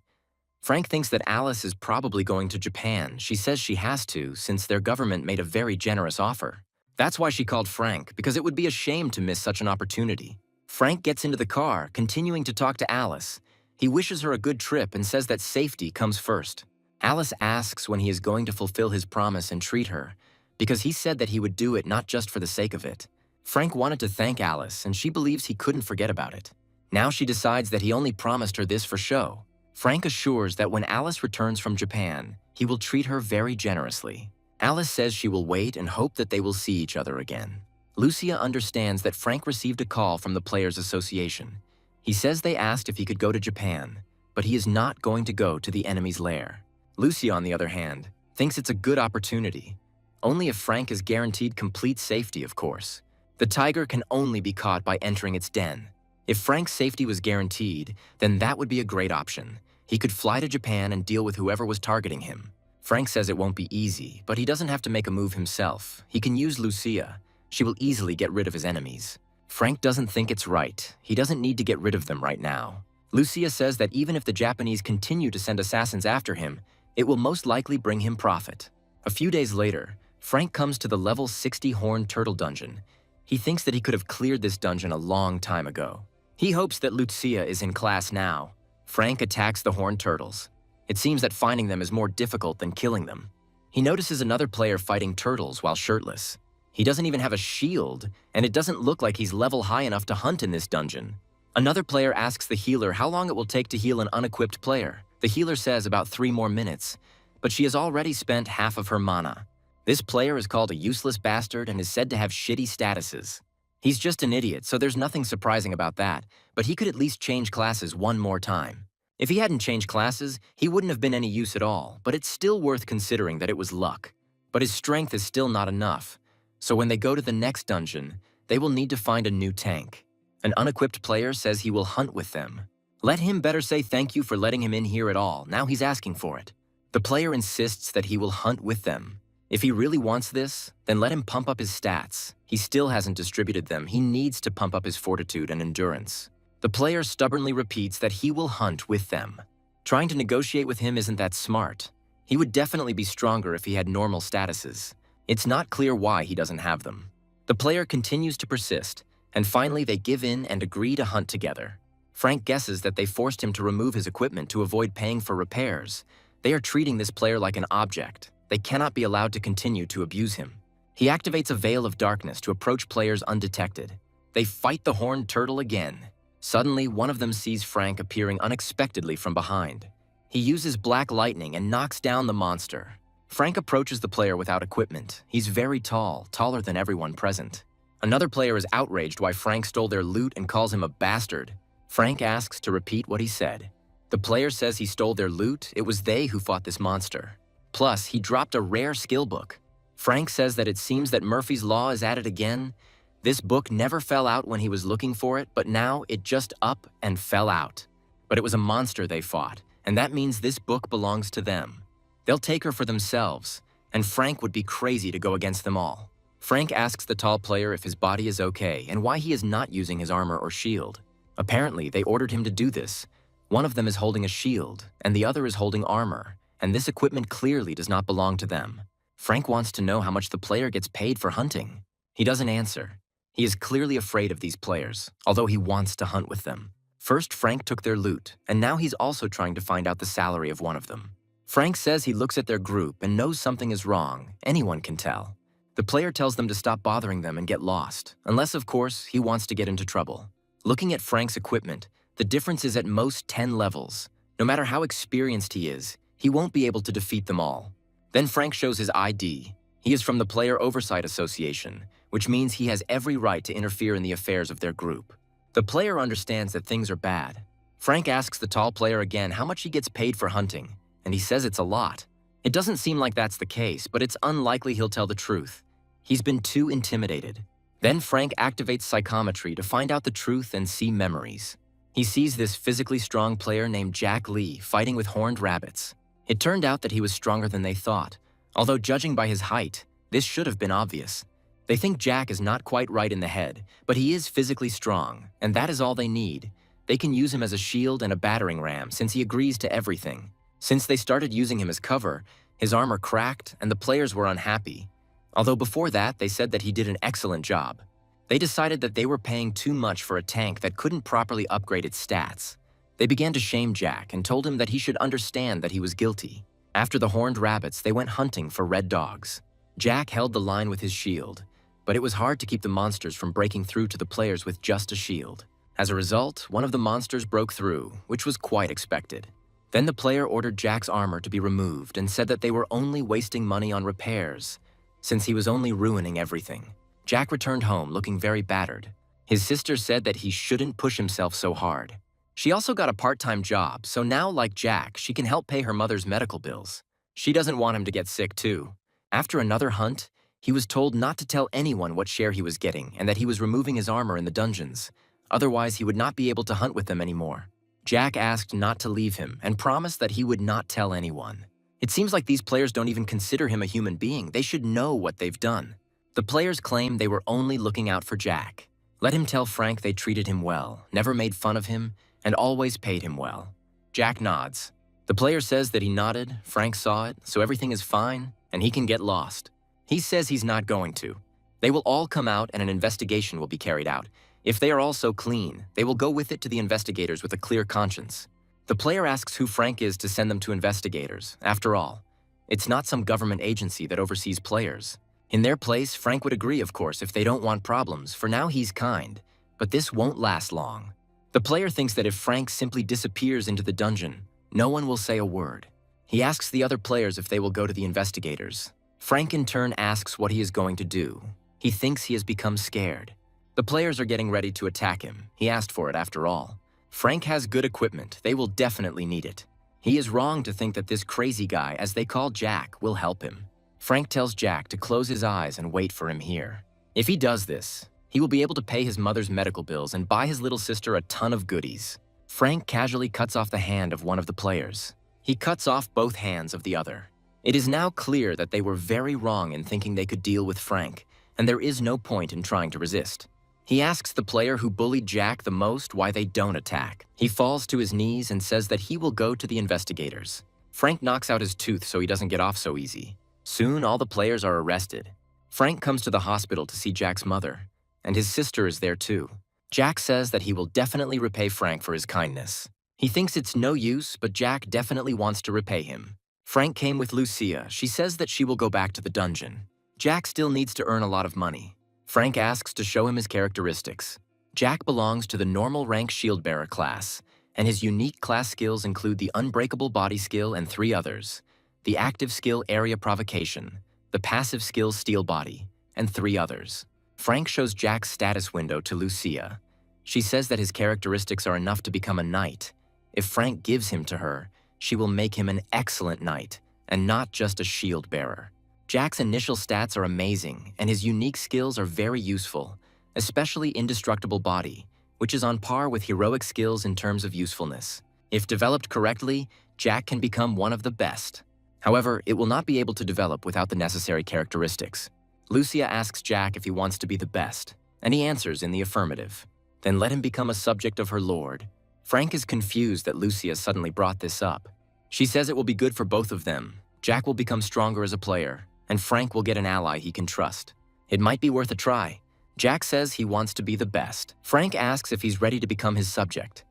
Frank thinks that Alice is probably going to Japan. She says she has to, since their government made a very generous offer. That's why she called Frank, because it would be a shame to miss such an opportunity. Frank gets into the car, continuing to talk to Alice. He wishes her a good trip and says that safety comes first. Alice asks when he is going to fulfill his promise and treat her, because he said that he would do it not just for the sake of it. Frank wanted to thank Alice, and she believes he couldn't forget about it. Now she decides that he only promised her this for show. Frank assures that when Alice returns from Japan, he will treat her very generously. Alice says she will wait and hope that they will see each other again. Lucia understands that Frank received a call from the Players Association. He says they asked if he could go to Japan, but he is not going to go to the enemy's lair. Lucia, on the other hand, thinks it's a good opportunity. Only if Frank is guaranteed complete safety, of course. The tiger can only be caught by entering its den. If Frank's safety was guaranteed, then that would be a great option. He could fly to Japan and deal with whoever was targeting him. Frank says it won't be easy, but he doesn't have to make a move himself. He can use Lucia. She will easily get rid of his enemies. Frank doesn't think it's right. He doesn't need to get rid of them right now. Lucia says that even if the Japanese continue to send assassins after him, it will most likely bring him profit. A few days later, Frank comes to the level 60 Horned Turtle dungeon. He thinks that he could have cleared this dungeon a long time ago. He hopes that Lucia is in class now. Frank attacks the Horned Turtles. It seems that finding them is more difficult than killing them. He notices another player fighting turtles while shirtless. He doesn't even have a shield, and it doesn't look like he's level high enough to hunt in this dungeon. Another player asks the healer how long it will take to heal an unequipped player. The healer says about 3 more minutes, but she has already spent half of her mana. This player is called a useless bastard and is said to have shitty statuses. He's just an idiot, so there's nothing surprising about that, but he could at least change classes one more time. If he hadn't changed classes, he wouldn't have been any use at all, but it's still worth considering that it was luck. But his strength is still not enough, so when they go to the next dungeon, they will need to find a new tank. An unequipped player says he will hunt with them. Let him better say thank you for letting him in here at all. Now he's asking for it. The player insists that he will hunt with them. If he really wants this, then let him pump up his stats. He still hasn't distributed them. He needs to pump up his fortitude and endurance. The player stubbornly repeats that he will hunt with them. Trying to negotiate with him isn't that smart. He would definitely be stronger if he had normal statuses. It's not clear why he doesn't have them. The player continues to persist, and finally they give in and agree to hunt together. Frank guesses that they forced him to remove his equipment to avoid paying for repairs. They are treating this player like an object. They cannot be allowed to continue to abuse him. He activates a veil of darkness to approach players undetected. They fight the horned turtle again. Suddenly, one of them sees Frank appearing unexpectedly from behind. He uses black lightning and knocks down the monster. Frank approaches the player without equipment. He's very tall, taller than everyone present. Another player is outraged why Frank stole their loot and calls him a bastard. Frank asks to repeat what he said. The player says he stole their loot. It was they who fought this monster. Plus, he dropped a rare skill book. Frank says that it seems that Murphy's Law is at it again. This book never fell out when he was looking for it, but now it just up and fell out. But it was a monster they fought, and that means this book belongs to them. They'll take her for themselves, and Frank would be crazy to go against them all. Frank asks the tall player if his body is okay and why he is not using his armor or shield. Apparently, they ordered him to do this. One of them is holding a shield, and the other is holding armor, and this equipment clearly does not belong to them. Frank wants to know how much the player gets paid for hunting. He doesn't answer. He is clearly afraid of these players, although he wants to hunt with them. First, Frank took their loot, and now he's also trying to find out the salary of one of them. Frank says he looks at their group and knows something is wrong. Anyone can tell. The player tells them to stop bothering them and get lost, unless, of course, he wants to get into trouble. Looking at Frank's equipment, the difference is at most 10 levels. No matter how experienced he is, he won't be able to defeat them all. Then Frank shows his ID. He is from the Player Oversight Association, which means he has every right to interfere in the affairs of their group. The player understands that things are bad. Frank asks the tall player again how much he gets paid for hunting, and he says it's a lot. It doesn't seem like that's the case, but it's unlikely he'll tell the truth. He's been too intimidated. Then Frank activates psychometry to find out the truth and see memories. He sees this physically strong player named Jack Lee fighting with horned rabbits. It turned out that he was stronger than they thought. Although judging by his height, this should have been obvious. They think Jack is not quite right in the head, but he is physically strong, and that is all they need. They can use him as a shield and a battering ram since he agrees to everything. Since they started using him as cover, his armor cracked and the players were unhappy. Although before that, they said that he did an excellent job. They decided that they were paying too much for a tank that couldn't properly upgrade its stats. They began to shame Jack and told him that he should understand that he was guilty. After the horned rabbits, they went hunting for red dogs. Jack held the line with his shield, but it was hard to keep the monsters from breaking through to the players with just a shield. As a result, one of the monsters broke through, which was quite expected. Then the player ordered Jack's armor to be removed and said that they were only wasting money on repairs, since he was only ruining everything. Jack returned home looking very battered. His sister said that he shouldn't push himself so hard. She also got a part-time job, so now, like Jack, she can help pay her mother's medical bills. She doesn't want him to get sick too. After another hunt, he was told not to tell anyone what share he was getting and that he was removing his armor in the dungeons. Otherwise, he would not be able to hunt with them anymore. Jack asked not to leave him and promised that he would not tell anyone. It seems like these players don't even consider him a human being. They should know what they've done. The players claim they were only looking out for Jack. Let him tell Frank they treated him well, never made fun of him, and always paid him well. Jack nods. The player says that he nodded, Frank saw it, so everything is fine, and he can get lost. He says he's not going to. They will all come out and an investigation will be carried out. If they are all so clean, they will go with it to the investigators with a clear conscience. The player asks who Frank is to send them to investigators. After all, it's not some government agency that oversees players. In their place, Frank would agree, of course, if they don't want problems. For now, he's kind. But this won't last long. The player thinks that if Frank simply disappears into the dungeon, no one will say a word. He asks the other players if they will go to the investigators. Frank in turn asks what he is going to do. He thinks he has become scared. The players are getting ready to attack him. He asked for it after all. Frank has good equipment. They will definitely need it. He is wrong to think that this crazy guy, as they call Jack, will help him. Frank tells Jack to close his eyes and wait for him here. If he does this, he will be able to pay his mother's medical bills and buy his little sister a ton of goodies. Frank casually cuts off the hand of one of the players. He cuts off both hands of the other. It is now clear that they were very wrong in thinking they could deal with Frank, and there is no point in trying to resist. He asks the player who bullied Jack the most why they don't attack. He falls to his knees and says that he will go to the investigators. Frank knocks out his tooth so he doesn't get off so easy. Soon, all the players are arrested. Frank comes to the hospital to see Jack's mother, and his sister is there too. Jack says that he will definitely repay Frank for his kindness. He thinks it's no use, but Jack definitely wants to repay him. Frank came with Lucia. She says that she will go back to the dungeon. Jack still needs to earn a lot of money. Frank asks to show him his characteristics. Jack belongs to the normal rank shield bearer class, and his unique class skills include the unbreakable body skill and 3 others: the active skill area provocation, the passive skill steel body, and 3 others. Frank shows Jack's status window to Lucia. She says that his characteristics are enough to become a knight. If Frank gives him to her, she will make him an excellent knight, and not just a shield bearer. Jack's initial stats are amazing, and his unique skills are very useful, especially indestructible body, which is on par with heroic skills in terms of usefulness. If developed correctly, Jack can become one of the best. However, it will not be able to develop without the necessary characteristics. Lucia asks Jack if he wants to be the best, and he answers in the affirmative. Then let him become a subject of her lord. Frank is confused that Lucia suddenly brought this up. She says it will be good for both of them. Jack will become stronger as a player, and Frank will get an ally he can trust. It might be worth a try. Jack says he wants to be the best. Frank asks if he's ready to become his subject.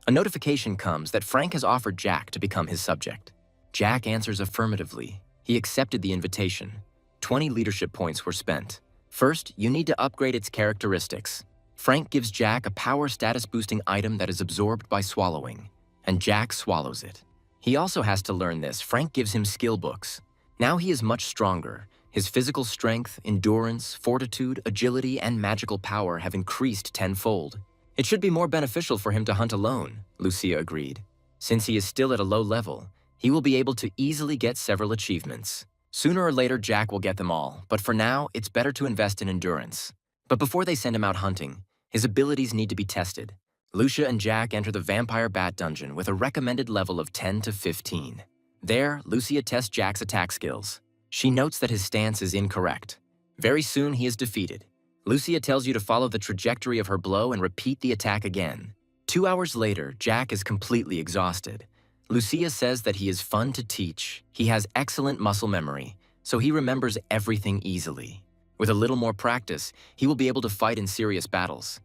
A notification comes that Frank has offered Jack to become his subject. Jack answers affirmatively. He accepted the invitation. 20 leadership points were spent. First, you need to upgrade its characteristics. Frank gives Jack a power status boosting item that is absorbed by swallowing, and Jack swallows it. He also has to learn this. Frank gives him skill books. Now he is much stronger. His physical strength, endurance, fortitude, agility, and magical power have increased tenfold. It should be more beneficial for him to hunt alone, Lucia agreed. Since he is still at a low level, he will be able to easily get several achievements. Sooner or later, Jack will get them all, but for now, it's better to invest in endurance. But before they send him out hunting, his abilities need to be tested. Lucia and Jack enter the Vampire Bat Dungeon with a recommended level of 10 to 15. There, Lucia tests Jack's attack skills. She notes that his stance is incorrect. Very soon, he is defeated. Lucia tells you to follow the trajectory of her blow and repeat the attack again. 2 hours later, Jack is completely exhausted. Lucia says that he is fun to teach. He has excellent muscle memory, so he remembers everything easily. With a little more practice, he will be able to fight in serious battles.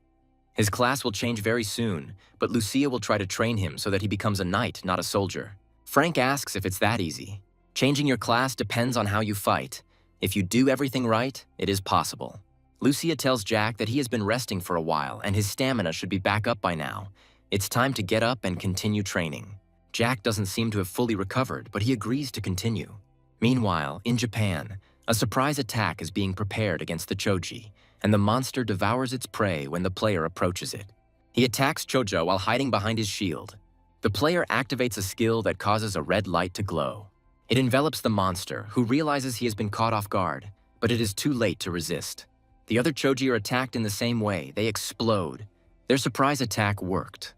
His class will change very soon, but Lucia will try to train him so that he becomes a knight, not a soldier. Frank asks if it's that easy. Changing your class depends on how you fight. If you do everything right, it is possible. Lucia tells Jack that he has been resting for a while and his stamina should be back up by now. It's time to get up and continue training. Jack doesn't seem to have fully recovered, but he agrees to continue. Meanwhile, in Japan, a surprise attack is being prepared against the Choji, and the monster devours its prey when the player approaches it. He attacks Chojo while hiding behind his shield. The player activates a skill that causes a red light to glow. It envelops the monster, who realizes he has been caught off guard, but it is too late to resist. The other Choji are attacked in the same way. They explode. Their surprise attack worked.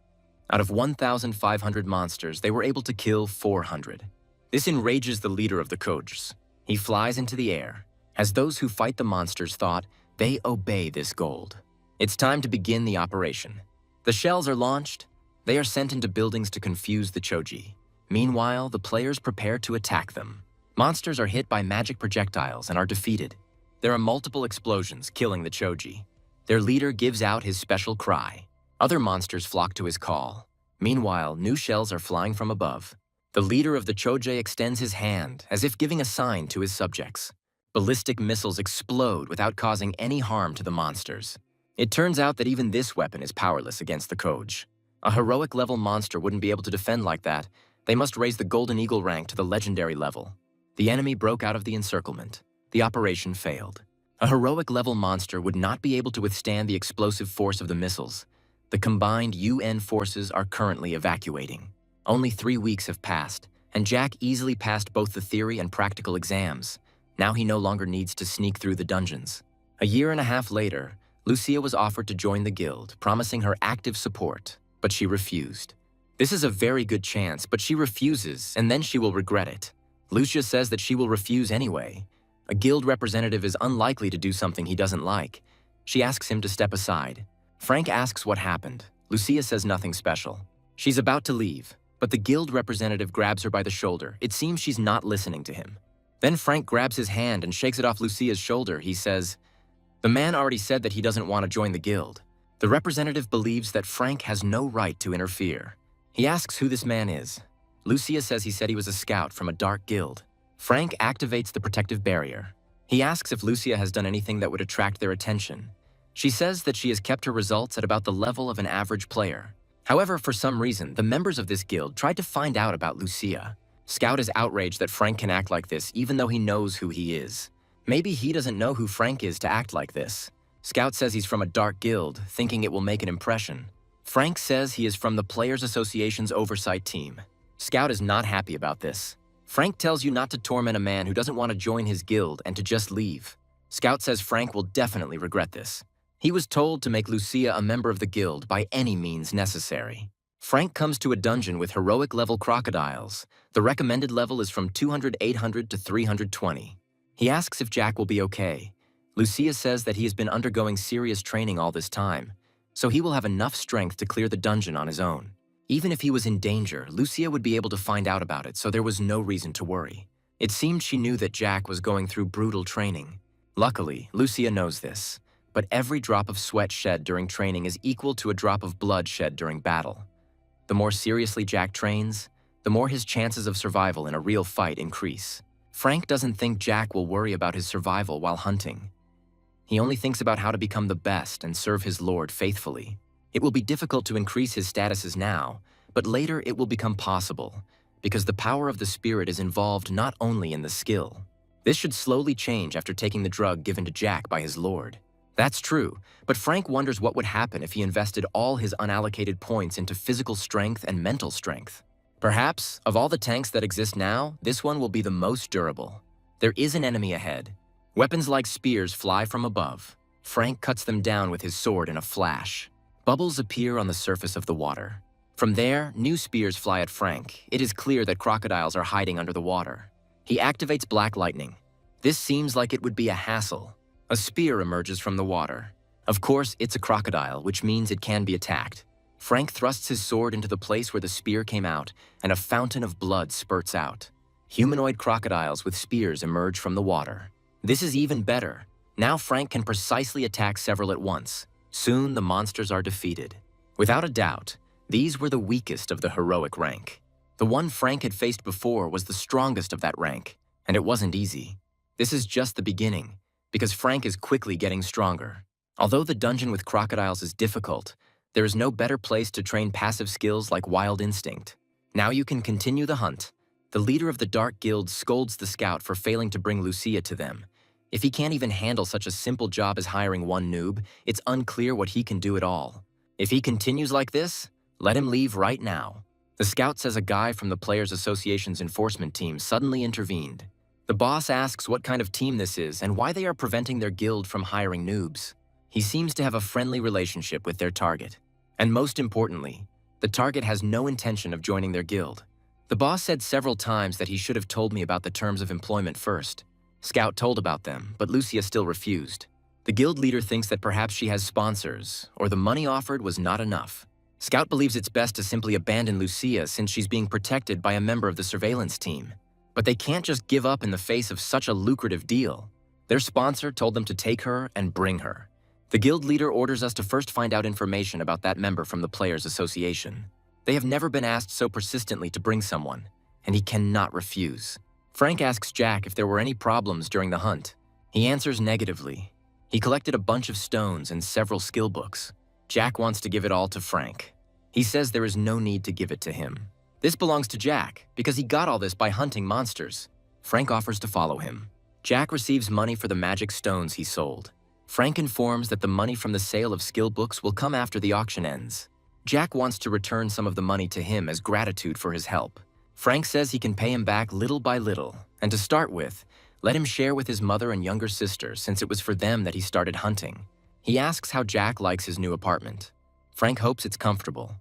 Out of 1,500 monsters, they were able to kill 400. This enrages the leader of the Kojs. He flies into the air. As those who fight the monsters thought, they obey this gold. It's time to begin the operation. The shells are launched. They are sent into buildings to confuse the Choji. Meanwhile, the players prepare to attack them. Monsters are hit by magic projectiles and are defeated. There are multiple explosions, killing the Choji. Their leader gives out his special cry. Other monsters flock to his call. Meanwhile, new shells are flying from above. The leader of the Choji extends his hand, as if giving a sign to his subjects. Ballistic missiles explode without causing any harm to the monsters. It turns out that even this weapon is powerless against the Koj. A heroic-level monster wouldn't be able to defend like that. They must raise the Golden Eagle rank to the legendary level. The enemy broke out of the encirclement. The operation failed. A heroic-level monster would not be able to withstand the explosive force of the missiles. The combined UN forces are currently evacuating. Only 3 weeks have passed, and Jack easily passed both the theory and practical exams. Now he no longer needs to sneak through the dungeons. A year and a half later, Lucia was offered to join the guild, promising her active support, but she refused. This is a very good chance, but she refuses, and then she will regret it. Lucia says that she will refuse anyway. A guild representative is unlikely to do something he doesn't like. She asks him to step aside. Frank asks what happened. Lucia says nothing special. She's about to leave, but the guild representative grabs her by the shoulder. It seems she's not listening to him. Then Frank grabs his hand and shakes it off Lucia's shoulder. He says, "The man already said that he doesn't want to join the guild." The representative believes that Frank has no right to interfere. He asks who this man is. Lucia says he said he was a scout from a dark guild. Frank activates the protective barrier. He asks if Lucia has done anything that would attract their attention. She says that she has kept her results at about the level of an average player. However, for some reason, the members of this guild tried to find out about Lucia. Scout is outraged that Frank can act like this even though he knows who he is. Maybe he doesn't know who Frank is to act like this. Scout says he's from a dark guild, thinking it will make an impression. Frank says he is from the Players Association's oversight team. Scout is not happy about this. Frank tells you not to torment a man who doesn't want to join his guild and to just leave. Scout says Frank will definitely regret this. He was told to make Lucia a member of the guild by any means necessary. Frank comes to a dungeon with heroic level crocodiles. The recommended level is from 200, 800 to 320. He asks if Jack will be okay. Lucia says that he has been undergoing serious training all this time, so he will have enough strength to clear the dungeon on his own. Even if he was in danger, Lucia would be able to find out about it, so there was no reason to worry. It seemed she knew that Jack was going through brutal training. Luckily, Lucia knows this, but every drop of sweat shed during training is equal to a drop of blood shed during battle. The more seriously Jack trains, the more his chances of survival in a real fight increase. Frank doesn't think Jack will worry about his survival while hunting. He only thinks about how to become the best and serve his lord faithfully. It will be difficult to increase his statuses now, but later it will become possible, because the power of the spirit is involved not only in the skill. This should slowly change after taking the drug given to Jack by his lord. That's true, but Frank wonders what would happen if he invested all his unallocated points into physical strength and mental strength. Perhaps, of all the tanks that exist now, this one will be the most durable. There is an enemy ahead. Weapons like spears fly from above. Frank cuts them down with his sword in a flash. Bubbles appear on the surface of the water. From there, new spears fly at Frank. It is clear that crocodiles are hiding under the water. He activates black lightning. This seems like it would be a hassle. A spear emerges from the water. Of course, it's a crocodile, which means it can be attacked. Frank thrusts his sword into the place where the spear came out, and a fountain of blood spurts out. Humanoid crocodiles with spears emerge from the water. This is even better. Now Frank can precisely attack several at once. Soon the monsters are defeated. Without a doubt, these were the weakest of the heroic rank. The one Frank had faced before was the strongest of that rank, and it wasn't easy. This is just the beginning, because Frank is quickly getting stronger. Although the dungeon with crocodiles is difficult, there is no better place to train passive skills like Wild Instinct. Now you can continue the hunt. The leader of the Dark Guild scolds the scout for failing to bring Lucia to them. If he can't even handle such a simple job as hiring one noob, it's unclear what he can do at all. If he continues like this, let him leave right now. The scout says a guy from the Players Association's enforcement team suddenly intervened. The boss asks what kind of team this is and why they are preventing their guild from hiring noobs. He seems to have a friendly relationship with their target. And most importantly, the target has no intention of joining their guild. The boss said several times that he should have told me about the terms of employment first. Scout told about them, but Lucia still refused. The guild leader thinks that perhaps she has sponsors, or the money offered was not enough. Scout believes it's best to simply abandon Lucia since she's being protected by a member of the surveillance team. But they can't just give up in the face of such a lucrative deal. Their sponsor told them to take her and bring her. The guild leader orders us to first find out information about that member from the Players Association. They have never been asked so persistently to bring someone, and he cannot refuse. Frank asks Jack if there were any problems during the hunt. He answers negatively. He collected a bunch of stones and several skill books. Jack wants to give it all to Frank. He says there is no need to give it to him. This belongs to Jack, because he got all this by hunting monsters. Frank offers to follow him. Jack receives money for the magic stones he sold. Frank informs that the money from the sale of skill books will come after the auction ends. Jack wants to return some of the money to him as gratitude for his help. Frank says he can pay him back little by little, and to start with, let him share with his mother and younger sister since it was for them that he started hunting. He asks how Jack likes his new apartment. Frank hopes it's comfortable.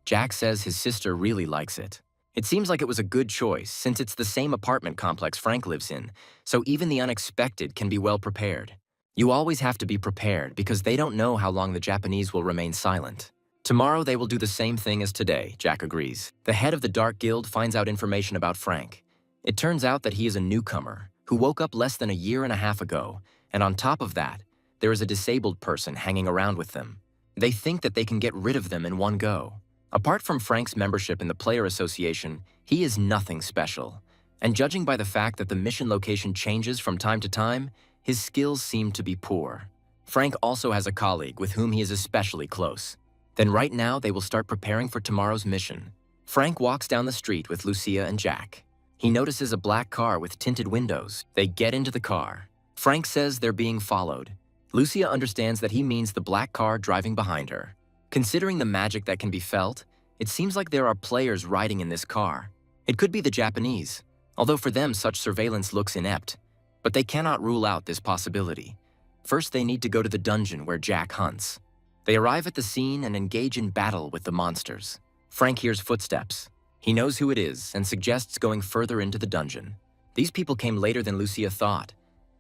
Jack says his sister really likes it. It seems like it was a good choice since it's the same apartment complex Frank lives in, so even the unexpected can be well prepared. You always have to be prepared because they don't know how long the Japanese will remain silent. Tomorrow they will do the same thing as today, Jack agrees. The head of the Dark Guild finds out information about Frank. It turns out that he is a newcomer, who woke up less than a year and a half ago, and on top of that, there is a disabled person hanging around with them. They think that they can get rid of them in one go. Apart from Frank's membership in the Player Association, he is nothing special. And judging by the fact that the mission location changes from time to time, his skills seem to be poor. Frank also has a colleague with whom he is especially close. Then right now, they will start preparing for tomorrow's mission. Frank walks down the street with Lucia and Jack. He notices a black car with tinted windows. They get into the car. Frank says they're being followed. Lucia understands that he means the black car driving behind her. Considering the magic that can be felt, it seems like there are players riding in this car. It could be the Japanese, although for them such surveillance looks inept. But they cannot rule out this possibility. First, they need to go to the dungeon where Jack hunts. They arrive at the scene and engage in battle with the monsters. Frank hears footsteps. He knows who it is and suggests going further into the dungeon. These people came later than Lucia thought.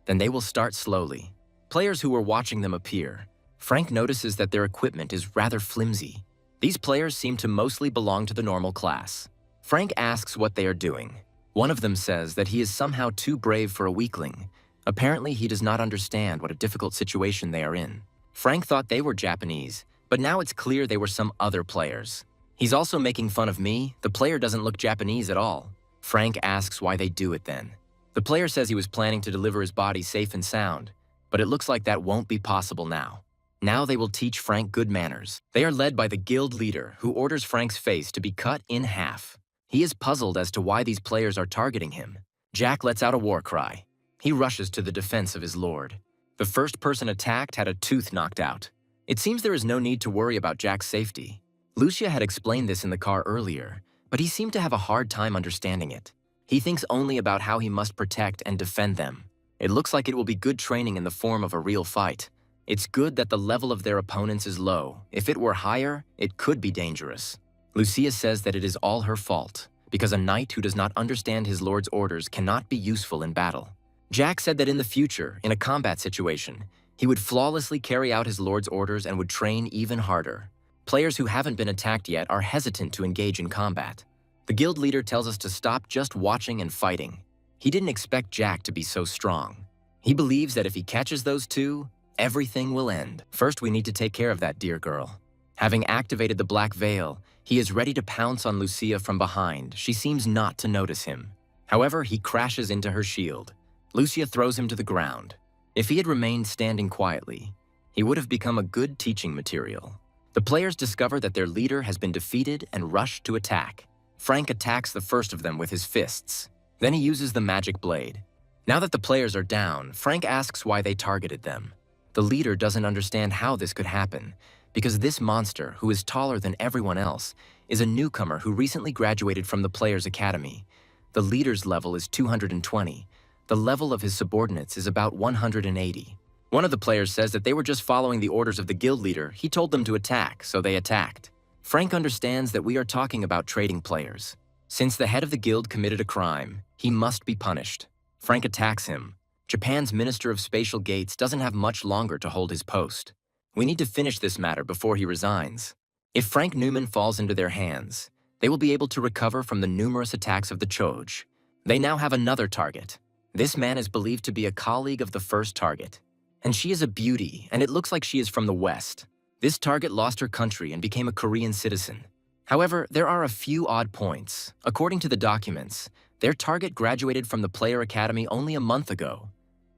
Then they will start slowly. Players who were watching them appear. Frank notices that their equipment is rather flimsy. These players seem to mostly belong to the normal class. Frank asks what they are doing. One of them says that he is somehow too brave for a weakling. Apparently, he does not understand what a difficult situation they are in. Frank thought they were Japanese, but now it's clear they were some other players. He's also making fun of me. The player doesn't look Japanese at all. Frank asks why they do it then. The player says he was planning to deliver his body safe and sound, but it looks like that won't be possible now. Now they will teach Frank good manners. They are led by the guild leader, who orders Frank's face to be cut in half. He is puzzled as to why these players are targeting him. Jack lets out a war cry. He rushes to the defense of his lord. The first person attacked had a tooth knocked out. It seems there is no need to worry about Jack's safety. Lucia had explained this in the car earlier, but he seemed to have a hard time understanding it. He thinks only about how he must protect and defend them. It looks like it will be good training in the form of a real fight. It's good that the level of their opponents is low. If it were higher, it could be dangerous. Lucia says that it is all her fault, because a knight who does not understand his lord's orders cannot be useful in battle. Jack said that in the future, in a combat situation, he would flawlessly carry out his lord's orders and would train even harder. Players who haven't been attacked yet are hesitant to engage in combat. The guild leader tells us to stop just watching and fighting. He didn't expect Jack to be so strong. He believes that if he catches those two, everything will end. First, we need to take care of that dear girl. Having activated the black veil, he is ready to pounce on Lucia from behind. She seems not to notice him. However, he crashes into her shield. Lucia throws him to the ground. If he had remained standing quietly, he would have become a good teaching material. The players discover that their leader has been defeated and rush to attack. Frank attacks the first of them with his fists. Then he uses the magic blade. Now that the players are down, Frank asks why they targeted them. The leader doesn't understand how this could happen, because this monster, who is taller than everyone else, is a newcomer who recently graduated from the Players' Academy. The leader's level is 220. The level of his subordinates is about 180. One of the players says that they were just following the orders of the guild leader. He told them to attack, so they attacked. Frank understands that we are talking about trading players. Since the head of the guild committed a crime, he must be punished. Frank attacks him. Japan's Minister of Spatial Gates doesn't have much longer to hold his post. We need to finish this matter before he resigns. If Frank Newman falls into their hands, they will be able to recover from the numerous attacks of the Choj. They now have another target. This man is believed to be a colleague of the first target. And she is a beauty, and it looks like she is from the West. This target lost her country and became a Korean citizen. However, there are a few odd points. According to the documents, their target graduated from the Player Academy only a month ago.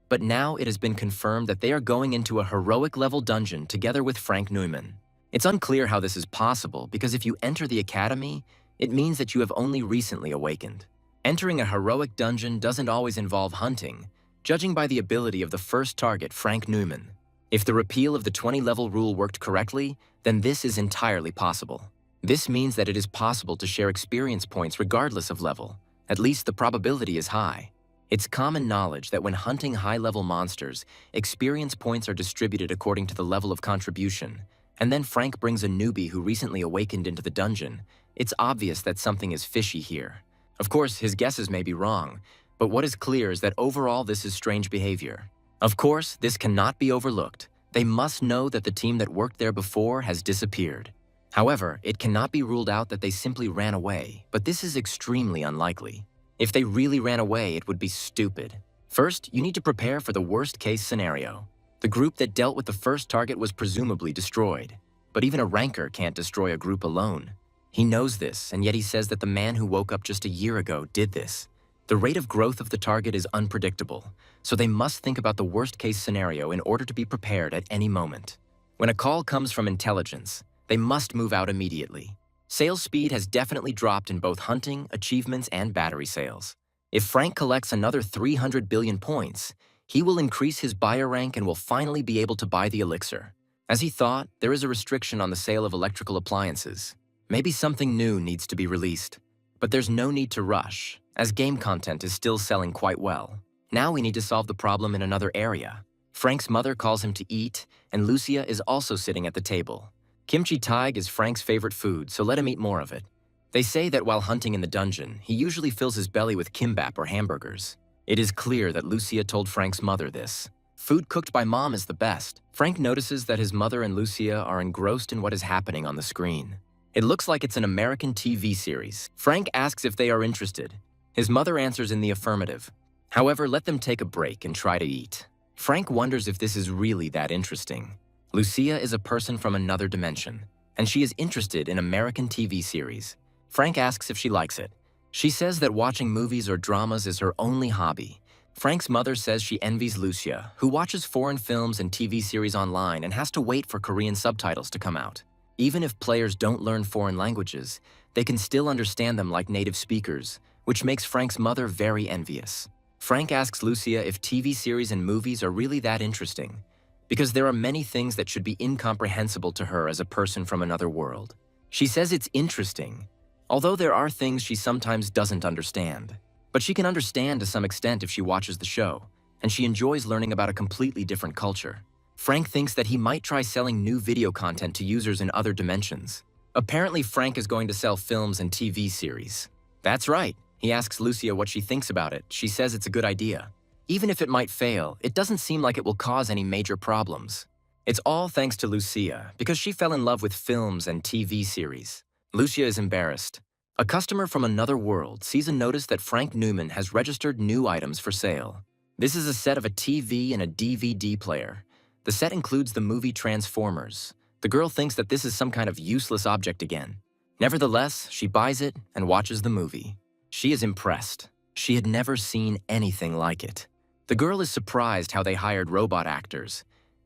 But now it has been confirmed that they are going into a heroic-level dungeon together with Frank Newman. It's unclear how this is possible, because if you enter the academy, it means that you have only recently awakened. Entering a heroic dungeon doesn't always involve hunting, judging by the ability of the first target, Frank Newman. If the repeal of the 20-level rule worked correctly, then this is entirely possible. This means that it is possible to share experience points regardless of level. At least the probability is high. It's common knowledge that when hunting high-level monsters, experience points are distributed according to the level of contribution. And then Frank brings a newbie who recently awakened into the dungeon. It's obvious that something is fishy here. Of course, his guesses may be wrong, but what is clear is that overall this is strange behavior. Of course, this cannot be overlooked. They must know that the team that worked there before has disappeared. However, it cannot be ruled out that they simply ran away, but this is extremely unlikely. If they really ran away, it would be stupid. First, you need to prepare for the worst-case scenario. The group that dealt with the first target was presumably destroyed. But even a ranker can't destroy a group alone. He knows this, and yet he says that the man who woke up just a year ago did this. The rate of growth of the target is unpredictable, so they must think about the worst-case scenario in order to be prepared at any moment. When a call comes from intelligence, they must move out immediately. Sales speed has definitely dropped in both hunting, achievements, and battery sales. If Frank collects another 300 billion points, he will increase his buyer rank and will finally be able to buy the elixir. As he thought, there is a restriction on the sale of electrical appliances. Maybe something new needs to be released. But there's no need to rush, as game content is still selling quite well. Now we need to solve the problem in another area. Frank's mother calls him to eat, and Lucia is also sitting at the table. Kimchi taig is Frank's favorite food, so let him eat more of it. They say that while hunting in the dungeon, he usually fills his belly with kimbap or hamburgers. It is clear that Lucia told Frank's mother this. Food cooked by mom is the best. Frank notices that his mother and Lucia are engrossed in what is happening on the screen. It looks like it's an American TV series. Frank asks if they are interested. His mother answers in the affirmative. However, let them take a break and try to eat. Frank wonders if this is really that interesting. Lucia is a person from another dimension, and she is interested in American TV series. Frank asks if she likes it. She says that watching movies or dramas is her only hobby. Frank's mother says she envies Lucia, who watches foreign films and TV series online and has to wait for Korean subtitles to come out. Even if players don't learn foreign languages, they can still understand them like native speakers, which makes Frank's mother very envious. Frank asks Lucia if TV series and movies are really that interesting, because there are many things that should be incomprehensible to her as a person from another world. She says it's interesting, although there are things she sometimes doesn't understand. But she can understand to some extent if she watches the show, and she enjoys learning about a completely different culture. Frank thinks that he might try selling new video content to users in other dimensions. Apparently, Frank is going to sell films and TV series. That's right. He asks Lucia what she thinks about it. She says it's a good idea. Even if it might fail, it doesn't seem like it will cause any major problems. It's all thanks to Lucia, because she fell in love with films and TV series. Lucia is embarrassed. A customer from another world sees a notice that Frank Newman has registered new items for sale. This is a set of a TV and a DVD player. The set includes the movie Transformers. The girl thinks that this is some kind of useless object again. Nevertheless, she buys it and watches the movie. She is impressed. She had never seen anything like it. The girl is surprised how they hired robot actors.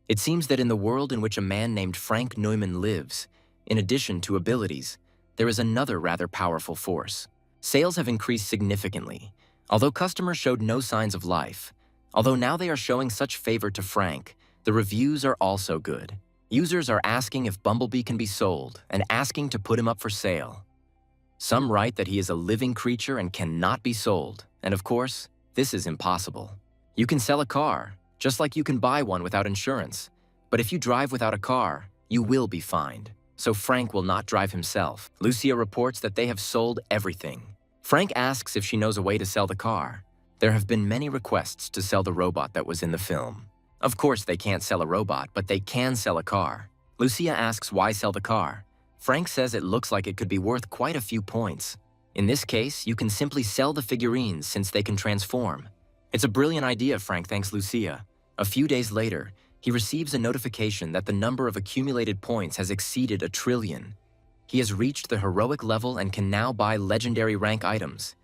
It seems that in the world in which a man named Frank Neumann lives, in addition to abilities, there is another rather powerful force. Sales have increased significantly, although customers showed no signs of life. Although now they are showing such favor to Frank, the reviews are also good. Users are asking if Bumblebee can be sold and asking to put him up for sale. Some write that he is a living creature and cannot be sold, and of course, this is impossible. You can sell a car, just like you can buy one without insurance. But if you drive without a car, you will be fined. So Frank will not drive himself. Lucia reports that they have sold everything. Frank asks if she knows a way to sell the car. There have been many requests to sell the robot that was in the film. Of course, they can't sell a robot, but they can sell a car. Lucia asks why sell the car. Frank says it looks like it could be worth quite a few points. In this case, you can simply sell the figurines since they can transform. It's a brilliant idea, Frank thanks Lucia. A few days later, he receives a notification that the number of accumulated points has exceeded 1 trillion. He has reached the heroic level and can now buy legendary rank items.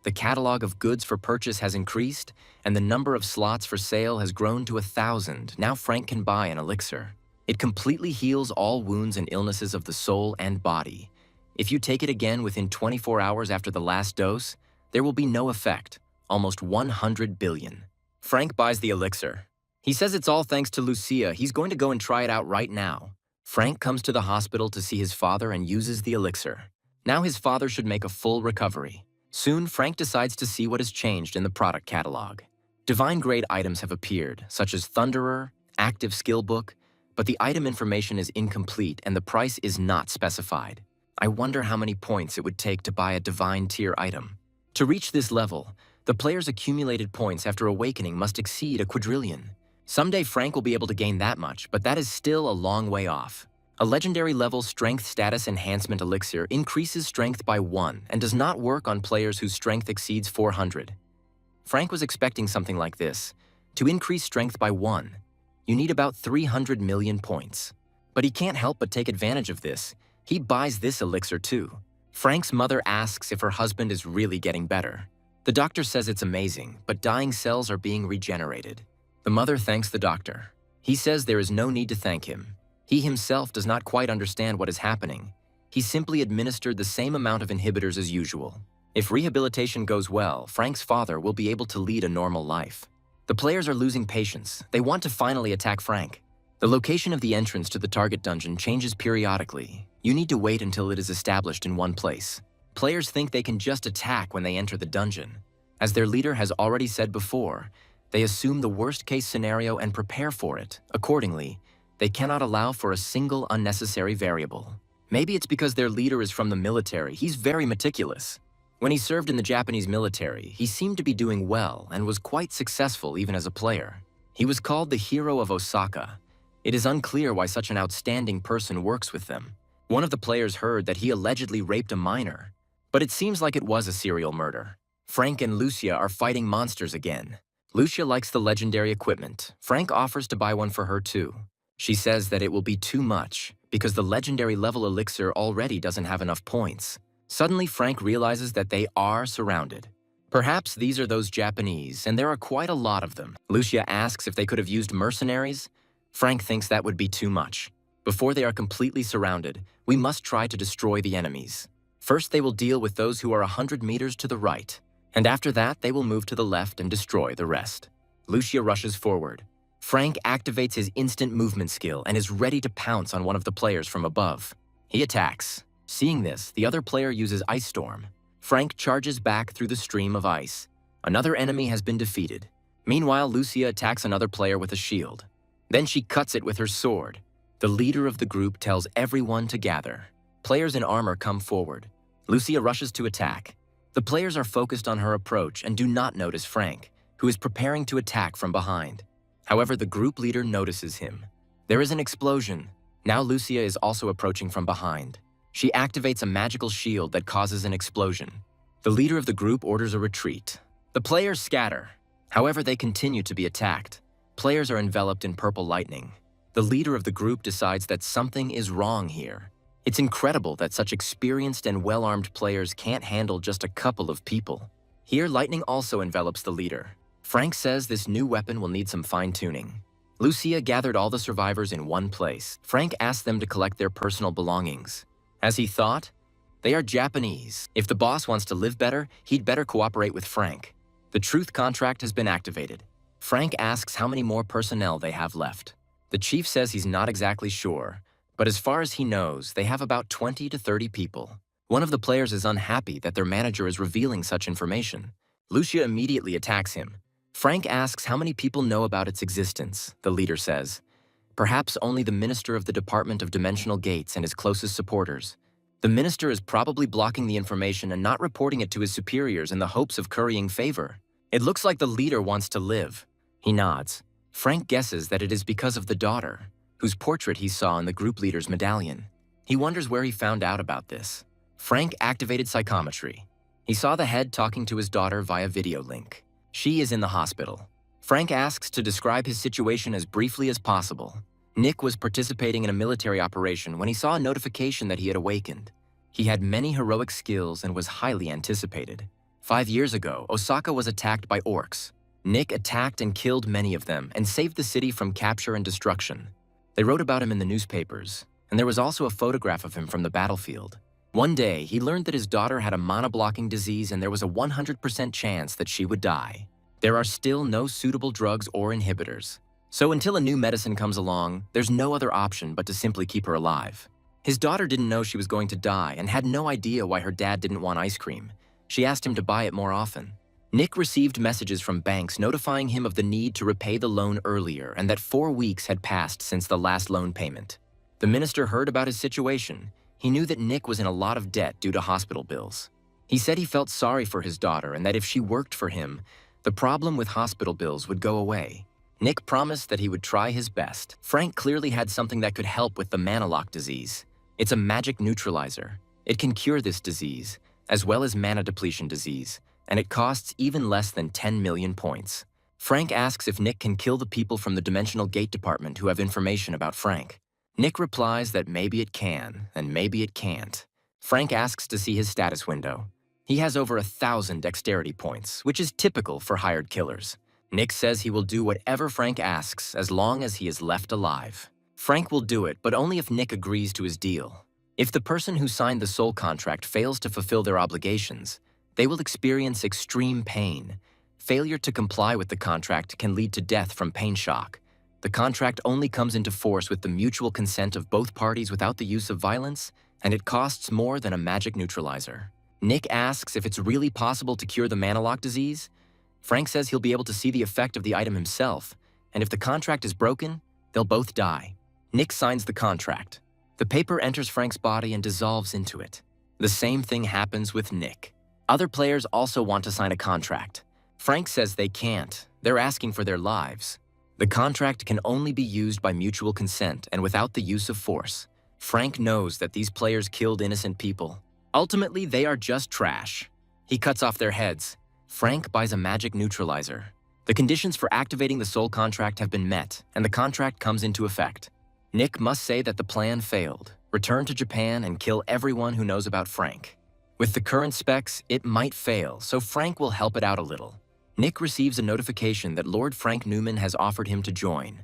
The catalog of goods for purchase has increased, and the number of slots for sale has grown to 1,000. Now Frank can buy an elixir. It completely heals all wounds and illnesses of the soul and body. If you take it again within 24 hours after the last dose, there will be no effect, almost 100 billion. Frank buys the elixir. He says it's all thanks to Lucia. He's going to go and try it out right now. Frank comes to the hospital to see his father and uses the elixir. Now his father should make a full recovery. Soon, Frank decides to see what has changed in the product catalog. Divine-grade items have appeared, such as Thunderer, Active Skill Book, but the item information is incomplete and the price is not specified. I wonder how many points it would take to buy a divine tier item. To reach this level, the player's accumulated points after awakening must exceed 1 quadrillion. Someday Frank will be able to gain that much, but that is still a long way off. A legendary level strength status enhancement elixir increases strength by 1 and does not work on players whose strength exceeds 400. Frank was expecting something like this. To increase strength by 1, you need about 300 million points. But he can't help but take advantage of this. He buys this elixir too. Frank's mother asks if her husband is really getting better. The doctor says it's amazing, but dying cells are being regenerated. The mother thanks the doctor. He says there is no need to thank him. He himself does not quite understand what is happening. He simply administered the same amount of inhibitors as usual. If rehabilitation goes well, Frank's father will be able to lead a normal life. The players are losing patience. They want to finally attack Frank. The location of the entrance to the target dungeon changes periodically. You need to wait until it is established in one place. Players think they can just attack when they enter the dungeon. As their leader has already said before, they assume the worst-case scenario and prepare for it. Accordingly, they cannot allow for a single unnecessary variable. Maybe it's because their leader is from the military. He's very meticulous. When he served in the Japanese military, he seemed to be doing well and was quite successful even as a player. He was called the hero of Osaka. It is unclear why such an outstanding person works with them. One of the players heard that he allegedly raped a minor, but it seems like it was a serial murder. Frank and Lucia are fighting monsters again. Lucia likes the legendary equipment. Frank offers to buy one for her too. She says that it will be too much because the legendary level elixir already doesn't have enough points. Suddenly, Frank realizes that they are surrounded. Perhaps these are those Japanese, and there are quite a lot of them. Lucia asks if they could have used mercenaries. Frank thinks that would be too much. Before they are completely surrounded, we must try to destroy the enemies. First, they will deal with those who are 100 meters to the right, and after that, they will move to the left and destroy the rest. Lucia rushes forward. Frank activates his instant movement skill and is ready to pounce on one of the players from above. He attacks. Seeing this, the other player uses Ice Storm. Frank charges back through the stream of ice. Another enemy has been defeated. Meanwhile, Lucia attacks another player with a shield. Then she cuts it with her sword. The leader of the group tells everyone to gather. Players in armor come forward. Lucia rushes to attack. The players are focused on her approach and do not notice Frank, who is preparing to attack from behind. However, the group leader notices him. There is an explosion. Now Lucia is also approaching from behind. She activates a magical shield that causes an explosion. The leader of the group orders a retreat. The players scatter. However, they continue to be attacked. Players are enveloped in purple lightning. The leader of the group decides that something is wrong here. It's incredible that such experienced and well-armed players can't handle just a couple of people. Here, lightning also envelops the leader. Frank says this new weapon will need some fine-tuning. Lucia gathered all the survivors in one place. Frank asked them to collect their personal belongings. As he thought, they are Japanese. If the boss wants to live better, he'd better cooperate with Frank. The truth contract has been activated. Frank asks how many more personnel they have left. The chief says he's not exactly sure, but as far as he knows, they have about 20 to 30 people. One of the players is unhappy that their manager is revealing such information. Lucia immediately attacks him. Frank asks how many people know about its existence. The leader says, perhaps only the minister of the Department of Dimensional Gates and his closest supporters. The minister is probably blocking the information and not reporting it to his superiors in the hopes of currying favor. It looks like the leader wants to live. He nods. Frank guesses that it is because of the daughter, whose portrait he saw in the group leader's medallion. He wonders where he found out about this. Frank activated psychometry. He saw the head talking to his daughter via video link. She is in the hospital. Frank asks to describe his situation as briefly as possible. Nick was participating in a military operation when he saw a notification that he had awakened. He had many heroic skills and was highly anticipated. 5 years ago, Osaka was attacked by orcs. Nick attacked and killed many of them and saved the city from capture and destruction. They wrote about him in the newspapers, and there was also a photograph of him from the battlefield. One day, he learned that his daughter had a mana-blocking disease and there was a 100% chance that she would die. There are still no suitable drugs or inhibitors. So until a new medicine comes along, there's no other option but to simply keep her alive. His daughter didn't know she was going to die and had no idea why her dad didn't want ice cream. She asked him to buy it more often. Nick received messages from banks notifying him of the need to repay the loan earlier and that 4 weeks had passed since the last loan payment. The minister heard about his situation. He knew that Nick was in a lot of debt due to hospital bills. He said he felt sorry for his daughter and that if she worked for him, the problem with hospital bills would go away. Nick promised that he would try his best. Frank clearly had something that could help with the mana lock disease. It's a magic neutralizer. It can cure this disease, as well as mana depletion disease. and it costs even less than 10 million points. Frank asks if Nick can kill the people from the Dimensional Gate Department who have information about Frank. Nick replies that maybe it can, and maybe it can't. Frank asks to see his status window. He has over 1,000 dexterity points, which is typical for hired killers. Nick says he will do whatever Frank asks as long as he is left alive. Frank will do it, but only if Nick agrees to his deal. If the person who signed the soul contract fails to fulfill their obligations, they will experience extreme pain. Failure to comply with the contract can lead to death from pain shock. The contract only comes into force with the mutual consent of both parties without the use of violence, and it costs more than a magic neutralizer. Nick asks if it's really possible to cure the Manhwa disease. Frank says he'll be able to see the effect of the item himself, and if the contract is broken, they'll both die. Nick signs the contract. The paper enters Frank's body and dissolves into it. The same thing happens with Nick. Other players also want to sign a contract. Frank says they can't. They're asking for their lives. The contract can only be used by mutual consent and without the use of force. Frank knows that these players killed innocent people. Ultimately, they are just trash. He cuts off their heads. Frank buys a magic neutralizer. The conditions for activating the soul contract have been met, and the contract comes into effect. Nick must say that the plan failed, return to Japan, and kill everyone who knows about Frank. With the current specs, it might fail, so Frank will help it out a little. Nick receives a notification that Lord Frank Newman has offered him to join.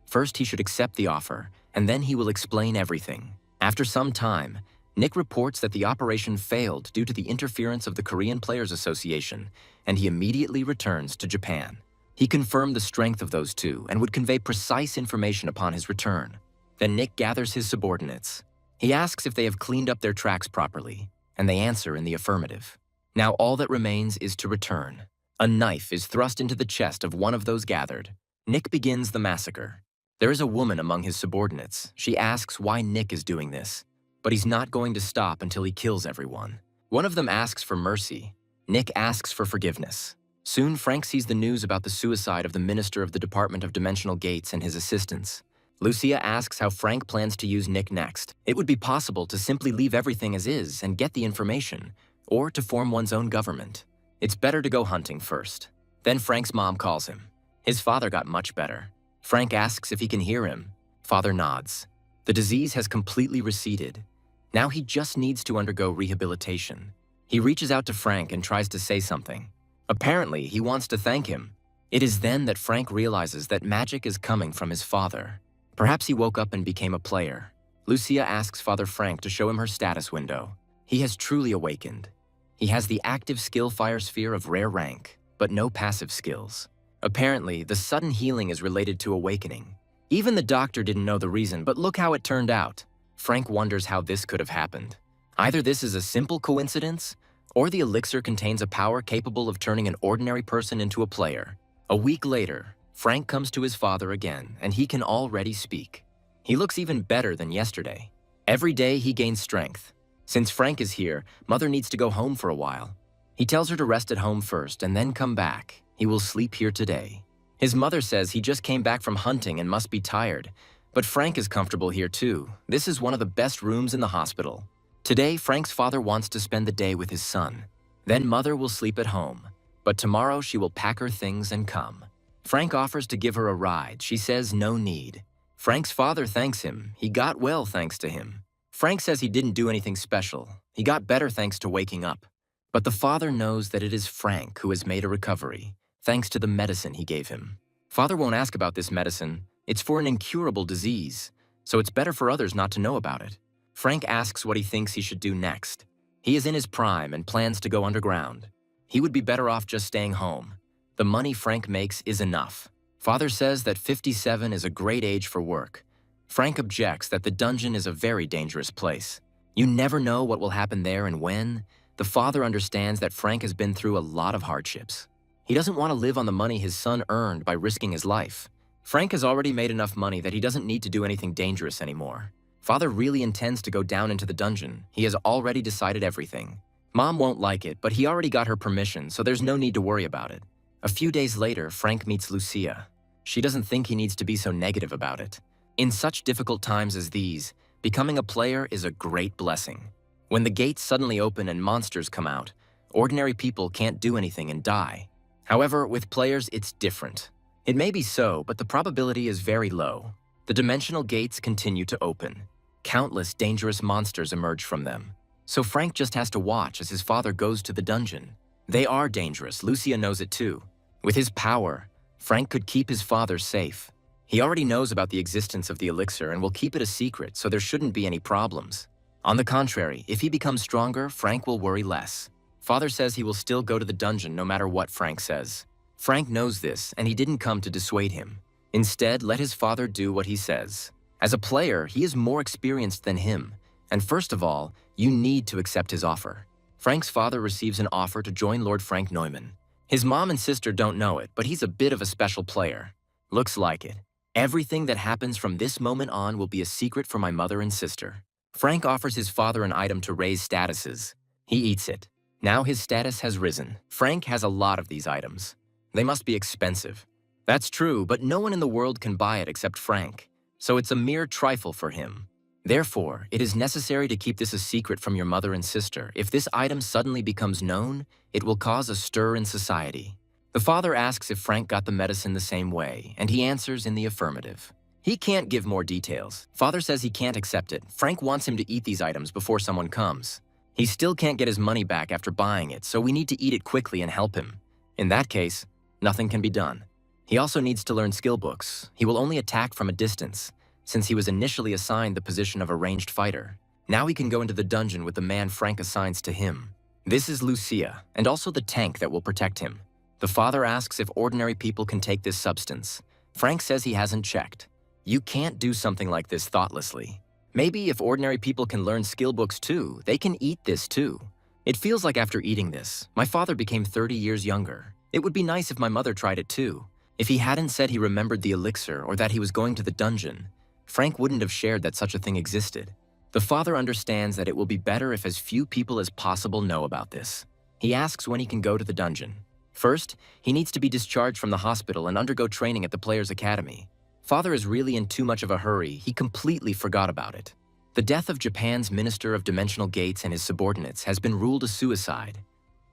First, he should accept the offer, and then he will explain everything. After some time, Nick reports that the operation failed due to the interference of the Korean Players Association, and he immediately returns to Japan. He confirmed the strength of those two and would convey precise information upon his return. Then Nick gathers his subordinates. He asks if they have cleaned up their tracks properly, and they answer in the affirmative. Now all that remains is to return. A knife is thrust into the chest of one of those gathered. Nick begins the massacre. There is a woman among his subordinates. She asks why Nick is doing this, but he's not going to stop until he kills everyone. One of them asks for mercy. Nick asks for forgiveness. Soon Frank sees the news about the suicide of the Minister of the Department of Dimensional Gates and his assistants. Lucia asks how Frank plans to use Nick next. It would be possible to simply leave everything as is and get the information, or to form one's own government. It's better to go hunting first. Then Frank's mom calls him. His father got much better. Frank asks if he can hear him. Father nods. The disease has completely receded. Now he just needs to undergo rehabilitation. He reaches out to Frank and tries to say something. Apparently, he wants to thank him. It is then that Frank realizes that magic is coming from his father. Perhaps he woke up and became a player. Lucia asks Father Frank to show him her status window. He has truly awakened. He has the active skill fire sphere of rare rank, but no passive skills. Apparently, the sudden healing is related to awakening. Even the doctor didn't know the reason, but look how it turned out. Frank wonders how this could have happened. Either this is a simple coincidence, or the elixir contains a power capable of turning an ordinary person into a player. A week later, Frank comes to his father again, and he can already speak. He looks even better than yesterday. Every day he gains strength. Since Frank is here, Mother needs to go home for a while. He tells her to rest at home first and then come back. He will sleep here today. His mother says he just came back from hunting and must be tired. But Frank is comfortable here too. This is one of the best rooms in the hospital. Today, Frank's father wants to spend the day with his son. Then Mother will sleep at home. But tomorrow she will pack her things and come. Frank offers to give her a ride. She says no need. Frank's father thanks him. He got well thanks to him. Frank says he didn't do anything special. He got better thanks to waking up. But the father knows that it is Frank who has made a recovery, thanks to the medicine he gave him. Father won't ask about this medicine. It's for an incurable disease, so it's better for others not to know about it. Frank asks what he thinks he should do next. He is in his prime and plans to go underground. He would be better off just staying home. The money Frank makes is enough. Father says that 57 is a great age for work. Frank objects that the dungeon is a very dangerous place. You never know what will happen there and when. The father understands that Frank has been through a lot of hardships. He doesn't want to live on the money his son earned by risking his life. Frank has already made enough money that he doesn't need to do anything dangerous anymore. Father really intends to go down into the dungeon. He has already decided everything. Mom won't like it, but he already got her permission, so there's no need to worry about it. A few days later, Frank meets Lucia. She doesn't think he needs to be so negative about it. In such difficult times as these, becoming a player is a great blessing. When the gates suddenly open and monsters come out, Ordinary people can't do anything and die. However, with players, it's different. It may be so, but the probability is very low. The dimensional gates continue to open. Countless dangerous monsters emerge from them. So Frank just has to watch as his father goes to the dungeon. They are dangerous, Lucia knows it too. With his power, Frank could keep his father safe. He already knows about the existence of the elixir and will keep it a secret, so there shouldn't be any problems. On the contrary, if he becomes stronger, Frank will worry less. Father says he will still go to the dungeon no matter what Frank says. Frank knows this, and he didn't come to dissuade him. Instead, let his father do what he says. As a player, he is more experienced than him, and first of all, you need to accept his offer. Frank's father receives an offer to join Lord Frank Neumann. His mom and sister don't know it, but he's a bit of a special player. Looks like it. Everything that happens from this moment on will be a secret for my mother and sister. Frank offers his father an item to raise statuses. He eats it. Now his status has risen. Frank has a lot of these items. They must be expensive. That's true, but no one in the world can buy it except Frank, so it's a mere trifle for him. Therefore, it is necessary to keep this a secret from your mother and sister. If this item suddenly becomes known, it will cause a stir in society. The father asks if Frank got the medicine the same way, and he answers in the affirmative. He can't give more details. Father says he can't accept it. Frank wants him to eat these items before someone comes. He still can't get his money back after buying it, so we need to eat it quickly and help him. In that case, nothing can be done. He also needs to learn skill books. He will only attack from a distance, since he was initially assigned the position of a ranged fighter. Now he can go into the dungeon with the man Frank assigns to him. This is Lucia, and also the tank that will protect him. The father asks if ordinary people can take this substance. Frank says he hasn't checked. You can't do something like this thoughtlessly. Maybe if ordinary people can learn skill books too, they can eat this too. It feels like after eating this, my father became 30 years younger. It would be nice if my mother tried it too. If he hadn't said he remembered the elixir or that he was going to the dungeon, Frank wouldn't have shared that such a thing existed. The father understands that it will be better if as few people as possible know about this. He asks when he can go to the dungeon. First, he needs to be discharged from the hospital and undergo training at the Players' Academy. Father is really in too much of a hurry, he completely forgot about it. The death of Japan's Minister of Dimensional Gates and his subordinates has been ruled a suicide.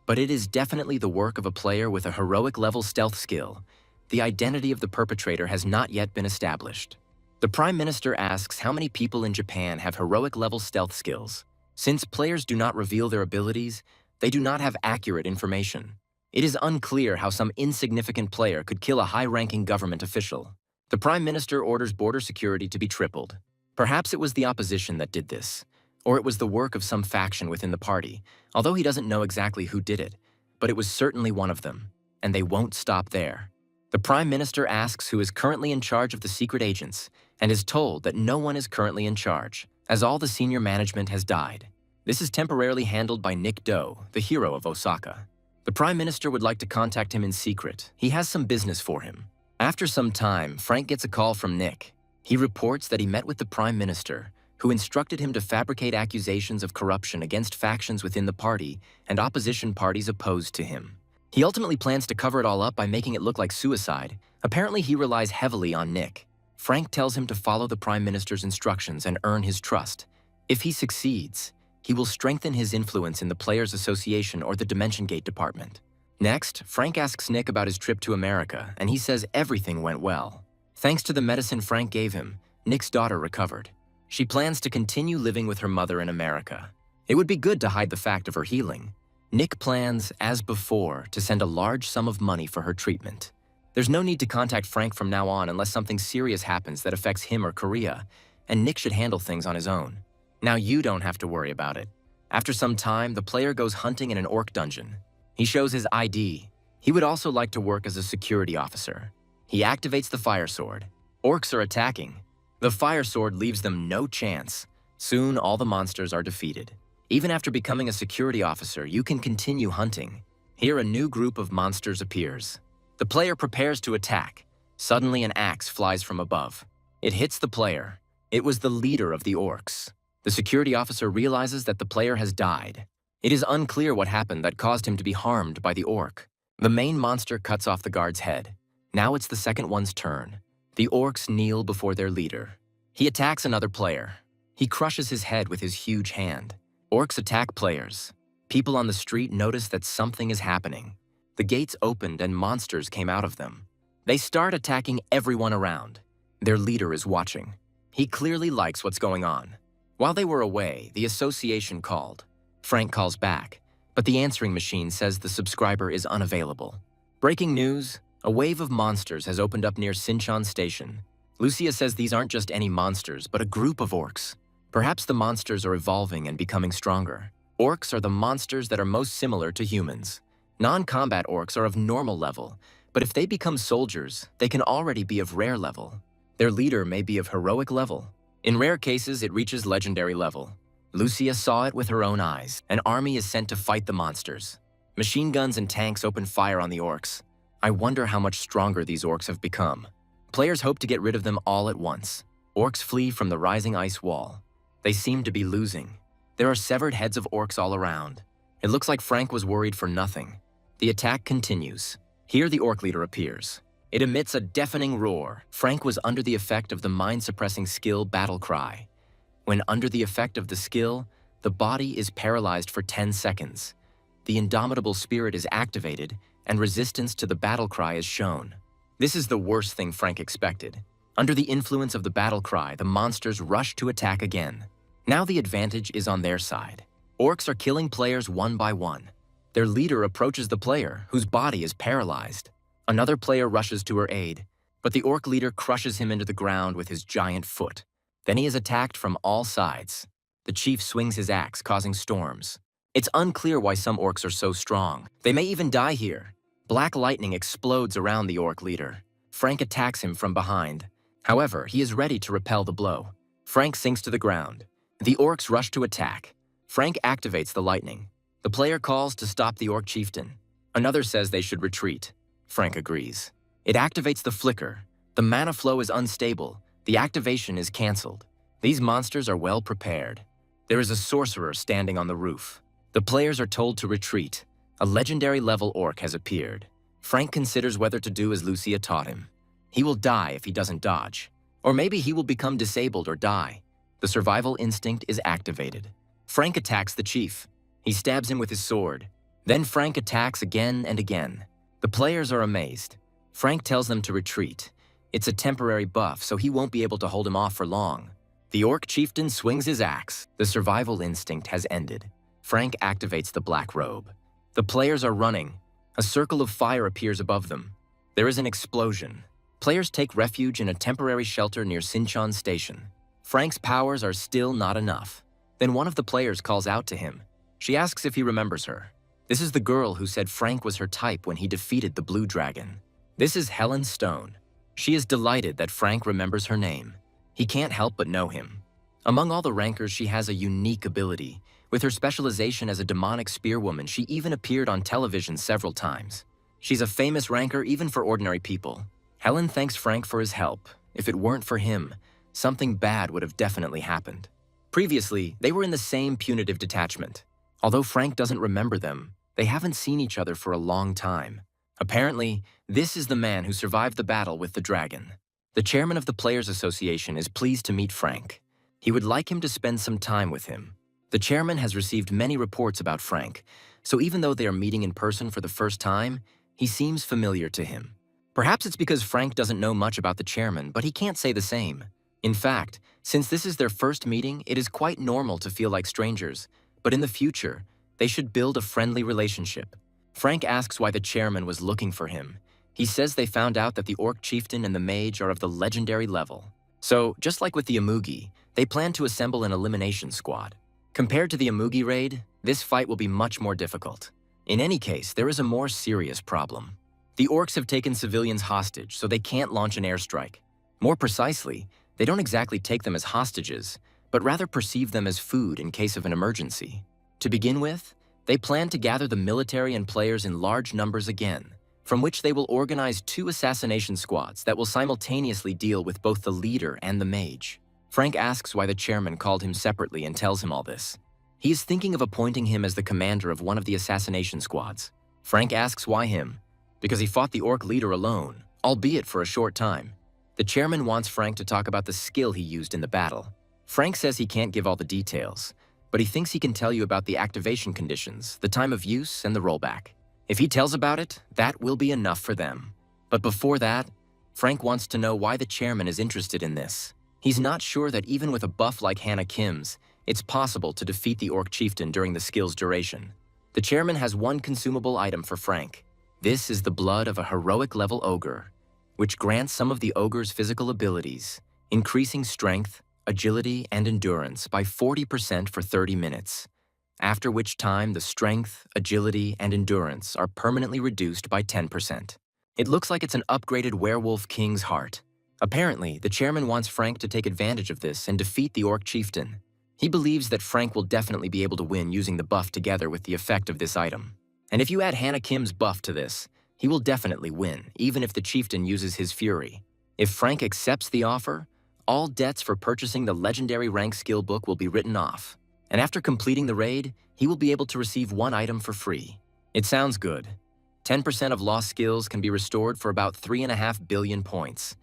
But it is definitely the work of a player with a heroic-level stealth skill. The identity of the perpetrator has not yet been established. The Prime Minister asks how many people in Japan have heroic-level stealth skills. Since players do not reveal their abilities, they do not have accurate information. It is unclear how some insignificant player could kill a high-ranking government official. The Prime Minister orders border security to be tripled. Perhaps it was the opposition that did this, or it was the work of some faction within the party, although he doesn't know exactly who did it, but it was certainly one of them, and they won't stop there. The Prime Minister asks who is currently in charge of the secret agents, and is told that no one is currently in charge, as all the senior management has died. This is temporarily handled by Nick Do, the hero of Osaka. The Prime Minister would like to contact him in secret. He has some business for him. After some time, Frank gets a call from Nick. He reports that he met with the Prime Minister, who instructed him to fabricate accusations of corruption against factions within the party and opposition parties opposed to him. He ultimately plans to cover it all up by making it look like suicide. Apparently, he relies heavily on Nick. Frank tells him to follow the Prime Minister's instructions and earn his trust. If he succeeds, he will strengthen his influence in the Players Association or the Dimension Gate Department. Next, Frank asks Nick about his trip to America, and he says everything went well. Thanks to the medicine Frank gave him, Nick's daughter recovered. She plans to continue living with her mother in America. It would be good to hide the fact of her healing. Nick plans, as before, to send a large sum of money for her treatment. There's no need to contact Frank from now on unless something serious happens that affects him or Korea, and Nick should handle things on his own. Now you don't have to worry about it. After some time, the player goes hunting in an orc dungeon. He shows his ID. He would also like to work as a security officer. He activates the fire sword. Orcs are attacking. The fire sword leaves them no chance. Soon, all the monsters are defeated. Even after becoming a security officer, you can continue hunting. Here, a new group of monsters appears. The player prepares to attack. Suddenly, an axe flies from above. It hits the player. It was the leader of the orcs. The security officer realizes that the player has died. It is unclear what happened that caused him to be harmed by the orc. The main monster cuts off the guard's head. Now it's the second one's turn. The orcs kneel before their leader. He attacks another player. He crushes his head with his huge hand. Orcs attack players. People on the street notice that something is happening. The gates opened and monsters came out of them. They start attacking everyone around. Their leader is watching. He clearly likes what's going on. While they were away, the association called. Frank calls back, but the answering machine says the subscriber is unavailable. Breaking news, a wave of monsters has opened up near Sinchon Station. Lucia says these aren't just any monsters, but a group of orcs. Perhaps the monsters are evolving and becoming stronger. Orcs are the monsters that are most similar to humans. Non-combat orcs are of normal level, but if they become soldiers, they can already be of rare level. Their leader may be of heroic level. In rare cases, it reaches legendary level. Lucia saw it with her own eyes. An army is sent to fight the monsters. Machine guns and tanks open fire on the orcs. I wonder how much stronger these orcs have become. Players hope to get rid of them all at once. Orcs flee from the rising ice wall. They seem to be losing. There are severed heads of orcs all around. It looks like Frank was worried for nothing. The attack continues. Here the orc leader appears. It emits a deafening roar. Frank was under the effect of the mind-suppressing skill Battle Cry. When under the effect of the skill, the body is paralyzed for 10 seconds. The indomitable spirit is activated, and resistance to the battle cry is shown. This is the worst thing Frank expected. Under the influence of the battle cry, the monsters rush to attack again. Now the advantage is on their side. Orcs are killing players one by one. Their leader approaches the player, whose body is paralyzed. Another player rushes to her aid, but the orc leader crushes him into the ground with his giant foot. Then he is attacked from all sides. The chief swings his axe, causing storms. It's unclear why some orcs are so strong. They may even die here. Black lightning explodes around the orc leader. Frank attacks him from behind. However, he is ready to repel the blow. Frank sinks to the ground. The orcs rush to attack. Frank activates the lightning. The player calls to stop the orc chieftain. Another says they should retreat. Frank agrees. It activates the flicker. The mana flow is unstable. The activation is cancelled. These monsters are well prepared. There is a sorcerer standing on the roof. The players are told to retreat. A legendary level orc has appeared. Frank considers whether to do as Lucia taught him. He will die if he doesn't dodge. Or maybe he will become disabled or die. The survival instinct is activated. Frank attacks the chief. He stabs him with his sword. Then Frank attacks again and again. The players are amazed. Frank tells them to retreat. It's a temporary buff, so he won't be able to hold him off for long. The orc chieftain swings his axe. The survival instinct has ended. Frank activates the black robe. The players are running. A circle of fire appears above them. There is an explosion. Players take refuge in a temporary shelter near Sinchon Station. Frank's powers are still not enough. Then one of the players calls out to him. She asks if he remembers her. This is the girl who said Frank was her type when he defeated the Blue Dragon. This is Helen Stone. She is delighted that Frank remembers her name. He can't help but know him. Among all the rankers, she has a unique ability. With her specialization as a demonic spearwoman, she even appeared on television several times. She's a famous ranker even for ordinary people. Helen thanks Frank for his help. If it weren't for him, something bad would have definitely happened. Previously, they were in the same punitive detachment. Although Frank doesn't remember them, they haven't seen each other for a long time. Apparently, this is the man who survived the battle with the dragon. The chairman of the Players Association is pleased to meet Frank. He would like him to spend some time with him. The chairman has received many reports about Frank, so even though they are meeting in person for the first time, he seems familiar to him. Perhaps it's because Frank doesn't know much about the chairman, but he can't say the same. In fact, since this is their first meeting, it is quite normal to feel like strangers, but in the future, they should build a friendly relationship. Frank asks why the chairman was looking for him. He says they found out that the orc chieftain and the mage are of the legendary level. So, just like with the Amugi, they plan to assemble an elimination squad. Compared to the Amugi raid, this fight will be much more difficult. In any case, there is a more serious problem. The orcs have taken civilians hostage, so they can't launch an airstrike. More precisely, they don't exactly take them as hostages, but rather perceive them as food in case of an emergency. To begin with, they plan to gather the military and players in large numbers again, from which they will organize 2 assassination squads that will simultaneously deal with both the leader and the mage. Frank asks why the chairman called him separately and tells him all this. He is thinking of appointing him as the commander of one of the assassination squads. Frank asks why him, because he fought the orc leader alone, albeit for a short time. The chairman wants Frank to talk about the skill he used in the battle. Frank says he can't give all the details, but he thinks he can tell you about the activation conditions, the time of use, and the rollback. If he tells about it, that will be enough for them. But before that, Frank wants to know why the chairman is interested in this. He's not sure that even with a buff like Hannah Kim's, it's possible to defeat the Orc Chieftain during the skill's duration. The chairman has one consumable item for Frank. This is the blood of a heroic-level ogre, which grants some of the ogre's physical abilities, increasing strength, agility, and endurance by 40% for 30 minutes, after which time the strength, agility, and endurance are permanently reduced by 10%. It looks like it's an upgraded Werewolf King's heart. Apparently, the chairman wants Frank to take advantage of this and defeat the Orc Chieftain. He believes that Frank will definitely be able to win using the buff together with the effect of this item. And if you add Hannah Kim's buff to this, he will definitely win, even if the chieftain uses his fury. If Frank accepts the offer, all debts for purchasing the legendary rank skill book will be written off. And after completing the raid, he will be able to receive one item for free. It sounds good. 10% of lost skills can be restored for about 3.5 billion points.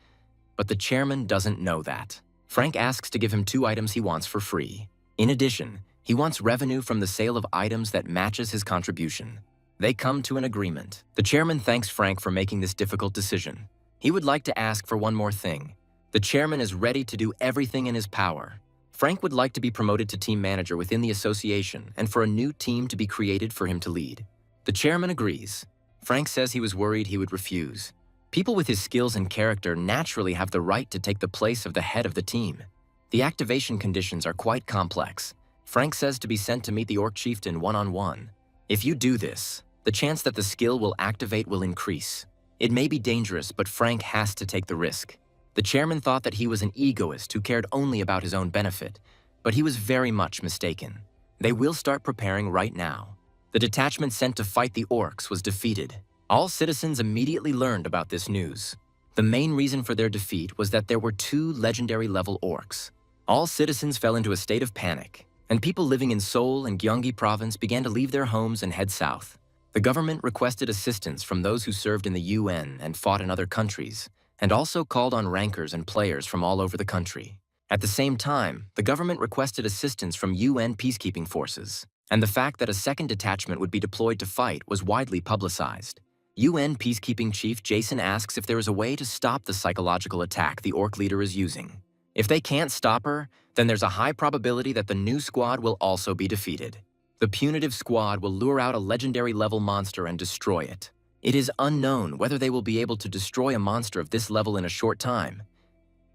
But the chairman doesn't know that. Frank asks to give him 2 items he wants for free. In addition, he wants revenue from the sale of items that matches his contribution. They come to an agreement. The chairman thanks Frank for making this difficult decision. He would like to ask for one more thing. The chairman is ready to do everything in his power. Frank would like to be promoted to team manager within the association and for a new team to be created for him to lead. The chairman agrees. Frank says he was worried he would refuse. People with his skills and character naturally have the right to take the place of the head of the team. The activation conditions are quite complex. Frank says to be sent to meet the Orc Chieftain one-on-one. If you do this, the chance that the skill will activate will increase. It may be dangerous, but Frank has to take the risk. The chairman thought that he was an egoist who cared only about his own benefit, but he was very much mistaken. They will start preparing right now. The detachment sent to fight the orcs was defeated. All citizens immediately learned about this news. The main reason for their defeat was that there were 2 legendary-level orcs. All citizens fell into a state of panic, and people living in Seoul and Gyeonggi province began to leave their homes and head south. The government requested assistance from those who served in the UN and fought in other countries, and also called on rankers and players from all over the country. At the same time, the government requested assistance from UN peacekeeping forces, and the fact that a second detachment would be deployed to fight was widely publicized. UN peacekeeping chief Jason asks if there is a way to stop the psychological attack the orc leader is using. If they can't stop her, then there's a high probability that the new squad will also be defeated. The punitive squad will lure out a legendary-level monster and destroy it. It is unknown whether they will be able to destroy a monster of this level in a short time.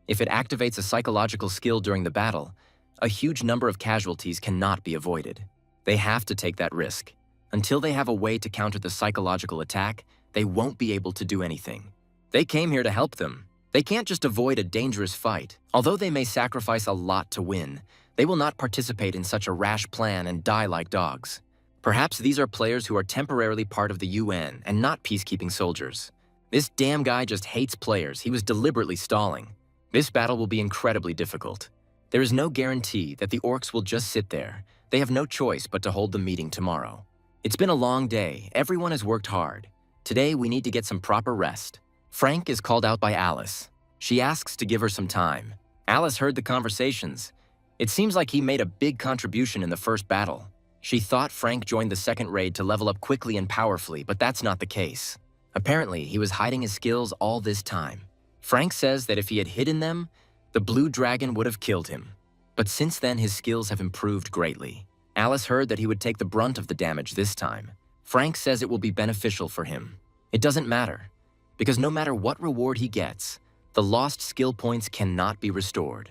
If it activates a psychological skill during the battle, a huge number of casualties cannot be avoided. They have to take that risk. Until they have a way to counter the psychological attack, they won't be able to do anything. They came here to help them. They can't just avoid a dangerous fight. Although they may sacrifice a lot to win, they will not participate in such a rash plan and die like dogs. Perhaps these are players who are temporarily part of the UN and not peacekeeping soldiers. This damn guy just hates players. He was deliberately stalling. This battle will be incredibly difficult. There is no guarantee that the orcs will just sit there. They have no choice but to hold the meeting tomorrow. It's been a long day. Everyone has worked hard. Today, we need to get some proper rest. Frank is called out by Alice. She asks to give her some time. Alice heard the conversations. It seems like he made a big contribution in the first battle. She thought Frank joined the second raid to level up quickly and powerfully, but that's not the case. Apparently, he was hiding his skills all this time. Frank says that if he had hidden them, the blue dragon would have killed him. But since then, his skills have improved greatly. Alice heard that he would take the brunt of the damage this time. Frank says it will be beneficial for him. It doesn't matter, because no matter what reward he gets, the lost skill points cannot be restored.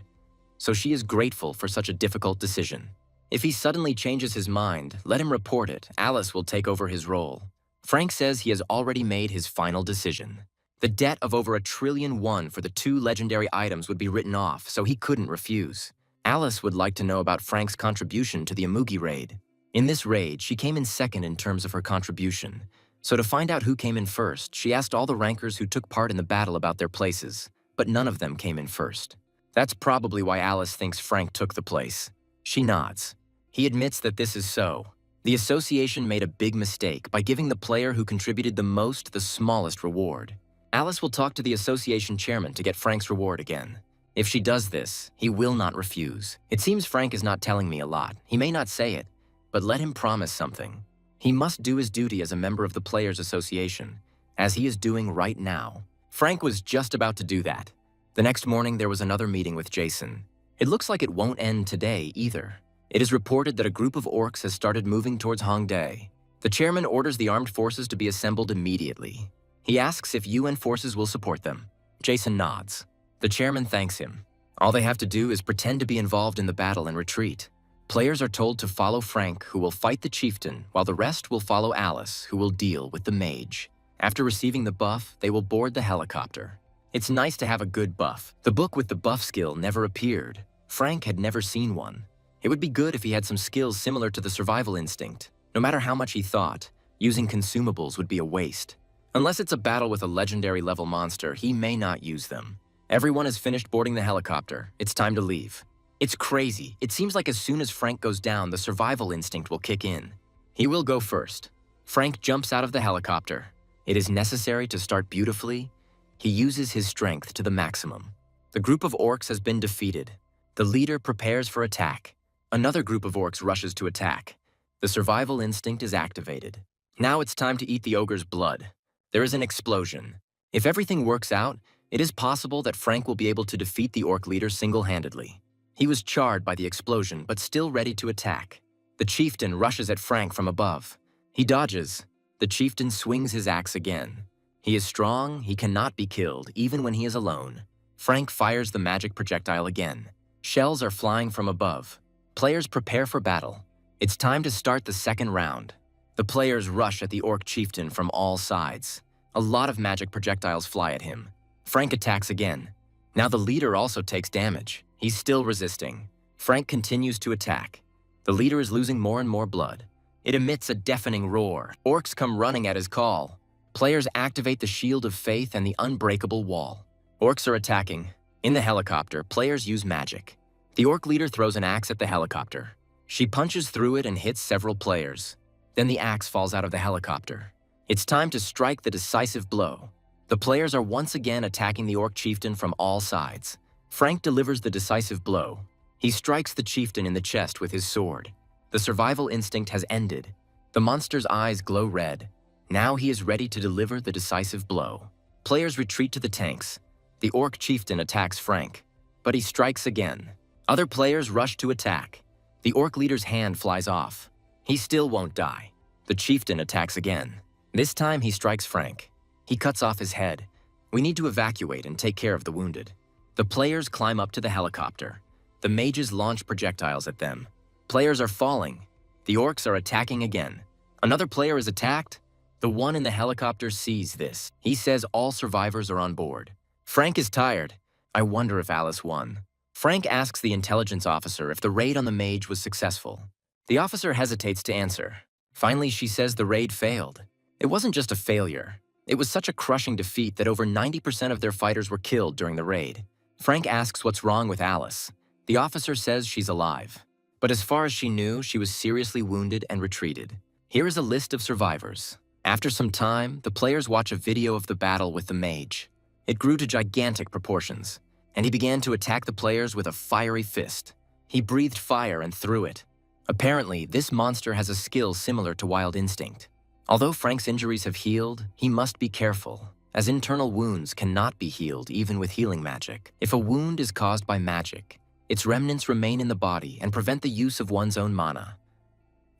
So she is grateful for such a difficult decision. If he suddenly changes his mind, let him report it. Alice will take over his role. Frank says he has already made his final decision. The debt of over 1 trillion won for the 2 legendary items would be written off, so he couldn't refuse. Alice would like to know about Frank's contribution to the Amugi raid. In this raid, she came in second in terms of her contribution. So to find out who came in first, she asked all the rankers who took part in the battle about their places, but none of them came in first. That's probably why Alice thinks Frank took the place. She nods. He admits that this is so. The association made a big mistake by giving the player who contributed the most the smallest reward. Alice will talk to the association chairman to get Frank's reward again. If she does this, he will not refuse. It seems Frank is not telling me a lot. He may not say it, but let him promise something. He must do his duty as a member of the Players Association, as he is doing right now. Frank was just about to do that. The next morning, there was another meeting with Jason. It looks like it won't end today either. It is reported that a group of orcs has started moving towards Hongdae. The chairman orders the armed forces to be assembled immediately. He asks if UN forces will support them. Jason nods. The chairman thanks him. All they have to do is pretend to be involved in the battle and retreat. Players are told to follow Frank, who will fight the chieftain, while the rest will follow Alice, who will deal with the mage. After receiving the buff, they will board the helicopter. It's nice to have a good buff. The book with the buff skill never appeared. Frank had never seen one. It would be good if he had some skills similar to the survival instinct. No matter how much he thought, using consumables would be a waste. Unless it's a battle with a legendary level monster, he may not use them. Everyone has finished boarding the helicopter. It's time to leave. It's crazy. It seems like as soon as Frank goes down, the survival instinct will kick in. He will go first. Frank jumps out of the helicopter. It is necessary to start beautifully. He uses his strength to the maximum. The group of orcs has been defeated. The leader prepares for attack. Another group of orcs rushes to attack. The survival instinct is activated. Now it's time to eat the ogre's blood. There is an explosion. If everything works out, it is possible that Frank will be able to defeat the orc leader single-handedly. He was charred by the explosion, but still ready to attack. The chieftain rushes at Frank from above. He dodges. The chieftain swings his axe again. He is strong, he cannot be killed, even when he is alone. Frank fires the magic projectile again. Shells are flying from above. Players prepare for battle. It's time to start the second round. The players rush at the orc chieftain from all sides. A lot of magic projectiles fly at him. Frank attacks again. Now the leader also takes damage. He's still resisting. Frank continues to attack. The leader is losing more and more blood. It emits a deafening roar. Orcs come running at his call. Players activate the Shield of Faith and the Unbreakable Wall. Orcs are attacking. In the helicopter, players use magic. The orc leader throws an axe at the helicopter. She punches through it and hits several players. Then the axe falls out of the helicopter. It's time to strike the decisive blow. The players are once again attacking the orc chieftain from all sides. Frank delivers the decisive blow. He strikes the chieftain in the chest with his sword. The survival instinct has ended. The monster's eyes glow red. Now he is ready to deliver the decisive blow. Players retreat to the tanks. The orc chieftain attacks Frank, but he strikes again. Other players rush to attack. The orc leader's hand flies off. He still won't die. The chieftain attacks again. This time he strikes Frank. He cuts off his head. We need to evacuate and take care of the wounded. The players climb up to the helicopter. The mages launch projectiles at them. Players are falling. The orcs are attacking again. Another player is attacked. The one in the helicopter sees this. He says all survivors are on board. Frank is tired. I wonder if Alice won. Frank asks the intelligence officer if the raid on the mage was successful. The officer hesitates to answer. Finally, she says the raid failed. It wasn't just a failure. It was such a crushing defeat that over 90% of their fighters were killed during the raid. Frank asks what's wrong with Alice. The officer says she's alive. But as far as she knew, she was seriously wounded and retreated. Here is a list of survivors. After some time, the players watch a video of the battle with the mage. It grew to gigantic proportions, and he began to attack the players with a fiery fist. He breathed fire and threw it. Apparently, this monster has a skill similar to Wild Instinct. Although Frank's injuries have healed, he must be careful, as internal wounds cannot be healed even with healing magic. If a wound is caused by magic, its remnants remain in the body and prevent the use of one's own mana.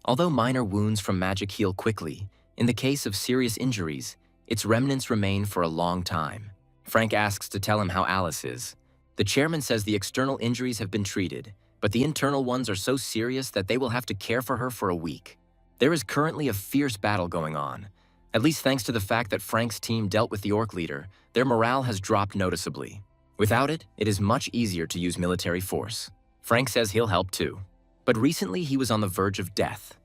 Although minor wounds from magic heal quickly, in the case of serious injuries, its remnants remain for a long time. Frank asks to tell him how Alice is. The chairman says the external injuries have been treated, but the internal ones are so serious that they will have to care for her for a week. There is currently a fierce battle going on. At least thanks to the fact that Frank's team dealt with the orc leader, their morale has dropped noticeably. Without it, it is much easier to use military force. Frank says he'll help too. But recently he was on the verge of death.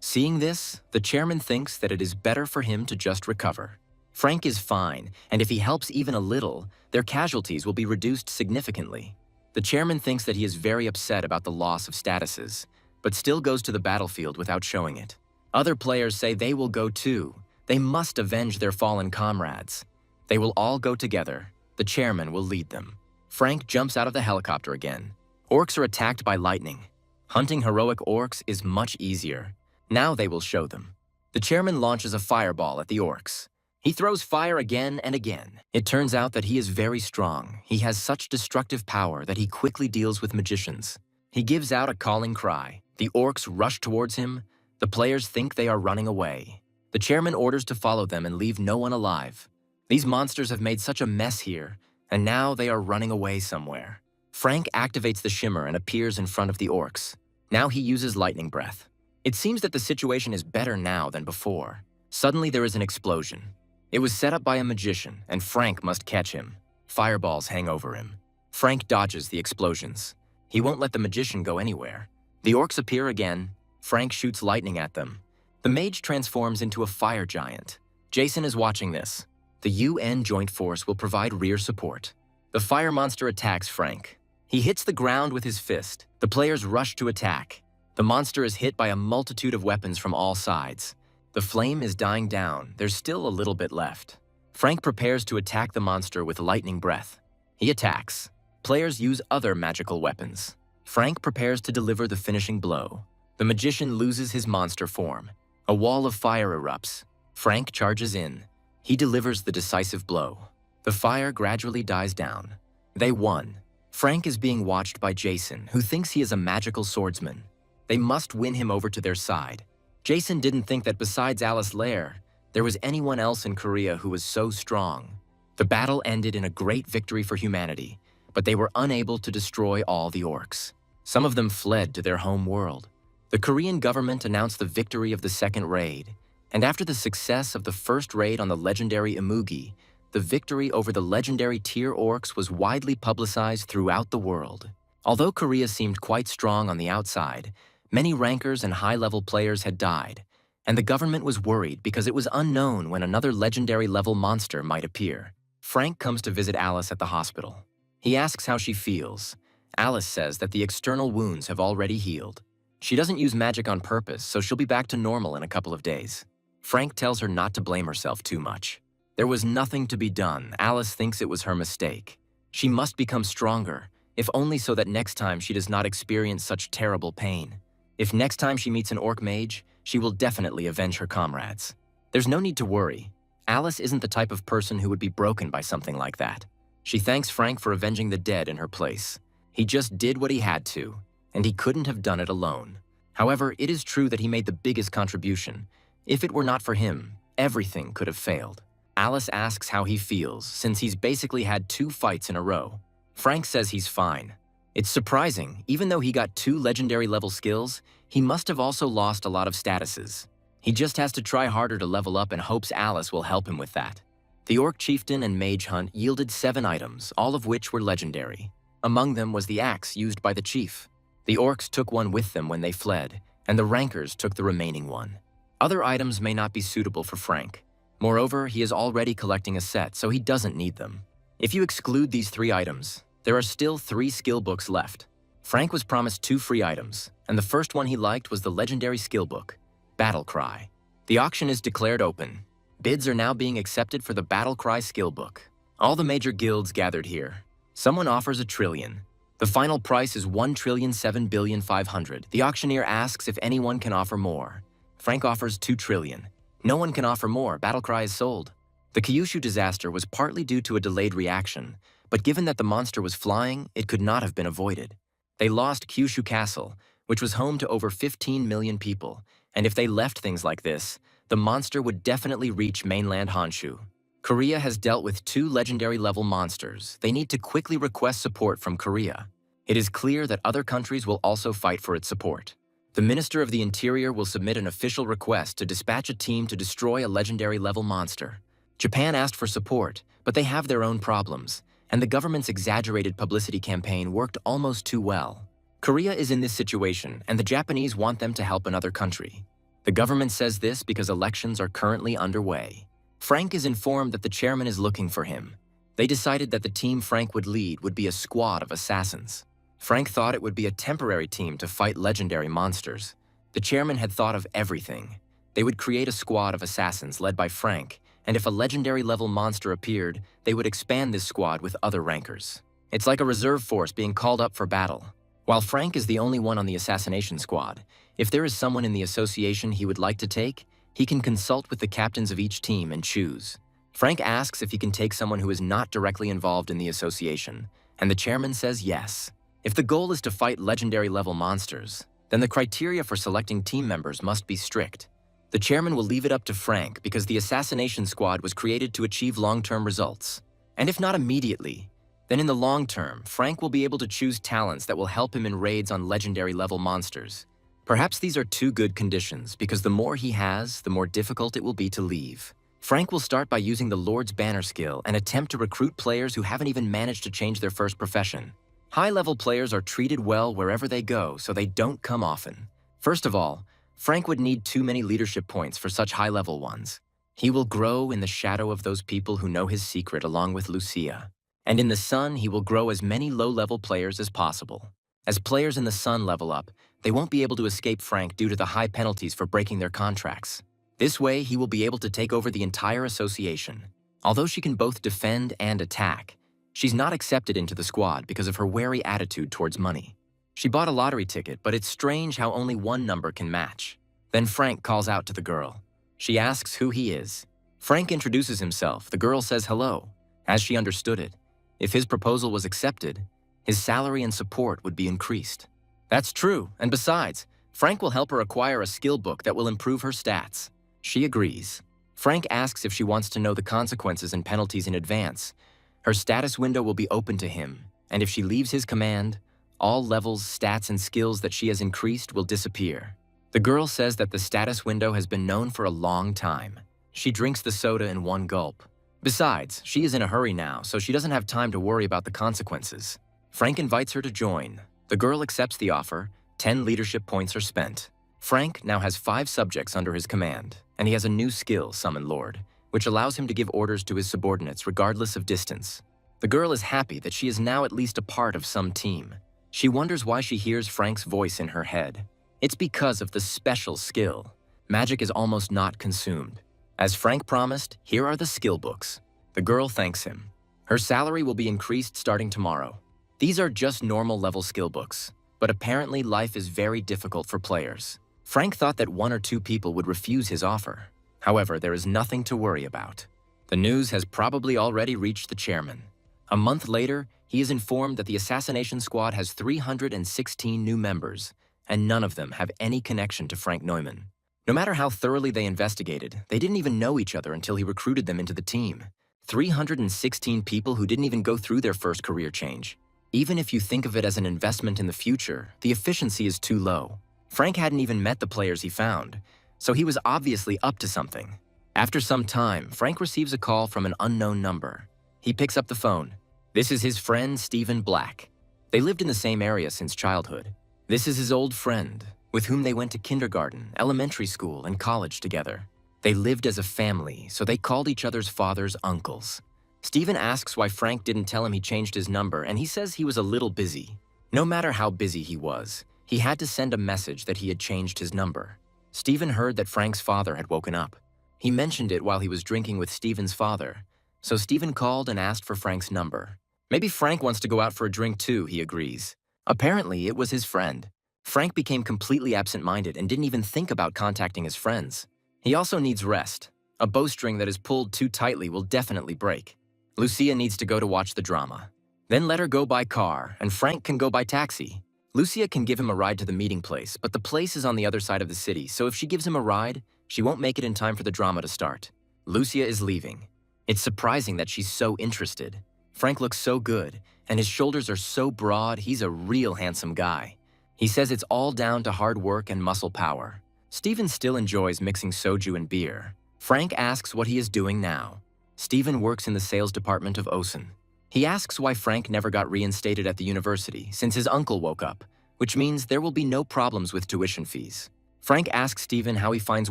Seeing this, the chairman thinks that it is better for him to just recover. Frank is fine, and if he helps even a little, their casualties will be reduced significantly. The chairman thinks that he is very upset about the loss of statuses, but still goes to the battlefield without showing it. Other players say they will go too. They must avenge their fallen comrades. They will all go together. The chairman will lead them. Frank jumps out of the helicopter again. Orcs are attacked by lightning. Hunting heroic orcs is much easier. Now they will show them. The chairman launches a fireball at the orcs. He throws fire again and again. It turns out that he is very strong. He has such destructive power that he quickly deals with magicians. He gives out a calling cry. The orcs rush towards him. The players think they are running away. The chairman orders to follow them and leave no one alive. These monsters have made such a mess here, and now they are running away somewhere. Frank activates the shimmer and appears in front of the orcs. Now he uses lightning breath. It seems that the situation is better now than before. Suddenly there is an explosion. It was set up by a magician, and Frank must catch him. Fireballs hang over him. Frank dodges the explosions. He won't let the magician go anywhere. The orcs appear again. Frank shoots lightning at them. The mage transforms into a fire giant. Jason is watching this. The UN Joint Force will provide rear support. The fire monster attacks Frank. He hits the ground with his fist. The players rush to attack. The monster is hit by a multitude of weapons from all sides. The flame is dying down. There's still a little bit left. Frank prepares to attack the monster with lightning breath. He attacks. Players use other magical weapons. Frank prepares to deliver the finishing blow. The magician loses his monster form. A wall of fire erupts. Frank charges in. He delivers the decisive blow. The fire gradually dies down. They won. Frank is being watched by Jason, who thinks he is a magical swordsman. They must win him over to their side. Jason didn't think that besides Alice Lair, there was anyone else in Korea who was so strong. The battle ended in a great victory for humanity, but they were unable to destroy all the orcs. Some of them fled to their home world. The Korean government announced the victory of the second raid, and after the success of the first raid on the legendary Imugi, the victory over the legendary tier orcs was widely publicized throughout the world. Although Korea seemed quite strong on the outside, many rankers and high-level players had died, and the government was worried because it was unknown when another legendary-level monster might appear. Frank comes to visit Alice at the hospital. He asks how she feels. Alice says that the external wounds have already healed. She doesn't use magic on purpose, so she'll be back to normal in a couple of days. Frank tells her not to blame herself too much. There was nothing to be done. Alice thinks it was her mistake. She must become stronger, if only so that next time she does not experience such terrible pain. If next time she meets an orc mage, she will definitely avenge her comrades. There's no need to worry. Alice isn't the type of person who would be broken by something like that. She thanks Frank for avenging the dead in her place. He just did what he had to, and he couldn't have done it alone. However, it is true that he made the biggest contribution. If it were not for him, everything could have failed. Alice asks how he feels, since he's basically had 2 fights in a row. Frank says he's fine. It's surprising, even though he got 2 legendary-level skills, he must have also lost a lot of statuses. He just has to try harder to level up and hopes Alice will help him with that. The Orc Chieftain and Mage Hunt yielded 7 items, all of which were legendary. Among them was the axe used by the chief. The Orcs took one with them when they fled, and the Rankers took the remaining one. Other items may not be suitable for Frank. Moreover, he is already collecting a set, so he doesn't need them. If you exclude these 3 items, there are still 3 skill books left. Frank was promised 2 free items, and the first one he liked was the legendary skill book, Battle Cry. The auction is declared open. Bids are now being accepted for the Battle Cry skill book. All the major guilds gathered here. Someone offers 1 trillion. The final price is 1,007,500,000,000. The auctioneer asks if anyone can offer more. Frank offers 2 trillion. No one can offer more. Battlecry is sold. The Kyushu disaster was partly due to a delayed reaction, but given that the monster was flying, it could not have been avoided. They lost Kyushu Castle, which was home to over 15 million people, and if they left things like this, the monster would definitely reach mainland Honshu. Korea has dealt with 2 legendary-level monsters. They need to quickly request support from Korea. It is clear that other countries will also fight for its support. The Minister of the Interior will submit an official request to dispatch a team to destroy a legendary-level monster. Japan asked for support, but they have their own problems, and the government's exaggerated publicity campaign worked almost too well. Korea is in this situation, and the Japanese want them to help another country. The government says this because elections are currently underway. Frank is informed that the chairman is looking for him. They decided that the team Frank would lead would be a squad of assassins. Frank thought it would be a temporary team to fight legendary monsters. The chairman had thought of everything. They would create a squad of assassins led by Frank, and if a legendary-level monster appeared, they would expand this squad with other rankers. It's like a reserve force being called up for battle. While Frank is the only one on the assassination squad, if there is someone in the association he would like to take, he can consult with the captains of each team and choose. Frank asks if he can take someone who is not directly involved in the association, and the chairman says yes. If the goal is to fight legendary-level monsters, then the criteria for selecting team members must be strict. The chairman will leave it up to Frank because the assassination squad was created to achieve long-term results. And if not immediately, then in the long term, Frank will be able to choose talents that will help him in raids on legendary-level monsters. Perhaps these are two good conditions, because the more he has, the more difficult it will be to leave. Frank will start by using the Lord's Banner skill and attempt to recruit players who haven't even managed to change their first profession. High-level players are treated well wherever they go, so they don't come often. First of all, Frank would need too many leadership points for such high-level ones. He will grow in the shadow of those people who know his secret along with Lucia. And in the sun, he will grow as many low-level players as possible. As players in the sun level up, they won't be able to escape Frank due to the high penalties for breaking their contracts. This way, he will be able to take over the entire association. Although she can both defend and attack, she's not accepted into the squad because of her wary attitude towards money. She bought a lottery ticket, but it's strange how only one number can match. Then Frank calls out to the girl. She asks who he is. Frank introduces himself. The girl says hello, as she understood it. If his proposal was accepted, his salary and support would be increased. That's true, and besides, Frank will help her acquire a skill book that will improve her stats. She agrees. Frank asks if she wants to know the consequences and penalties in advance. Her status window will be open to him, and if she leaves his command, all levels, stats, and skills that she has increased will disappear. The girl says that the status window has been known for a long time. She drinks the soda in one gulp. Besides, she is in a hurry now, so she doesn't have time to worry about the consequences. Frank invites her to join. The girl accepts the offer. 10 leadership points are spent. Frank now has 5 subjects under his command, and he has a new skill, Summon Lord, which allows him to give orders to his subordinates regardless of distance. The girl is happy that she is now at least a part of some team. She wonders why she hears Frank's voice in her head. It's because of the special skill. Magic is almost not consumed. As Frank promised, here are the skill books. The girl thanks him. Her salary will be increased starting tomorrow. These are just normal level skill books, but apparently life is very difficult for players. Frank thought that 1 or 2 people would refuse his offer. However, there is nothing to worry about. The news has probably already reached the chairman. A month later, he is informed that the assassination squad has 316 new members, and none of them have any connection to Frank Neumann. No matter how thoroughly they investigated, they didn't even know each other until he recruited them into the team. 316 people who didn't even go through their first career change. Even if you think of it as an investment in the future, the efficiency is too low. Frank hadn't even met the players he found, so he was obviously up to something. After some time, Frank receives a call from an unknown number. He picks up the phone. This is his friend, Stephen Black. They lived in the same area since childhood. This is his old friend, with whom they went to kindergarten, elementary school, and college together. They lived as a family, so they called each other's fathers uncles. Stephen asks why Frank didn't tell him he changed his number, and he says he was a little busy. No matter how busy he was, he had to send a message that he had changed his number. Stephen heard that Frank's father had woken up. He mentioned it while he was drinking with Stephen's father, so Stephen called and asked for Frank's number. Maybe Frank wants to go out for a drink too, he agrees. Apparently, it was his friend. Frank became completely absent-minded and didn't even think about contacting his friends. He also needs rest. A bowstring that is pulled too tightly will definitely break. Lucia needs to go to watch the drama. Then let her go by car, and Frank can go by taxi. Lucia can give him a ride to the meeting place, but the place is on the other side of the city, so if she gives him a ride, she won't make it in time for the drama to start. Lucia is leaving. It's surprising that she's so interested. Frank looks so good, and his shoulders are so broad, he's a real handsome guy. He says it's all down to hard work and muscle power. Stephen still enjoys mixing soju and beer. Frank asks what he is doing now. Stephen works in the sales department of Osen. He asks why Frank never got reinstated at the university since his uncle woke up, which means there will be no problems with tuition fees. Frank asks Stephen how he finds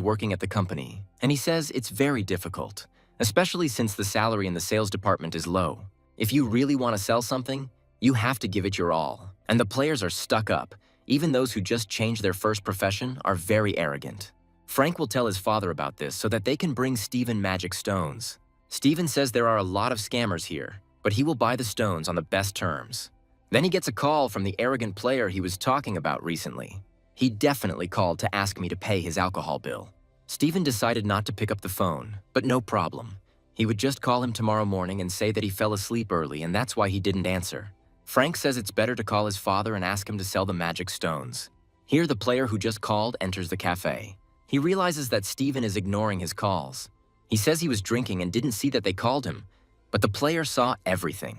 working at the company, and he says it's very difficult, especially since the salary in the sales department is low. If you really want to sell something, you have to give it your all, and the players are stuck up. Even those who just changed their first profession are very arrogant. Frank will tell his father about this so that they can bring Stephen magic stones. Stephen says there are a lot of scammers here, but he will buy the stones on the best terms. Then he gets a call from the arrogant player he was talking about recently. He definitely called to ask me to pay his alcohol bill. Stephen decided not to pick up the phone, but no problem. He would just call him tomorrow morning and say that he fell asleep early and that's why he didn't answer. Frank says it's better to call his father and ask him to sell the magic stones. Here, the player who just called enters the cafe. He realizes that Stephen is ignoring his calls. He says he was drinking and didn't see that they called him, but the player saw everything.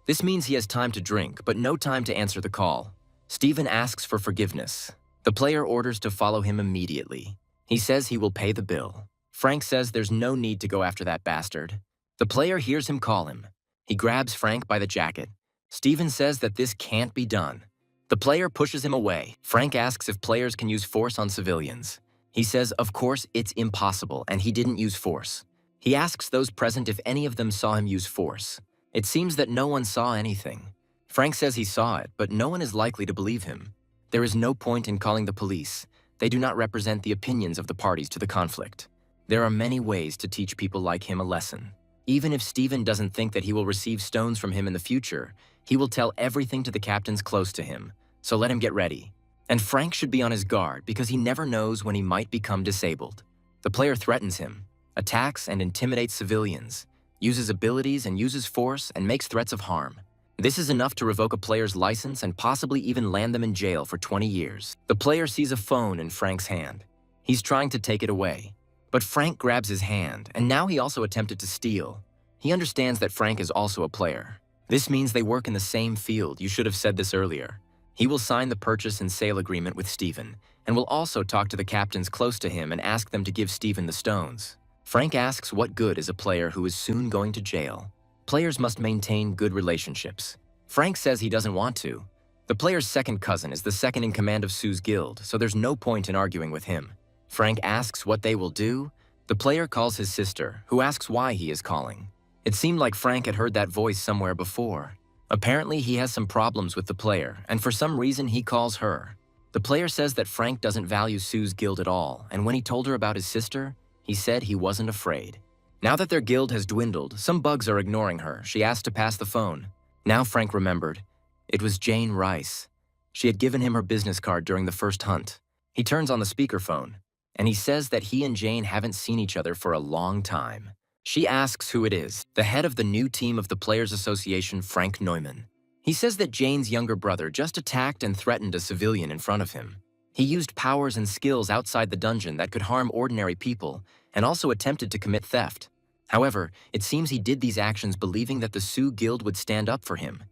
This means he has time to drink, but no time to answer the call. Stephen asks for forgiveness. The player orders to follow him immediately. He says he will pay the bill. Frank says there's no need to go after that bastard. The player hears him call him. He grabs Frank by the jacket. Stephen says that this can't be done. The player pushes him away. Frank asks if players can use force on civilians. He says, of course, it's impossible, and he didn't use force. He asks those present if any of them saw him use force. It seems that no one saw anything. Frank says he saw it, but no one is likely to believe him. There is no point in calling the police. They do not represent the opinions of the parties to the conflict. There are many ways to teach people like him a lesson. Even if Stephen doesn't think that he will receive stones from him in the future, he will tell everything to the captains close to him, so let him get ready. And Frank should be on his guard because he never knows when he might become disabled. The player threatens him, attacks and intimidates civilians, uses abilities and uses force and makes threats of harm. This is enough to revoke a player's license and possibly even land them in jail for 20 years. The player sees a phone in Frank's hand. He's trying to take it away. But Frank grabs his hand, and now he also attempted to steal. He understands that Frank is also a player. This means they work in the same field. You should have said this earlier. He will sign the purchase and sale agreement with Stephen, and will also talk to the captains close to him and ask them to give Stephen the stones. Frank asks what good is a player who is soon going to jail. Players must maintain good relationships. Frank says he doesn't want to. The player's second cousin is the second in command of Sue's guild, so there's no point in arguing with him. Frank asks what they will do. The player calls his sister, who asks why he is calling. It seemed like Frank had heard that voice somewhere before. Apparently, he has some problems with the player, and for some reason, he calls her. The player says that Frank doesn't value Sue's guild at all, and when he told her about his sister, he said he wasn't afraid. Now that their guild has dwindled, some bugs are ignoring her. She asked to pass the phone. Now Frank remembered. It was Jane Rice. She had given him her business card during the first hunt. He turns on the speakerphone, and he says that he and Jane haven't seen each other for a long time. She asks who it is, the head of the new team of the Players Association, Frank Neumann. He says that Jane's younger brother just attacked and threatened a civilian in front of him. He used powers and skills outside the dungeon that could harm ordinary people, and also attempted to commit theft. However, it seems he did these actions believing that the Sioux Guild would stand up for him.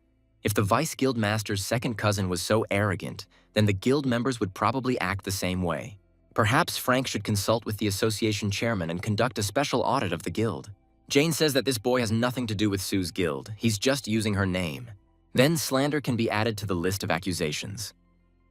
If the Vice Guild Master's second cousin was so arrogant, then the guild members would probably act the same way. Perhaps Frank should consult with the association chairman and conduct a special audit of the guild. Jane says that this boy has nothing to do with Sue's guild. He's just using her name. Then slander can be added to the list of accusations.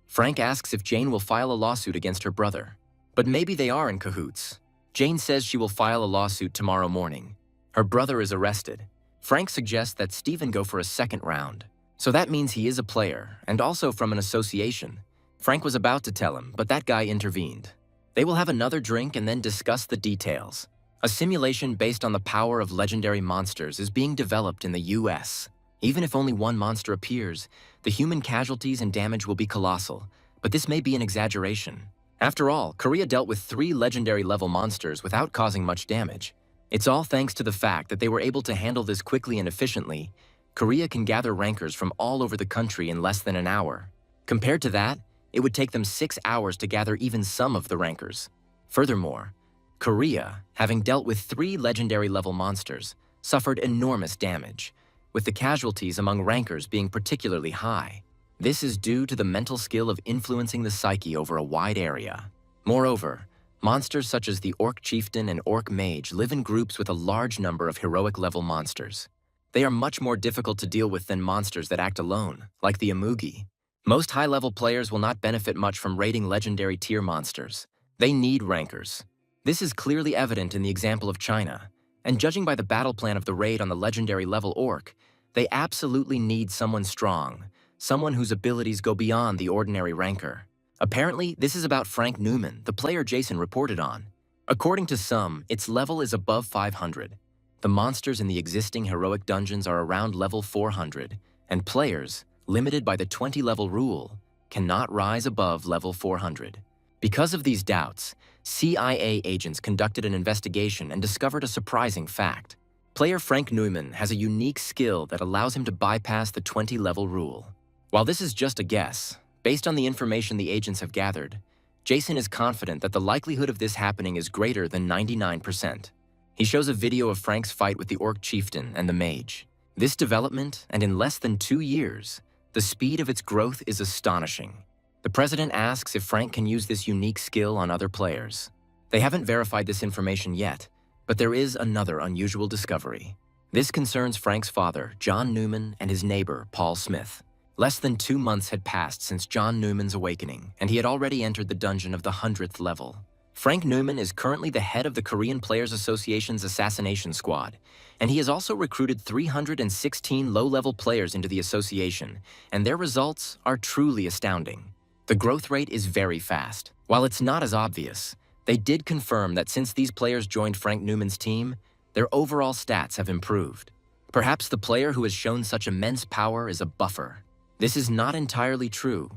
Frank asks if Jane will file a lawsuit against her brother. But maybe they are in cahoots. Jane says she will file a lawsuit tomorrow morning. Her brother is arrested. Frank suggests that Stephen go for a second round. So that means he is a player, and also from an association. Frank was about to tell him, but that guy intervened. They will have another drink and then discuss the details. A simulation based on the power of legendary monsters is being developed in the US. Even if only one monster appears, the human casualties and damage will be colossal, but this may be an exaggeration. After all, Korea dealt with 3 legendary-level monsters without causing much damage. It's all thanks to the fact that they were able to handle this quickly and efficiently. Korea can gather rankers from all over the country in less than an hour. Compared to that, it would take them 6 hours to gather even some of the rankers. Furthermore, Korea, having dealt with 3 legendary-level monsters, suffered enormous damage, with the casualties among rankers being particularly high. This is due to the mental skill of influencing the psyche over a wide area. Moreover, monsters such as the Orc Chieftain and Orc Mage live in groups with a large number of heroic-level monsters. They are much more difficult to deal with than monsters that act alone, like the Amugi. Most high-level players will not benefit much from raiding legendary tier monsters. They need rankers. This is clearly evident in the example of China, and judging by the battle plan of the raid on the legendary level Orc, they absolutely need someone strong, someone whose abilities go beyond the ordinary ranker. Apparently, this is about Frank Neumann, the player Jason reported on. According to some, its level is above 500. The monsters in the existing heroic dungeons are around level 400, and players, limited by the 20-level rule, cannot rise above level 400. Because of these doubts, CIA agents conducted an investigation and discovered a surprising fact. Player Frank Neumann has a unique skill that allows him to bypass the 20-level rule. While this is just a guess, based on the information the agents have gathered, Jason is confident that the likelihood of this happening is greater than 99%. He shows a video of Frank's fight with the Orc Chieftain and the Mage. This development, and in less than 2 years, the speed of its growth is astonishing. The president asks if Frank can use this unique skill on other players. They haven't verified this information yet, but there is another unusual discovery. This concerns Frank's father, John Newman, and his neighbor, Paul Smith. Less than 2 months had passed since John Newman's awakening, and he had already entered the dungeon of the 100th level. Frank Newman is currently the head of the Korean Players Association's assassination squad, and he has also recruited 316 low-level players into the association, and their results are truly astounding. The growth rate is very fast. While it's not as obvious, they did confirm that since these players joined Frank Newman's team, their overall stats have improved. Perhaps the player who has shown such immense power is a buffer. This is not entirely true,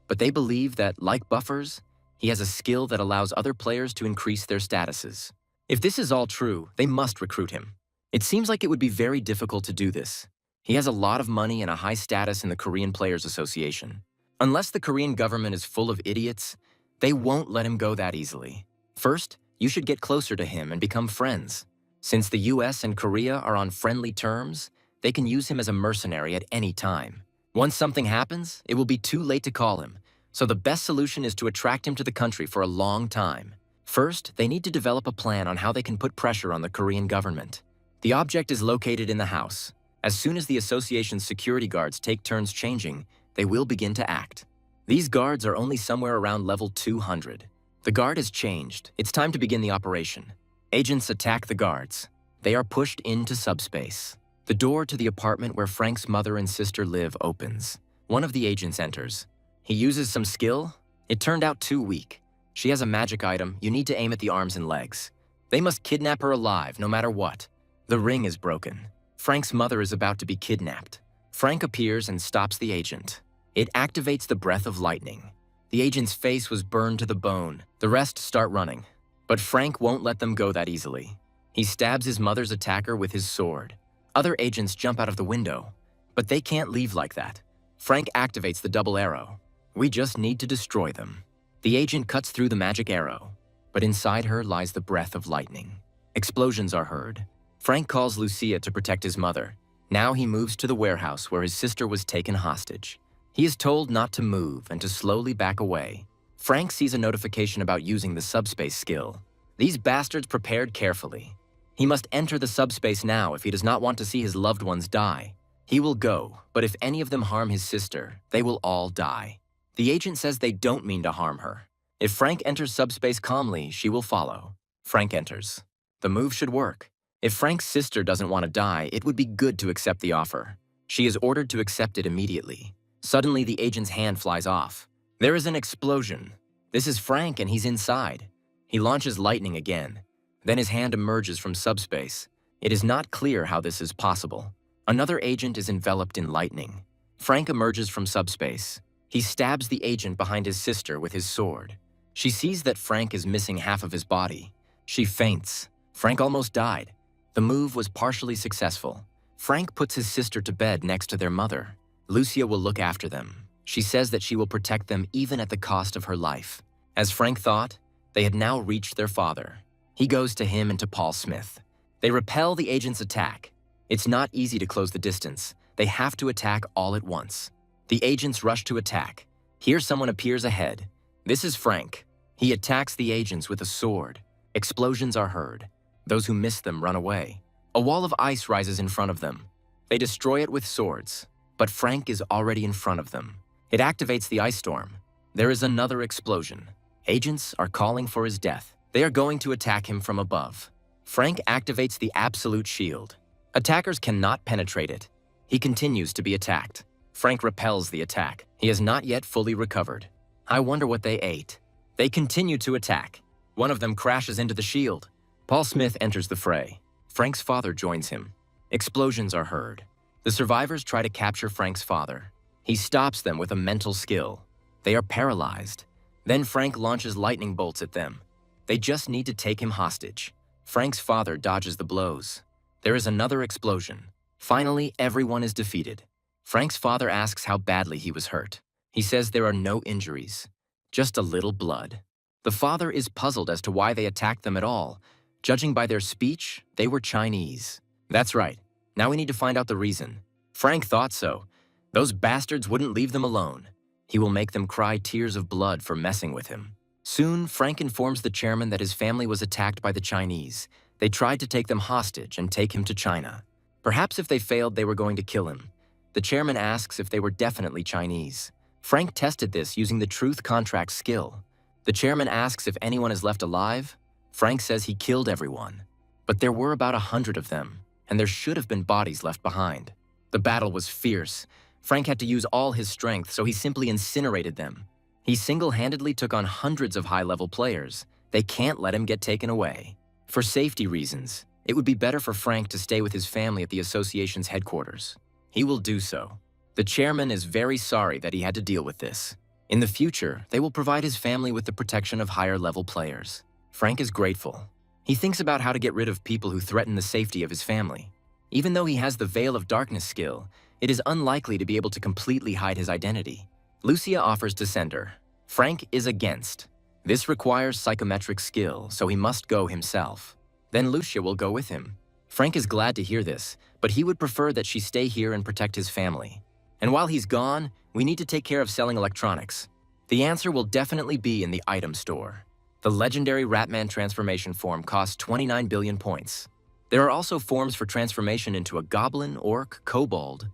but they believe that, like buffers, he has a skill that allows other players to increase their statuses. If this is all true, they must recruit him. It seems like it would be very difficult to do this. He has a lot of money and a high status in the Korean Players Association. Unless the Korean government is full of idiots, they won't let him go that easily. First, you should get closer to him and become friends. Since the US and Korea are on friendly terms, they can use him as a mercenary at any time. Once something happens, it will be too late to call him, so the best solution is to attract him to the country for a long time. First, they need to develop a plan on how they can put pressure on the Korean government. The object is located in the house. As soon as the association's security guards take turns changing, they will begin to act. These guards are only somewhere around level 200. The guard has changed. It's time to begin the operation. Agents attack the guards. They are pushed into subspace. The door to the apartment where Frank's mother and sister live opens. One of the agents enters. He uses some skill. It turned out too weak. She has a magic item. You need to aim at the arms and legs. They must kidnap her alive, no matter what. The ring is broken. Frank's mother is about to be kidnapped. Frank appears and stops the agent. It activates the breath of lightning. The agent's face was burned to the bone. The rest start running. But Frank won't let them go that easily. He stabs his mother's attacker with his sword. Other agents jump out of the window, but they can't leave like that. Frank activates the double arrow. We just need to destroy them. The agent cuts through the magic arrow, but inside her lies the breath of lightning. Explosions are heard. Frank calls Lucia to protect his mother. Now he moves to the warehouse where his sister was taken hostage. He is told not to move and to slowly back away. Frank sees a notification about using the subspace skill. These bastards prepared carefully. He must enter the subspace now if he does not want to see his loved ones die. He will go, but if any of them harm his sister, they will all die. The agent says they don't mean to harm her. If Frank enters subspace calmly, she will follow. Frank enters. The move should work. If Frank's sister doesn't want to die, it would be good to accept the offer. She is ordered to accept it immediately. Suddenly, the agent's hand flies off. There is an explosion. This is Frank, and he's inside. He launches lightning again. Then his hand emerges from subspace. It is not clear how this is possible. Another agent is enveloped in lightning. Frank emerges from subspace. He stabs the agent behind his sister with his sword. She sees that Frank is missing half of his body. She faints. Frank almost died. The move was partially successful. Frank puts his sister to bed next to their mother. Lucia will look after them. She says that she will protect them even at the cost of her life. As Frank thought, they had now reached their father. He goes to him and to Paul Smith. They repel the agent's attack. It's not easy to close the distance. They have to attack all at once. The agents rush to attack. Here someone appears ahead. This is Frank. He attacks the agents with a sword. Explosions are heard. Those who miss them run away. A wall of ice rises in front of them. They destroy it with swords, but Frank is already in front of them. It activates the ice storm. There is another explosion. Agents are calling for his death. They are going to attack him from above. Frank activates the absolute shield. Attackers cannot penetrate it. He continues to be attacked. Frank repels the attack. He has not yet fully recovered. I wonder what they ate. They continue to attack. One of them crashes into the shield. Paul Smith enters the fray. Frank's father joins him. Explosions are heard. The survivors try to capture Frank's father. He stops them with a mental skill. They are paralyzed. Then Frank launches lightning bolts at them. They just need to take him hostage. Frank's father dodges the blows. There is another explosion. Finally, everyone is defeated. Frank's father asks how badly he was hurt. He says there are no injuries, just a little blood. The father is puzzled as to why they attacked them at all. Judging by their speech, they were Chinese. That's right. Now we need to find out the reason. Frank thought so. Those bastards wouldn't leave them alone. He will make them cry tears of blood for messing with him. Soon, Frank informs the chairman that his family was attacked by the Chinese. They tried to take them hostage and take him to China. Perhaps if they failed, they were going to kill him. The chairman asks if they were definitely Chinese. Frank tested this using the truth contract skill. The chairman asks if anyone is left alive. Frank says he killed everyone. But there were about 100 of them, and there should have been bodies left behind. The battle was fierce. Frank had to use all his strength, so he simply incinerated them. He single-handedly took on hundreds of high-level players. They can't let him get taken away. For safety reasons, it would be better for Frank to stay with his family at the association's headquarters. He will do so. The chairman is very sorry that he had to deal with this. In the future, they will provide his family with the protection of higher-level players. Frank is grateful. He thinks about how to get rid of people who threaten the safety of his family. Even though he has the Veil of Darkness skill, it is unlikely to be able to completely hide his identity. Lucia offers to send her. Frank is against. This requires psychometric skill, so he must go himself. Then Lucia will go with him. Frank is glad to hear this, but he would prefer that she stay here and protect his family. And while he's gone, we need to take care of selling electronics. The answer will definitely be in the item store. The legendary Ratman transformation form costs 29 billion points. There are also forms for transformation into a goblin, orc, kobold.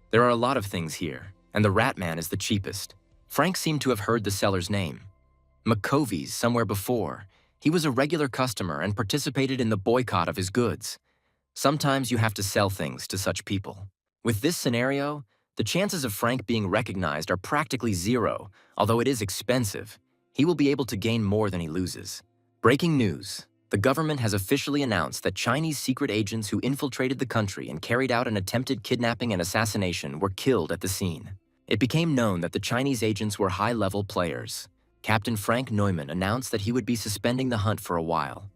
There are a lot of things here, and the Ratman is the cheapest. Frank seemed to have heard the seller's name. McCovey's somewhere before. He was a regular customer and participated in the boycott of his goods. Sometimes you have to sell things to such people. With this scenario, the chances of Frank being recognized are practically zero, although it is expensive. He will be able to gain more than he loses. Breaking news. The government has officially announced that Chinese secret agents who infiltrated the country and carried out an attempted kidnapping and assassination were killed at the scene. It became known that the Chinese agents were high-level players. Captain Frank Neumann announced that he would be suspending the hunt for a while.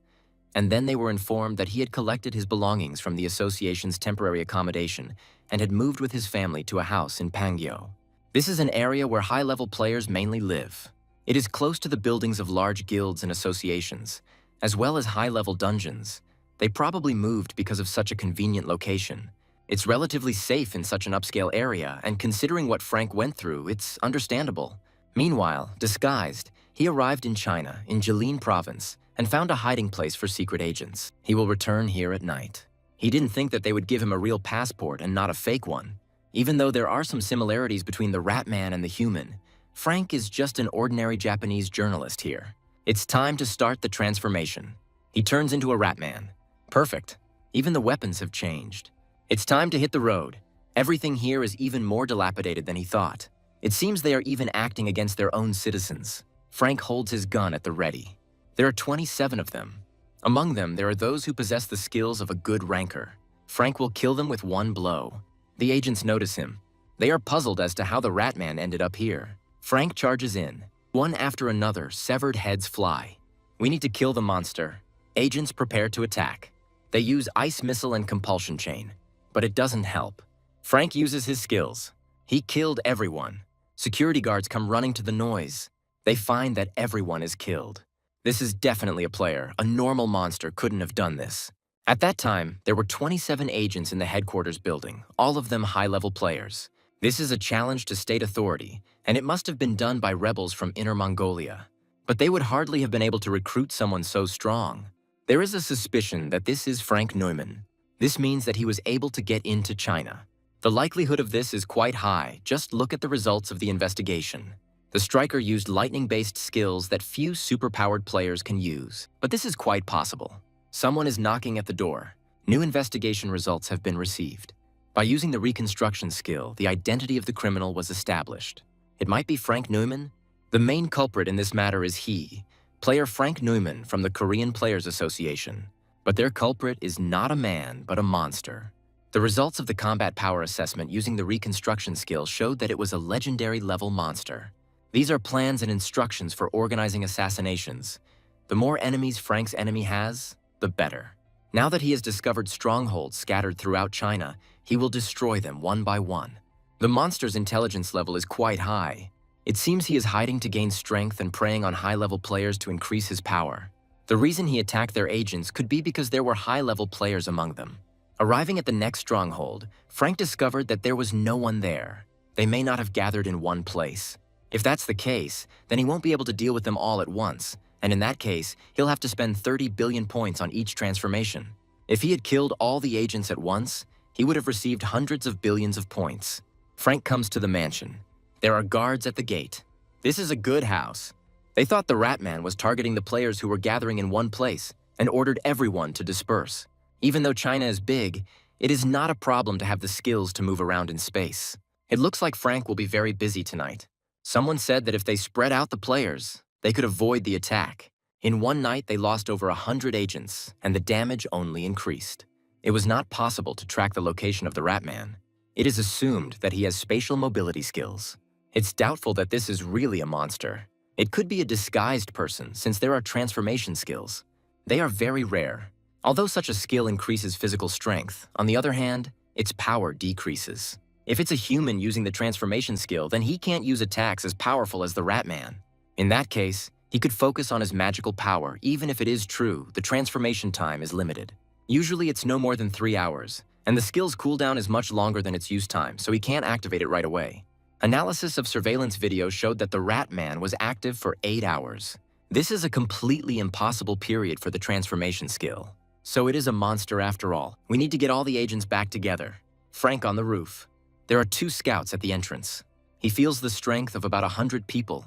And then they were informed that he had collected his belongings from the association's temporary accommodation and had moved with his family to a house in Pangyo. This is an area where high-level players mainly live. It is close to the buildings of large guilds and associations, as well as high-level dungeons. They probably moved because of such a convenient location. It's relatively safe in such an upscale area, and considering what Frank went through, it's understandable. Meanwhile, disguised, he arrived in China, in Jilin province, and found a hiding place for secret agents. He will return here at night. He didn't think that they would give him a real passport and not a fake one. Even though there are some similarities between the Ratman and the human, Frank is just an ordinary Japanese journalist here. It's time to start the transformation. He turns into a Ratman. Perfect. Even the weapons have changed. It's time to hit the road. Everything here is even more dilapidated than he thought. It seems they are even acting against their own citizens. Frank holds his gun at the ready. There are 27 of them. Among them, there are those who possess the skills of a good ranker. Frank will kill them with one blow. The agents notice him. They are puzzled as to how the Ratman ended up here. Frank charges in. One after another, severed heads fly. We need to kill the monster. Agents prepare to attack. They use ice missile and compulsion chain, but it doesn't help. Frank uses his skills. He killed everyone. Security guards come running to the noise. They find that everyone is killed. This is definitely a player. A normal monster couldn't have done this. At that time, there were 27 agents in the headquarters building, all of them high-level players. This is a challenge to state authority, and it must have been done by rebels from Inner Mongolia. But they would hardly have been able to recruit someone so strong. There is a suspicion that this is Frank Neumann. This means that he was able to get into China. The likelihood of this is quite high. Just look at the results of the investigation. The striker used lightning-based skills that few superpowered players can use. But this is quite possible. Someone is knocking at the door. New investigation results have been received. By using the reconstruction skill, the identity of the criminal was established. It might be Frank Neumann. The main culprit in this matter is he, player Frank Neumann from the Korean Players Association. But their culprit is not a man, but a monster. The results of the combat power assessment using the reconstruction skill showed that it was a legendary level monster. These are plans and instructions for organizing assassinations. The more enemies Frank's enemy has, the better. Now that he has discovered strongholds scattered throughout China, he will destroy them one by one. The monster's intelligence level is quite high. It seems he is hiding to gain strength and preying on high-level players to increase his power. The reason he attacked their agents could be because there were high-level players among them. Arriving at the next stronghold, Frank discovered that there was no one there. They may not have gathered in one place. If that's the case, then he won't be able to deal with them all at once, and in that case, he'll have to spend 30 billion points on each transformation. If he had killed all the agents at once, he would have received hundreds of billions of points. Frank comes to the mansion. There are guards at the gate. This is a good house. They thought the Rat Man was targeting the players who were gathering in one place and ordered everyone to disperse. Even though China is big, it is not a problem to have the skills to move around in space. It looks like Frank will be very busy tonight. Someone said that if they spread out the players, they could avoid the attack. In one night, they lost over 100 agents, and the damage only increased. It was not possible to track the location of the Rat Man. It is assumed that he has spatial mobility skills. It's doubtful that this is really a monster. It could be a disguised person, since there are transformation skills. They are very rare. Although such a skill increases physical strength, on the other hand, its power decreases. If it's a human using the transformation skill, then he can't use attacks as powerful as the Rat Man. In that case, he could focus on his magical power. Even if it is true, the transformation time is limited. Usually it's no more than 3 hours, and the skill's cooldown is much longer than its use time, so he can't activate it right away. Analysis of surveillance video showed that the Rat Man was active for 8 hours. This is a completely impossible period for the transformation skill. So it is a monster after all. We need to get all the agents back together. Frank on the roof. There are 2 scouts at the entrance. He feels the strength of about 100 people.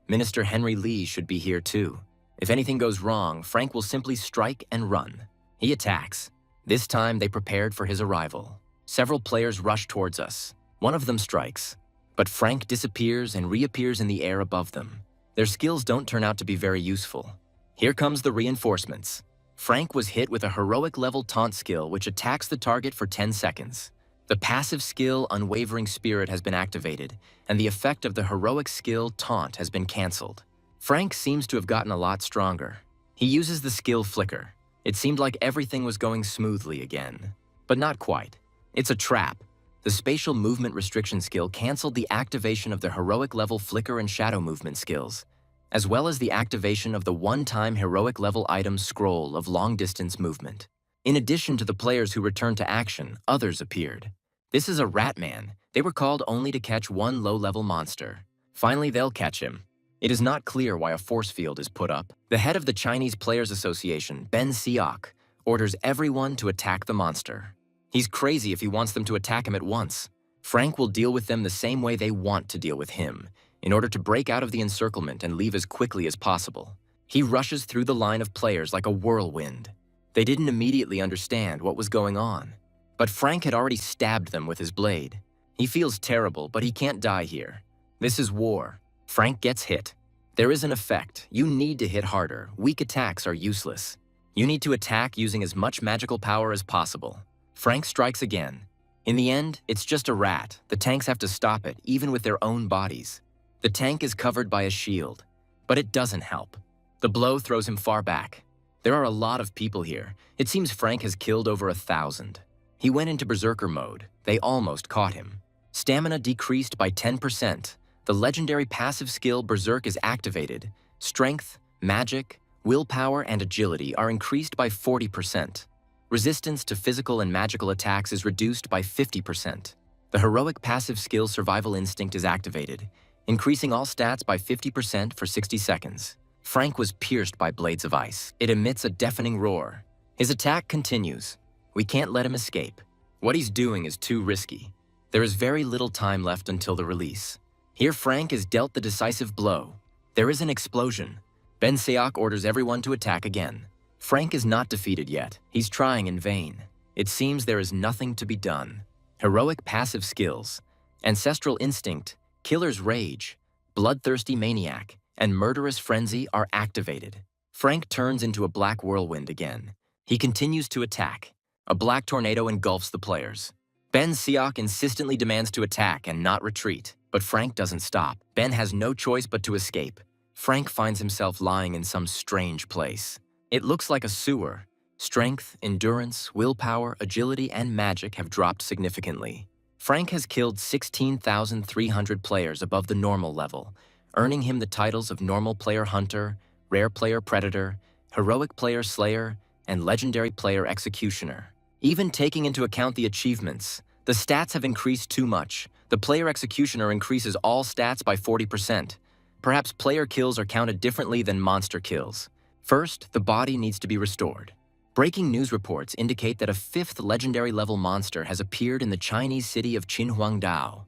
Minister Henry Lee should be here too. If anything goes wrong, Frank will simply strike and run. He attacks. This time they prepared for his arrival. Several players rush towards us. One of them strikes. But Frank disappears and reappears in the air above them. Their skills don't turn out to be very useful. Here comes the reinforcements. Frank was hit with a heroic level taunt skill which attacks the target for 10 seconds. The passive skill Unwavering Spirit has been activated, and the effect of the heroic skill Taunt has been cancelled. Frank seems to have gotten a lot stronger. He uses the skill Flicker. It seemed like everything was going smoothly again. But not quite. It's a trap. The spatial movement restriction skill cancelled the activation of the heroic level Flicker and Shadow movement skills, as well as the activation of the one-time heroic level item Scroll of long-distance movement. In addition to the players who returned to action, others appeared. This is a Rat Man. They were called only to catch one low-level monster. Finally, they'll catch him. It is not clear why a force field is put up. The head of the Chinese Players Association, Ben Siok, orders everyone to attack the monster. He's crazy if he wants them to attack him at once. Frank will deal with them the same way they want to deal with him, in order to break out of the encirclement and leave as quickly as possible. He rushes through the line of players like a whirlwind. They didn't immediately understand what was going on. But Frank had already stabbed them with his blade. He feels terrible, but he can't die here. This is war. Frank gets hit. There is an effect. You need to hit harder. Weak attacks are useless. You need to attack using as much magical power as possible. Frank strikes again. In the end, it's just a rat. The tanks have to stop it, even with their own bodies. The tank is covered by a shield, but it doesn't help. The blow throws him far back. There are a lot of people here. It seems Frank has killed over 1,000. He went into berserker mode. They almost caught him. Stamina decreased by 10%. The legendary passive skill Berserk is activated. Strength, magic, willpower, and agility are increased by 40%. Resistance to physical and magical attacks is reduced by 50%. The heroic passive skill Survival Instinct is activated, increasing all stats by 50% for 60 seconds. Frank was pierced by blades of ice. It emits a deafening roar. His attack continues. We can't let him escape. What he's doing is too risky. There is very little time left until the release. Here Frank is dealt the decisive blow. There is an explosion. Ben Seok orders everyone to attack again. Frank is not defeated yet. He's trying in vain. It seems there is nothing to be done. Heroic passive skills, Ancestral Instinct, Killer's Rage, Bloodthirsty Maniac, and Murderous Frenzy are activated. Frank turns into a black whirlwind again. He continues to attack. A black tornado engulfs the players. Ben Seok insistently demands to attack and not retreat, but Frank doesn't stop. Ben has no choice but to escape. Frank finds himself lying in some strange place. It looks like a sewer. Strength, endurance, willpower, agility, and magic have dropped significantly. Frank has killed 16,300 players above the normal level, earning him the titles of Normal Player Hunter, Rare Player Predator, Heroic Player Slayer, and Legendary Player Executioner. Even taking into account the achievements, the stats have increased too much. The Player Executioner increases all stats by 40%. Perhaps player kills are counted differently than monster kills. First, the body needs to be restored. Breaking news reports indicate that a 5th legendary-level monster has appeared in the Chinese city of Qinhuangdao,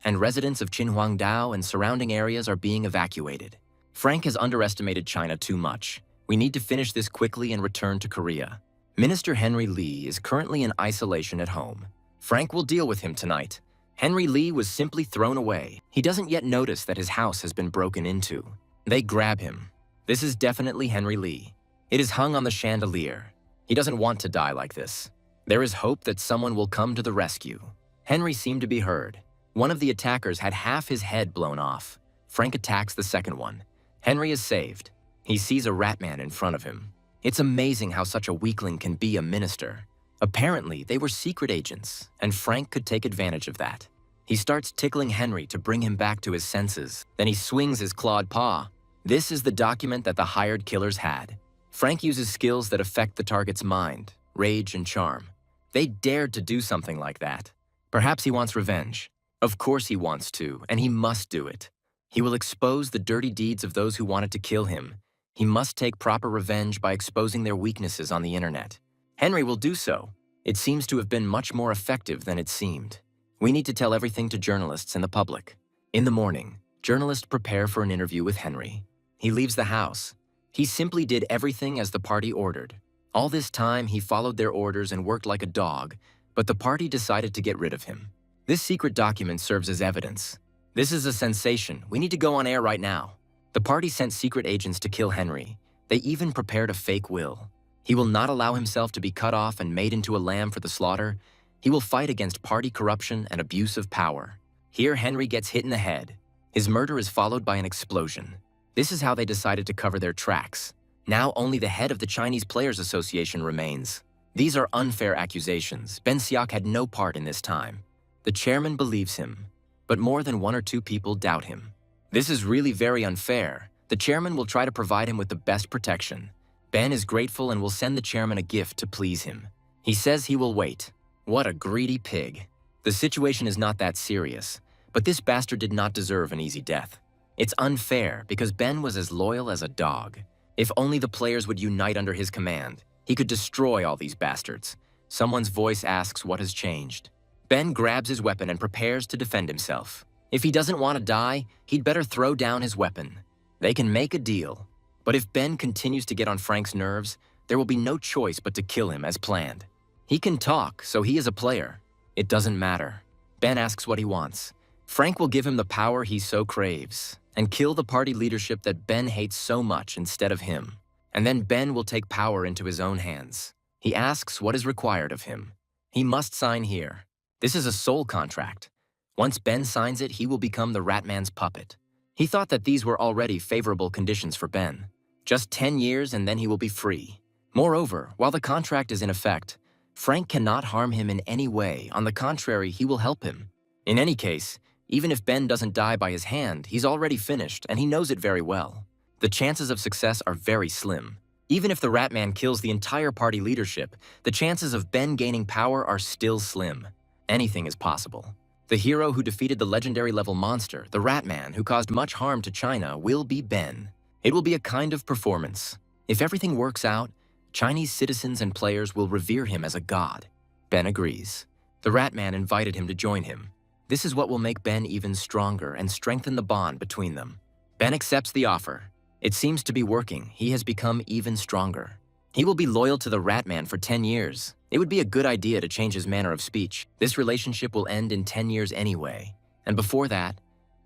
and residents of Qinhuangdao and surrounding areas are being evacuated. Frank has underestimated China too much. We need to finish this quickly and return to Korea. Minister Henry Lee is currently in isolation at home. Frank will deal with him tonight. Henry Lee was simply thrown away. He doesn't yet notice that his house has been broken into. They grab him. This is definitely Henry Lee. It is hung on the chandelier. He doesn't want to die like this. There is hope that someone will come to the rescue. Henry seemed to be heard. One of the attackers had half his head blown off. Frank attacks the second one. Henry is saved. He sees a rat man in front of him. It's amazing how such a weakling can be a minister. Apparently, they were secret agents, and Frank could take advantage of that. He starts tickling Henry to bring him back to his senses. Then he swings his clawed paw. This is the document that the hired killers had. Frank uses skills that affect the target's mind, rage, and charm. They dared to do something like that. Perhaps he wants revenge. Of course he wants to, and he must do it. He will expose the dirty deeds of those who wanted to kill him. He must take proper revenge by exposing their weaknesses on the internet. Henry will do so. It seems to have been much more effective than it seemed. We need to tell everything to journalists and the public. In the morning, journalists prepare for an interview with Henry. He leaves the house. He simply did everything as the party ordered. All this time, he followed their orders and worked like a dog, but the party decided to get rid of him. This secret document serves as evidence. This is a sensation. We need to go on air right now. The party sent secret agents to kill Henry. They even prepared a fake will. He will not allow himself to be cut off and made into a lamb for the slaughter. He will fight against party corruption and abuse of power. Here, Henry gets hit in the head. His murder is followed by an explosion. This is how they decided to cover their tracks. Now only the head of the Chinese Players Association remains. These are unfair accusations. Ben Seok had no part in this time. The chairman believes him, but more than 1 or 2 people doubt him. This is really very unfair. The chairman will try to provide him with the best protection. Ben is grateful and will send the chairman a gift to please him. He says he will wait. What a greedy pig. The situation is not that serious, but this bastard did not deserve an easy death. It's unfair because Ben was as loyal as a dog. If only the players would unite under his command, he could destroy all these bastards. Someone's voice asks what has changed. Ben grabs his weapon and prepares to defend himself. If he doesn't want to die, he'd better throw down his weapon. They can make a deal. But if Ben continues to get on Frank's nerves, there will be no choice but to kill him as planned. He can talk, so he is a player. It doesn't matter. Ben asks what he wants. Frank will give him the power he so craves, and kill the party leadership that Ben hates so much instead of him. And then Ben will take power into his own hands. He asks what is required of him. He must sign here. This is a soul contract. Once Ben signs it, he will become the Ratman's puppet. He thought that these were already favorable conditions for Ben. Just 10 years and then he will be free. Moreover, while the contract is in effect, Frank cannot harm him in any way. On the contrary, he will help him. In any case, even if Ben doesn't die by his hand, he's already finished, and he knows it very well. The chances of success are very slim. Even if the Ratman kills the entire party leadership, the chances of Ben gaining power are still slim. Anything is possible. The hero who defeated the legendary level monster, the Ratman, who caused much harm to China, will be Ben. It will be a kind of performance. If everything works out, Chinese citizens and players will revere him as a god. Ben agrees. The Ratman invited him to join him. This is what will make Ben even stronger and strengthen the bond between them. Ben accepts the offer. It seems to be working. He has become even stronger. He will be loyal to the Ratman for 10 years. It would be a good idea to change his manner of speech. This relationship will end in 10 years anyway. And before that,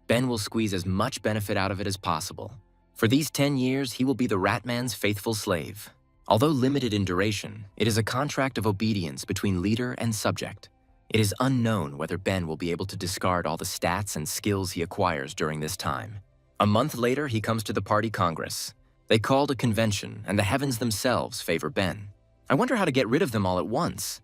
Ben will squeeze as much benefit out of it as possible. For these 10 years, he will be the Ratman's faithful slave. Although limited in duration, it is a contract of obedience between leader and subject. It is unknown whether Ben will be able to discard all the stats and skills he acquires during this time. A month later, he comes to the party congress. They called a convention, and the heavens themselves favor Ben. I wonder how to get rid of them all at once.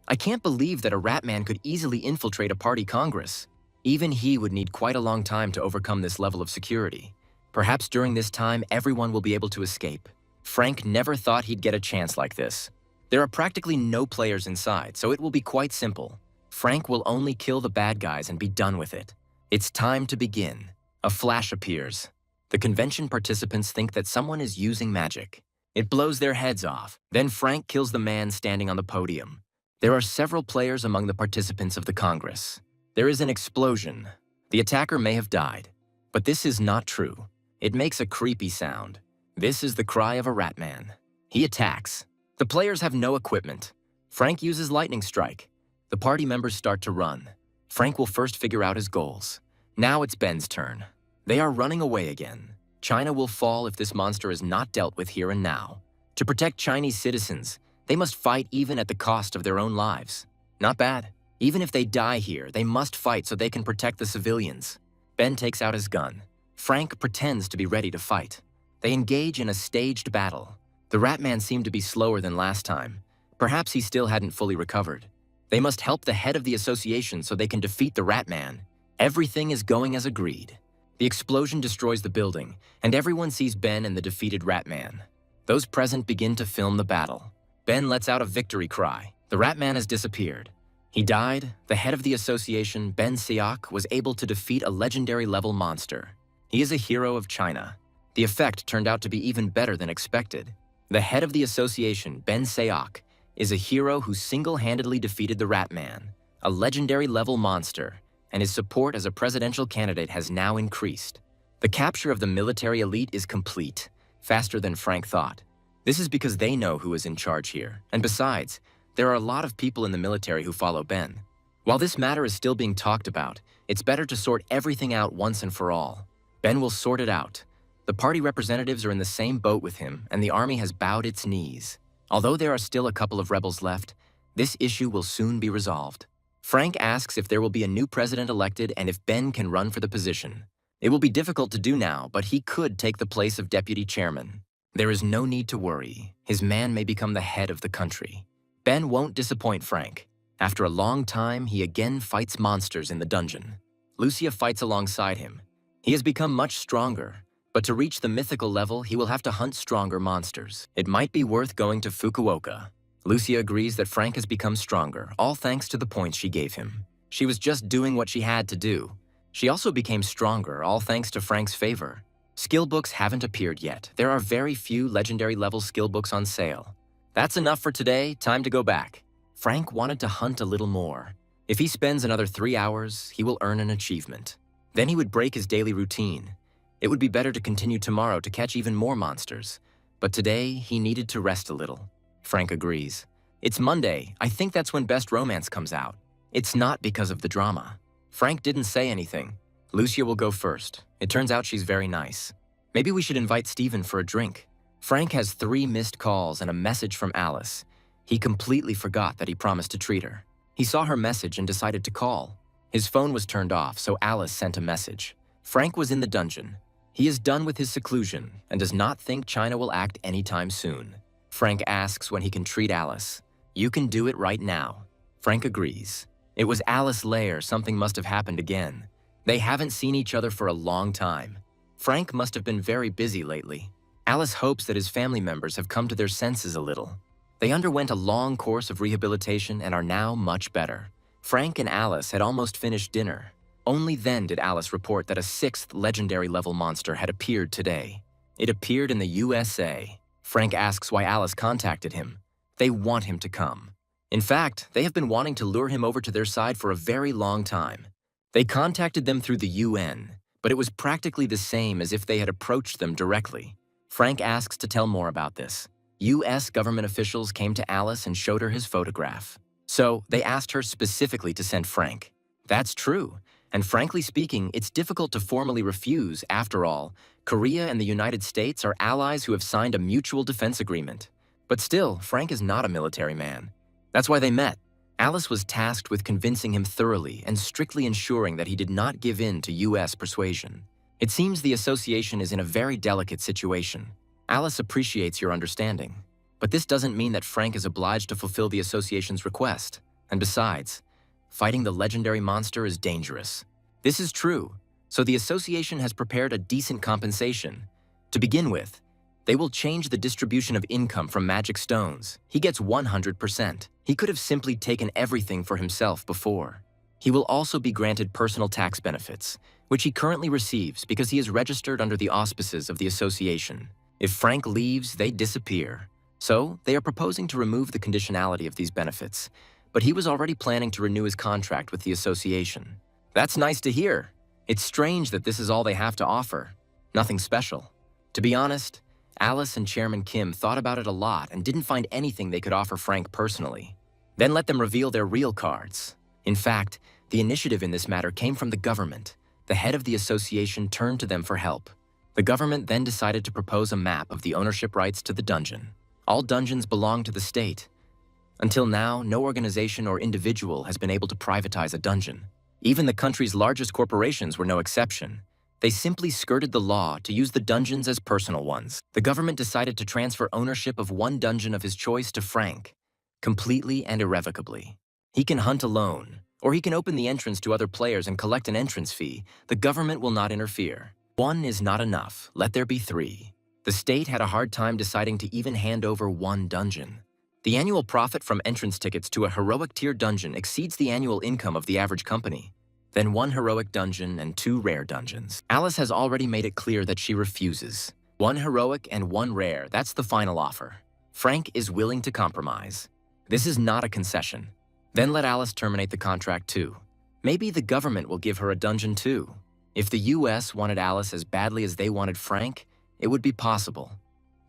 I can't believe that a rat man could easily infiltrate a party congress. Even he would need quite a long time to overcome this level of security. Perhaps during this time, everyone will be able to escape. Frank never thought he'd get a chance like this. There are practically no players inside, so it will be quite simple. Frank will only kill the bad guys and be done with it. It's time to begin. A flash appears. The convention participants think that someone is using magic. It blows their heads off. Then Frank kills the man standing on the podium. There are several players among the participants of the Congress. There is an explosion. The attacker may have died. But this is not true. It makes a creepy sound. This is the cry of a rat man. He attacks. The players have no equipment. Frank uses lightning strike. The party members start to run. Frank will first figure out his goals. Now it's Ben's turn. They are running away again. China will fall if this monster is not dealt with here and now. To protect Chinese citizens, they must fight even at the cost of their own lives. Not bad. Even if they die here, they must fight so they can protect the civilians. Ben takes out his gun. Frank pretends to be ready to fight. They engage in a staged battle. The rat man seemed to be slower than last time. Perhaps he still hadn't fully recovered. They must help the head of the association so they can defeat the rat man. Everything is going as agreed. The explosion destroys the building, and everyone sees Ben and the defeated rat man. Those present begin to film the battle. Ben lets out a victory cry. The rat man has disappeared. He died. The head of the association, Ben Seok, was able to defeat a legendary level monster. He is a hero of China. The effect turned out to be even better than expected. The head of the association, Ben Seok, is a hero who single-handedly defeated the rat man, a legendary level monster, and his support as a presidential candidate has now increased. The capture of the military elite is complete, faster than Frank thought. This is because they know who is in charge here, and besides, there are a lot of people in the military who follow Ben. While this matter is still being talked about, it's better to sort everything out once and for all. Ben will sort it out. The party representatives are in the same boat with him, and the army has bowed its knees. Although there are still a couple of rebels left, this issue will soon be resolved. Frank asks if there will be a new president elected and if Ben can run for the position. It will be difficult to do now, but he could take the place of deputy chairman. There is no need to worry. His man may become the head of the country. Ben won't disappoint Frank. After a long time, he again fights monsters in the dungeon. Lucia fights alongside him. He has become much stronger, but to reach the mythical level, he will have to hunt stronger monsters. It might be worth going to Fukuoka. Lucia agrees that Frank has become stronger, all thanks to the points she gave him. She was just doing what she had to do. She also became stronger, all thanks to Frank's favor. Skill books haven't appeared yet. There are very few legendary level skill books on sale. That's enough for today, time to go back. Frank wanted to hunt a little more. If he spends another 3 hours, he will earn an achievement. Then he would break his daily routine. It would be better to continue tomorrow to catch even more monsters. But today, he needed to rest a little. Frank agrees. It's Monday. I think that's when Best Romance comes out. It's not because of the drama. Frank didn't say anything. Lucia will go first. It turns out she's very nice. Maybe we should invite Steven for a drink. Frank has 3 missed calls and a message from Alice. He completely forgot that he promised to treat her. He saw her message and decided to call. His phone was turned off, so Alice sent a message. Frank was in the dungeon. He is done with his seclusion and does not think China will act anytime soon. Frank asks when he can treat Alice. You can do it right now. Frank agrees. It was Alice Lair. Something must have happened again. They haven't seen each other for a long time. Frank must have been very busy lately. Alice hopes that his family members have come to their senses a little. They underwent a long course of rehabilitation and are now much better. Frank and Alice had almost finished dinner. Only then did Alice report that a 6th legendary level monster had appeared today. It appeared in the USA. Frank asks why Alice contacted him. They want him to come. In fact, they have been wanting to lure him over to their side for a very long time. They contacted them through the UN, but it was practically the same as if they had approached them directly. Frank asks to tell more about this. US government officials came to Alice and showed her his photograph. So they asked her specifically to send Frank. That's true. And frankly speaking, it's difficult to formally refuse. After all, Korea and the United States are allies who have signed a mutual defense agreement. But still, Frank is not a military man. That's why they met. Alice was tasked with convincing him thoroughly and strictly ensuring that he did not give in to U.S. persuasion. It seems the association is in a very delicate situation. Alice appreciates your understanding. But this doesn't mean that Frank is obliged to fulfill the association's request. And besides, fighting the legendary monster is dangerous. This is true, so the association has prepared a decent compensation. To begin with, they will change the distribution of income from magic stones. He gets 100%. He could have simply taken everything for himself before. He will also be granted personal tax benefits, which he currently receives because he is registered under the auspices of the association. If Frank leaves, they disappear. So, they are proposing to remove the conditionality of these benefits, but he was already planning to renew his contract with the association. That's nice to hear. It's strange that this is all they have to offer. Nothing special. To be honest, Alice and Chairman Kim thought about it a lot and didn't find anything they could offer Frank personally. Then let them reveal their real cards. In fact, the initiative in this matter came from the government. The head of the association turned to them for help. The government then decided to propose a map of the ownership rights to the dungeon. All dungeons belong to the state. Until now, no organization or individual has been able to privatize a dungeon. Even the country's largest corporations were no exception. They simply skirted the law to use the dungeons as personal ones. The government decided to transfer ownership of one dungeon of his choice to Frank, completely and irrevocably. He can hunt alone, or he can open the entrance to other players and collect an entrance fee. The government will not interfere. One is not enough. Let there be three. The state had a hard time deciding to even hand over one dungeon. The annual profit from entrance tickets to a heroic tier dungeon exceeds the annual income of the average company. Then one heroic dungeon and 2 rare dungeons. Alice has already made it clear that she refuses. 1 heroic and 1 rare, that's the final offer. Frank is willing to compromise. This is not a concession. Then let Alice terminate the contract too. Maybe the government will give her a dungeon too. If the US wanted Alice as badly as they wanted Frank, it would be possible.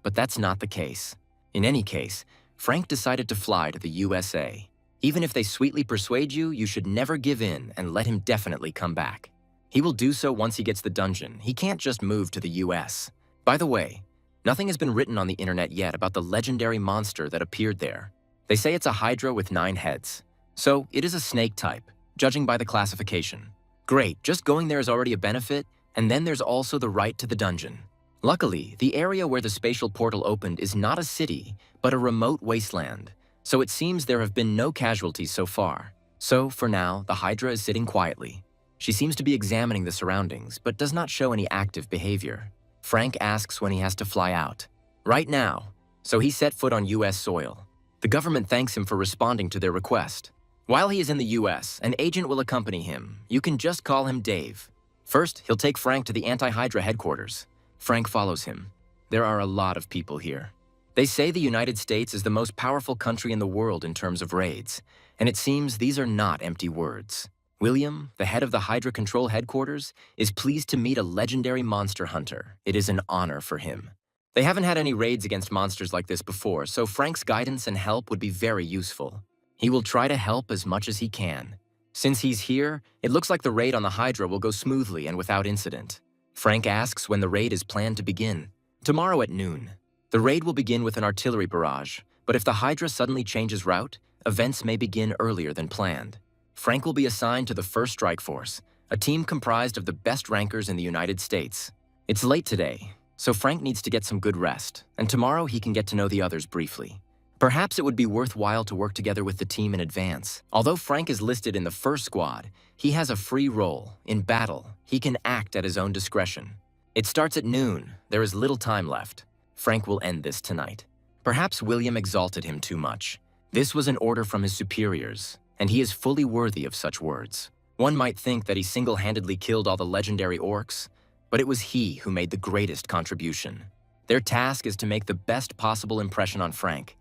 But that's not the case. In any case, Frank decided to fly to the USA. Even if they sweetly persuade you, you should never give in and let him definitely come back. He will do so once he gets the dungeon. He can't just move to the US. By the way, nothing has been written on the internet yet about the legendary monster that appeared there. They say it's a hydra with 9 heads. So it is a snake type, judging by the classification. Great, just going there is already a benefit, and then there's also the right to the dungeon. Luckily, the area where the spatial portal opened is not a city, but a remote wasteland. So it seems there have been no casualties so far. So, for now, the Hydra is sitting quietly. She seems to be examining the surroundings, but does not show any active behavior. Frank asks when he has to fly out. Right now. So he set foot on US soil. The government thanks him for responding to their request. While he is in the US, an agent will accompany him. You can just call him Dave. First, he'll take Frank to the anti-Hydra headquarters. Frank follows him. There are a lot of people here. They say the United States is the most powerful country in the world in terms of raids, and it seems these are not empty words. William, the head of the Hydra Control Headquarters, is pleased to meet a legendary monster hunter. It is an honor for him. They haven't had any raids against monsters like this before, so Frank's guidance and help would be very useful. He will try to help as much as he can. Since he's here, it looks like the raid on the Hydra will go smoothly and without incident. Frank asks when the raid is planned to begin. Tomorrow at noon. The raid will begin with an artillery barrage, but if the Hydra suddenly changes route, events may begin earlier than planned. Frank will be assigned to the 1st Strike Force, a team comprised of the best rankers in the United States. It's late today, so Frank needs to get some good rest, and tomorrow he can get to know the others briefly. Perhaps it would be worthwhile to work together with the team in advance. Although Frank is listed in the 1st squad, he has a free role. In battle, he can act at his own discretion. It starts at noon. There is little time left. Frank will end this tonight. Perhaps William exalted him too much. This was an order from his superiors, and he is fully worthy of such words. One might think that he single-handedly killed all the legendary orcs, but it was he who made the greatest contribution. Their task is to make the best possible impression on Frank.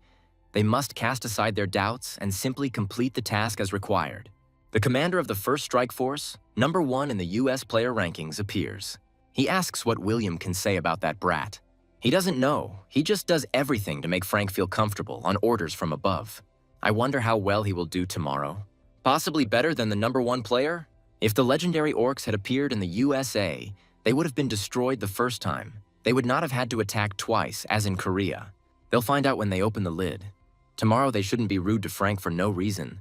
They must cast aside their doubts and simply complete the task as required. The commander of the 1st Strike Force, number 1 in the US player rankings, appears. He asks what William can say about that brat. He doesn't know. He just does everything to make Frank feel comfortable on orders from above. I wonder how well he will do tomorrow. Possibly better than the number 1 player? If the legendary orcs had appeared in the USA, they would have been destroyed the first time. They would not have had to attack twice, as in Korea. They'll find out when they open the lid. Tomorrow they shouldn't be rude to Frank for no reason.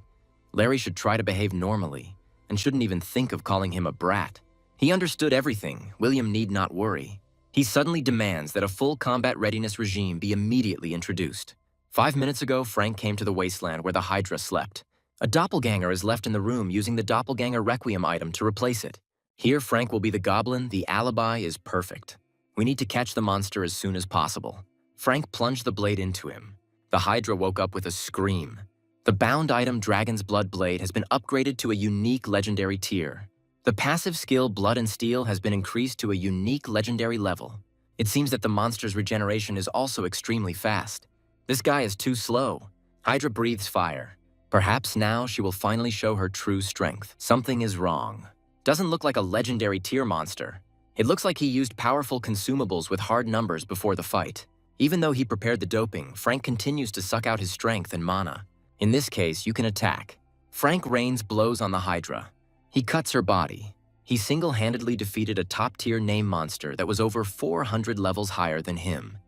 Larry should try to behave normally, and shouldn't even think of calling him a brat. He understood everything. William need not worry. He suddenly demands that a full combat readiness regime be immediately introduced. 5 minutes ago, Frank came to the wasteland where the Hydra slept. A doppelganger is left in the room using the doppelganger requiem item to replace it. Here, Frank will be the goblin. The alibi is perfect. We need to catch the monster as soon as possible. Frank plunged the blade into him. The Hydra woke up with a scream. The bound item Dragon's Blood Blade has been upgraded to a unique legendary tier. The passive skill Blood and Steel has been increased to a unique legendary level. It seems that the monster's regeneration is also extremely fast. This guy is too slow. Hydra breathes fire. Perhaps now she will finally show her true strength. Something is wrong. Doesn't look like a legendary tier monster. It looks like he used powerful consumables with hard numbers before the fight. Even though he prepared the doping, Frank continues to suck out his strength and mana. In this case, you can attack. Frank rains blows on the Hydra. He cuts her body. He single-handedly defeated a top-tier name monster that was over 400 levels higher than him.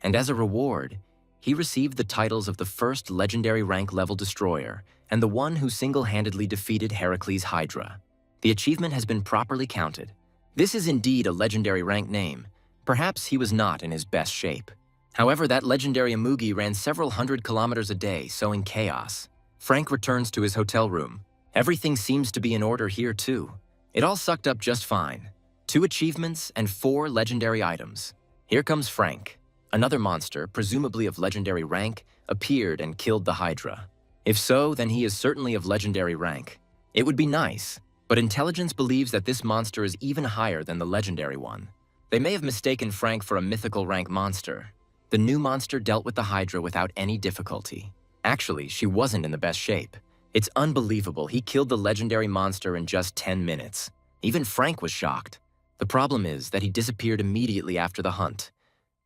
And as a reward, he received the titles of the first legendary rank level destroyer and the one who single-handedly defeated Heracles' Hydra. The achievement has been properly counted. This is indeed a legendary rank name. Perhaps he was not in his best shape. However, that legendary Amugi ran several hundred kilometers a day, sowing chaos. Frank returns to his hotel room. Everything seems to be in order here too. It all sucked up just fine. 2 achievements and 4 legendary items. Here comes Frank. Another monster, presumably of legendary rank, appeared and killed the Hydra. If so, then he is certainly of legendary rank. It would be nice, but intelligence believes that this monster is even higher than the legendary one. They may have mistaken Frank for a mythical rank monster. The new monster dealt with the Hydra without any difficulty. Actually, she wasn't in the best shape. It's unbelievable he killed the legendary monster in just 10 minutes. Even Frank was shocked. The problem is that he disappeared immediately after the hunt.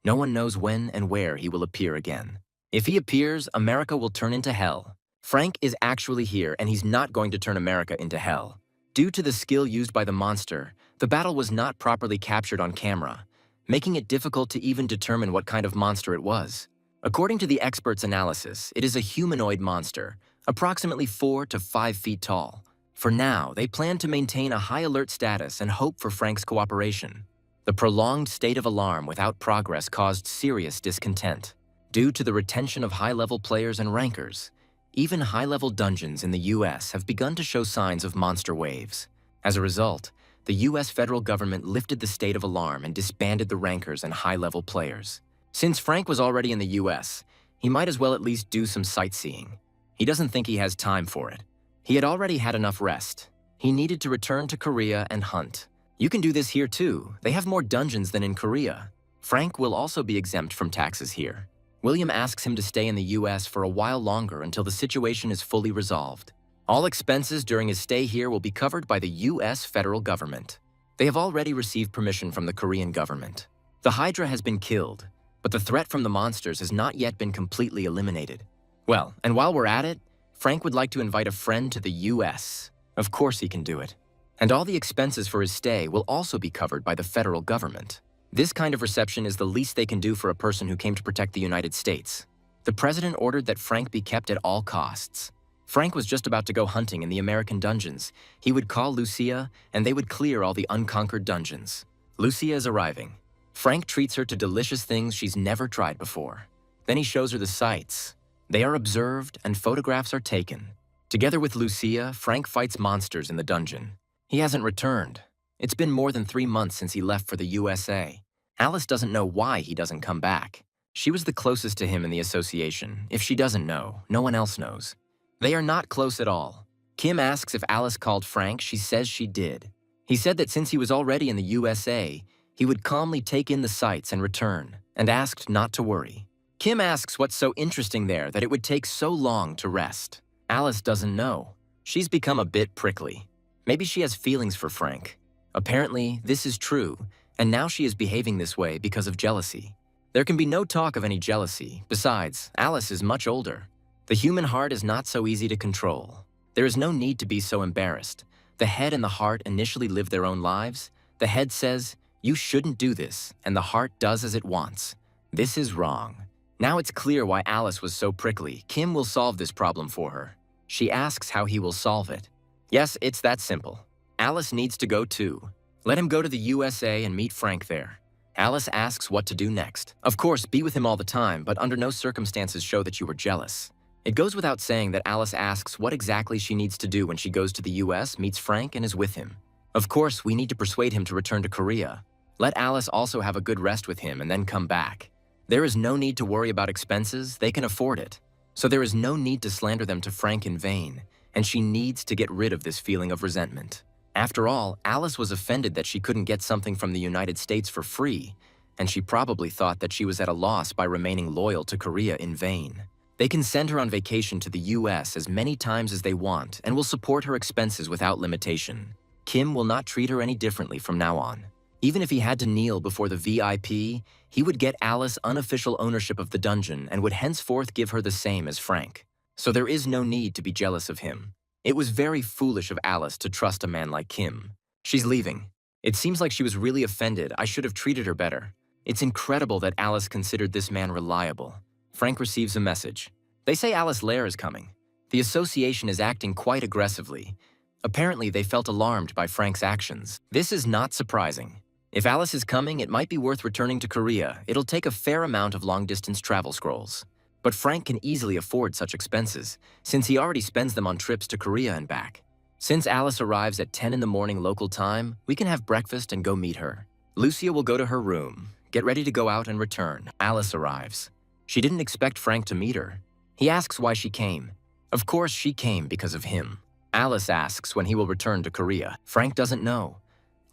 No one knows when and where he will appear again. If he appears, America will turn into hell. Frank is actually here, and he's not going to turn America into hell. Due to the skill used by the monster, the battle was not properly captured on camera, making it difficult to even determine what kind of monster it was. According to the experts' analysis, it is a humanoid monster, approximately 4 to 5 feet tall. For now, they plan to maintain a high alert status and hope for Frank's cooperation. The prolonged state of alarm without progress caused serious discontent. Due to the retention of high-level players and rankers, even high-level dungeons in the US have begun to show signs of monster waves. As a result, the US federal government lifted the state of alarm and disbanded the rankers and high-level players. Since Frank was already in the US, he might as well at least do some sightseeing. He doesn't think he has time for it. He had already had enough rest. He needed to return to Korea and hunt. You can do this here too. They have more dungeons than in Korea. Frank will also be exempt from taxes here. William asks him to stay in the US for a while longer until the situation is fully resolved. All expenses during his stay here will be covered by the US federal government. They have already received permission from the Korean government. The Hydra has been killed, but the threat from the monsters has not yet been completely eliminated. Well, and while we're at it, Frank would like to invite a friend to the US. Of course he can do it. And all the expenses for his stay will also be covered by the federal government. This kind of reception is the least they can do for a person who came to protect the United States. The president ordered that Frank be kept at all costs. Frank was just about to go hunting in the American dungeons. He would call Lucia, and they would clear all the unconquered dungeons. Lucia is arriving. Frank treats her to delicious things she's never tried before. Then he shows her the sights. They are observed, and photographs are taken. Together with Lucia, Frank fights monsters in the dungeon. He hasn't returned. It's been more than 3 months since he left for the USA. Alice doesn't know why he doesn't come back. She was the closest to him in the association. If she doesn't know, no one else knows. They are not close at all. Kim asks if Alice called Frank. She says she did. He said that since he was already in the USA, he would calmly take in the sights and return, and asked not to worry. Kim asks what's so interesting there that it would take so long to rest. Alice doesn't know. She's become a bit prickly. Maybe she has feelings for Frank. Apparently, this is true, and now she is behaving this way because of jealousy. There can be no talk of any jealousy. Besides, Alice is much older. The human heart is not so easy to control. There is no need to be so embarrassed. The head and the heart initially live their own lives. The head says, "You shouldn't do this," and the heart does as it wants. This is wrong. Now it's clear why Alice was so prickly. Kim will solve this problem for her. She asks how he will solve it. Yes, it's that simple. Alice needs to go too. Let him go to the USA and meet Frank there. Alice asks what to do next. Of course, be with him all the time, but under no circumstances show that you were jealous. It goes without saying that Alice asks what exactly she needs to do when she goes to the US, meets Frank, and is with him. Of course, we need to persuade him to return to Korea. Let Alice also have a good rest with him and then come back. There is no need to worry about expenses, they can afford it. So there is no need to slander them to Frank in vain, and she needs to get rid of this feeling of resentment. After all, Alice was offended that she couldn't get something from the United States for free, and she probably thought that she was at a loss by remaining loyal to Korea in vain. They can send her on vacation to the US as many times as they want and will support her expenses without limitation. Kim will not treat her any differently from now on. Even if he had to kneel before the VIP, he would get Alice unofficial ownership of the dungeon and would henceforth give her the same as Frank. So there is no need to be jealous of him. It was very foolish of Alice to trust a man like Kim. She's leaving. It seems like she was really offended. I should have treated her better. It's incredible that Alice considered this man reliable. Frank receives a message. They say Alice Lair is coming. The association is acting quite aggressively. Apparently, they felt alarmed by Frank's actions. This is not surprising. If Alice is coming, it might be worth returning to Korea. It'll take a fair amount of long-distance travel scrolls. But Frank can easily afford such expenses, since he already spends them on trips to Korea and back. Since Alice arrives at 10 in the morning local time, we can have breakfast and go meet her. Lucia will go to her room, get ready to go out and return. Alice arrives. She didn't expect Frank to meet her. He asks why she came. Of course, she came because of him. Alice asks when he will return to Korea. Frank doesn't know.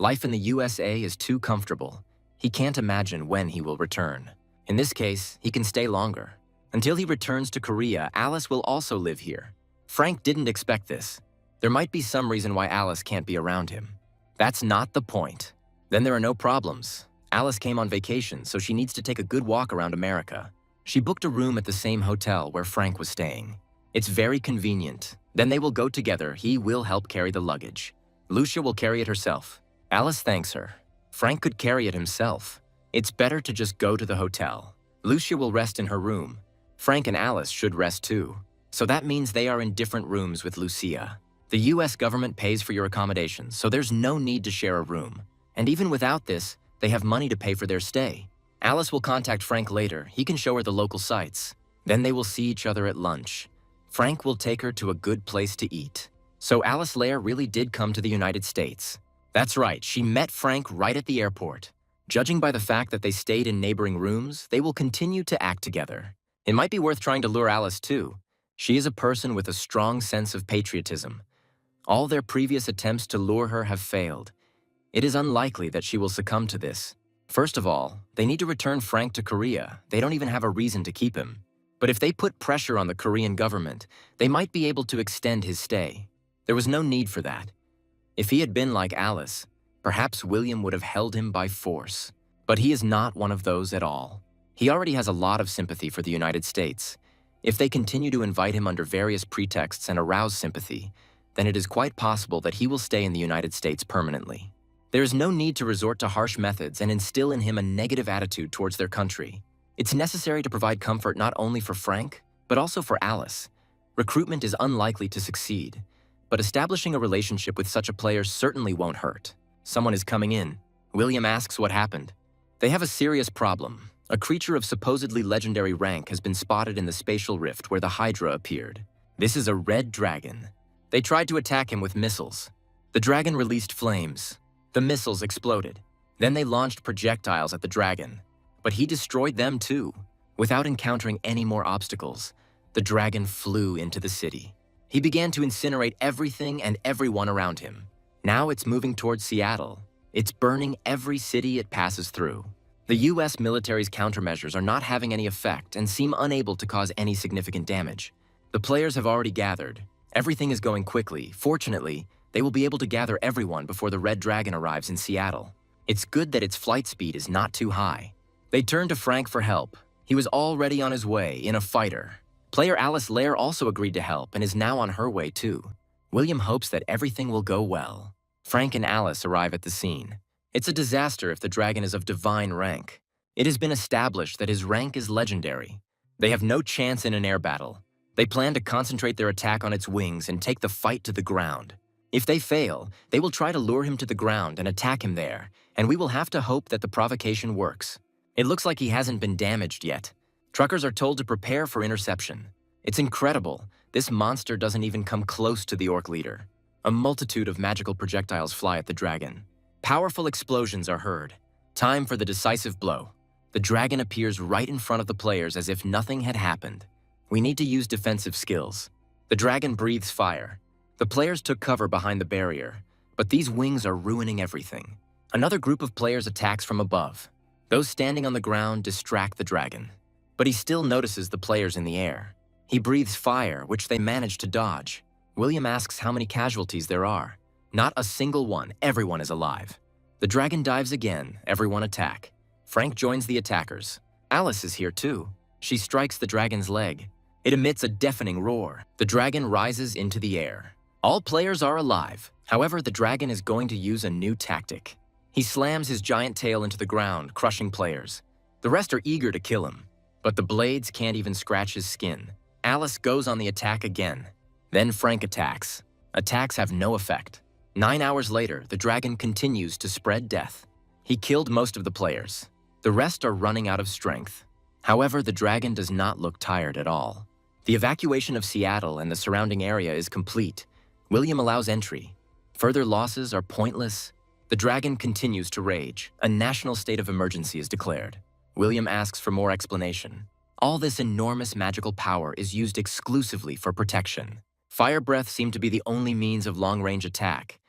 Life in the USA is too comfortable. He can't imagine when he will return. In this case, he can stay longer. Until he returns to Korea, Alice will also live here. Frank didn't expect this. There might be some reason why Alice can't be around him. That's not the point. Then there are no problems. Alice came on vacation, so she needs to take a good walk around America. She booked a room at the same hotel where Frank was staying. It's very convenient. Then they will go together. He will help carry the luggage. Lucia will carry it herself. Alice thanks her. Frank could carry it himself. It's better to just go to the hotel. Lucia will rest in her room. Frank and Alice should rest too. So that means they are in different rooms with Lucia. The US government pays for your accommodations, so there's no need to share a room. And even without this, they have money to pay for their stay. Alice will contact Frank later. He can show her the local sites. Then they will see each other at lunch. Frank will take her to a good place to eat. So Alice Lair really did come to the United States. That's right, she met Frank right at the airport. Judging by the fact that they stayed in neighboring rooms, they will continue to act together. It might be worth trying to lure Alice too. She is a person with a strong sense of patriotism. All their previous attempts to lure her have failed. It is unlikely that she will succumb to this. First of all, they need to return Frank to Korea. They don't even have a reason to keep him. But if they put pressure on the Korean government, they might be able to extend his stay. There was no need for that. If he had been like Alice, perhaps William would have held him by force. But he is not one of those at all. He already has a lot of sympathy for the United States. If they continue to invite him under various pretexts and arouse sympathy, then it is quite possible that he will stay in the United States permanently. There is no need to resort to harsh methods and instill in him a negative attitude towards their country. It's necessary to provide comfort not only for Frank, but also for Alice. Recruitment is unlikely to succeed, but establishing a relationship with such a player certainly won't hurt. Someone is coming in. William asks what happened. They have a serious problem. A creature of supposedly legendary rank has been spotted in the spatial rift where the Hydra appeared. This is a red dragon. They tried to attack him with missiles. The dragon released flames. The missiles exploded. Then they launched projectiles at the dragon. But he destroyed them too. Without encountering any more obstacles, the dragon flew into the city. He began to incinerate everything and everyone around him. Now it's moving towards Seattle. It's burning every city it passes through. The US military's countermeasures are not having any effect and seem unable to cause any significant damage. The players have already gathered. Everything is going quickly. Fortunately, they will be able to gather everyone before the Red Dragon arrives in Seattle. It's good that its flight speed is not too high. They turned to Frank for help. He was already on his way in a fighter. Player Alice Lair also agreed to help and is now on her way too. William hopes that everything will go well. Frank and Alice arrive at the scene. It's a disaster if the dragon is of divine rank. It has been established that his rank is legendary. They have no chance in an air battle. They plan to concentrate their attack on its wings and take the fight to the ground. If they fail, they will try to lure him to the ground and attack him there, and we will have to hope that the provocation works. It looks like he hasn't been damaged yet. Truckers are told to prepare for interception. It's incredible. This monster doesn't even come close to the orc leader. A multitude of magical projectiles fly at the dragon. Powerful explosions are heard. Time for the decisive blow. The dragon appears right in front of the players as if nothing had happened. We need to use defensive skills. The dragon breathes fire. The players took cover behind the barrier, but these wings are ruining everything. Another group of players attacks from above. Those standing on the ground distract the dragon, but he still notices the players in the air. He breathes fire, which they manage to dodge. William asks how many casualties there are. Not a single one, everyone is alive. The dragon dives again, everyone attack. Frank joins the attackers. Alice is here too. She strikes the dragon's leg. It emits a deafening roar. The dragon rises into the air. All players are alive. However, the dragon is going to use a new tactic. He slams his giant tail into the ground, crushing players. The rest are eager to kill him, but the blades can't even scratch his skin. Alice goes on the attack again. Then Frank attacks. Attacks have no effect. 9 hours later, the dragon continues to spread death. He killed most of the players. The rest are running out of strength. However, the dragon does not look tired at all. The evacuation of Seattle and the surrounding area is complete. William allows entry. Further losses are pointless. The dragon continues to rage. A national state of emergency is declared. William asks for more explanation. All this enormous magical power is used exclusively for protection. Fire breath seemed to be the only means of long-range attack.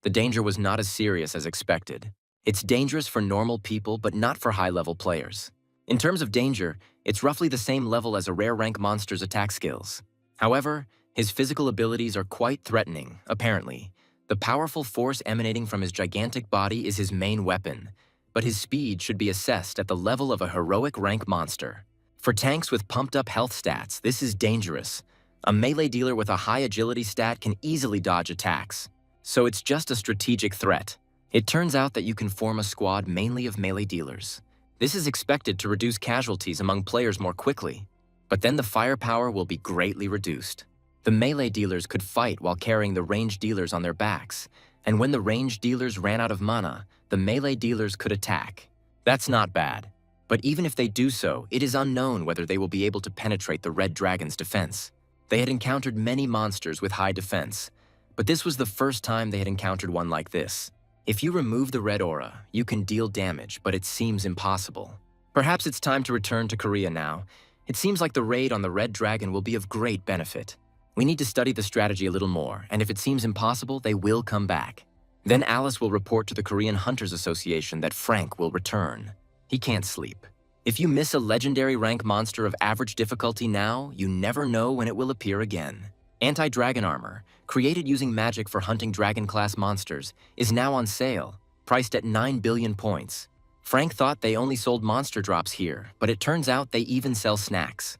The danger was not as serious as expected. It's dangerous for normal people, but not for high-level players. In terms of danger, it's roughly the same level as a rare rank monster's attack skills. However, his physical abilities are quite threatening, apparently. The powerful force emanating from his gigantic body is his main weapon, but his speed should be assessed at the level of a heroic rank monster. For tanks with pumped-up health stats, this is dangerous. A melee dealer with a high agility stat can easily dodge attacks, so it's just a strategic threat. It turns out that you can form a squad mainly of melee dealers. This is expected to reduce casualties among players more quickly, but then the firepower will be greatly reduced. The melee dealers could fight while carrying the ranged dealers on their backs, and when the ranged dealers ran out of mana, the melee dealers could attack. That's not bad, but even if they do so, it is unknown whether they will be able to penetrate the Red Dragon's defense. They had encountered many monsters with high defense, but this was the first time they had encountered one like this. If you remove the red aura, you can deal damage, but it seems impossible. Perhaps it's time to return to Korea now. It seems like the raid on the Red Dragon will be of great benefit. We need to study the strategy a little more, and if it seems impossible, they will come back. Then Alice will report to the Korean Hunters Association that Frank will return. He can't sleep. If you miss a legendary rank monster of average difficulty now, you never know when it will appear again. Anti-dragon armor, created using magic for hunting dragon-class monsters, is now on sale, priced at 9 billion points. Frank thought they only sold monster drops here, but it turns out they even sell snacks.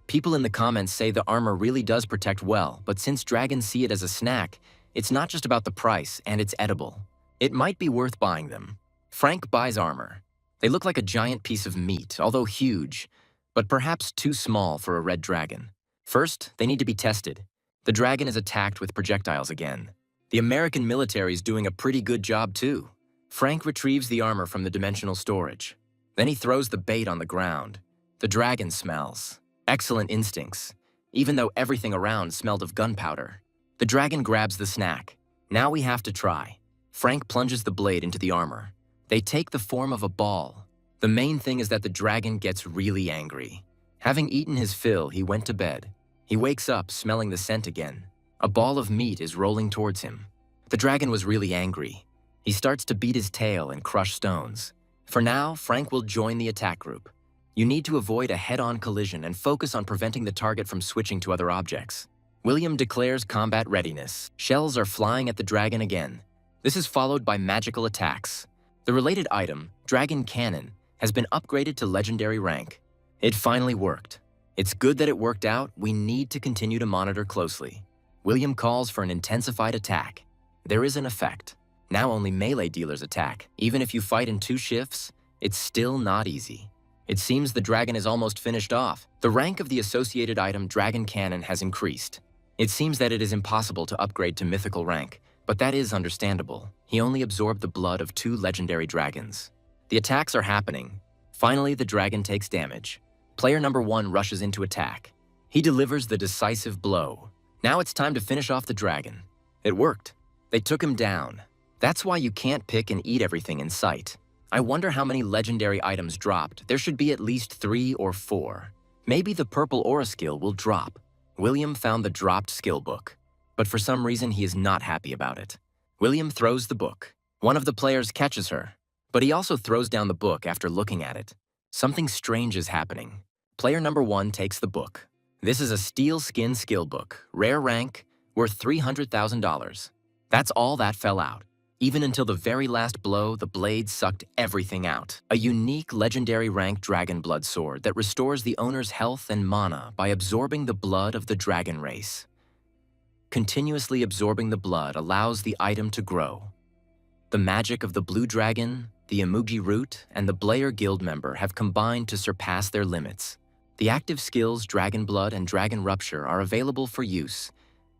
People in the comments say the armor really does protect well, but since dragons see it as a snack, it's not just about the price, and it's edible. It might be worth buying them. Frank buys armor. They look like a giant piece of meat, although huge, but perhaps too small for a red dragon. First, they need to be tested. The dragon is attacked with projectiles again. The American military is doing a pretty good job too. Frank retrieves the armor from the dimensional storage. Then he throws the bait on the ground. The dragon smells. Excellent instincts, even though everything around smelled of gunpowder. The dragon grabs the snack. Now we have to try. Frank plunges the blade into the armor. They take the form of a ball. The main thing is that the dragon gets really angry. Having eaten his fill, he went to bed. He wakes up, smelling the scent again. A ball of meat is rolling towards him. The dragon was really angry. He starts to beat his tail and crush stones. For now, Frank will join the attack group. You need to avoid a head-on collision and focus on preventing the target from switching to other objects. William declares combat readiness. Shells are flying at the dragon again. This is followed by magical attacks. The related item, Dragon Cannon, has been upgraded to legendary rank. It finally worked. It's good that it worked out. We need to continue to monitor closely. William calls for an intensified attack. There is an effect. Now only melee dealers attack. Even if you fight in 2 shifts, it's still not easy. It seems the dragon is almost finished off. The rank of the associated item Dragon Cannon has increased. It seems that it is impossible to upgrade to mythical rank, but that is understandable. He only absorbed the blood of 2 legendary dragons. The attacks are happening. Finally, the dragon takes damage. Player number 1 rushes into attack. He delivers the decisive blow. Now it's time to finish off the dragon. It worked. They took him down. That's why you can't pick and eat everything in sight. I wonder how many legendary items dropped. There should be at least 3 or 4. Maybe the purple aura skill will drop. William found the dropped skill book, but for some reason he is not happy about it. William throws the book. One of the players catches her, but he also throws down the book after looking at it. Something strange is happening. Player number 1 takes the book. This is a steel skin skill book, rare rank, worth $300,000. That's all that fell out. Even until the very last blow, the blade sucked everything out. A unique legendary rank dragon blood sword that restores the owner's health and mana by absorbing the blood of the dragon race. Continuously absorbing the blood allows the item to grow. The magic of the blue dragon, the Imugi root, and the Blair guild member have combined to surpass their limits. The active skills Dragon Blood and Dragon Rupture are available for use.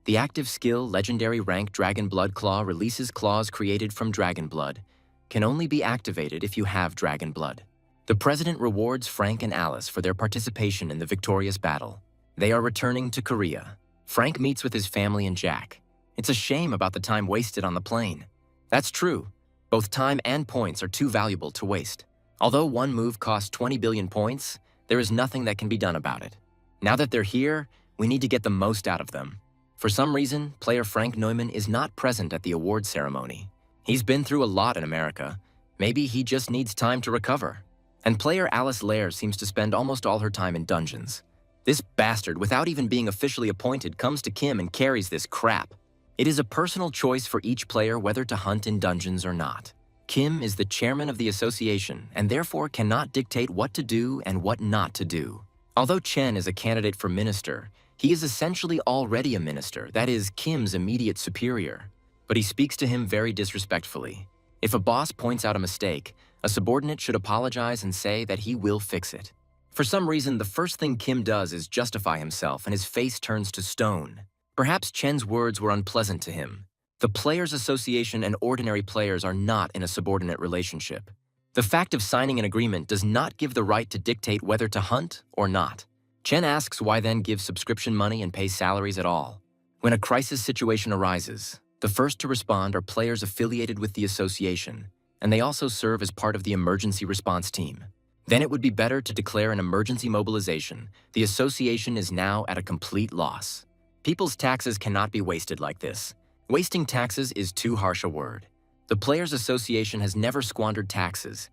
The active skill Legendary Rank Dragon Blood Claw releases claws created from Dragon Blood, can only be activated if you have Dragon Blood. The President rewards Frank and Alice for their participation in the victorious battle. They are returning to Korea. Frank meets with his family and Jack. It's a shame about the time wasted on the plane. That's true. Both time and points are too valuable to waste. Although one move costs 20 billion points, there is nothing that can be done about it. Now that they're here, we need to get the most out of them. For some reason, player Frank Neumann is not present at the award ceremony. He's been through a lot in America. Maybe he just needs time to recover. And player Alice Lair seems to spend almost all her time in dungeons. This bastard, without even being officially appointed, comes to Kim and carries this crap. It is a personal choice for each player whether to hunt in dungeons or not. Kim is the chairman of the association and therefore cannot dictate what to do and what not to do. Although Chen is a candidate for minister, he is essentially already a minister, that is, Kim's immediate superior. But he speaks to him very disrespectfully. If a boss points out a mistake, a subordinate should apologize and say that he will fix it. For some reason, the first thing Kim does is justify himself and his face turns to stone. Perhaps Chen's words were unpleasant to him. The Players Association and ordinary players are not in a subordinate relationship. The fact of signing an agreement does not give the right to dictate whether to hunt or not. Chen asks why then give subscription money and pay salaries at all. When a crisis situation arises, the first to respond are players affiliated with the association, and they also serve as part of the emergency response team. Then it would be better to declare an emergency mobilization. The association is now at a complete loss. People's taxes cannot be wasted like this. Wasting taxes is too harsh a word. The Players Association has never squandered taxes.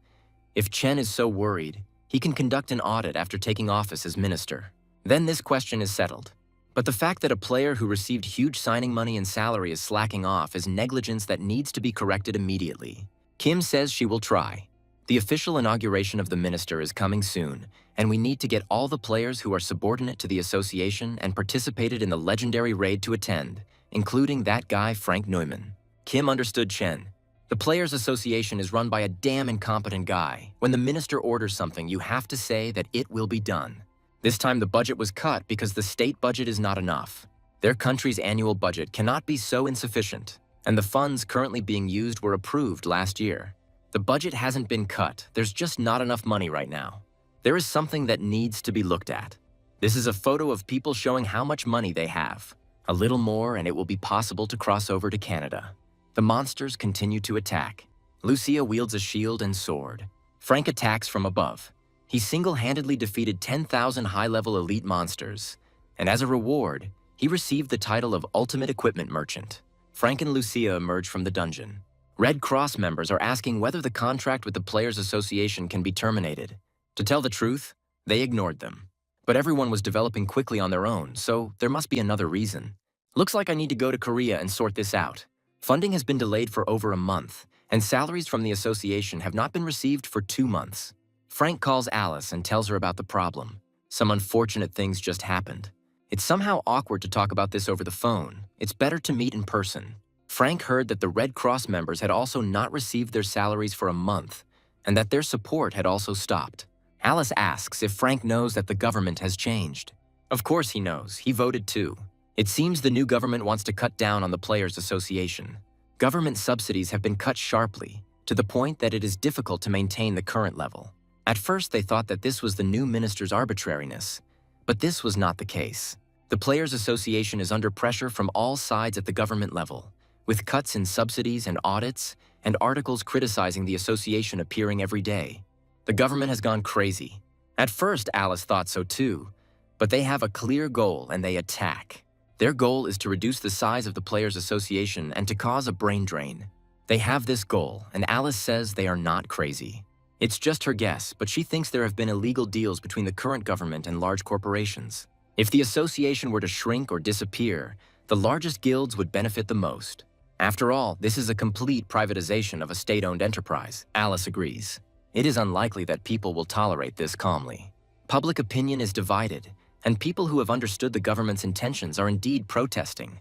If Chen is so worried, he can conduct an audit after taking office as minister. Then this question is settled. But the fact that a player who received huge signing money and salary is slacking off is negligence that needs to be corrected immediately. Kim says she will try. The official inauguration of the minister is coming soon, and we need to get all the players who are subordinate to the association and participated in the legendary raid to attend, including that guy Frank Neumann. Kim understood Chen. The Players Association is run by a damn incompetent guy. When the minister orders something, you have to say that it will be done. This time the budget was cut because the state budget is not enough. Their country's annual budget cannot be so insufficient, and the funds currently being used were approved last year. The budget hasn't been cut, there's just not enough money right now. There is something that needs to be looked at. This is a photo of people showing how much money they have. A little more and it will be possible to cross over to Canada. The monsters continue to attack. Lucia wields a shield and sword. Frank attacks from above. He single-handedly defeated 10,000 high-level elite monsters, and as a reward, he received the title of Ultimate Equipment Merchant. Frank and Lucia emerge from the dungeon. Red Cross members are asking whether the contract with the Players Association can be terminated. To tell the truth, they ignored them. But everyone was developing quickly on their own, so there must be another reason. Looks like I need to go to Korea and sort this out. Funding has been delayed for over a month, and salaries from the association have not been received for 2 months. Frank calls Alice and tells her about the problem. Some unfortunate things just happened. It's somehow awkward to talk about this over the phone. It's better to meet in person. Frank heard that the Red Cross members had also not received their salaries for a month, and that their support had also stopped. Alice asks if Frank knows that the government has changed. Of course he knows, he voted too. It seems the new government wants to cut down on the Players Association. Government subsidies have been cut sharply, to the point that it is difficult to maintain the current level. At first they thought that this was the new minister's arbitrariness, but this was not the case. The Players Association is under pressure from all sides at the government level, with cuts in subsidies and audits, and articles criticizing the association appearing every day. The government has gone crazy. At first, Alice thought so too, but they have a clear goal and they attack. Their goal is to reduce the size of the Players Association and to cause a brain drain. They have this goal, and Alice says they are not crazy. It's just her guess, but she thinks there have been illegal deals between the current government and large corporations. If the association were to shrink or disappear, the largest guilds would benefit the most. After all, this is a complete privatization of a state-owned enterprise. Alice agrees. It is unlikely that people will tolerate this calmly. Public opinion is divided, and people who have understood the government's intentions are indeed protesting.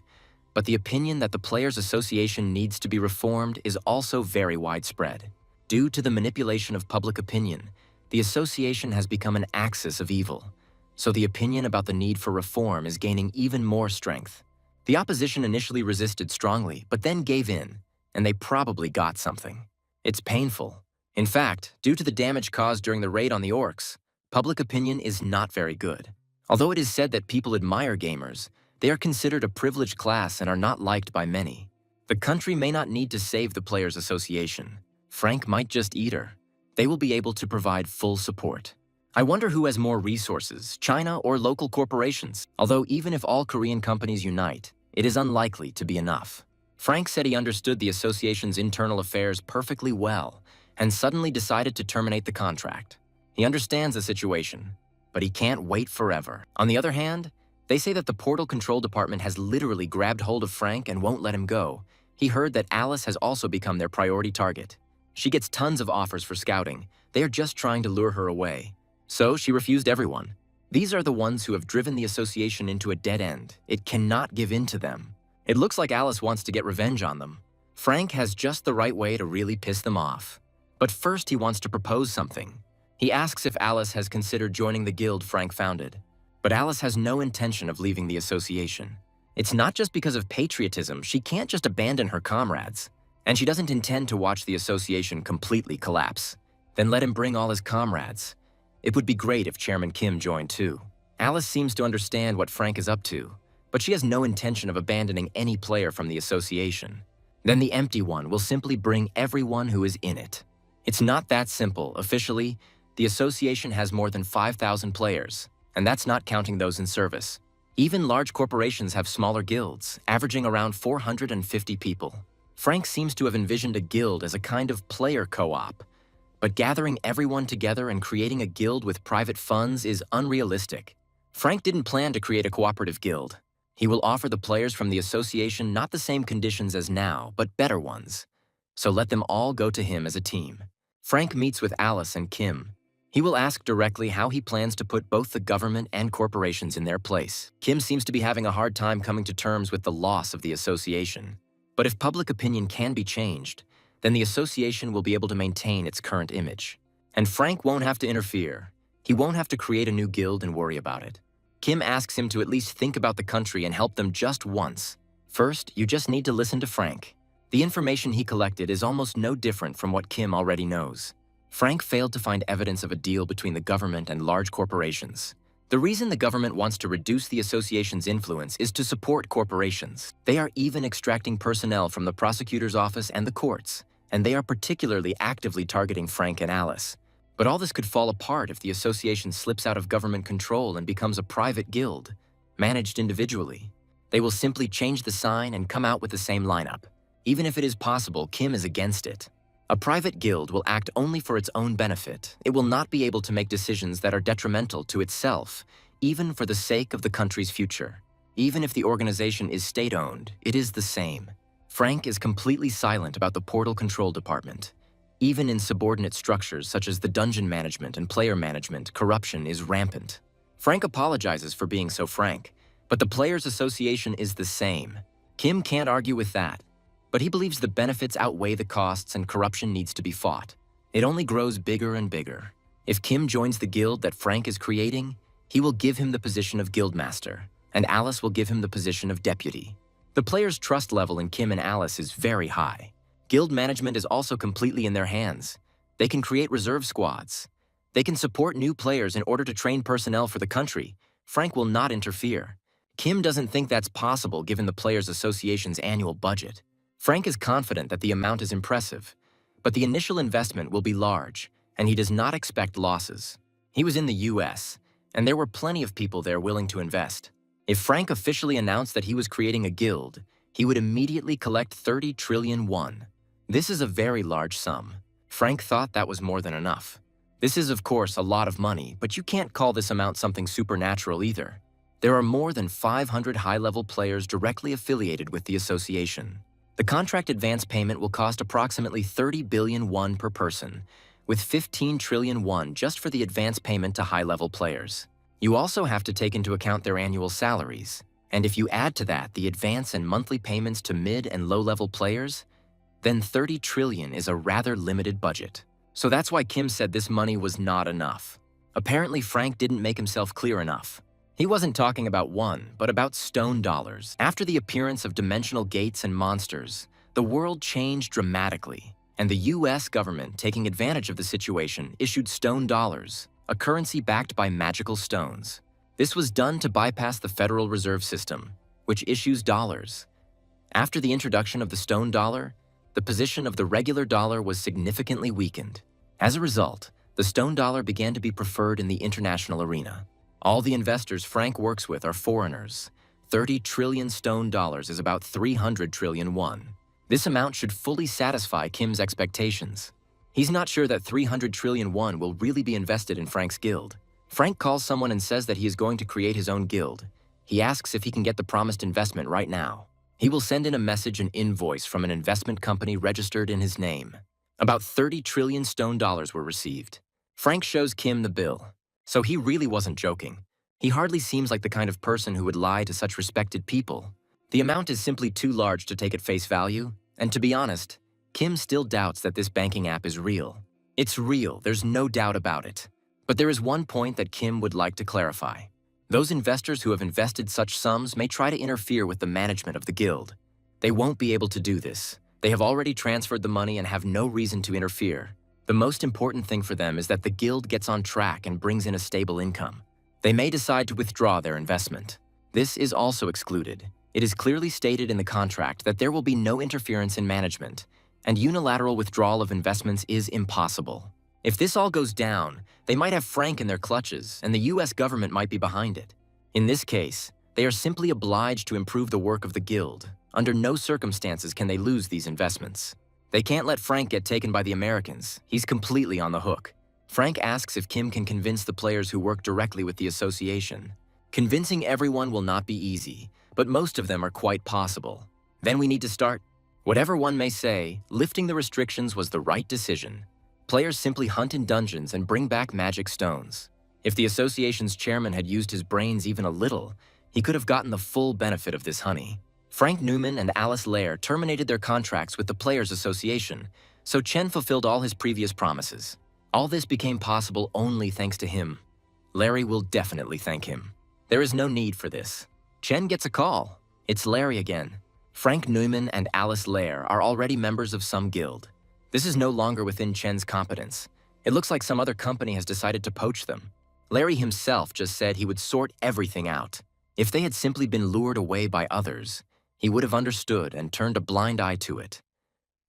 But the opinion that the Players Association needs to be reformed is also very widespread. Due to the manipulation of public opinion, the association has become an axis of evil. So the opinion about the need for reform is gaining even more strength. The opposition initially resisted strongly, but then gave in, and they probably got something. It's painful. In fact, due to the damage caused during the raid on the orcs, public opinion is not very good. Although it is said that people admire gamers, they are considered a privileged class and are not liked by many. The country may not need to save the Players Association. Frank might just eat her. They will be able to provide full support. I wonder who has more resources, China or local corporations? Although even if all Korean companies unite, it is unlikely to be enough. Frank said he understood the association's internal affairs perfectly well and suddenly decided to terminate the contract. He understands the situation, but he can't wait forever. On the other hand, they say that the Portal Control Department has literally grabbed hold of Frank and won't let him go. He heard that Alice has also become their priority target. She gets tons of offers for scouting. They are just trying to lure her away. So she refused everyone. These are the ones who have driven the association into a dead end. It cannot give in to them. It looks like Alice wants to get revenge on them. Frank has just the right way to really piss them off. But first he wants to propose something. He asks if Alice has considered joining the guild Frank founded. But Alice has no intention of leaving the association. It's not just because of patriotism. She can't just abandon her comrades. And she doesn't intend to watch the association completely collapse. Then let him bring all his comrades. It would be great if Chairman Kim joined too. Alice seems to understand what Frank is up to, but she has no intention of abandoning any player from the association. Then the Empty One will simply bring everyone who is in it. It's not that simple. Officially, the association has more than 5,000 players, and that's not counting those in service. Even large corporations have smaller guilds, averaging around 450 people. Frank seems to have envisioned a guild as a kind of player co-op, but gathering everyone together and creating a guild with private funds is unrealistic. Frank didn't plan to create a cooperative guild. He will offer the players from the association not the same conditions as now, but better ones. So let them all go to him as a team. Frank meets with Alice and Kim. He will ask directly how he plans to put both the government and corporations in their place. Kim seems to be having a hard time coming to terms with the loss of the association. But if public opinion can be changed, then the association will be able to maintain its current image. And Frank won't have to interfere. He won't have to create a new guild and worry about it. Kim asks him to at least think about the country and help them just once. First, you just need to listen to Frank. The information he collected is almost no different from what Kim already knows. Frank failed to find evidence of a deal between the government and large corporations. The reason the government wants to reduce the association's influence is to support corporations. They are even extracting personnel from the prosecutor's office and the courts, and they are particularly actively targeting Frank and Alice. But all this could fall apart if the association slips out of government control and becomes a private guild, managed individually. They will simply change the sign and come out with the same lineup. Even if it is possible, Kim is against it. A private guild will act only for its own benefit. It will not be able to make decisions that are detrimental to itself, even for the sake of the country's future. Even if the organization is state-owned, it is the same. Frank is completely silent about the Portal Control Department. Even in subordinate structures such as the dungeon management and player management, corruption is rampant. Frank apologizes for being so frank, but the Players Association is the same. Kim can't argue with that, but he believes the benefits outweigh the costs and corruption needs to be fought. It only grows bigger and bigger. If Kim joins the guild that Frank is creating, he will give him the position of guildmaster, and Alice will give him the position of deputy. The players' trust level in Kim and Alice is very high. Guild management is also completely in their hands. They can create reserve squads. They can support new players in order to train personnel for the country. Frank will not interfere. Kim doesn't think that's possible given the Players Association's annual budget. Frank is confident that the amount is impressive, but the initial investment will be large, and he does not expect losses. He was in the US, and there were plenty of people there willing to invest. If Frank officially announced that he was creating a guild, he would immediately collect 30 trillion won. This is a very large sum. Frank thought that was more than enough. This is, of course, a lot of money, but you can't call this amount something supernatural either. There are more than 500 high-level players directly affiliated with the association. The contract advance payment will cost approximately 30 billion won per person, with 15 trillion won just for the advance payment to high-level players. You also have to take into account their annual salaries, and if you add to that the advance and monthly payments to mid- and low-level players, then 30 trillion is a rather limited budget. So that's why Kim said this money was not enough. Apparently, Frank didn't make himself clear enough. He wasn't talking about one, but about stone dollars. After the appearance of dimensional gates and monsters, the world changed dramatically, and the US government, taking advantage of the situation, issued stone dollars, a currency backed by magical stones. This was done to bypass the Federal Reserve System, which issues dollars. After the introduction of the stone dollar, the position of the regular dollar was significantly weakened. As a result, the stone dollar began to be preferred in the international arena. All the investors Frank works with are foreigners. 30 trillion stone dollars is about 300 trillion won. This amount should fully satisfy Kim's expectations. He's not sure that 300 trillion won will really be invested in Frank's guild. Frank calls someone and says that he is going to create his own guild. He asks if he can get the promised investment right now. He will send in a message and invoice from an investment company registered in his name. About 30 trillion stone dollars were received. Frank shows Kim the bill. So he really wasn't joking. He hardly seems like the kind of person who would lie to such respected people. The amount is simply too large to take at face value, and to be honest, Kim still doubts that this banking app is real. It's real, there's no doubt about it. But there is one point that Kim would like to clarify. Those investors who have invested such sums may try to interfere with the management of the guild. They won't be able to do this. They have already transferred the money and have no reason to interfere. The most important thing for them is that the guild gets on track and brings in a stable income. They may decide to withdraw their investment. This is also excluded. It is clearly stated in the contract that there will be no interference in management, and unilateral withdrawal of investments is impossible. If this all goes down, they might have Frank in their clutches, and the US government might be behind it. In this case, they are simply obliged to improve the work of the guild. Under no circumstances can they lose these investments. They can't let Frank get taken by the Americans. He's completely on the hook. Frank asks if Kim can convince the players who work directly with the association. Convincing everyone will not be easy, but most of them are quite possible. Then we need to start. Whatever one may say, lifting the restrictions was the right decision. Players simply hunt in dungeons and bring back magic stones. If the association's chairman had used his brains even a little, he could have gotten the full benefit of this honey. Frank Newman and Alice Lair terminated their contracts with the Players Association, so Chen fulfilled all his previous promises. All this became possible only thanks to him. Larry will definitely thank him. There is no need for this. Chen gets a call. It's Larry again. Frank Newman and Alice Lair are already members of some guild. This is no longer within Chen's competence. It looks like some other company has decided to poach them. Larry himself just said he would sort everything out. If they had simply been lured away by others, he would have understood and turned a blind eye to it.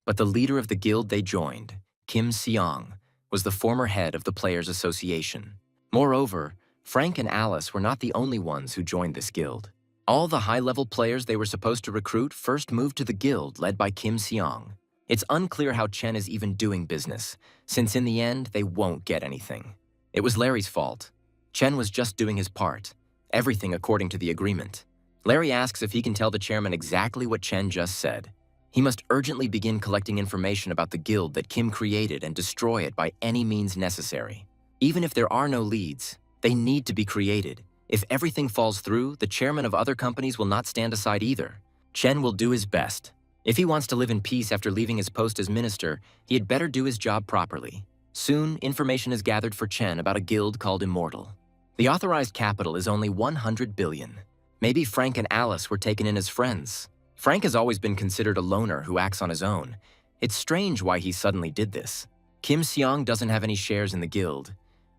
But the leader of the guild they joined, Kim Seong, was the former head of the Players Association. Moreover, Frank and Alice were not the only ones who joined this guild. All the high-level players they were supposed to recruit first moved to the guild led by Kim Seong. It's unclear how Chen is even doing business, since in the end, they won't get anything. It was Larry's fault. Chen was just doing his part, everything according to the agreement. Larry asks if he can tell the chairman exactly what Chen just said. He must urgently begin collecting information about the guild that Kim created and destroy it by any means necessary. Even if there are no leads, they need to be created. If everything falls through, the chairman of other companies will not stand aside either. Chen will do his best. If he wants to live in peace after leaving his post as minister, he had better do his job properly. Soon, information is gathered for Chen about a guild called Immortal. The authorized capital is only 100 billion. Maybe Frank and Alice were taken in as friends. Frank has always been considered a loner who acts on his own. It's strange why he suddenly did this. Kim Seong doesn't have any shares in the guild.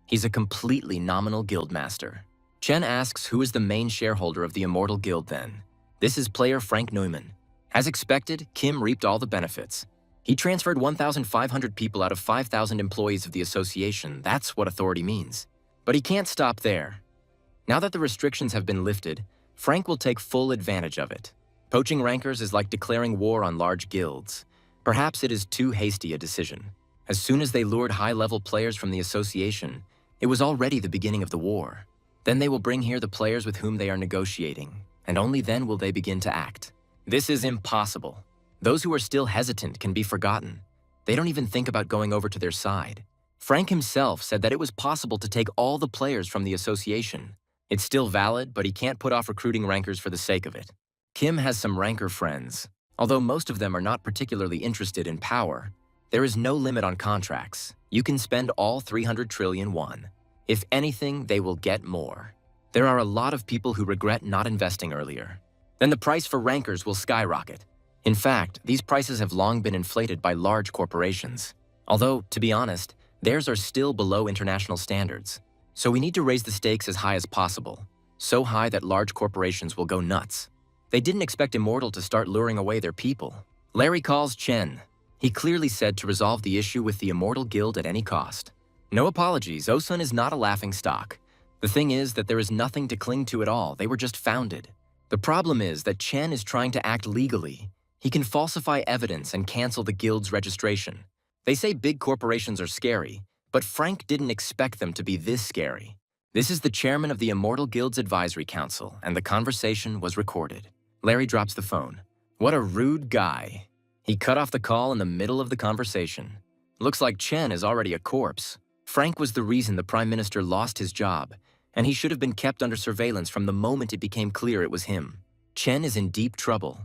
He's a completely nominal guildmaster. Chen asks who is the main shareholder of the Immortal Guild then. This is player Frank Neumann. As expected, Kim reaped all the benefits. He transferred 1,500 people out of 5,000 employees of the association. That's what authority means. But he can't stop there. Now that the restrictions have been lifted, Frank will take full advantage of it. Poaching rankers is like declaring war on large guilds. Perhaps it is too hasty a decision. As soon as they lured high-level players from the association, it was already the beginning of the war. Then they will bring here the players with whom they are negotiating, and only then will they begin to act. This is impossible. Those who are still hesitant can be forgotten. They don't even think about going over to their side. Frank himself said that it was possible to take all the players from the association. It's still valid, but he can't put off recruiting rankers for the sake of it. Kim has some ranker friends. Although most of them are not particularly interested in power, there is no limit on contracts. You can spend all 300 trillion won. If anything, they will get more. There are a lot of people who regret not investing earlier. Then the price for rankers will skyrocket. In fact, these prices have long been inflated by large corporations. Although, to be honest, theirs are still below international standards. So we need to raise the stakes as high as possible. So high that large corporations will go nuts. They didn't expect Immortal to start luring away their people. Larry calls Chen. He clearly said to resolve the issue with the Immortal Guild at any cost. No apologies, Osun is not a laughingstock. The thing is that there is nothing to cling to at all, they were just founded. The problem is that Chen is trying to act legally. He can falsify evidence and cancel the guild's registration. They say big corporations are scary, but Frank didn't expect them to be this scary. This is the chairman of the Immortal Guild's Advisory Council, and the conversation was recorded. Larry drops the phone. What a rude guy. He cut off the call in the middle of the conversation. Looks like Chen is already a corpse. Frank was the reason the Prime Minister lost his job, and he should have been kept under surveillance from the moment it became clear it was him. Chen is in deep trouble.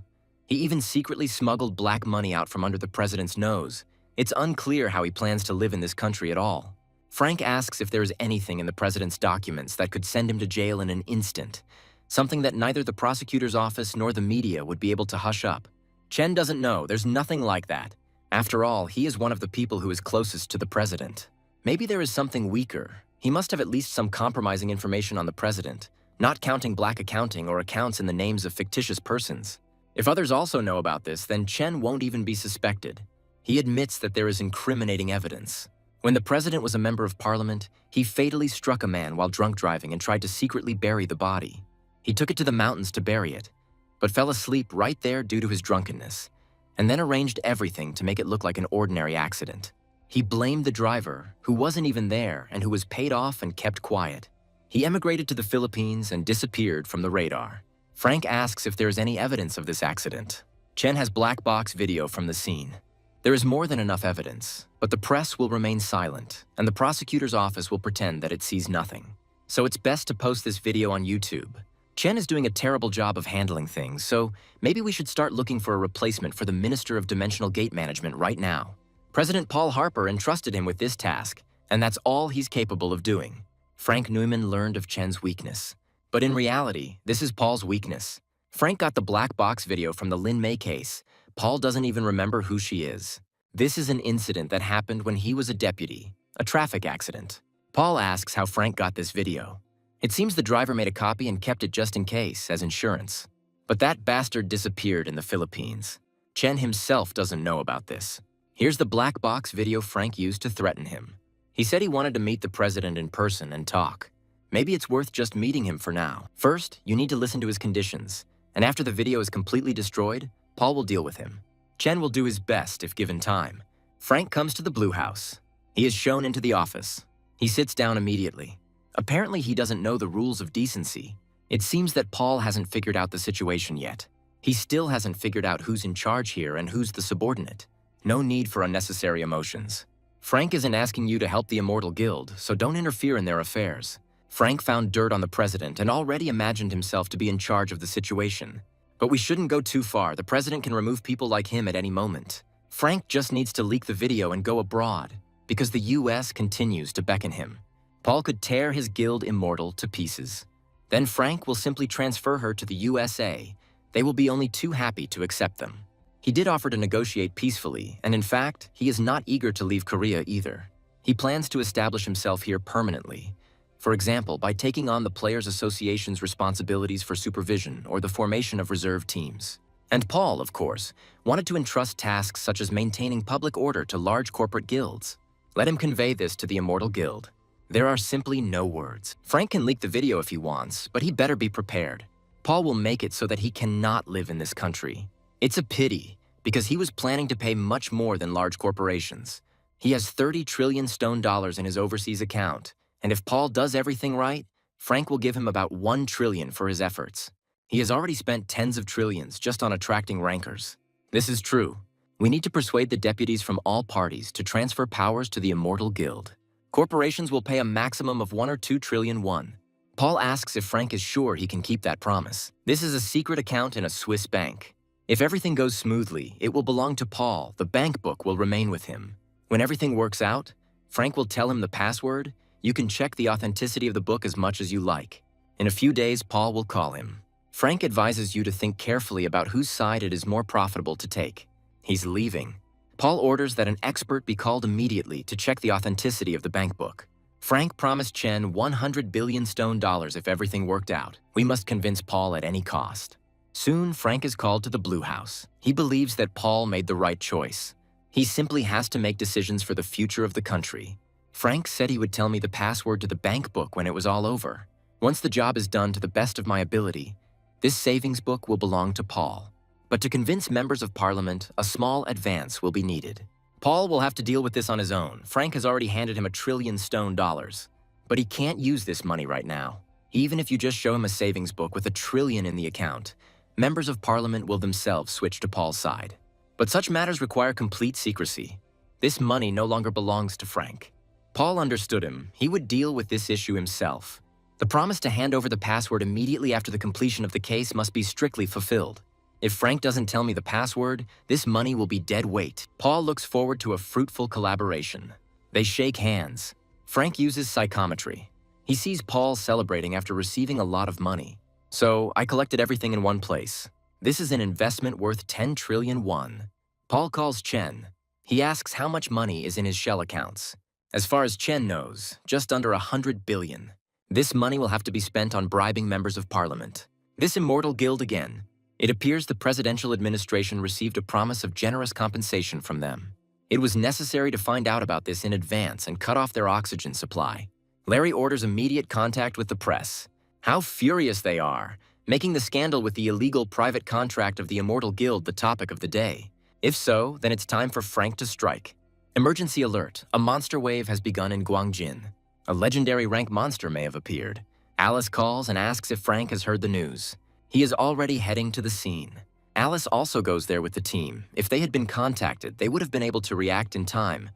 He even secretly smuggled black money out from under the president's nose. It's unclear how he plans to live in this country at all. Frank asks if there is anything in the president's documents that could send him to jail in an instant, something that neither the prosecutor's office nor the media would be able to hush up. Chen doesn't know, there's nothing like that. After all, he is one of the people who is closest to the president. Maybe there is something weaker. He must have at least some compromising information on the president, not counting black accounting or accounts in the names of fictitious persons. If others also know about this, then Chen won't even be suspected. He admits that there is incriminating evidence. When the president was a member of parliament, he fatally struck a man while drunk driving and tried to secretly bury the body. He took it to the mountains to bury it, but fell asleep right there due to his drunkenness, and then arranged everything to make it look like an ordinary accident. He blamed the driver, who wasn't even there and who was paid off and kept quiet. He emigrated to the Philippines and disappeared from the radar. Frank asks if there is any evidence of this accident. Chen has black box video from the scene. There is more than enough evidence, but the press will remain silent, and the prosecutor's office will pretend that it sees nothing. So it's best to post this video on YouTube. Chen is doing a terrible job of handling things, so maybe we should start looking for a replacement for the Minister of Dimensional Gate Management right now. President Paul Harper entrusted him with this task, and that's all he's capable of doing. Frank Neumann learned of Chen's weakness. But in reality, this is Paul's weakness. Frank got the black box video from the Lin Mei case. Paul doesn't even remember who she is. This is an incident that happened when he was a deputy, a traffic accident. Paul asks how Frank got this video. It seems the driver made a copy and kept it just in case, as insurance. But that bastard disappeared in the Philippines. Chen himself doesn't know about this. Here's the black box video Frank used to threaten him. He said he wanted to meet the president in person and talk. Maybe it's worth just meeting him for now. First, you need to listen to his conditions, and after the video is completely destroyed, Paul will deal with him. Chen will do his best if given time. Frank comes to the Blue House. He is shown into the office. He sits down immediately. Apparently, he doesn't know the rules of decency. It seems that Paul hasn't figured out the situation yet. He still hasn't figured out who's in charge here and who's the subordinate. No need for unnecessary emotions. Frank isn't asking you to help the Immortal Guild, so don't interfere in their affairs. Frank found dirt on the president and already imagined himself to be in charge of the situation. But we shouldn't go too far. The president can remove people like him at any moment. Frank just needs to leak the video and go abroad. because the US continues to beckon him. Paul could tear his guild immortal to pieces. Then Frank will simply transfer her to the USA. They will be only too happy to accept them. He did offer to negotiate peacefully, and in fact, he is not eager to leave Korea either. He plans to establish himself here permanently. For example, by taking on the Players Association's responsibilities for supervision or the formation of reserve teams. And Paul, of course, wanted to entrust tasks such as maintaining public order to large corporate guilds. Let him convey this to the Immortal Guild. There are simply no words. Frank can leak the video if he wants, but he better be prepared. Paul will make it so that he cannot live in this country. It's a pity, because he was planning to pay much more than large corporations. He has 30 trillion stone dollars in his overseas account, and if Paul does everything right, Frank will give him about 1 trillion for his efforts. He has already spent tens of trillions just on attracting rankers. This is true. We need to persuade the deputies from all parties to transfer powers to the Immortal Guild. Corporations will pay a maximum of 1 or 2 trillion won. Paul asks if Frank is sure he can keep that promise. This is a secret account in a Swiss bank. If everything goes smoothly, it will belong to Paul. The bank book will remain with him. When everything works out, Frank will tell him the password. You can check the authenticity of the book as much as you like. In a few days, Paul will call him. Frank advises you to think carefully about whose side it is more profitable to take. He's leaving. Paul orders that an expert be called immediately to check the authenticity of the bank book. Frank promised Chen 100 billion stone dollars if everything worked out. We must convince Paul at any cost. Soon, Frank is called to the Blue House. He believes that Paul made the right choice. He simply has to make decisions for the future of the country. Frank said he would tell me the password to the bank book when it was all over. Once the job is done to the best of my ability, this savings book will belong to Paul. But to convince members of parliament, a small advance will be needed. Paul will have to deal with this on his own. Frank has already handed him 1 trillion stone dollars. But he can't use this money right now. Even if you just show him a savings book with 1 trillion in the account, members of parliament will themselves switch to Paul's side. But such matters require complete secrecy. This money no longer belongs to Frank. Paul understood him. He would deal with this issue himself. The promise to hand over the password immediately after the completion of the case must be strictly fulfilled. If Frank doesn't tell me the password, this money will be dead weight. Paul looks forward to a fruitful collaboration. They shake hands. Frank uses psychometry. He sees Paul celebrating after receiving a lot of money. So, I collected everything in one place. This is an investment worth 10 trillion won. Paul calls Chen. He asks how much money is in his shell accounts. As far as Chen knows, just under 100 billion. This money will have to be spent on bribing members of parliament. This Immortal Guild again. It appears the presidential administration received a promise of generous compensation from them. It was necessary to find out about this in advance and cut off their oxygen supply. Larry orders immediate contact with the press. How furious they are, making the scandal with the illegal private contract of the Immortal Guild the topic of the day. If so, then it's time for Frank to strike. Emergency alert, a monster wave has begun in Guangjin. A legendary rank monster may have appeared. Alice calls and asks if Frank has heard the news. He is already heading to the scene. Alice also goes there with the team. If they had been contacted, they would have been able to react in time.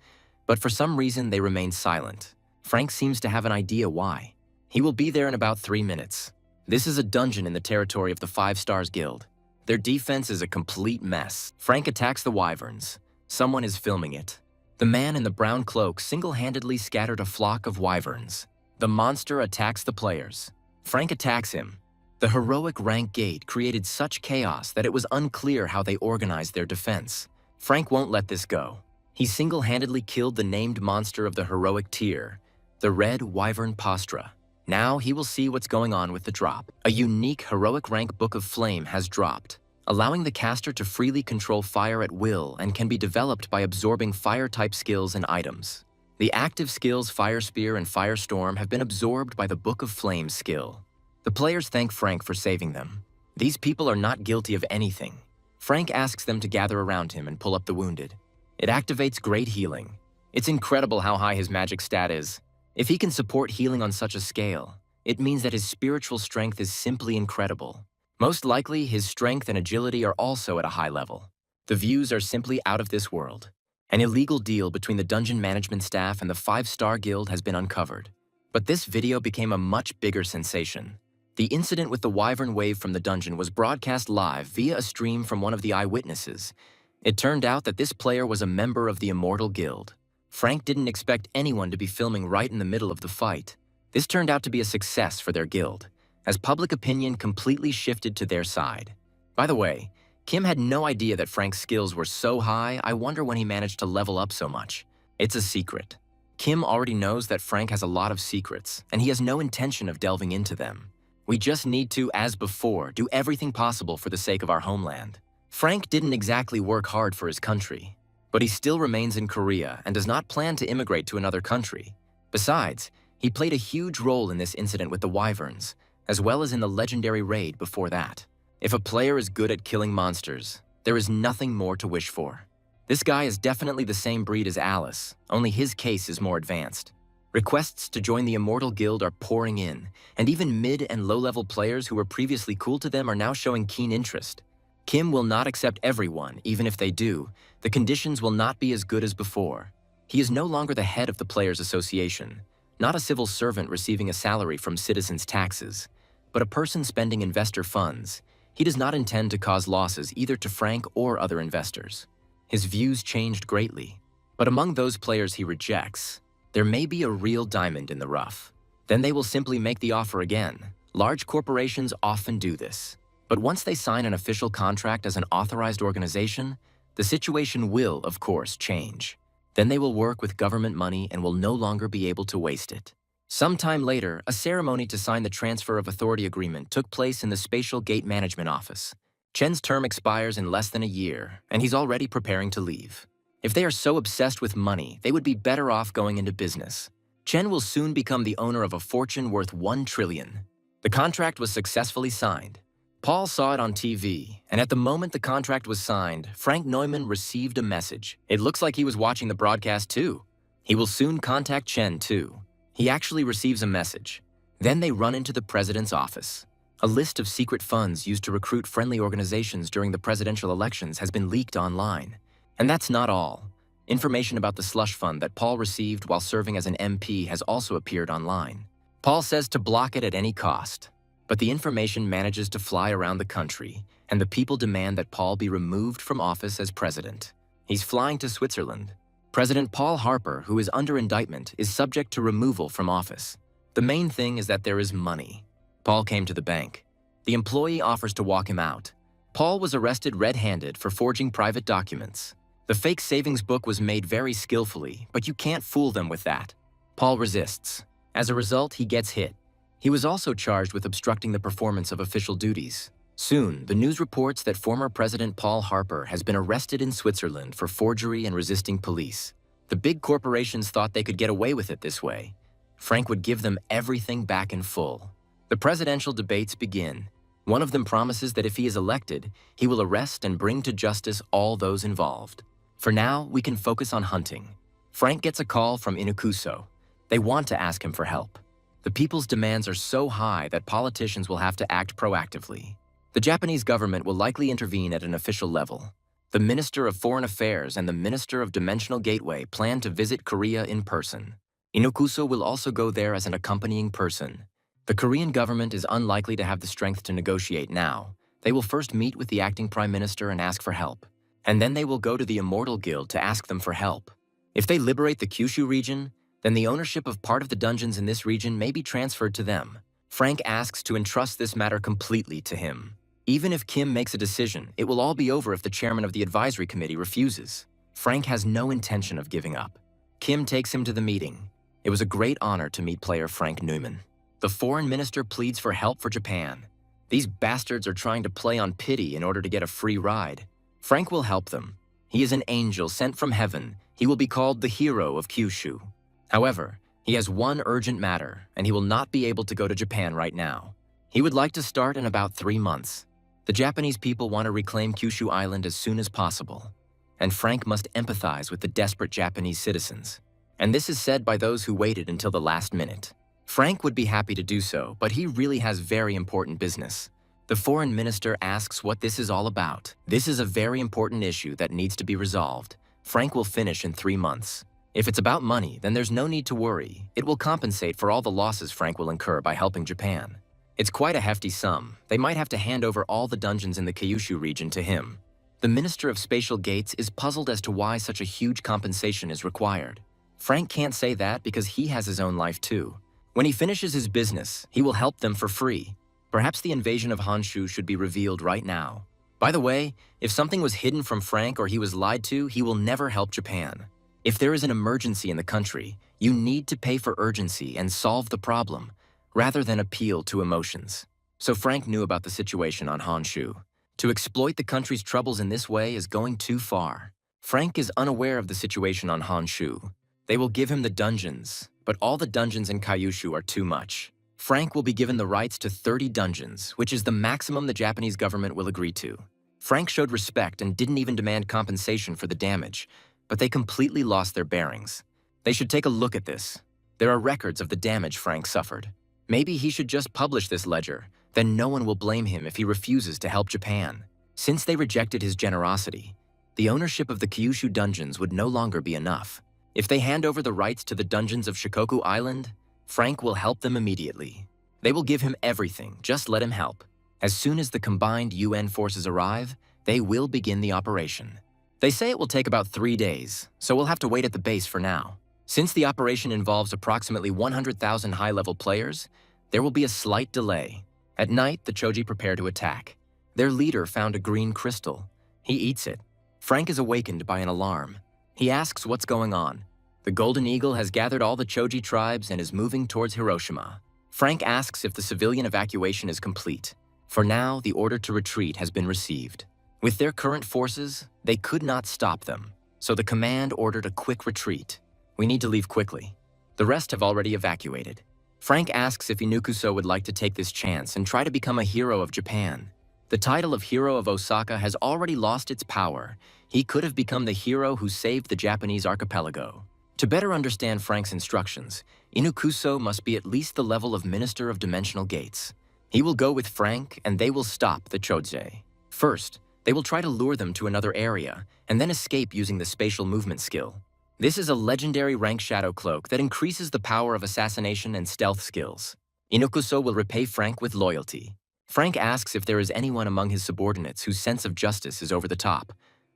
But for some reason, they remain silent. Frank seems to have an idea why. He will be there in about 3 minutes. This is a dungeon in the territory of the 5 Stars Guild. Their defense is a complete mess. Frank attacks the wyverns. Someone is filming it. The man in the brown cloak single-handedly scattered a flock of wyverns. The monster attacks the players. Frank attacks him. The heroic rank gate created such chaos that it was unclear how they organized their defense. Frank won't let this go. He single-handedly killed the named monster of the heroic tier, the red wyvern postra. Now he will see what's going on with the drop. A unique heroic rank Book of Flame has dropped, allowing the caster to freely control fire at will and can be developed by absorbing fire-type skills and items. The active skills Fire Spear and Firestorm have been absorbed by the Book of Flame skill. The players thank Frank for saving them. These people are not guilty of anything. Frank asks them to gather around him and pull up the wounded. It activates great healing. It's incredible how high his magic stat is. If he can support healing on such a scale, it means that his spiritual strength is simply incredible. Most likely, his strength and agility are also at a high level. The views are simply out of this world. An illegal deal between the dungeon management staff and the 5-Star Guild has been uncovered. But this video became a much bigger sensation. The incident with the wyvern wave from the dungeon was broadcast live via a stream from one of the eyewitnesses. It turned out that this player was a member of the Immortal Guild. Frank didn't expect anyone to be filming right in the middle of the fight. This turned out to be a success for their guild, as public opinion completely shifted to their side. By the way, Kim had no idea that Frank's skills were so high. I wonder when he managed to level up so much. It's a secret. Kim already knows that Frank has a lot of secrets, and he has no intention of delving into them. We just need to, as before, do everything possible for the sake of our homeland. Frank didn't exactly work hard for his country, but he still remains in Korea and does not plan to immigrate to another country. Besides, he played a huge role in this incident with the Wyverns, as well as in the legendary raid before that. If a player is good at killing monsters, there is nothing more to wish for. This guy is definitely the same breed as Alice, only his case is more advanced. Requests to join the Immortal Guild are pouring in, and even mid- and low-level players who were previously cool to them are now showing keen interest. Kim will not accept everyone, even if they do. The conditions will not be as good as before. He is no longer the head of the Players Association, not a civil servant receiving a salary from citizens' taxes, but a person spending investor funds. He does not intend to cause losses either to Frank or other investors. His views changed greatly, but among those players he rejects, there may be a real diamond in the rough. Then they will simply make the offer again. Large corporations often do this. But once they sign an official contract as an authorized organization, the situation will, of course, change. Then they will work with government money and will no longer be able to waste it. Sometime later, a ceremony to sign the Transfer of Authority Agreement took place in the Spatial Gate Management Office. Chen's term expires in less than a year, and he's already preparing to leave. If they are so obsessed with money, they would be better off going into business. Chen will soon become the owner of a fortune worth 1 trillion. The contract was successfully signed. Paul saw it on TV, and at the moment the contract was signed, Frank Neumann received a message. It looks like he was watching the broadcast too. He will soon contact Chen too. He actually receives a message. Then they run into the president's office. A list of secret funds used to recruit friendly organizations during the presidential elections has been leaked online. And that's not all. Information about the slush fund that Paul received while serving as an MP has also appeared online. Paul says to block it at any cost. But the information manages to fly around the country, and the people demand that Paul be removed from office as president. He's flying to Switzerland. President Paul Harper, who is under indictment, is subject to removal from office. The main thing is that there is money. Paul came to the bank. The employee offers to walk him out. Paul was arrested red-handed for forging private documents. The fake savings book was made very skillfully, but you can't fool them with that. Paul resists. As a result, he gets hit. He was also charged with obstructing the performance of official duties. Soon, the news reports that former President Paul Harper has been arrested in Switzerland for forgery and resisting police. The big corporations thought they could get away with it this way. Frank would give them everything back in full. The presidential debates begin. One of them promises that if he is elected, he will arrest and bring to justice all those involved. For now, we can focus on hunting. Frank gets a call from Inakuso. They want to ask him for help. The people's demands are so high that politicians will have to act proactively. The Japanese government will likely intervene at an official level. The Minister of Foreign Affairs and the Minister of Dimensional Gateway plan to visit Korea in person. Inakuso will also go there as an accompanying person. The Korean government is unlikely to have the strength to negotiate now. They will first meet with the acting prime minister and ask for help. And then they will go to the Immortal Guild to ask them for help. If they liberate the Kyushu region, then the ownership of part of the dungeons in this region may be transferred to them. Frank asks to entrust this matter completely to him. Even if Kim makes a decision, it will all be over if the chairman of the advisory committee refuses. Frank has no intention of giving up. Kim takes him to the meeting. It was a great honor to meet player Frank Neumann. The foreign minister pleads for help for Japan. These bastards are trying to play on pity in order to get a free ride. Frank will help them. He is an angel sent from heaven. He will be called the hero of Kyushu. However, he has one urgent matter, and he will not be able to go to Japan right now. He would like to start in about 3 months. The Japanese people want to reclaim Kyushu Island as soon as possible. And Frank must empathize with the desperate Japanese citizens. And this is said by those who waited until the last minute. Frank would be happy to do so, but he really has very important business. The foreign minister asks what this is all about. This is a very important issue that needs to be resolved. Frank will finish in 3 months. If it's about money, then there's no need to worry. It will compensate for all the losses Frank will incur by helping Japan. It's quite a hefty sum. They might have to hand over all the dungeons in the Kyushu region to him. The Minister of Spatial Gates is puzzled as to why such a huge compensation is required. Frank can't say that because he has his own life too. When he finishes his business, he will help them for free. Perhaps the invasion of Honshu should be revealed right now. By the way, if something was hidden from Frank or he was lied to, he will never help Japan. If there is an emergency in the country, you need to pay for urgency and solve the problem, rather than appeal to emotions. So Frank knew about the situation on Honshu. To exploit the country's troubles in this way is going too far. Frank is unaware of the situation on Honshu. They will give him the dungeons, but all the dungeons in Kyushu are too much. Frank will be given the rights to 30 dungeons, which is the maximum the Japanese government will agree to. Frank showed respect and didn't even demand compensation for the damage, but they completely lost their bearings. They should take a look at this. There are records of the damage Frank suffered. Maybe he should just publish this ledger, then no one will blame him if he refuses to help Japan. Since they rejected his generosity, the ownership of the Kyushu dungeons would no longer be enough. If they hand over the rights to the dungeons of Shikoku Island, Frank will help them immediately. They will give him everything, just let him help. As soon as the combined UN forces arrive, they will begin the operation. They say it will take about 3 days, so we'll have to wait at the base for now. Since the operation involves approximately 100,000 high-level players, there will be a slight delay. At night, the Choji prepare to attack. Their leader found a green crystal. He eats it. Frank is awakened by an alarm. He asks what's going on. The Golden Eagle has gathered all the Choji tribes and is moving towards Hiroshima. Frank asks if the civilian evacuation is complete. For now, the order to retreat has been received. With their current forces, they could not stop them, so the command ordered a quick retreat. We need to leave quickly. The rest have already evacuated. Frank asks if Inukuso would like to take this chance and try to become a hero of Japan. The title of Hero of Osaka has already lost its power. He could have become the hero who saved the Japanese archipelago. To better understand Frank's instructions, Inukuso must be at least the level of Minister of Dimensional Gates. He will go with Frank and they will stop the Chodze. First, they will try to lure them to another area and then escape using the spatial movement skill. This is a legendary rank shadow cloak that increases the power of assassination and stealth skills. Inukuso will repay Frank with loyalty. Frank asks if there is anyone among his subordinates whose sense of justice is over the top,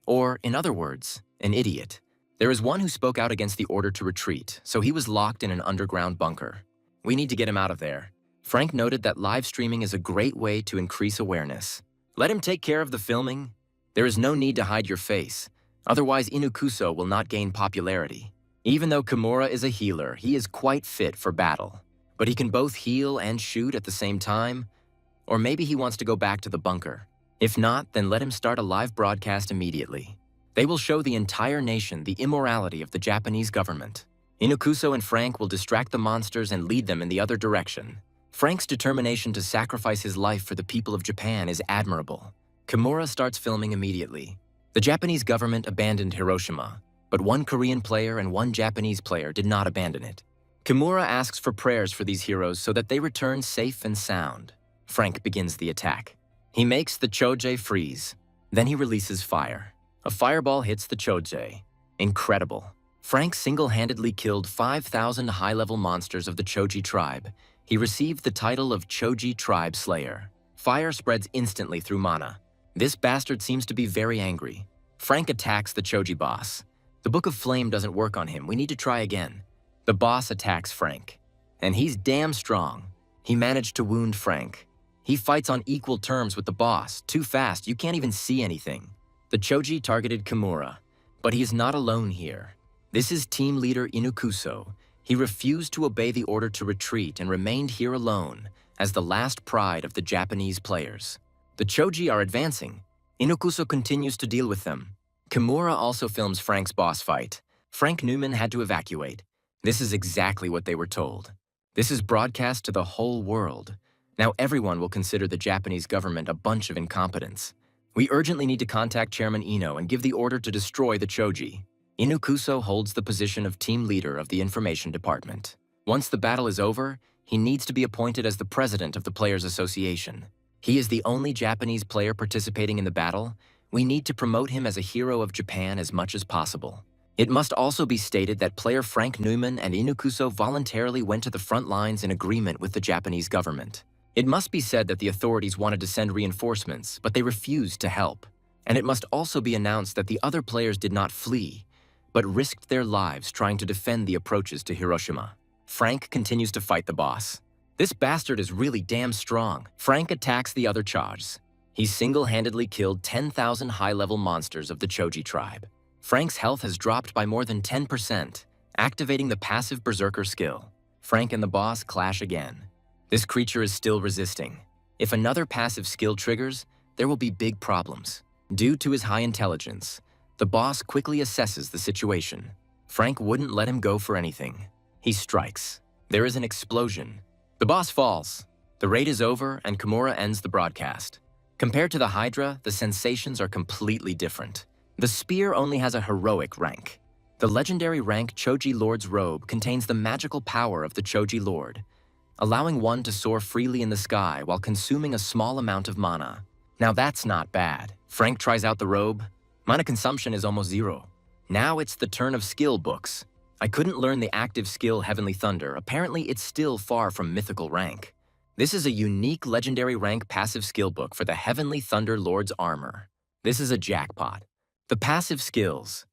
or, in other words, an idiot. There is one who spoke out against the order to retreat, so he was locked in an underground bunker. We need to get him out of there. Frank noted that live streaming is a great way to increase awareness. Let him take care of the filming. There is no need to hide your face. Otherwise, Inukuso will not gain popularity. Even though Kimura is a healer, he is quite fit for battle. But he can both heal and shoot at the same time. Or maybe he wants to go back to the bunker. If not, then let him start a live broadcast immediately. They will show the entire nation the immorality of the Japanese government. Inukuso and Frank will distract the monsters and lead them in the other direction. Frank's determination to sacrifice his life for the people of Japan is admirable. Kimura starts filming immediately. The Japanese government abandoned Hiroshima, but one Korean player and one Japanese player did not abandon it. Kimura asks for prayers for these heroes so that they return safe and sound. Frank begins the attack. He makes the Choje freeze. Then he releases fire. A fireball hits the Choje. Incredible. Frank single-handedly killed 5,000 high-level monsters of the Choji tribe. He received the title of Choji Tribe Slayer. Fire spreads instantly through mana. This bastard seems to be very angry. Frank attacks the Choji boss. The Book of Flame doesn't work on him. We need to try again. The boss attacks Frank. And he's damn strong. He managed to wound Frank. He fights on equal terms with the boss. Too fast, you can't even see anything. The Choji targeted Kimura, but he is not alone here. This is team leader Inukuso. He refused to obey the order to retreat and remained here alone as the last pride of the Japanese players. The Choji are advancing. Inukuso continues to deal with them. Kimura also films Frank's boss fight. Frank Newman had to evacuate. This is exactly what they were told. This is broadcast to the whole world. Now everyone will consider the Japanese government a bunch of incompetents. We urgently need to contact Chairman Ino and give the order to destroy the Choji. Inukuso holds the position of team leader of the information department. Once the battle is over, he needs to be appointed as the president of the Players Association. He is the only Japanese player participating in the battle. We need to promote him as a hero of Japan as much as possible. It must also be stated that player Frank Newman and Inukuso voluntarily went to the front lines in agreement with the Japanese government. It must be said that the authorities wanted to send reinforcements, but they refused to help. And it must also be announced that the other players did not flee. but risked their lives trying to defend the approaches to Hiroshima. Frank continues to fight the boss. This bastard is really damn strong. Frank attacks the other Chars. He single-handedly killed 10,000 high-level monsters of the Choji tribe. Frank's health has dropped by more than 10%, activating the passive Berserker skill. Frank and the boss clash again. This creature is still resisting. If another passive skill triggers, there will be big problems. Due to his high intelligence, the boss quickly assesses the situation. Frank wouldn't let him go for anything. He strikes. There is an explosion. The boss falls. The raid is over, and Kimura ends the broadcast. Compared to the Hydra, the sensations are completely different. The spear only has a heroic rank. The legendary rank Choji Lord's robe contains the magical power of the Choji Lord, allowing one to soar freely in the sky while consuming a small amount of mana. Now that's not bad. Frank tries out the robe. Mana consumption is almost zero. Now it's the turn of skill books. I couldn't learn the active skill Heavenly Thunder. Apparently it's still far from mythical rank. This is a unique legendary rank passive skill book for the Heavenly Thunder Lord's armor. This is a jackpot. The passive skills,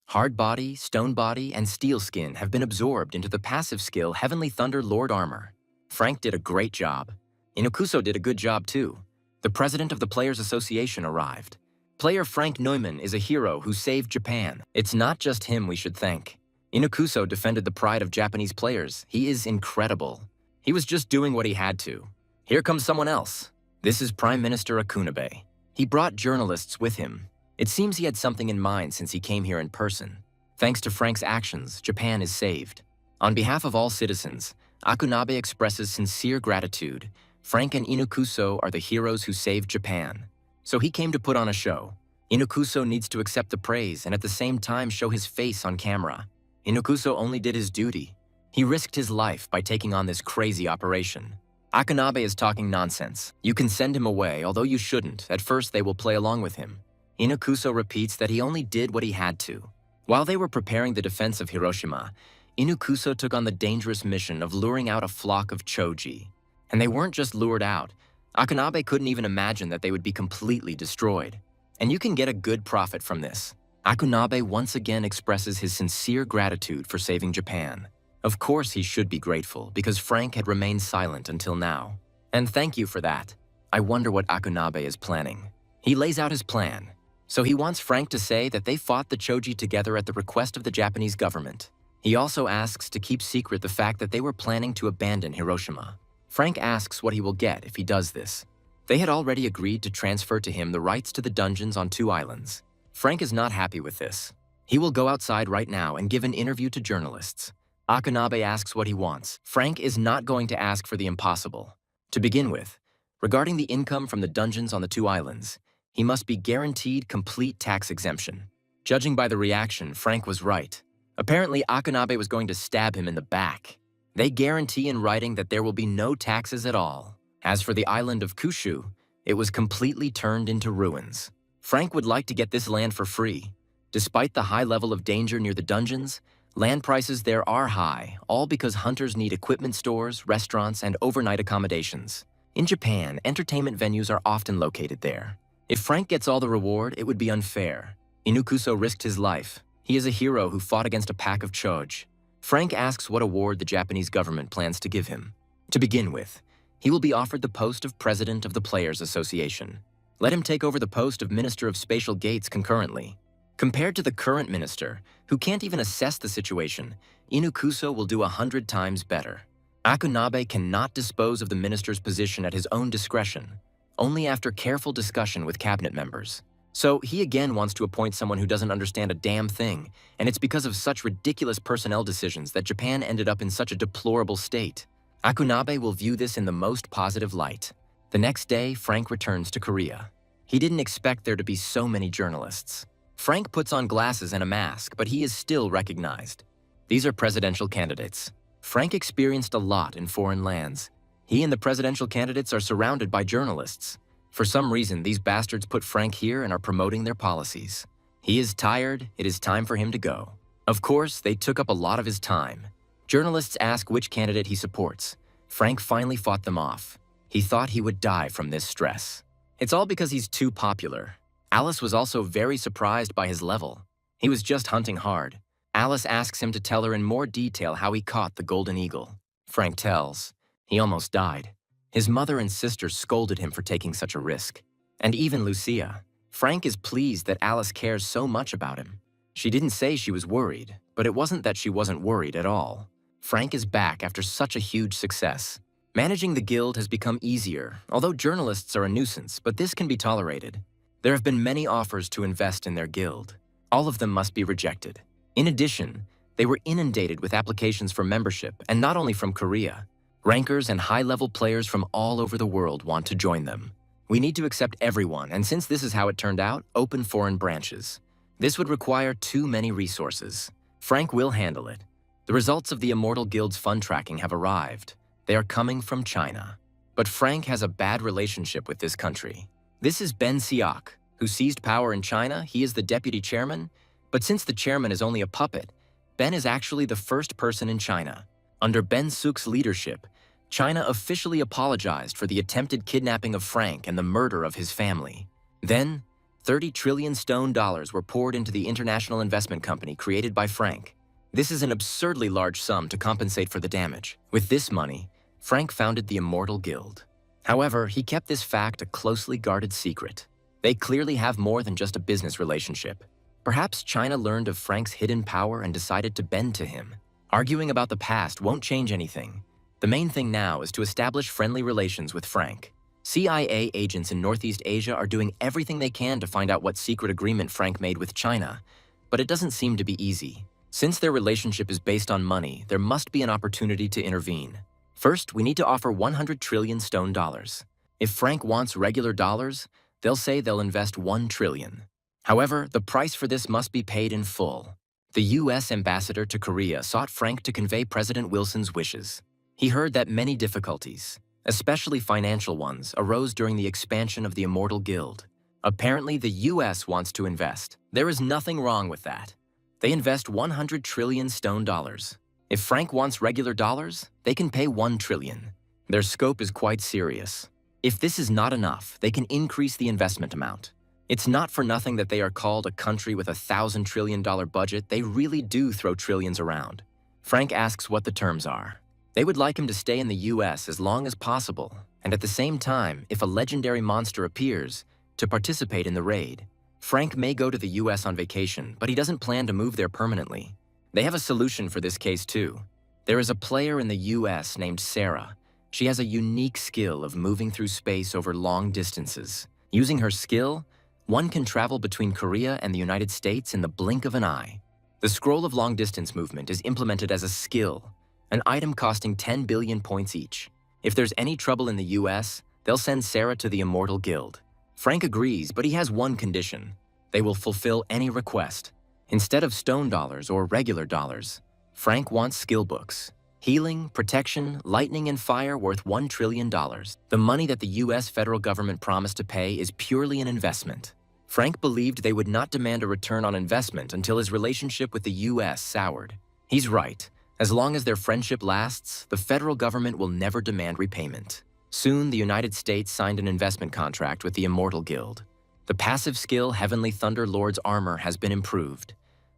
Hard Body, Stone Body, and Steel Skin have been absorbed into the passive skill Heavenly Thunder Lord armor. Frank did a great job. Inakuso did a good job too. The president of the Players Association arrived. Player Frank Neumann is a hero who saved Japan. It's not just him we should thank. Inakuso defended the pride of Japanese players. He is incredible. He was just doing what he had to. Here comes someone else. This is Prime Minister Akunabe. He brought journalists with him. It seems he had something in mind since he came here in person. Thanks to Frank's actions, Japan is saved. On behalf of all citizens, Akunabe expresses sincere gratitude. Frank and Inakuso are the heroes who saved Japan. So he came to put on a show. Inakuso needs to accept the praise and at the same time show his face on camera. Inakuso only did his duty. He risked his life by taking on this crazy operation. Akunabe is talking nonsense. You can send him away, although you shouldn't. At first, they will play along with him. Inakuso repeats that he only did what he had to. While they were preparing the defense of Hiroshima, Inakuso took on the dangerous mission of luring out a flock of Choji. And they weren't just lured out. Akunabe couldn't even imagine that they would be completely destroyed. And you can get a good profit from this. Akunabe once again expresses his sincere gratitude for saving Japan. Of course he should be grateful, because Frank had remained silent until now. And thank you for that. I wonder what Akunabe is planning. He lays out his plan. So he wants Frank to say that they fought the Choji together at the request of the Japanese government. He also asks to keep secret the fact that they were planning to abandon Hiroshima. Frank asks what he will get if he does this. They had already agreed to transfer to him the rights to the dungeons on 2 islands. Frank is not happy with this. He will go outside right now and give an interview to journalists. Akunabe asks what he wants. Frank is not going to ask for the impossible. To begin with, regarding the income from the dungeons on the 2 islands, he must be guaranteed complete tax exemption. Judging by the reaction, Frank was right. Apparently, Akunabe was going to stab him in the back. They guarantee in writing that there will be no taxes at all. As for the island of Kushu, it was completely turned into ruins. Frank would like to get this land for free. Despite the high level of danger near the dungeons, land prices there are high, all because hunters need equipment stores, restaurants, and overnight accommodations. In Japan, entertainment venues are often located there. If Frank gets all the reward, it would be unfair. Inakuso risked his life. He is a hero who fought against a pack of Choji. Frank asks what award the Japanese government plans to give him. To begin with, he will be offered the post of President of the Players Association. Let him take over the post of Minister of Spatial Gates concurrently. Compared to the current minister, who can't even assess the situation, Inakuso will do 100 times better. Akunabe cannot dispose of the minister's position at his own discretion, only after careful discussion with cabinet members. So he again wants to appoint someone who doesn't understand a damn thing, and it's because of such ridiculous personnel decisions that Japan ended up in such a deplorable state. Akunabe will view this in the most positive light. The next day, Frank returns to Korea. He didn't expect there to be so many journalists. Frank puts on glasses and a mask, but he is still recognized. These are presidential candidates. Frank experienced a lot in foreign lands. He and the presidential candidates are surrounded by journalists. For some reason, these bastards put Frank here and are promoting their policies. He is tired. It is time for him to go. Of course, they took up a lot of his time. Journalists ask which candidate he supports. Frank finally fought them off. He thought he would die from this stress. It's all because he's too popular. Alice was also very surprised by his level. He was just hunting hard. Alice asks him to tell her in more detail how he caught the golden eagle. Frank tells. He almost died. His mother and sister scolded him for taking such a risk. And even Lucia. Frank is pleased that Alice cares so much about him. She didn't say she was worried, but it wasn't that she wasn't worried at all. Frank is back after such a huge success. Managing the guild has become easier, although journalists are a nuisance, but this can be tolerated. There have been many offers to invest in their guild. All of them must be rejected. In addition, they were inundated with applications for membership, and not only from Korea. Rankers and high-level players from all over the world want to join them. We need to accept everyone, and since this is how it turned out, open foreign branches. This would require too many resources. Frank will handle it. The results of the Immortal Guild's fund tracking have arrived. They are coming from China. But Frank has a bad relationship with this country. This is Ben Siak, who seized power in China. He is the deputy chairman. But since the chairman is only a puppet, Ben is actually the first person in China. Under Ben Suk's leadership, China officially apologized for the attempted kidnapping of Frank and the murder of his family. Then, 30 trillion stone dollars were poured into the international investment company created by Frank. This is an absurdly large sum to compensate for the damage. With this money, Frank founded the Immortal Guild. However, he kept this fact a closely guarded secret. They clearly have more than just a business relationship. Perhaps China learned of Frank's hidden power and decided to bend to him. Arguing about the past won't change anything. The main thing now is to establish friendly relations with Frank. CIA agents in Northeast Asia are doing everything they can to find out what secret agreement Frank made with China, but it doesn't seem to be easy. Since their relationship is based on money, there must be an opportunity to intervene. First, we need to offer 100 trillion stone dollars. If Frank wants regular dollars, they'll say they'll invest 1 trillion. However, the price for this must be paid in full. The U.S. ambassador to Korea sought Frank to convey President Wilson's wishes. He heard that many difficulties, especially financial ones, arose during the expansion of the Immortal Guild. Apparently, the U.S. wants to invest. There is nothing wrong with that. They invest 100 trillion stone dollars. If Frank wants regular dollars, they can pay 1 trillion. Their scope is quite serious. If this is not enough, they can increase the investment amount. It's not for nothing that they are called a country with a $1,000 trillion budget. They really do throw trillions around. Frank asks what the terms are. They would like him to stay in the U.S. as long as possible, and at the same time, if a legendary monster appears, to participate in the raid. Frank may go to the U.S. on vacation, but he doesn't plan to move there permanently. They have a solution for this case too. There is a player in the U.S. named Sarah. She has a unique skill of moving through space over long distances. Using her skill, one can travel between Korea and the United States in the blink of an eye. The scroll of long-distance movement is implemented as a skill, an item costing 10 billion points each. If there's any trouble in the US, they'll send Sarah to the Immortal Guild. Frank agrees, but he has one condition. They will fulfill any request. Instead of stone dollars or regular dollars, Frank wants skill books. Healing, protection, lightning, and fire worth $1 trillion. The money that the US federal government promised to pay is purely an investment. Frank believed they would not demand a return on investment until his relationship with the US soured. He's right. As long as their friendship lasts, the federal government will never demand repayment. Soon, the United States signed an investment contract with the Immortal Guild. The passive skill Heavenly Thunder Lord's armor has been improved.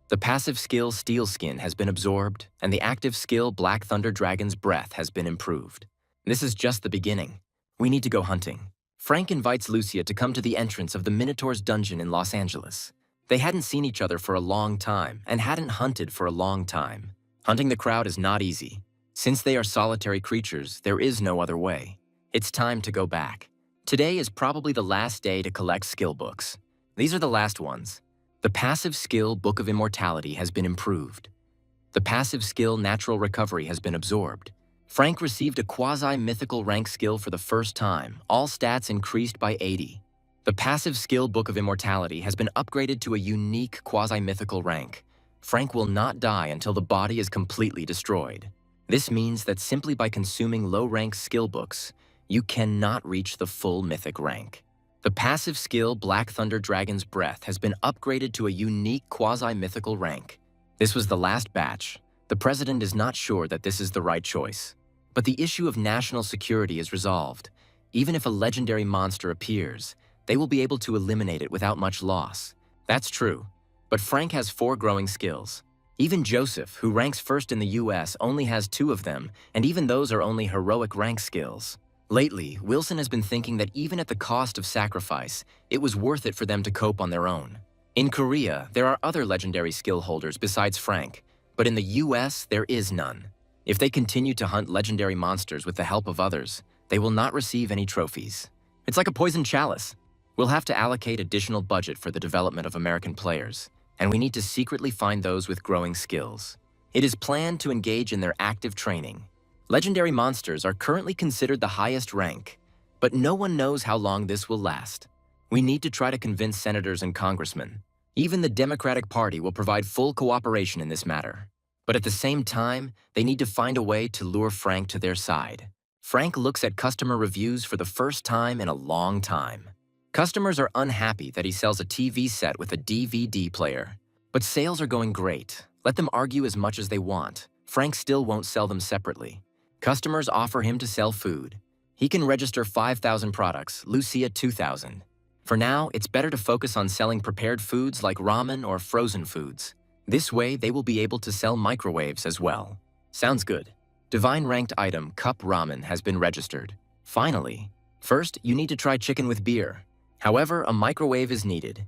The passive skill Steel Skin has been absorbed, and the active skill Black Thunder Dragon's Breath has been improved. This is just the beginning. We need to go hunting. Frank invites Lucia to come to the entrance of the Minotaur's dungeon in Los Angeles. They hadn't seen each other for a long time and hadn't hunted for a long time. Hunting the crowd is not easy. Since they are solitary creatures, there is no other way. It's time to go back. Today is probably the last day to collect skill books. These are the last ones. The passive skill Book of Immortality has been improved. The passive skill Natural Recovery has been absorbed. Frank received a quasi-mythical rank skill for the first time, all stats increased by 80. The passive skill Book of Immortality has been upgraded to a unique quasi-mythical rank. Frank will not die until the body is completely destroyed. This means that simply by consuming low-rank skill books, you cannot reach the full mythic rank. The passive skill Black Thunder Dragon's Breath has been upgraded to a unique quasi-mythical rank. This was the last batch. The president is not sure that this is the right choice. But the issue of national security is resolved. Even if a legendary monster appears, they will be able to eliminate it without much loss. That's true. But Frank has 4 growing skills. Even Joseph, who ranks first in the US, only has 2 of them, and even those are only heroic rank skills. Lately, Wilson has been thinking that even at the cost of sacrifice, it was worth it for them to cope on their own. In Korea, there are other legendary skill holders besides Frank, but in the US, there is none. If they continue to hunt legendary monsters with the help of others, they will not receive any trophies. It's like a poison chalice. We'll have to allocate additional budget for the development of American players, and we need to secretly find those with growing skills. It is planned to engage in their active training. Legendary monsters are currently considered the highest rank, but no one knows how long this will last. We need to try to convince senators and congressmen. Even the Democratic Party will provide full cooperation in this matter. But at the same time, they need to find a way to lure Frank to their side. Frank looks at customer reviews for the first time in a long time. Customers are unhappy that he sells a TV set with a DVD player. But sales are going great. Let them argue as much as they want. Frank still won't sell them separately. Customers offer him to sell food. He can register 5,000 products, Lucia 2,000. For now, it's better to focus on selling prepared foods like ramen or frozen foods. This way, they will be able to sell microwaves as well. Sounds good. Divine ranked item Cup Ramen has been registered. Finally, first, you need to try chicken with beer. However, a microwave is needed.